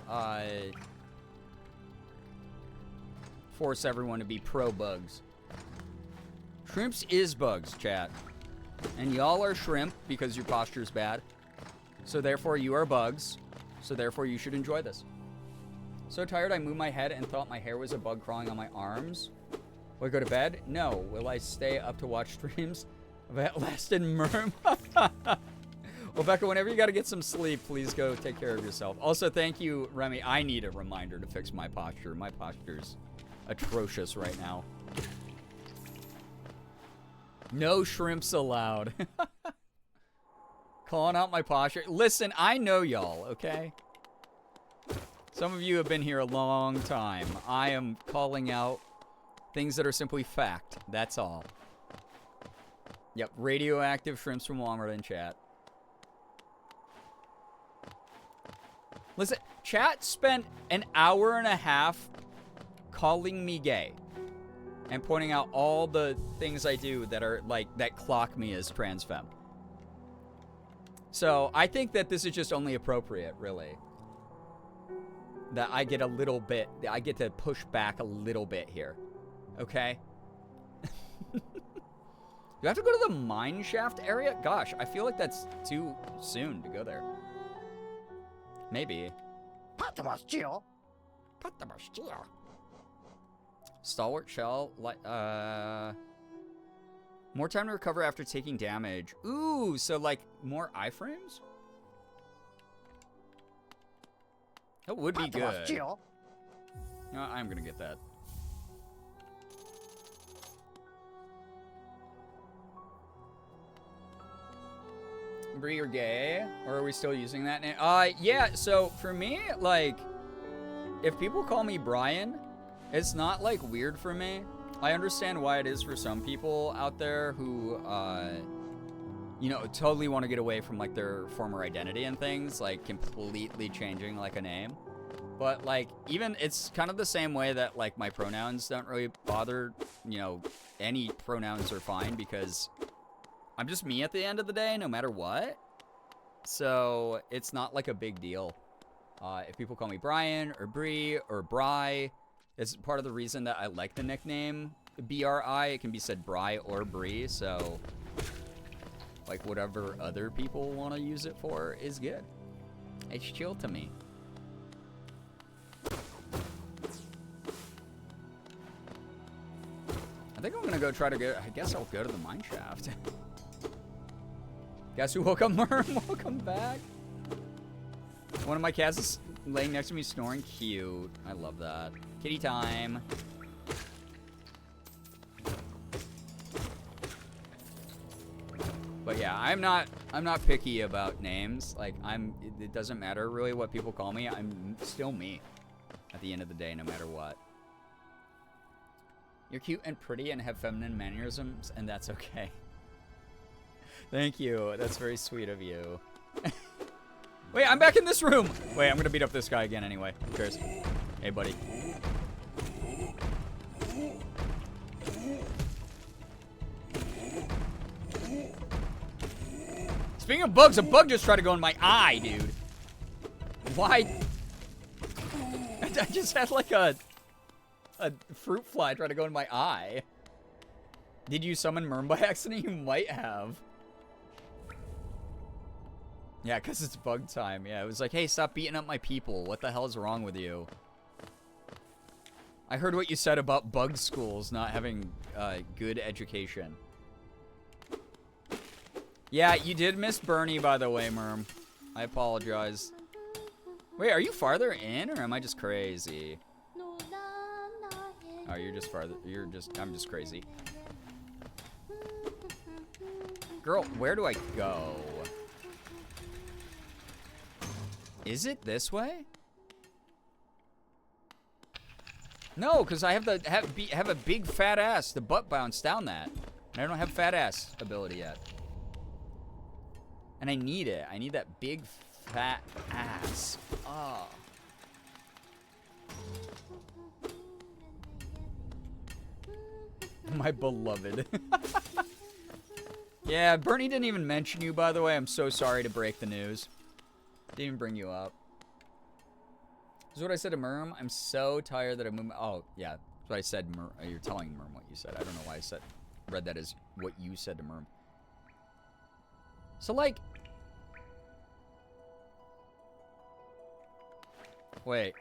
Speaker 3: force everyone to be pro bugs. Shrimps is bugs, chat. And y'all are shrimp because your posture's bad. So therefore you are bugs. So therefore you should enjoy this. So tired I moved my head and thought my hair was a bug crawling on my arms. Will I go to bed? No. Will I stay up to watch streams of At Last and Merm? Well, Becca, whenever you got to get some sleep, please go take care of yourself. Also, thank you, Remy. I need a reminder to fix my posture. My posture's atrocious right now. No shrimps allowed. Calling out my posture. Listen, I know y'all, okay? Some of you have been here a long time. I am calling out things that are simply fact. That's all. Yep, radioactive shrimps from Walmart in chat. Listen, chat spent an hour and a half calling me gay and pointing out all the things I do that are like, that clock me as trans femme. So I think that this is just only appropriate, really. That I get a little bit, I get to push back a little bit here. Okay? Do I have to go to the mine shaft area? Gosh, I feel like that's too soon to go there. Maybe. Stalwart shell, more time to recover after taking damage. Ooh, so like more iframes? That would be good. No, I'm gonna get that. Bree, you're gay? Or are we still using that name? Yeah, so for me, like, if people call me Brian, it's not, like, weird for me. I understand why it is for some people out there who, you know, totally want to get away from, like, their former identity and things, like, completely changing, like, a name. But, like, even, it's kind of the same way that, like, my pronouns don't really bother, you know, any pronouns are fine because I'm just me at the end of the day, no matter what. So, it's not, like, a big deal. If people call me Brian, or Bree, or Bri, it's part of the reason that I like the nickname B-R-I. It can be said Bri or Bree, so, like, whatever other people want to use it for is good. It's chill to me. I think I'm gonna go try to go, I guess I'll go to the mine shaft. Guess who woke up, Merm? Welcome back. One of my cats is laying next to me snoring. Cute. I love that. Kitty time. But yeah, I'm not picky about names. Like, it doesn't matter really what people call me. I'm still me at the end of the day, no matter what. You're cute and pretty and have feminine mannerisms, and that's okay. Thank you. That's very sweet of you. Wait, I'm back in this room. Wait, I'm gonna beat up this guy again anyway. Cheers. Hey, buddy. Speaking of bugs, a bug just tried to go in my eye, dude. Why? I just had like a fruit fly try to go in my eye. Did you summon Merm by accident? You might have. Yeah, because it's bug time. Yeah, it was like, hey, stop beating up my people. What the hell is wrong with you? I heard what you said about bug schools not having good education. Yeah, you did miss Bernie, by the way, Merm. I apologize. Wait, are you farther in, or am I just crazy? Oh, you're just farther. I'm just crazy. Girl, where do I go? Is it this way? No, because I have a big fat ass. The butt bounce down that. And I don't have fat ass ability yet. And I need it. I need that big fat ass. Oh. My beloved. Yeah, Bernie didn't even mention you, by the way. I'm so sorry to break the news. Didn't even bring you up. This is what I said to Merm. I'm so tired that I'm moving. Oh, yeah. That's what I said. You're telling Merm what you said. I don't know why I read that as what you said to Merm. So, like... Wait.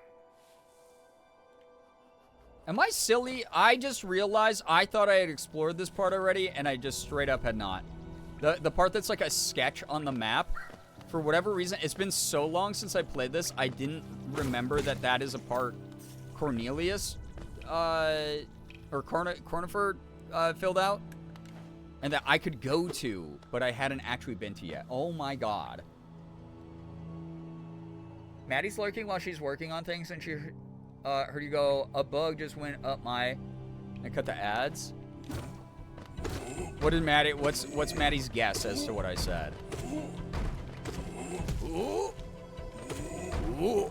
Speaker 3: Am I silly? I just realized I thought I had explored this part already, and I just straight up had not. The part that's like a sketch on the map, For whatever reason, it's been so long since I played this, I didn't remember that that is a part Cornelius, or Cornifer, filled out. And that I could go to, but I hadn't actually been to yet. Oh my god. Maddie's lurking while she's working on things, and she heard you go, a bug just went up my... And cut the ads. What did Maddie... What's Maddie's guess as to what I said? Ooh. Ooh.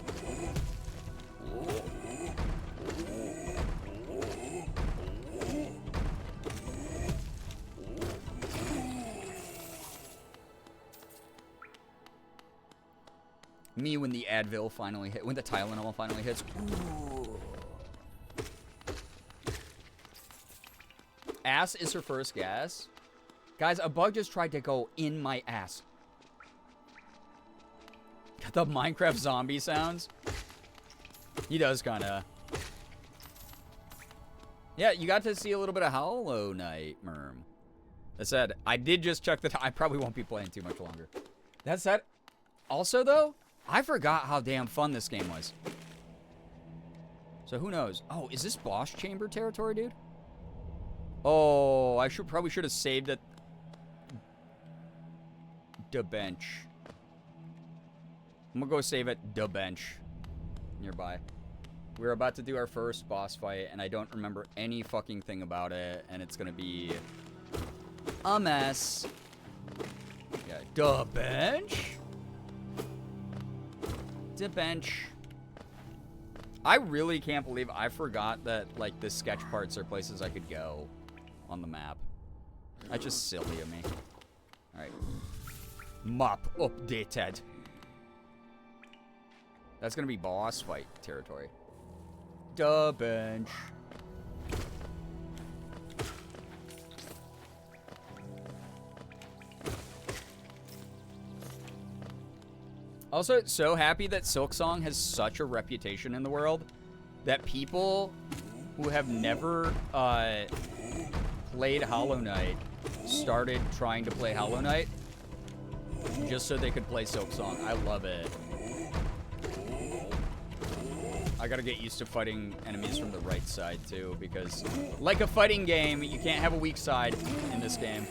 Speaker 3: Me when the Advil finally hit, when the Tylenol finally hits. Ooh. Ass is her first guess. Guys, a bug just tried to go in my ass. Got the Minecraft zombie sounds. He does kinda. Yeah, you got to see a little bit of Hollow Knight, Merm. That said, I did just check the time. I probably won't be playing too much longer. That said, also though, I forgot how damn fun this game was. So who knows? Oh, is this boss chamber territory, dude? Oh, I probably should have saved it. The bench. I'm gonna go save it. The bench. Nearby. We're about to do our first boss fight, and I don't remember any fucking thing about it, and it's gonna be a mess. Yeah, the bench. The bench. I really can't believe I forgot that, like, the sketch parts are places I could go on the map. That's just silly of me. Alright. Map updated. That's gonna be boss fight territory. The bench. Also, so happy that Silksong has such a reputation in the world that people who have never played Hollow Knight started trying to play Hollow Knight just so they could play Silksong. I love it. I gotta get used to fighting enemies from the right side too, because like a fighting game, you can't have a weak side in this game.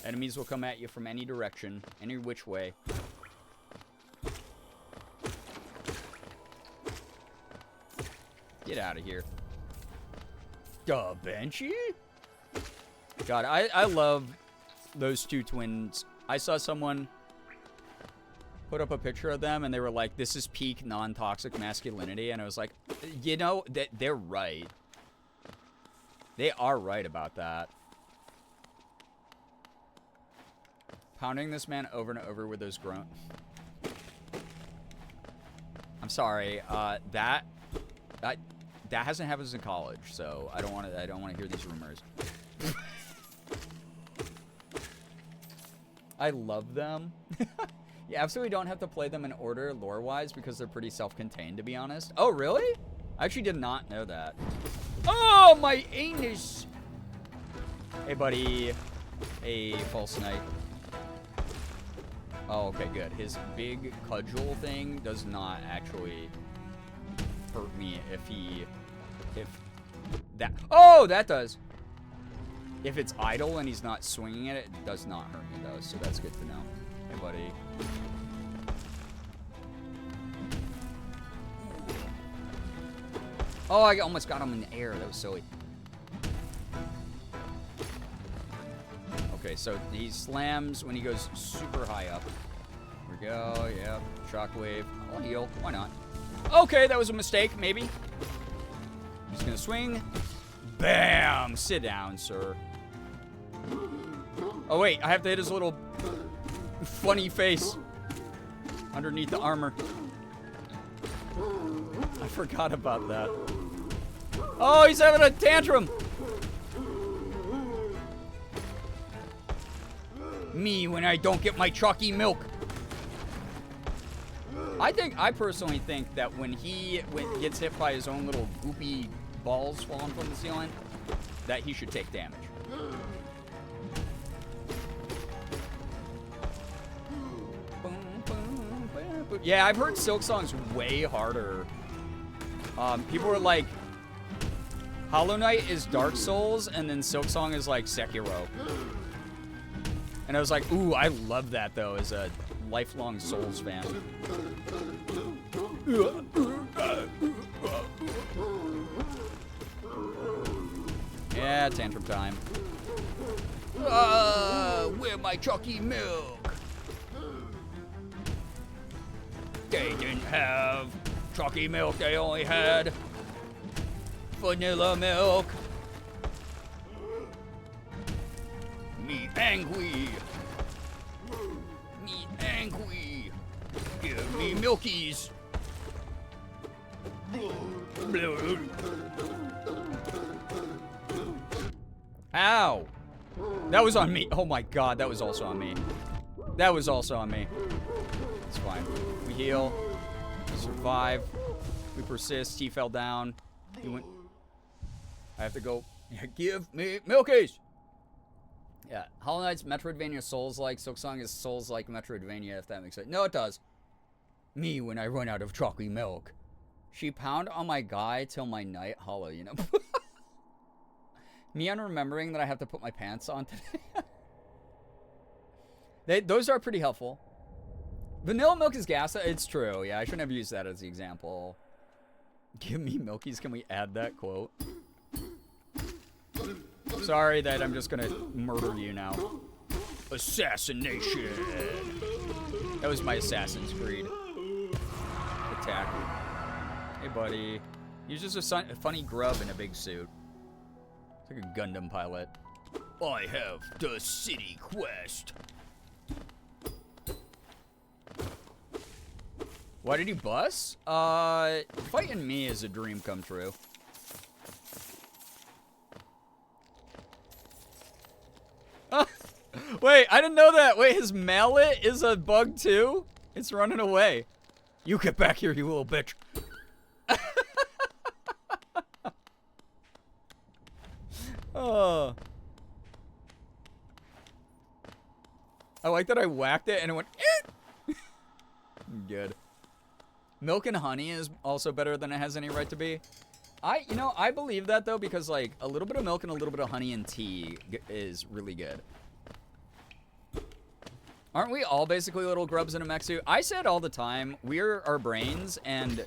Speaker 3: Enemies will come at you from any direction, any which way. Get out of here. Da Benchy? God, I love those two twins. I saw someone put up a picture of them, and they were like, this is peak non-toxic masculinity. And I was like, you know, they're right. They are right about that. Pounding this man over and over with those groans. I'm sorry. That hasn't happened in college, so I don't want to hear these rumors. I love them. You absolutely don't have to play them in order lore-wise because they're pretty self-contained, to be honest. Oh, really? I actually did not know that. Oh, my anus! Hey, buddy. Hey, false knight. Oh, okay, good. His big cudgel thing does not actually hurt me if that... Oh, that does. If it's idle and he's not swinging at it, it does not hurt me, though, so that's good to know. Hey, buddy. Oh, I almost got him in the air. That was silly. Okay, so he slams when he goes super high up. Here we go. Yep. Shockwave. I'll heal. Why not? Okay, that was a mistake, maybe. Just gonna swing. Bam! Sit down, sir. Oh, wait. I have to hit his little funny face underneath the armor. I forgot about that. Oh, he's having a tantrum. Me when I don't get my chalky milk. I personally think that when he gets hit by his own little goopy balls falling from the ceiling, that he should take damage. Boom, Yeah, I've heard Silksong's way harder. People were like, Hollow Knight is Dark Souls, and then Silksong is like Sekiro. And I was like, ooh, I love that though, as a lifelong Souls fan. Yeah, tantrum time. Where my chalky milk? They didn't have chalky milk, they only had vanilla milk. Me angry. Me angry. Give me milkies. Ow. That was on me. Oh my god, that was also on me. That was also on me. It's fine. We heal. We survive. We persist. He fell down. He went. I have to go. Give me milkies! Yeah, Hollow Knight's Metroidvania Souls-like. Silksong is Souls-like Metroidvania, if that makes sense. No, it does. Me when I run out of chalky milk. She pound on my guy till my night hollow, you know? Me on remembering that I have to put my pants on today. Those are pretty helpful. Vanilla milk is gas. It's true. Yeah, I shouldn't have used that as the example. Give me milkies. Can we add that quote? Sorry that I'm just gonna murder you now. Assassination. That was my Assassin's Creed attack. Hey, buddy. He's just a funny grub in a big suit. It's like a Gundam pilot. I have the city quest. Why did he bust? Fighting me is a dream come true. Wait, I didn't know that. Wait, his mallet is a bug too? It's running away. You get back here, you little bitch. Oh. I like that I whacked it and it went, eh! Good. Milk and honey is also better than it has any right to be. I believe that though, because like a little bit of milk and a little bit of honey and tea is really good. Aren't we all basically little grubs in a mech suit? I say it all the time. We're our brains and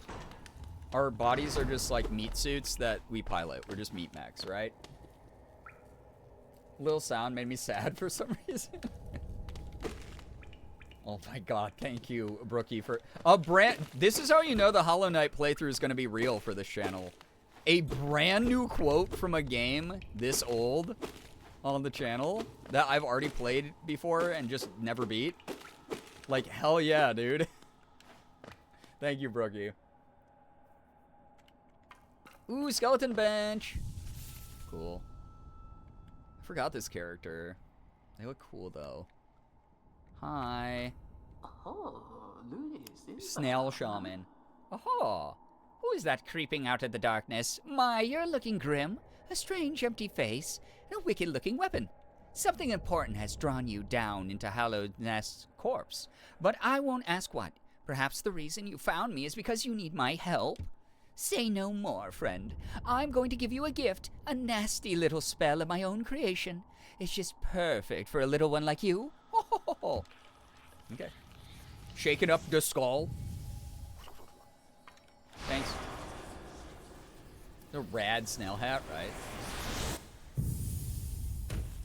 Speaker 3: our bodies are just like meat suits that we pilot. We're just meat mechs, right? Little sound made me sad for some reason. Oh my god, thank you, Brookie, for a brand. This is how you know the Hollow Knight playthrough is going to be real for this channel. A brand new quote from a game this old on the channel that I've already played before and just never beat. Like, hell yeah, dude. Thank you, Brookie. Ooh, skeleton bench. Cool. I forgot this character. They look cool, though. Hi. Snail Shaman.
Speaker 13: Oh, who is that creeping out of the darkness? My, you're looking grim. A strange empty face, and a wicked-looking weapon. Something important has drawn you down into Hallowed Nest's corpse. But I won't ask what. Perhaps the reason you found me is because you need my help? Say no more, friend. I'm going to give you a gift, a nasty little spell of my own creation. It's just perfect for a little one like you.
Speaker 3: Okay. Shaking up the skull. Thanks. The rad snail hat, right?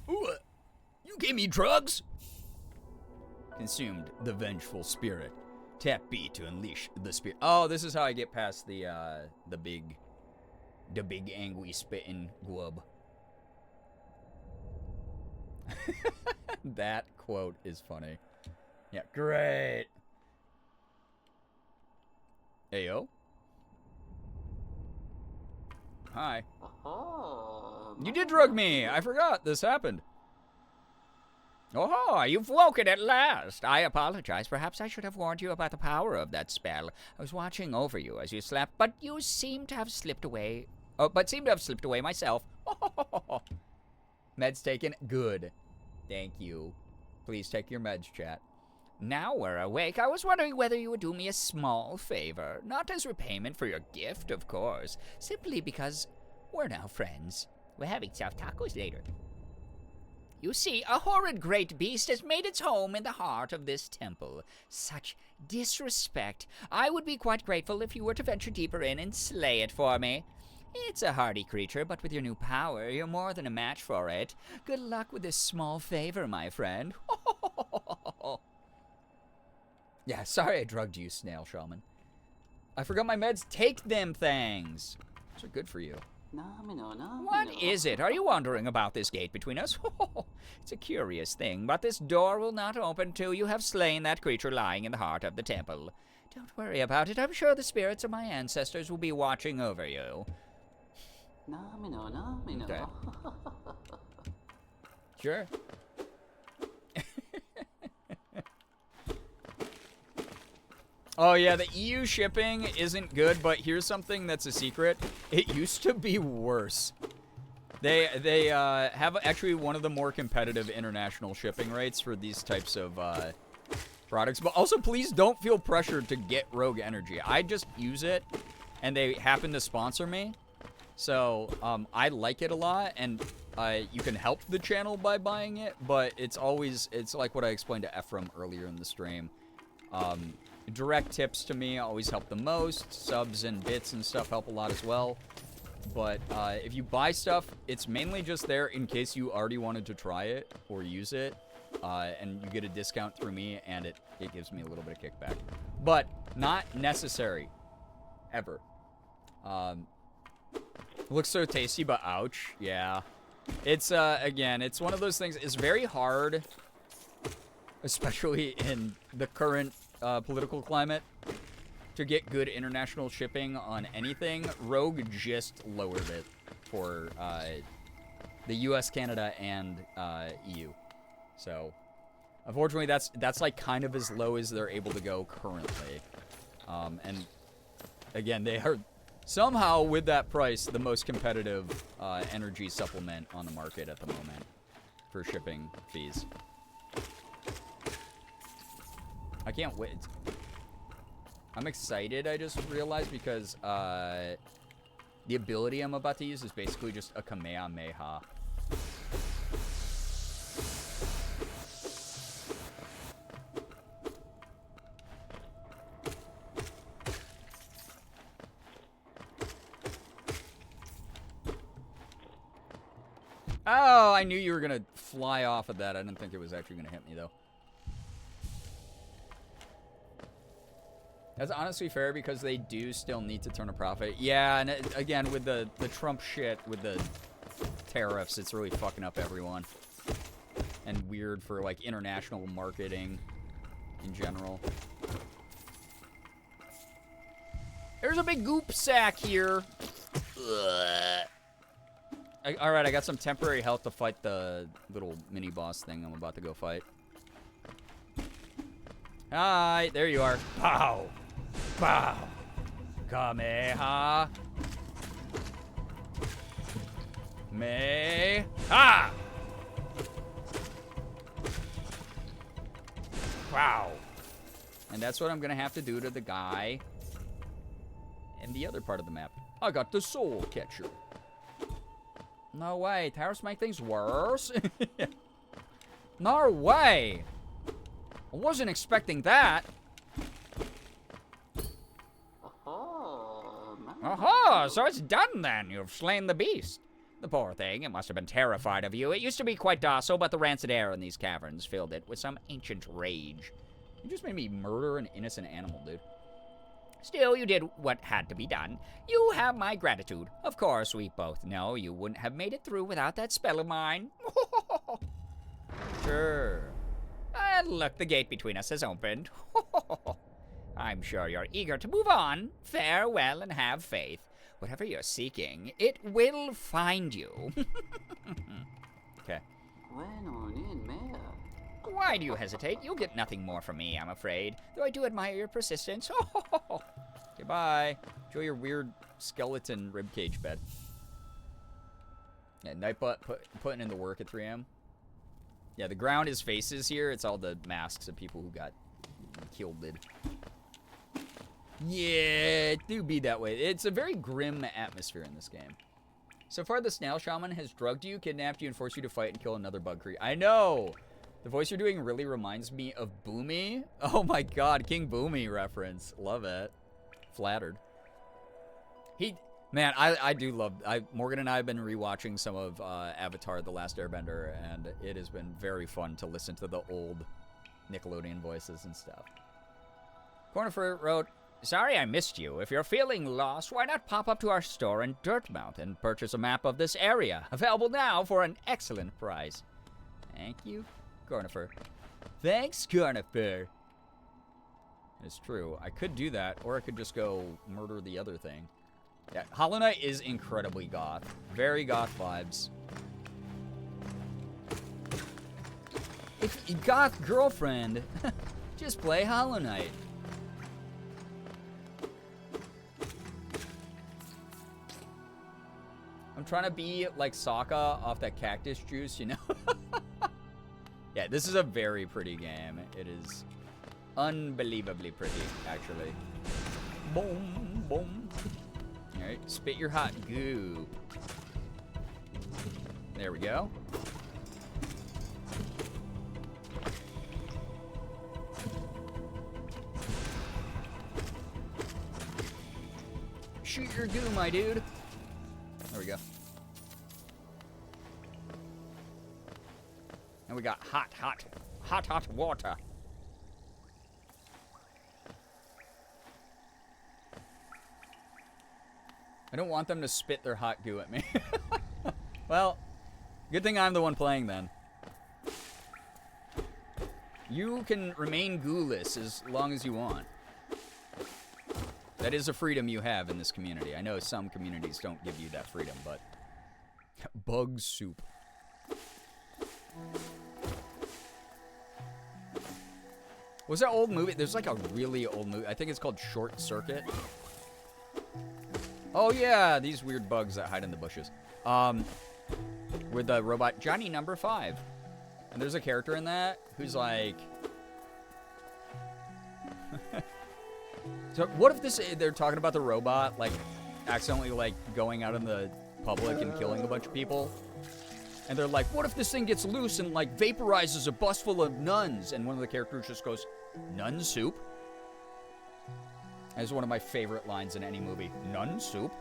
Speaker 3: Ooh, you gave me drugs? Consumed the vengeful spirit. Tap B to unleash the spirit. Oh, this is how I get past the big angry spitting glub. That quote is funny. Yeah, great. Ayo. Hi. You did drug me. I forgot this happened.
Speaker 13: Oh, you've woken at last. I apologize. Perhaps I should have warned you about the power of that spell. I was watching over you as you slept, but you seem to have slipped away. Seem to have slipped away myself.
Speaker 3: Meds taken. Good. Thank you. Please take your meds, chat.
Speaker 13: Now we're awake, I was wondering whether you would do me a small favor. Not as repayment for your gift, of course. Simply because we're now friends. We're having soft tacos later. You see, a horrid great beast has made its home in the heart of this temple. Such disrespect. I would be quite grateful if you were to venture deeper in and slay it for me. It's a hardy creature, but with your new power, you're more than a match for it. Good luck with this small favor, my friend. Yeah, sorry I drugged you, Snail Shaman. I forgot my meds. Take them things. Those are good for you. What is it? Are you wondering about this gate between us? It's a curious thing, but this door will not open till you have slain that creature lying in the heart of the temple. Don't worry about it. I'm sure the spirits of my ancestors will be watching over you. Okay. Sure. Oh yeah, the EU shipping isn't good, but here's something that's a secret. It used to be worse. They have actually one of the more competitive international shipping rates for these types of products. But also, please don't feel pressured to get Rogue Energy. I just use it, and they happen to sponsor me. So I like it a lot, and you can help the channel by buying it. But it's like what I explained to Ephraim earlier in the stream. Direct tips to me always help the most. Subs and bits and stuff help a lot as well. But if you buy stuff, it's mainly just there in case you already wanted to try it or use it. And you get a discount through me, and it gives me a little bit of kickback. But not necessary. Ever. Looks so tasty, but ouch. Yeah. It's, again, it's one of those things. It's very hard, especially in the current political climate, to get good international shipping on anything. Rogue just lowered it for the US, Canada, and EU. So, unfortunately, that's like kind of as low as they're able to go currently. And again, they are somehow, with that price, the most competitive energy supplement on the market at the moment for shipping fees. I can't wait. I'm excited, I just realized, because the ability I'm about to use is basically just a Kamehameha. Oh, I knew you were going to fly off of that. I didn't think it was actually going to hit me, though. That's honestly fair because they do still need to turn a profit. Yeah, and again, with the Trump shit, with the tariffs, it's really fucking up everyone. And weird for, like, international marketing in general. There's a big goop sack here. Alright, I got some temporary health to fight the little mini-boss thing I'm about to go fight. Hi, there you are. Pow! Pow! Kameha! Me-ha! Wow. And that's what I'm gonna have to do to the guy in the other part of the map. I got the soul catcher. No way. Tariffs make things worse? No way. I wasn't expecting that. Aha, so it's done then. You've slain the beast. The poor thing, it must have been terrified of you. It used to be quite docile, but the rancid air in these caverns filled it with some ancient rage. You just made me murder an innocent animal, dude. Still, you did what had to be done. You have my gratitude. Of course, we both know you wouldn't have made it through without that spell of mine. Sure. And look, the gate between us has opened. I'm sure you're eager to move on. Farewell and have faith. Whatever you're seeking, it will find you. Okay. Why do you hesitate? You'll get nothing more from me, I'm afraid. Though I do admire your persistence. Goodbye. Enjoy your weird skeleton ribcage bed. Yeah, Nightbutt putting in the work at 3 a.m. Yeah, the ground is faces here. It's all the masks of people who got
Speaker 3: killed it. Yeah, it do be that way. It's a very grim atmosphere in this game. So far, the snail shaman has drugged you, kidnapped you, and forced you to fight and kill another bug creature. I know! The voice you're doing really reminds me of Boomy. Oh my god, King Boomy reference. Love it. Flattered. Man, I do love... Morgan and I have been rewatching some of Avatar: The Last Airbender, and it has been very fun to listen to the old Nickelodeon voices and stuff. Cornerford wrote, "Sorry I missed you. If you're feeling lost, why not pop up to our store in Dirtmouth and purchase a map of this area. Available now for an excellent price." Thank you, Cornifer. Thanks, Cornifer. It's true. I could do that, or I could just go murder the other thing. Yeah, Hollow Knight is incredibly goth. Very goth vibes. If you goth girlfriend, just play Hollow Knight. I'm trying to be like Sokka off that cactus juice, you know? Yeah, this is a very pretty game. It is unbelievably pretty, actually. Boom, boom. All right, spit your hot goo. There we go. Shoot your goo, my dude. There we go. And we got hot water. I don't want them to spit their hot goo at me. Well, good thing I'm the one playing then. You can remain gooless as long as you want. That is a freedom you have in this community. I know some communities don't give you that freedom, but... Bug soup. Was that old movie? There's like a really old movie. I think it's called Short Circuit. Oh yeah, these weird bugs that hide in the bushes. With the robot Johnny Number 5. And there's a character in that who's like... So what if they're talking about the robot, like, accidentally, like, going out in the public and killing a bunch of people? And they're like, what if this thing gets loose and, like, vaporizes a bus full of nuns? And one of the characters just goes, "Nun soup?" That's one of my favorite lines in any movie. Nun soup?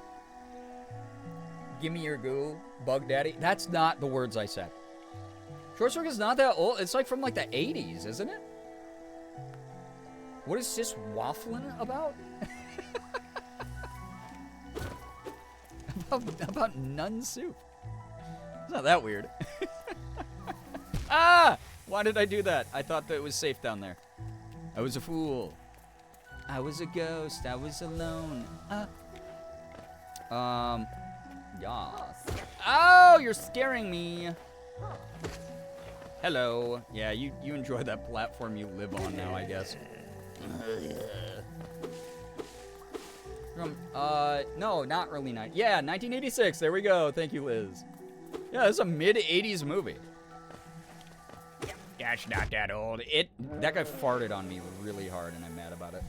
Speaker 3: Give me your goo, Bug Daddy. That's not the words I said. Short Circuit's not that old. It's, like, from, like, the 80s, isn't it? What is this waffling about? about nun soup. It's not that weird. Ah! Why did I do that? I thought that it was safe down there. I was a fool. I was a ghost. I was alone. Yeah. Oh, you're scaring me. Hello. Yeah, you enjoy that platform you live on now, I guess. No, not early 90s. Yeah, 1986. There we go. Thank you, Liz. Yeah, this is a mid-80s movie. That's not that old. That guy farted on me really hard, and I'm mad about it.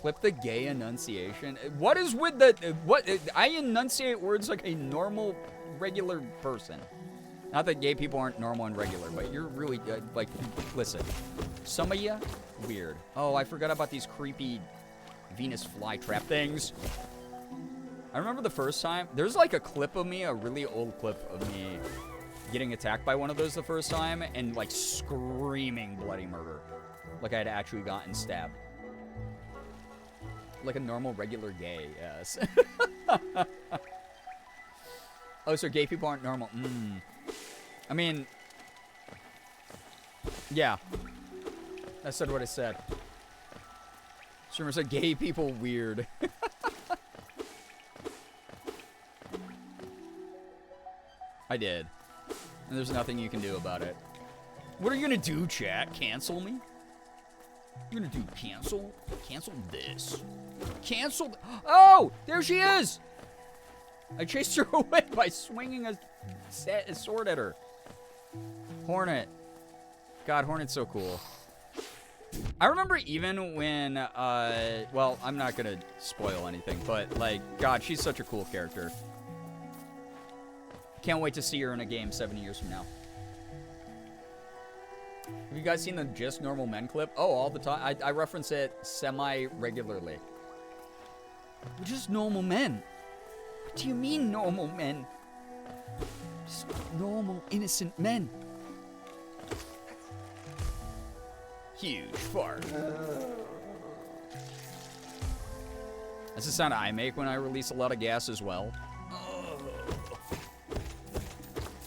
Speaker 3: Clip the gay enunciation. What is with the... What? I enunciate words like a normal, regular person. Not that gay people aren't normal and regular, but you're really, like, listen. Some of you, weird. Oh, I forgot about these creepy Venus flytrap things. I remember the first time. There's, like, a clip of me, a really old clip of me getting attacked by one of those the first time and, like, screaming bloody murder. Like I had actually gotten stabbed. Like a normal, regular gay, yes. Oh, so gay people aren't normal. I mean, yeah. I said what I said. Streamer said gay people weird. I did. And there's nothing you can do about it. What are you gonna do, chat? Cancel me? You're gonna do cancel? Cancel this. Cancel. Oh! There she is! I chased her away by swinging a sword at her. Hornet. God, Hornet's so cool. I remember even when, well, I'm not gonna spoil anything, but, like, God, she's such a cool character. Can't wait to see her in a game 7 years from now. Have you guys seen the Just Normal Men clip? Oh, all the time. I reference it semi-regularly. We're just normal men. What do you mean, normal men? Just normal, innocent men. Huge fart. That's the sound I make when I release a lot of gas as well.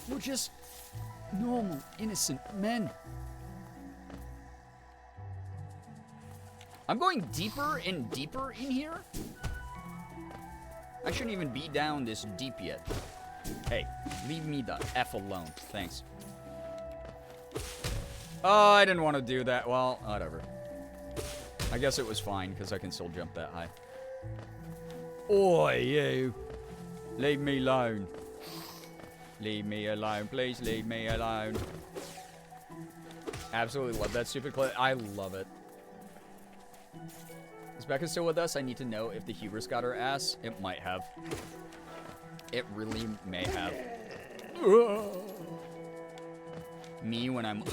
Speaker 3: We're just normal, innocent men. I'm going deeper and deeper in here. I shouldn't even be down this deep yet. Hey, leave me the F alone. Thanks. Oh, I didn't want to do that. Well, whatever. I guess it was fine, because I can still jump that high. Oi, you. Leave me alone. Leave me alone. Please leave me alone. Absolutely love that stupid clip. I love it. Is Becca still with us? I need to know if the hubris got her ass. It might have. It really may have. Me when I'm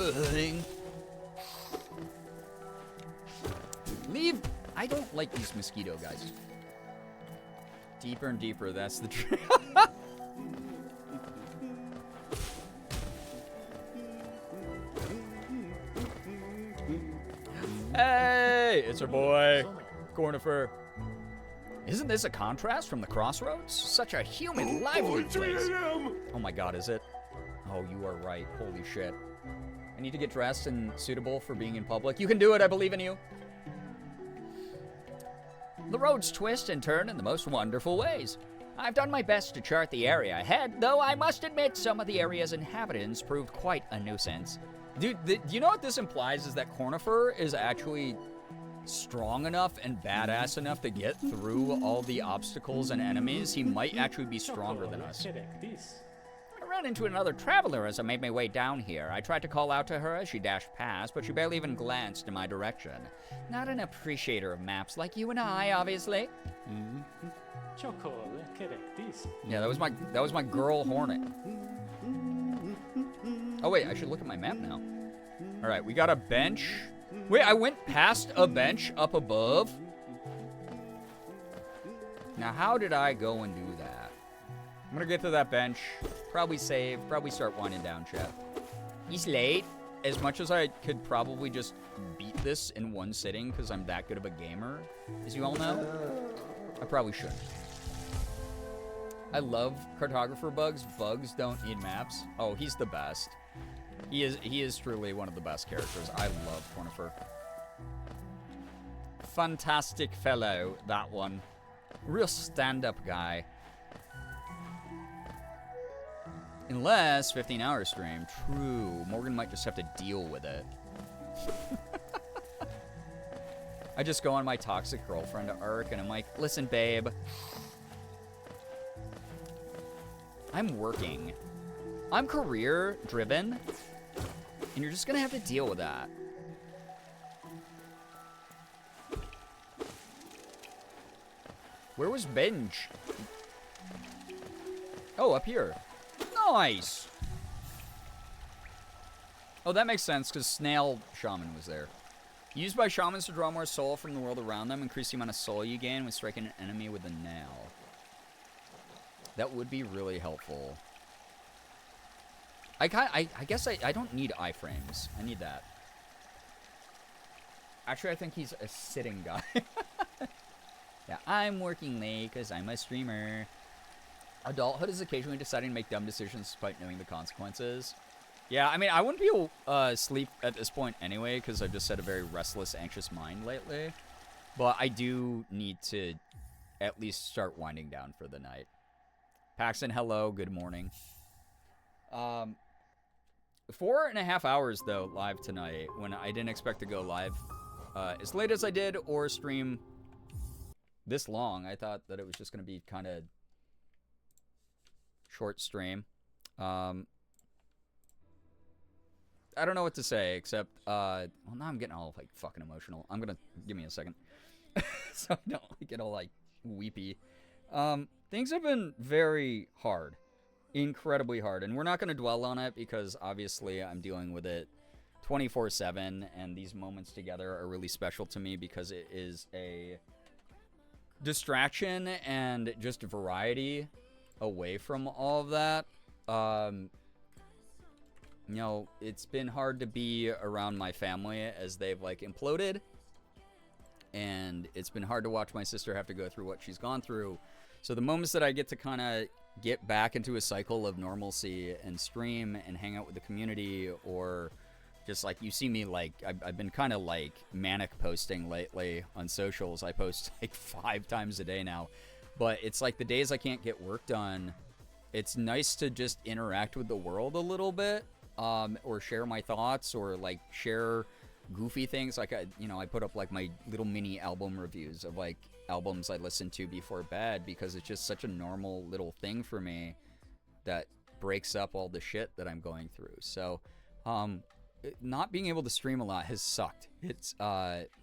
Speaker 3: Leave. I don't like these mosquito guys. Deeper and deeper, that's the trick. Hey, it's our boy, Cornifer. Isn't this a contrast from the crossroads? Such a human, lively place. Oh my God, is it? Oh, you are right. Holy shit. I need to get dressed and suitable for being in public. You can do it. I believe in you.
Speaker 14: The roads twist and turn in the most wonderful ways. I've done my best to chart the area ahead, though I must admit some of the area's inhabitants proved quite a nuisance.
Speaker 3: Dude, do you know what this implies? Is that Cornifer is actually strong enough and badass enough to get through all the obstacles and enemies. He might actually be stronger than us.
Speaker 14: I ran into another traveler as I made my way down here. I tried to call out to her as she dashed past, but she barely even glanced in my direction. Not an appreciator of maps like you and I, obviously.
Speaker 3: Yeah, that was my girl Hornet. Oh wait, I should look at my map now. All right, we got a bench. Wait, I went past a bench up above. Now, how did I go and do that? I'm gonna get to that bench, probably save, probably start winding down, chat. He's late. As much as I could probably just beat this in one sitting because I'm that good of a gamer, as you all know, I probably should. I love cartographer bugs. Bugs don't need maps. Oh, he's the best. He is truly one of the best characters. I love Cornifer. Fantastic fellow, that one. Real stand-up guy. Unless 15-hour stream. True. Morgan might just have to deal with it. I just go on my toxic girlfriend arc and I'm like, listen, babe. I'm working. I'm career-driven. And you're just gonna have to deal with that. Where was Benj? Oh, up here. Nice. Oh, that makes sense, because Snail Shaman was there. Used by shamans to draw more soul from the world around them. Increase the amount of soul you gain when striking an enemy with a nail. That would be really helpful. I guess I don't need iframes. I need that. Actually, I think he's a sitting guy. Yeah, I'm working late because I'm a streamer. Adulthood is occasionally deciding to make dumb decisions despite knowing the consequences. Yeah, I mean, I wouldn't be able to sleep at this point anyway because I've just had a very restless, anxious mind lately. But I do need to at least start winding down for the night. Paxton, hello, good morning. 4.5 hours, though, live tonight, when I didn't expect to go live as late as I did or stream this long. I thought that it was just going to be kind of short stream. I don't know what to say except, well, now I'm getting all, like, fucking emotional. Give me a second. So I don't get all, like, weepy. Things have been very hard. Incredibly hard. And we're not going to dwell on it because, obviously, I'm dealing with it 24/7, and these moments together are really special to me because it is a distraction and just variety away from all of that. You know, it's been hard to be around my family as they've, like, imploded. And it's been hard to watch my sister have to go through what she's gone through. So the moments that I get to kind of get back into a cycle of normalcy and stream and hang out with the community, or just, like, you see me, like, I've been kind of, like, manic posting lately on socials. I post, like, 5 times a day now. But it's, like, the days I can't get work done, it's nice to just interact with the world a little bit. Or share my thoughts, or, like, share goofy things. Like, I put up, like, my little mini album reviews of, like, albums I listen to before bed, because it's just such a normal little thing for me that breaks up all the shit that I'm going through. So, not being able to stream a lot has sucked. It's,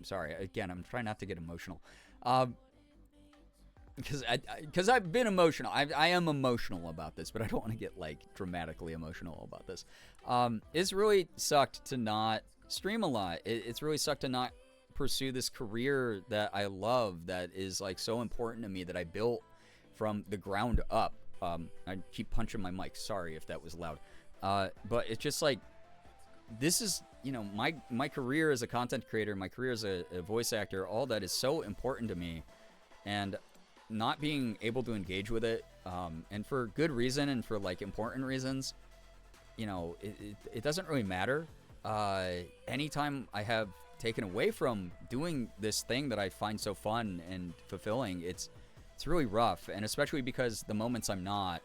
Speaker 3: sorry, again, I'm trying not to get emotional. Because I've been emotional. I am emotional about this, but I don't want to get, like, dramatically emotional about this. It's really sucked to not stream a lot. It's really sucked to not pursue this career that I love, that is, like, so important to me, that I built from the ground up. I keep punching my mic. Sorry if that was loud. But it's just, like, this is, you know, my career as a content creator, my career as a voice actor, all that is so important to me. And not being able to engage with it, and for good reason and for, like, important reasons, you know, it doesn't really matter. Anytime I have taken away from doing this thing that I find so fun and fulfilling, it's really rough. And especially because the moments I'm not,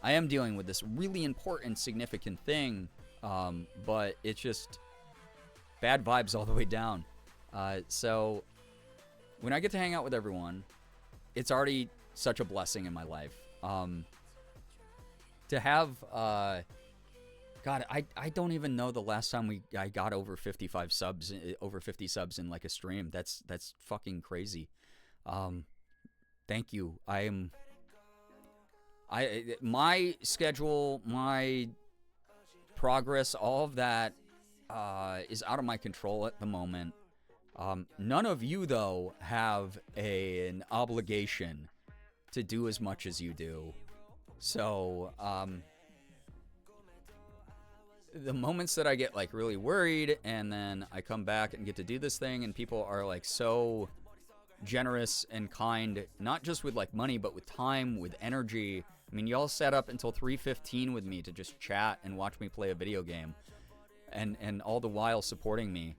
Speaker 3: I am dealing with this really important, significant thing, but it's just bad vibes all the way down. So when I get to hang out with everyone, it's already such a blessing in my life. To have, God, I don't even know the last time I got over 55 subs, over 50 subs in, like, a stream. That's fucking crazy. Thank you. My schedule, my progress, all of that is out of my control at the moment. None of you, though, have an obligation to do as much as you do. So, the moments that I get, like, really worried, and then I come back and get to do this thing, and people are, like, so generous and kind, not just with, like, money, but with time, with energy. I mean, y'all sat up until 3:15 with me to just chat and watch me play a video game, and all the while supporting me.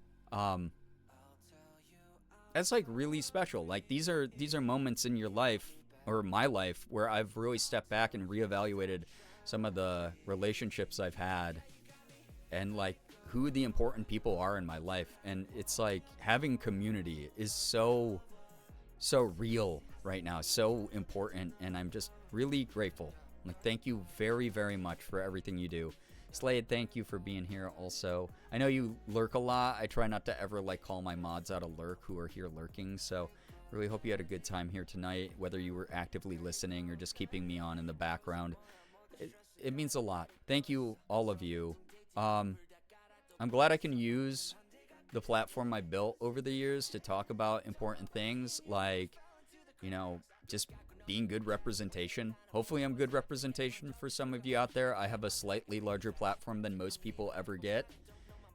Speaker 3: That's, like, really special. Like, these are moments in your life, or my life, where I've really stepped back and reevaluated some of the relationships I've had, and, like, who the important people are in my life. And it's like having community is so real right now, so important, and I'm just really grateful. Like, thank you very, very much for everything you do. Slade, thank you for being here also. I know you lurk a lot. I try not to ever, like, call my mods out of lurk who are here lurking, so really hope you had a good time here tonight, whether you were actively listening or just keeping me on in the background. It means a lot. Thank you, all of you. I'm glad I can use the platform I built over the years to talk about important things, like, you know, just being good representation. Hopefully I'm good representation for some of you out there. I have a slightly larger platform than most people ever get.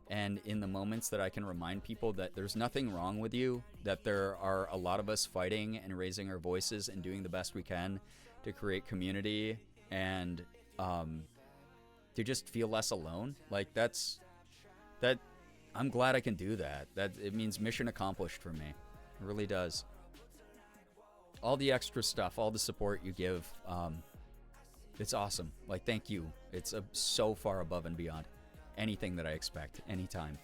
Speaker 3: And in the moments that I can remind people that there's nothing wrong with you, that there are a lot of us fighting and raising our voices and doing the best we can to create community and to just feel less alone. Like, that I'm glad I can do that. That it means mission accomplished for me. It really does. All the extra stuff, all the support you give, it's awesome. Like, thank you. It's so far above and beyond anything that I expect, anytime.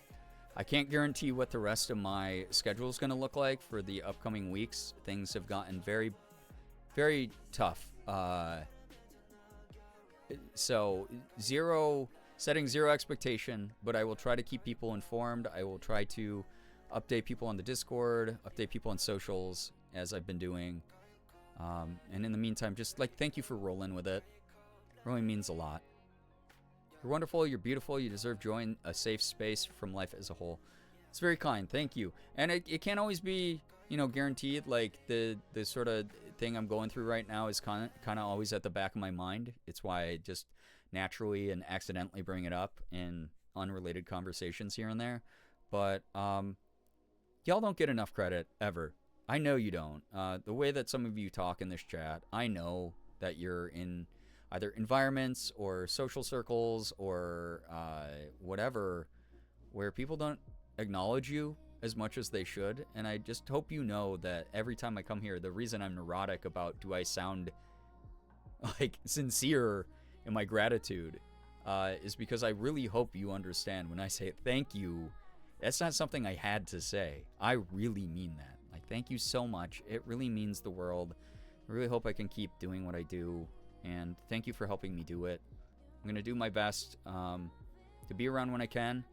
Speaker 3: I can't guarantee what the rest of my schedule is going to look like for the upcoming weeks. Things have gotten very, very tough. So, zero setting zero expectation, but I will try to keep people informed. I will try to update people on the Discord, update people on socials, as I've been doing. And in the meantime, just like, thank you for rolling with it. It really means a lot. You're wonderful, you're beautiful, you deserve joy and a safe space from life as a whole. It's very kind, thank you. And it can't always be, you know, guaranteed. Like, the sort of thing I'm going through right now is kind of always at the back of my mind. It's why I just naturally and accidentally bring it up in unrelated conversations here and there. But y'all don't get enough credit, ever. I know you don't. The way that some of you talk in this chat, I know that you're in either environments or social circles or whatever, where people don't acknowledge you as much as they should. And I just hope you know that every time I come here, the reason I'm neurotic about do I sound like sincere in my gratitude is because I really hope you understand when I say thank you. That's not something I had to say. I really mean that. Like, thank you so much. It really means the world. I really hope I can keep doing what I do. And thank you for helping me do it. I'm going to do my best to be around when I can.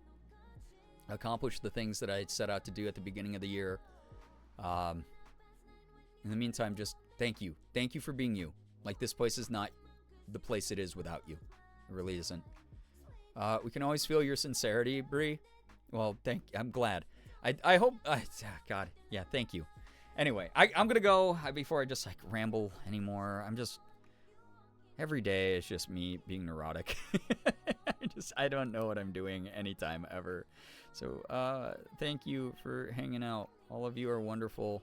Speaker 3: Accomplish the things that I set out to do at the beginning of the year. In the meantime, just thank you. Thank you for being you. Like, this place is not the place it is without you. It really isn't. We can always feel your sincerity, Bree. Well, I'm glad. I hope... God, yeah, thank you. Anyway, I'm going to go before I just, like, ramble anymore. I'm just... Every day is just me being neurotic. I don't know what I'm doing anytime ever. So, thank you for hanging out. All of you are wonderful.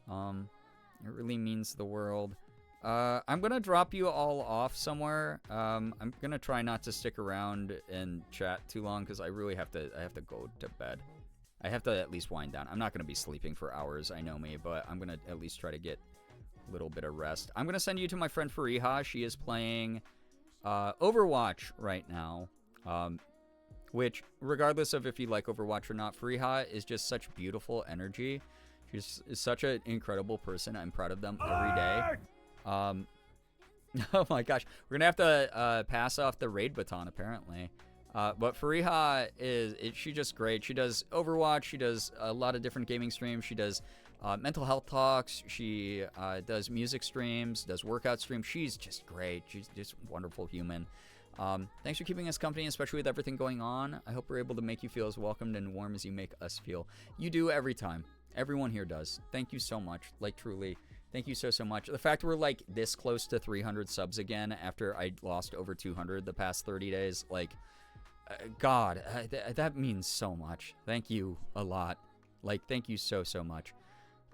Speaker 3: It really means the world. I'm going to drop you all off somewhere. I'm going to try not to stick around and chat too long because I really have to go to bed. I have to at least wind down. I'm not going to be sleeping for hours, I know me, but I'm going to at least try to get a little bit of rest. I'm going to send you to my friend Fariha. She is playing Overwatch right now, which, regardless of if you like Overwatch or not, Fariha is just such beautiful energy. She's such an incredible person. I'm proud of them every day. Oh my gosh. We're going to have to pass off the raid baton, apparently. But Fariha she's just great. She does Overwatch. She does a lot of different gaming streams. She does mental health talks. She does music streams, does workout streams. She's just great. She's just a wonderful human. Thanks for keeping us company, especially with everything going on. I hope we're able to make you feel as welcomed and warm as you make us feel. You do every time. Everyone here does. Thank you so much. Like, truly. Thank you so much. The fact we're, like, this close to 300 subs again after I lost over 200 the past 30 days, like, God, that means so much. Thank you a lot. Like, thank you so much.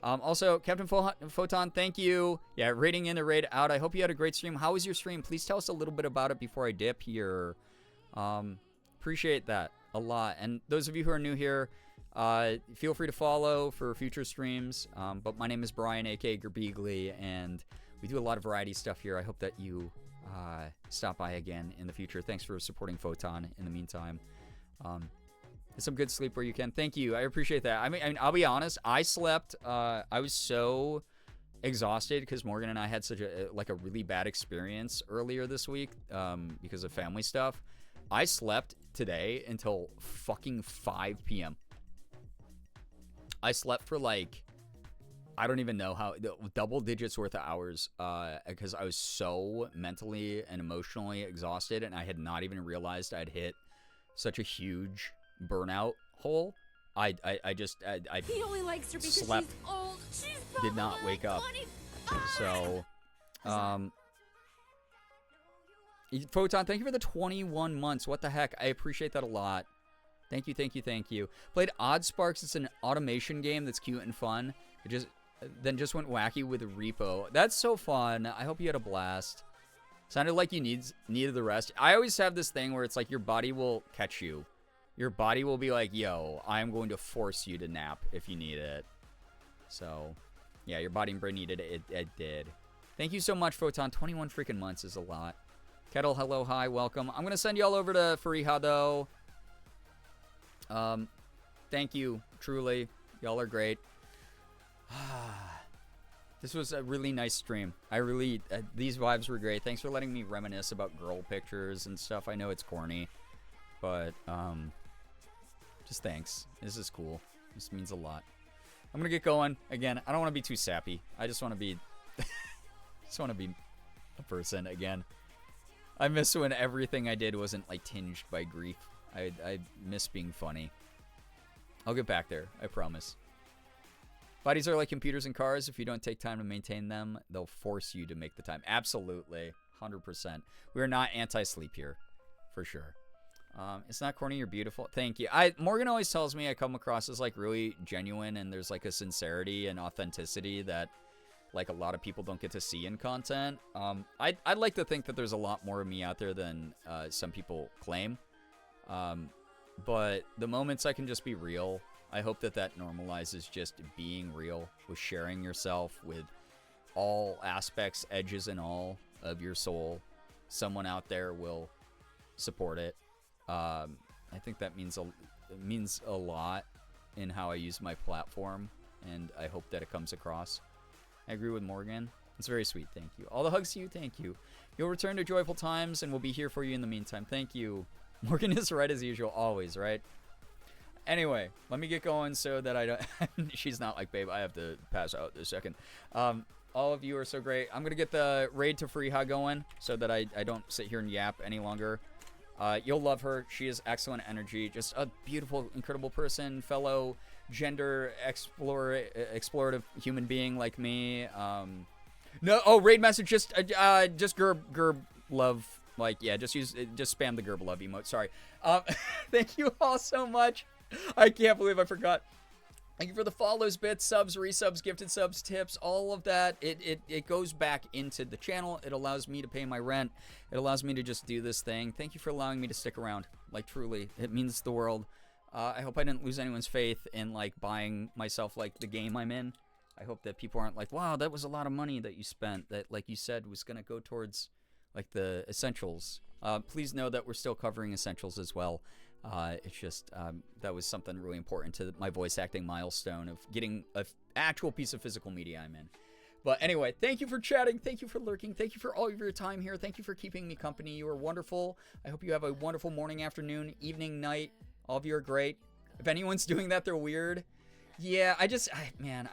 Speaker 3: Also, Captain Photon, thank you. Yeah, rating in the raid out. I hope you had a great stream. How was your stream? Please tell us a little bit about it before I dip here. Appreciate that a lot. And those of you who are new here, feel free to follow for future streams. But my name is Brian, aka Girbeagly, and we do a lot of variety stuff here. I hope that you stop by again in the future. Thanks for supporting Photon in the meantime. Get some good sleep where you can. Thank you. I appreciate that. I mean, I'll be honest. I slept. I was so exhausted because Morgan and I had such a really bad experience earlier this week because of family stuff. I slept today until fucking 5 p.m. I slept for like, I don't even know how, double digits worth of hours because I was so mentally and emotionally exhausted, and I had not even realized I'd hit such a huge burnout hole. I
Speaker 8: He only likes her because
Speaker 3: slept,
Speaker 8: she's old. She's
Speaker 3: did not wake up.
Speaker 8: 25.
Speaker 3: So, Photon, thank you for the 21 months. What the heck? I appreciate that a lot. Thank you, thank you, thank you. Played Odd Sparks. It's an automation game that's cute and fun. It just went wacky with a repo. That's so fun. I hope you had a blast. Sounded like you needed the rest. I always have this thing where it's like your body will catch you. Your body will be like, yo, I'm going to force you to nap if you need it. So, yeah, your body and brain needed it. It did. Thank you so much, Photon. 21 freaking months is a lot. Kettle, hello, hi, welcome. I'm going to send you all over to Fariha, though. Thank you, truly. Y'all are great. This was a really nice stream. These vibes were great. Thanks for letting me reminisce about girl pictures and stuff. I know it's corny. But, just thanks. This is cool. This means a lot. I'm gonna get going. Again, I don't want to be too sappy. I just want to be... just want to be a person again. I miss when everything I did wasn't, like, tinged by grief. I miss being funny. I'll get back there. I promise. Bodies are like computers and cars. If you don't take time to maintain them, they'll force you to make the time. Absolutely. 100%. We are not anti-sleep here. For sure. It's not corny. You're beautiful. Thank you. Morgan always tells me I come across as, like, really genuine, and there's, like, a sincerity and authenticity that, like, a lot of people don't get to see in content. I'd like to think that there's a lot more of me out there than some people claim. But the moments I can just be real, I hope that that normalizes just being real, with sharing yourself with all aspects, edges and all of your soul. Someone out there will support it. I think that means a lot in how I use my platform, and I hope that it comes across. I agree with Morgan. It's very sweet. Thank you. All the hugs to you. Thank you. You'll return to joyful times, and we'll be here for you in the meantime. Thank you. Morgan is right as usual, always, right? Anyway, let me get going so that I don't... She's not like, babe, I have to pass out in a second. All of you are so great. I'm going to get the raid to Freeha going so that I don't sit here and yap any longer. You'll love her. She is excellent energy. Just a beautiful, incredible person. Fellow gender explorative human being like me. Raid message. Just Gerb love. Like, yeah, just spam the Gerb love emote. Sorry. Thank you all so much. I can't believe I forgot. Thank you for the follows, bits, subs, resubs, gifted subs, tips, all of that. It goes back into the channel. It allows me to pay my rent. It allows me to just do this thing. Thank you for allowing me to stick around. Like, truly, it means the world. I hope I didn't lose anyone's faith in, like, buying myself, like, the game I'm in. I hope that people aren't like, wow, that was a lot of money that you spent that, like you said, was going to go towards... like the essentials. Please know that we're still covering essentials as well. It's just that was something really important to my voice acting milestone of getting an actual piece of physical media I'm in. But anyway, thank you for chatting. Thank you for lurking. Thank you for all of your time here. Thank you for keeping me company. You are wonderful. I hope you have a wonderful morning, afternoon, evening, night. All of you are great. If anyone's doing that, they're weird. Yeah, I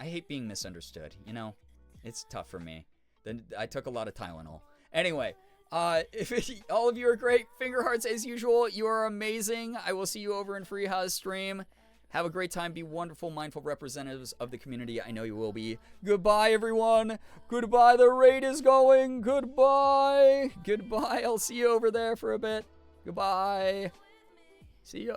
Speaker 3: hate being misunderstood. You know, it's tough for me. Then I took a lot of Tylenol. Anyway, all of you are great. Finger hearts as usual. You are amazing. I will see you over in Freeha's stream. Have a great time. Be wonderful, mindful representatives of the community. I know you will be. Goodbye, everyone. Goodbye. The raid is going. Goodbye. Goodbye. I'll see you over there for a bit. Goodbye. See ya.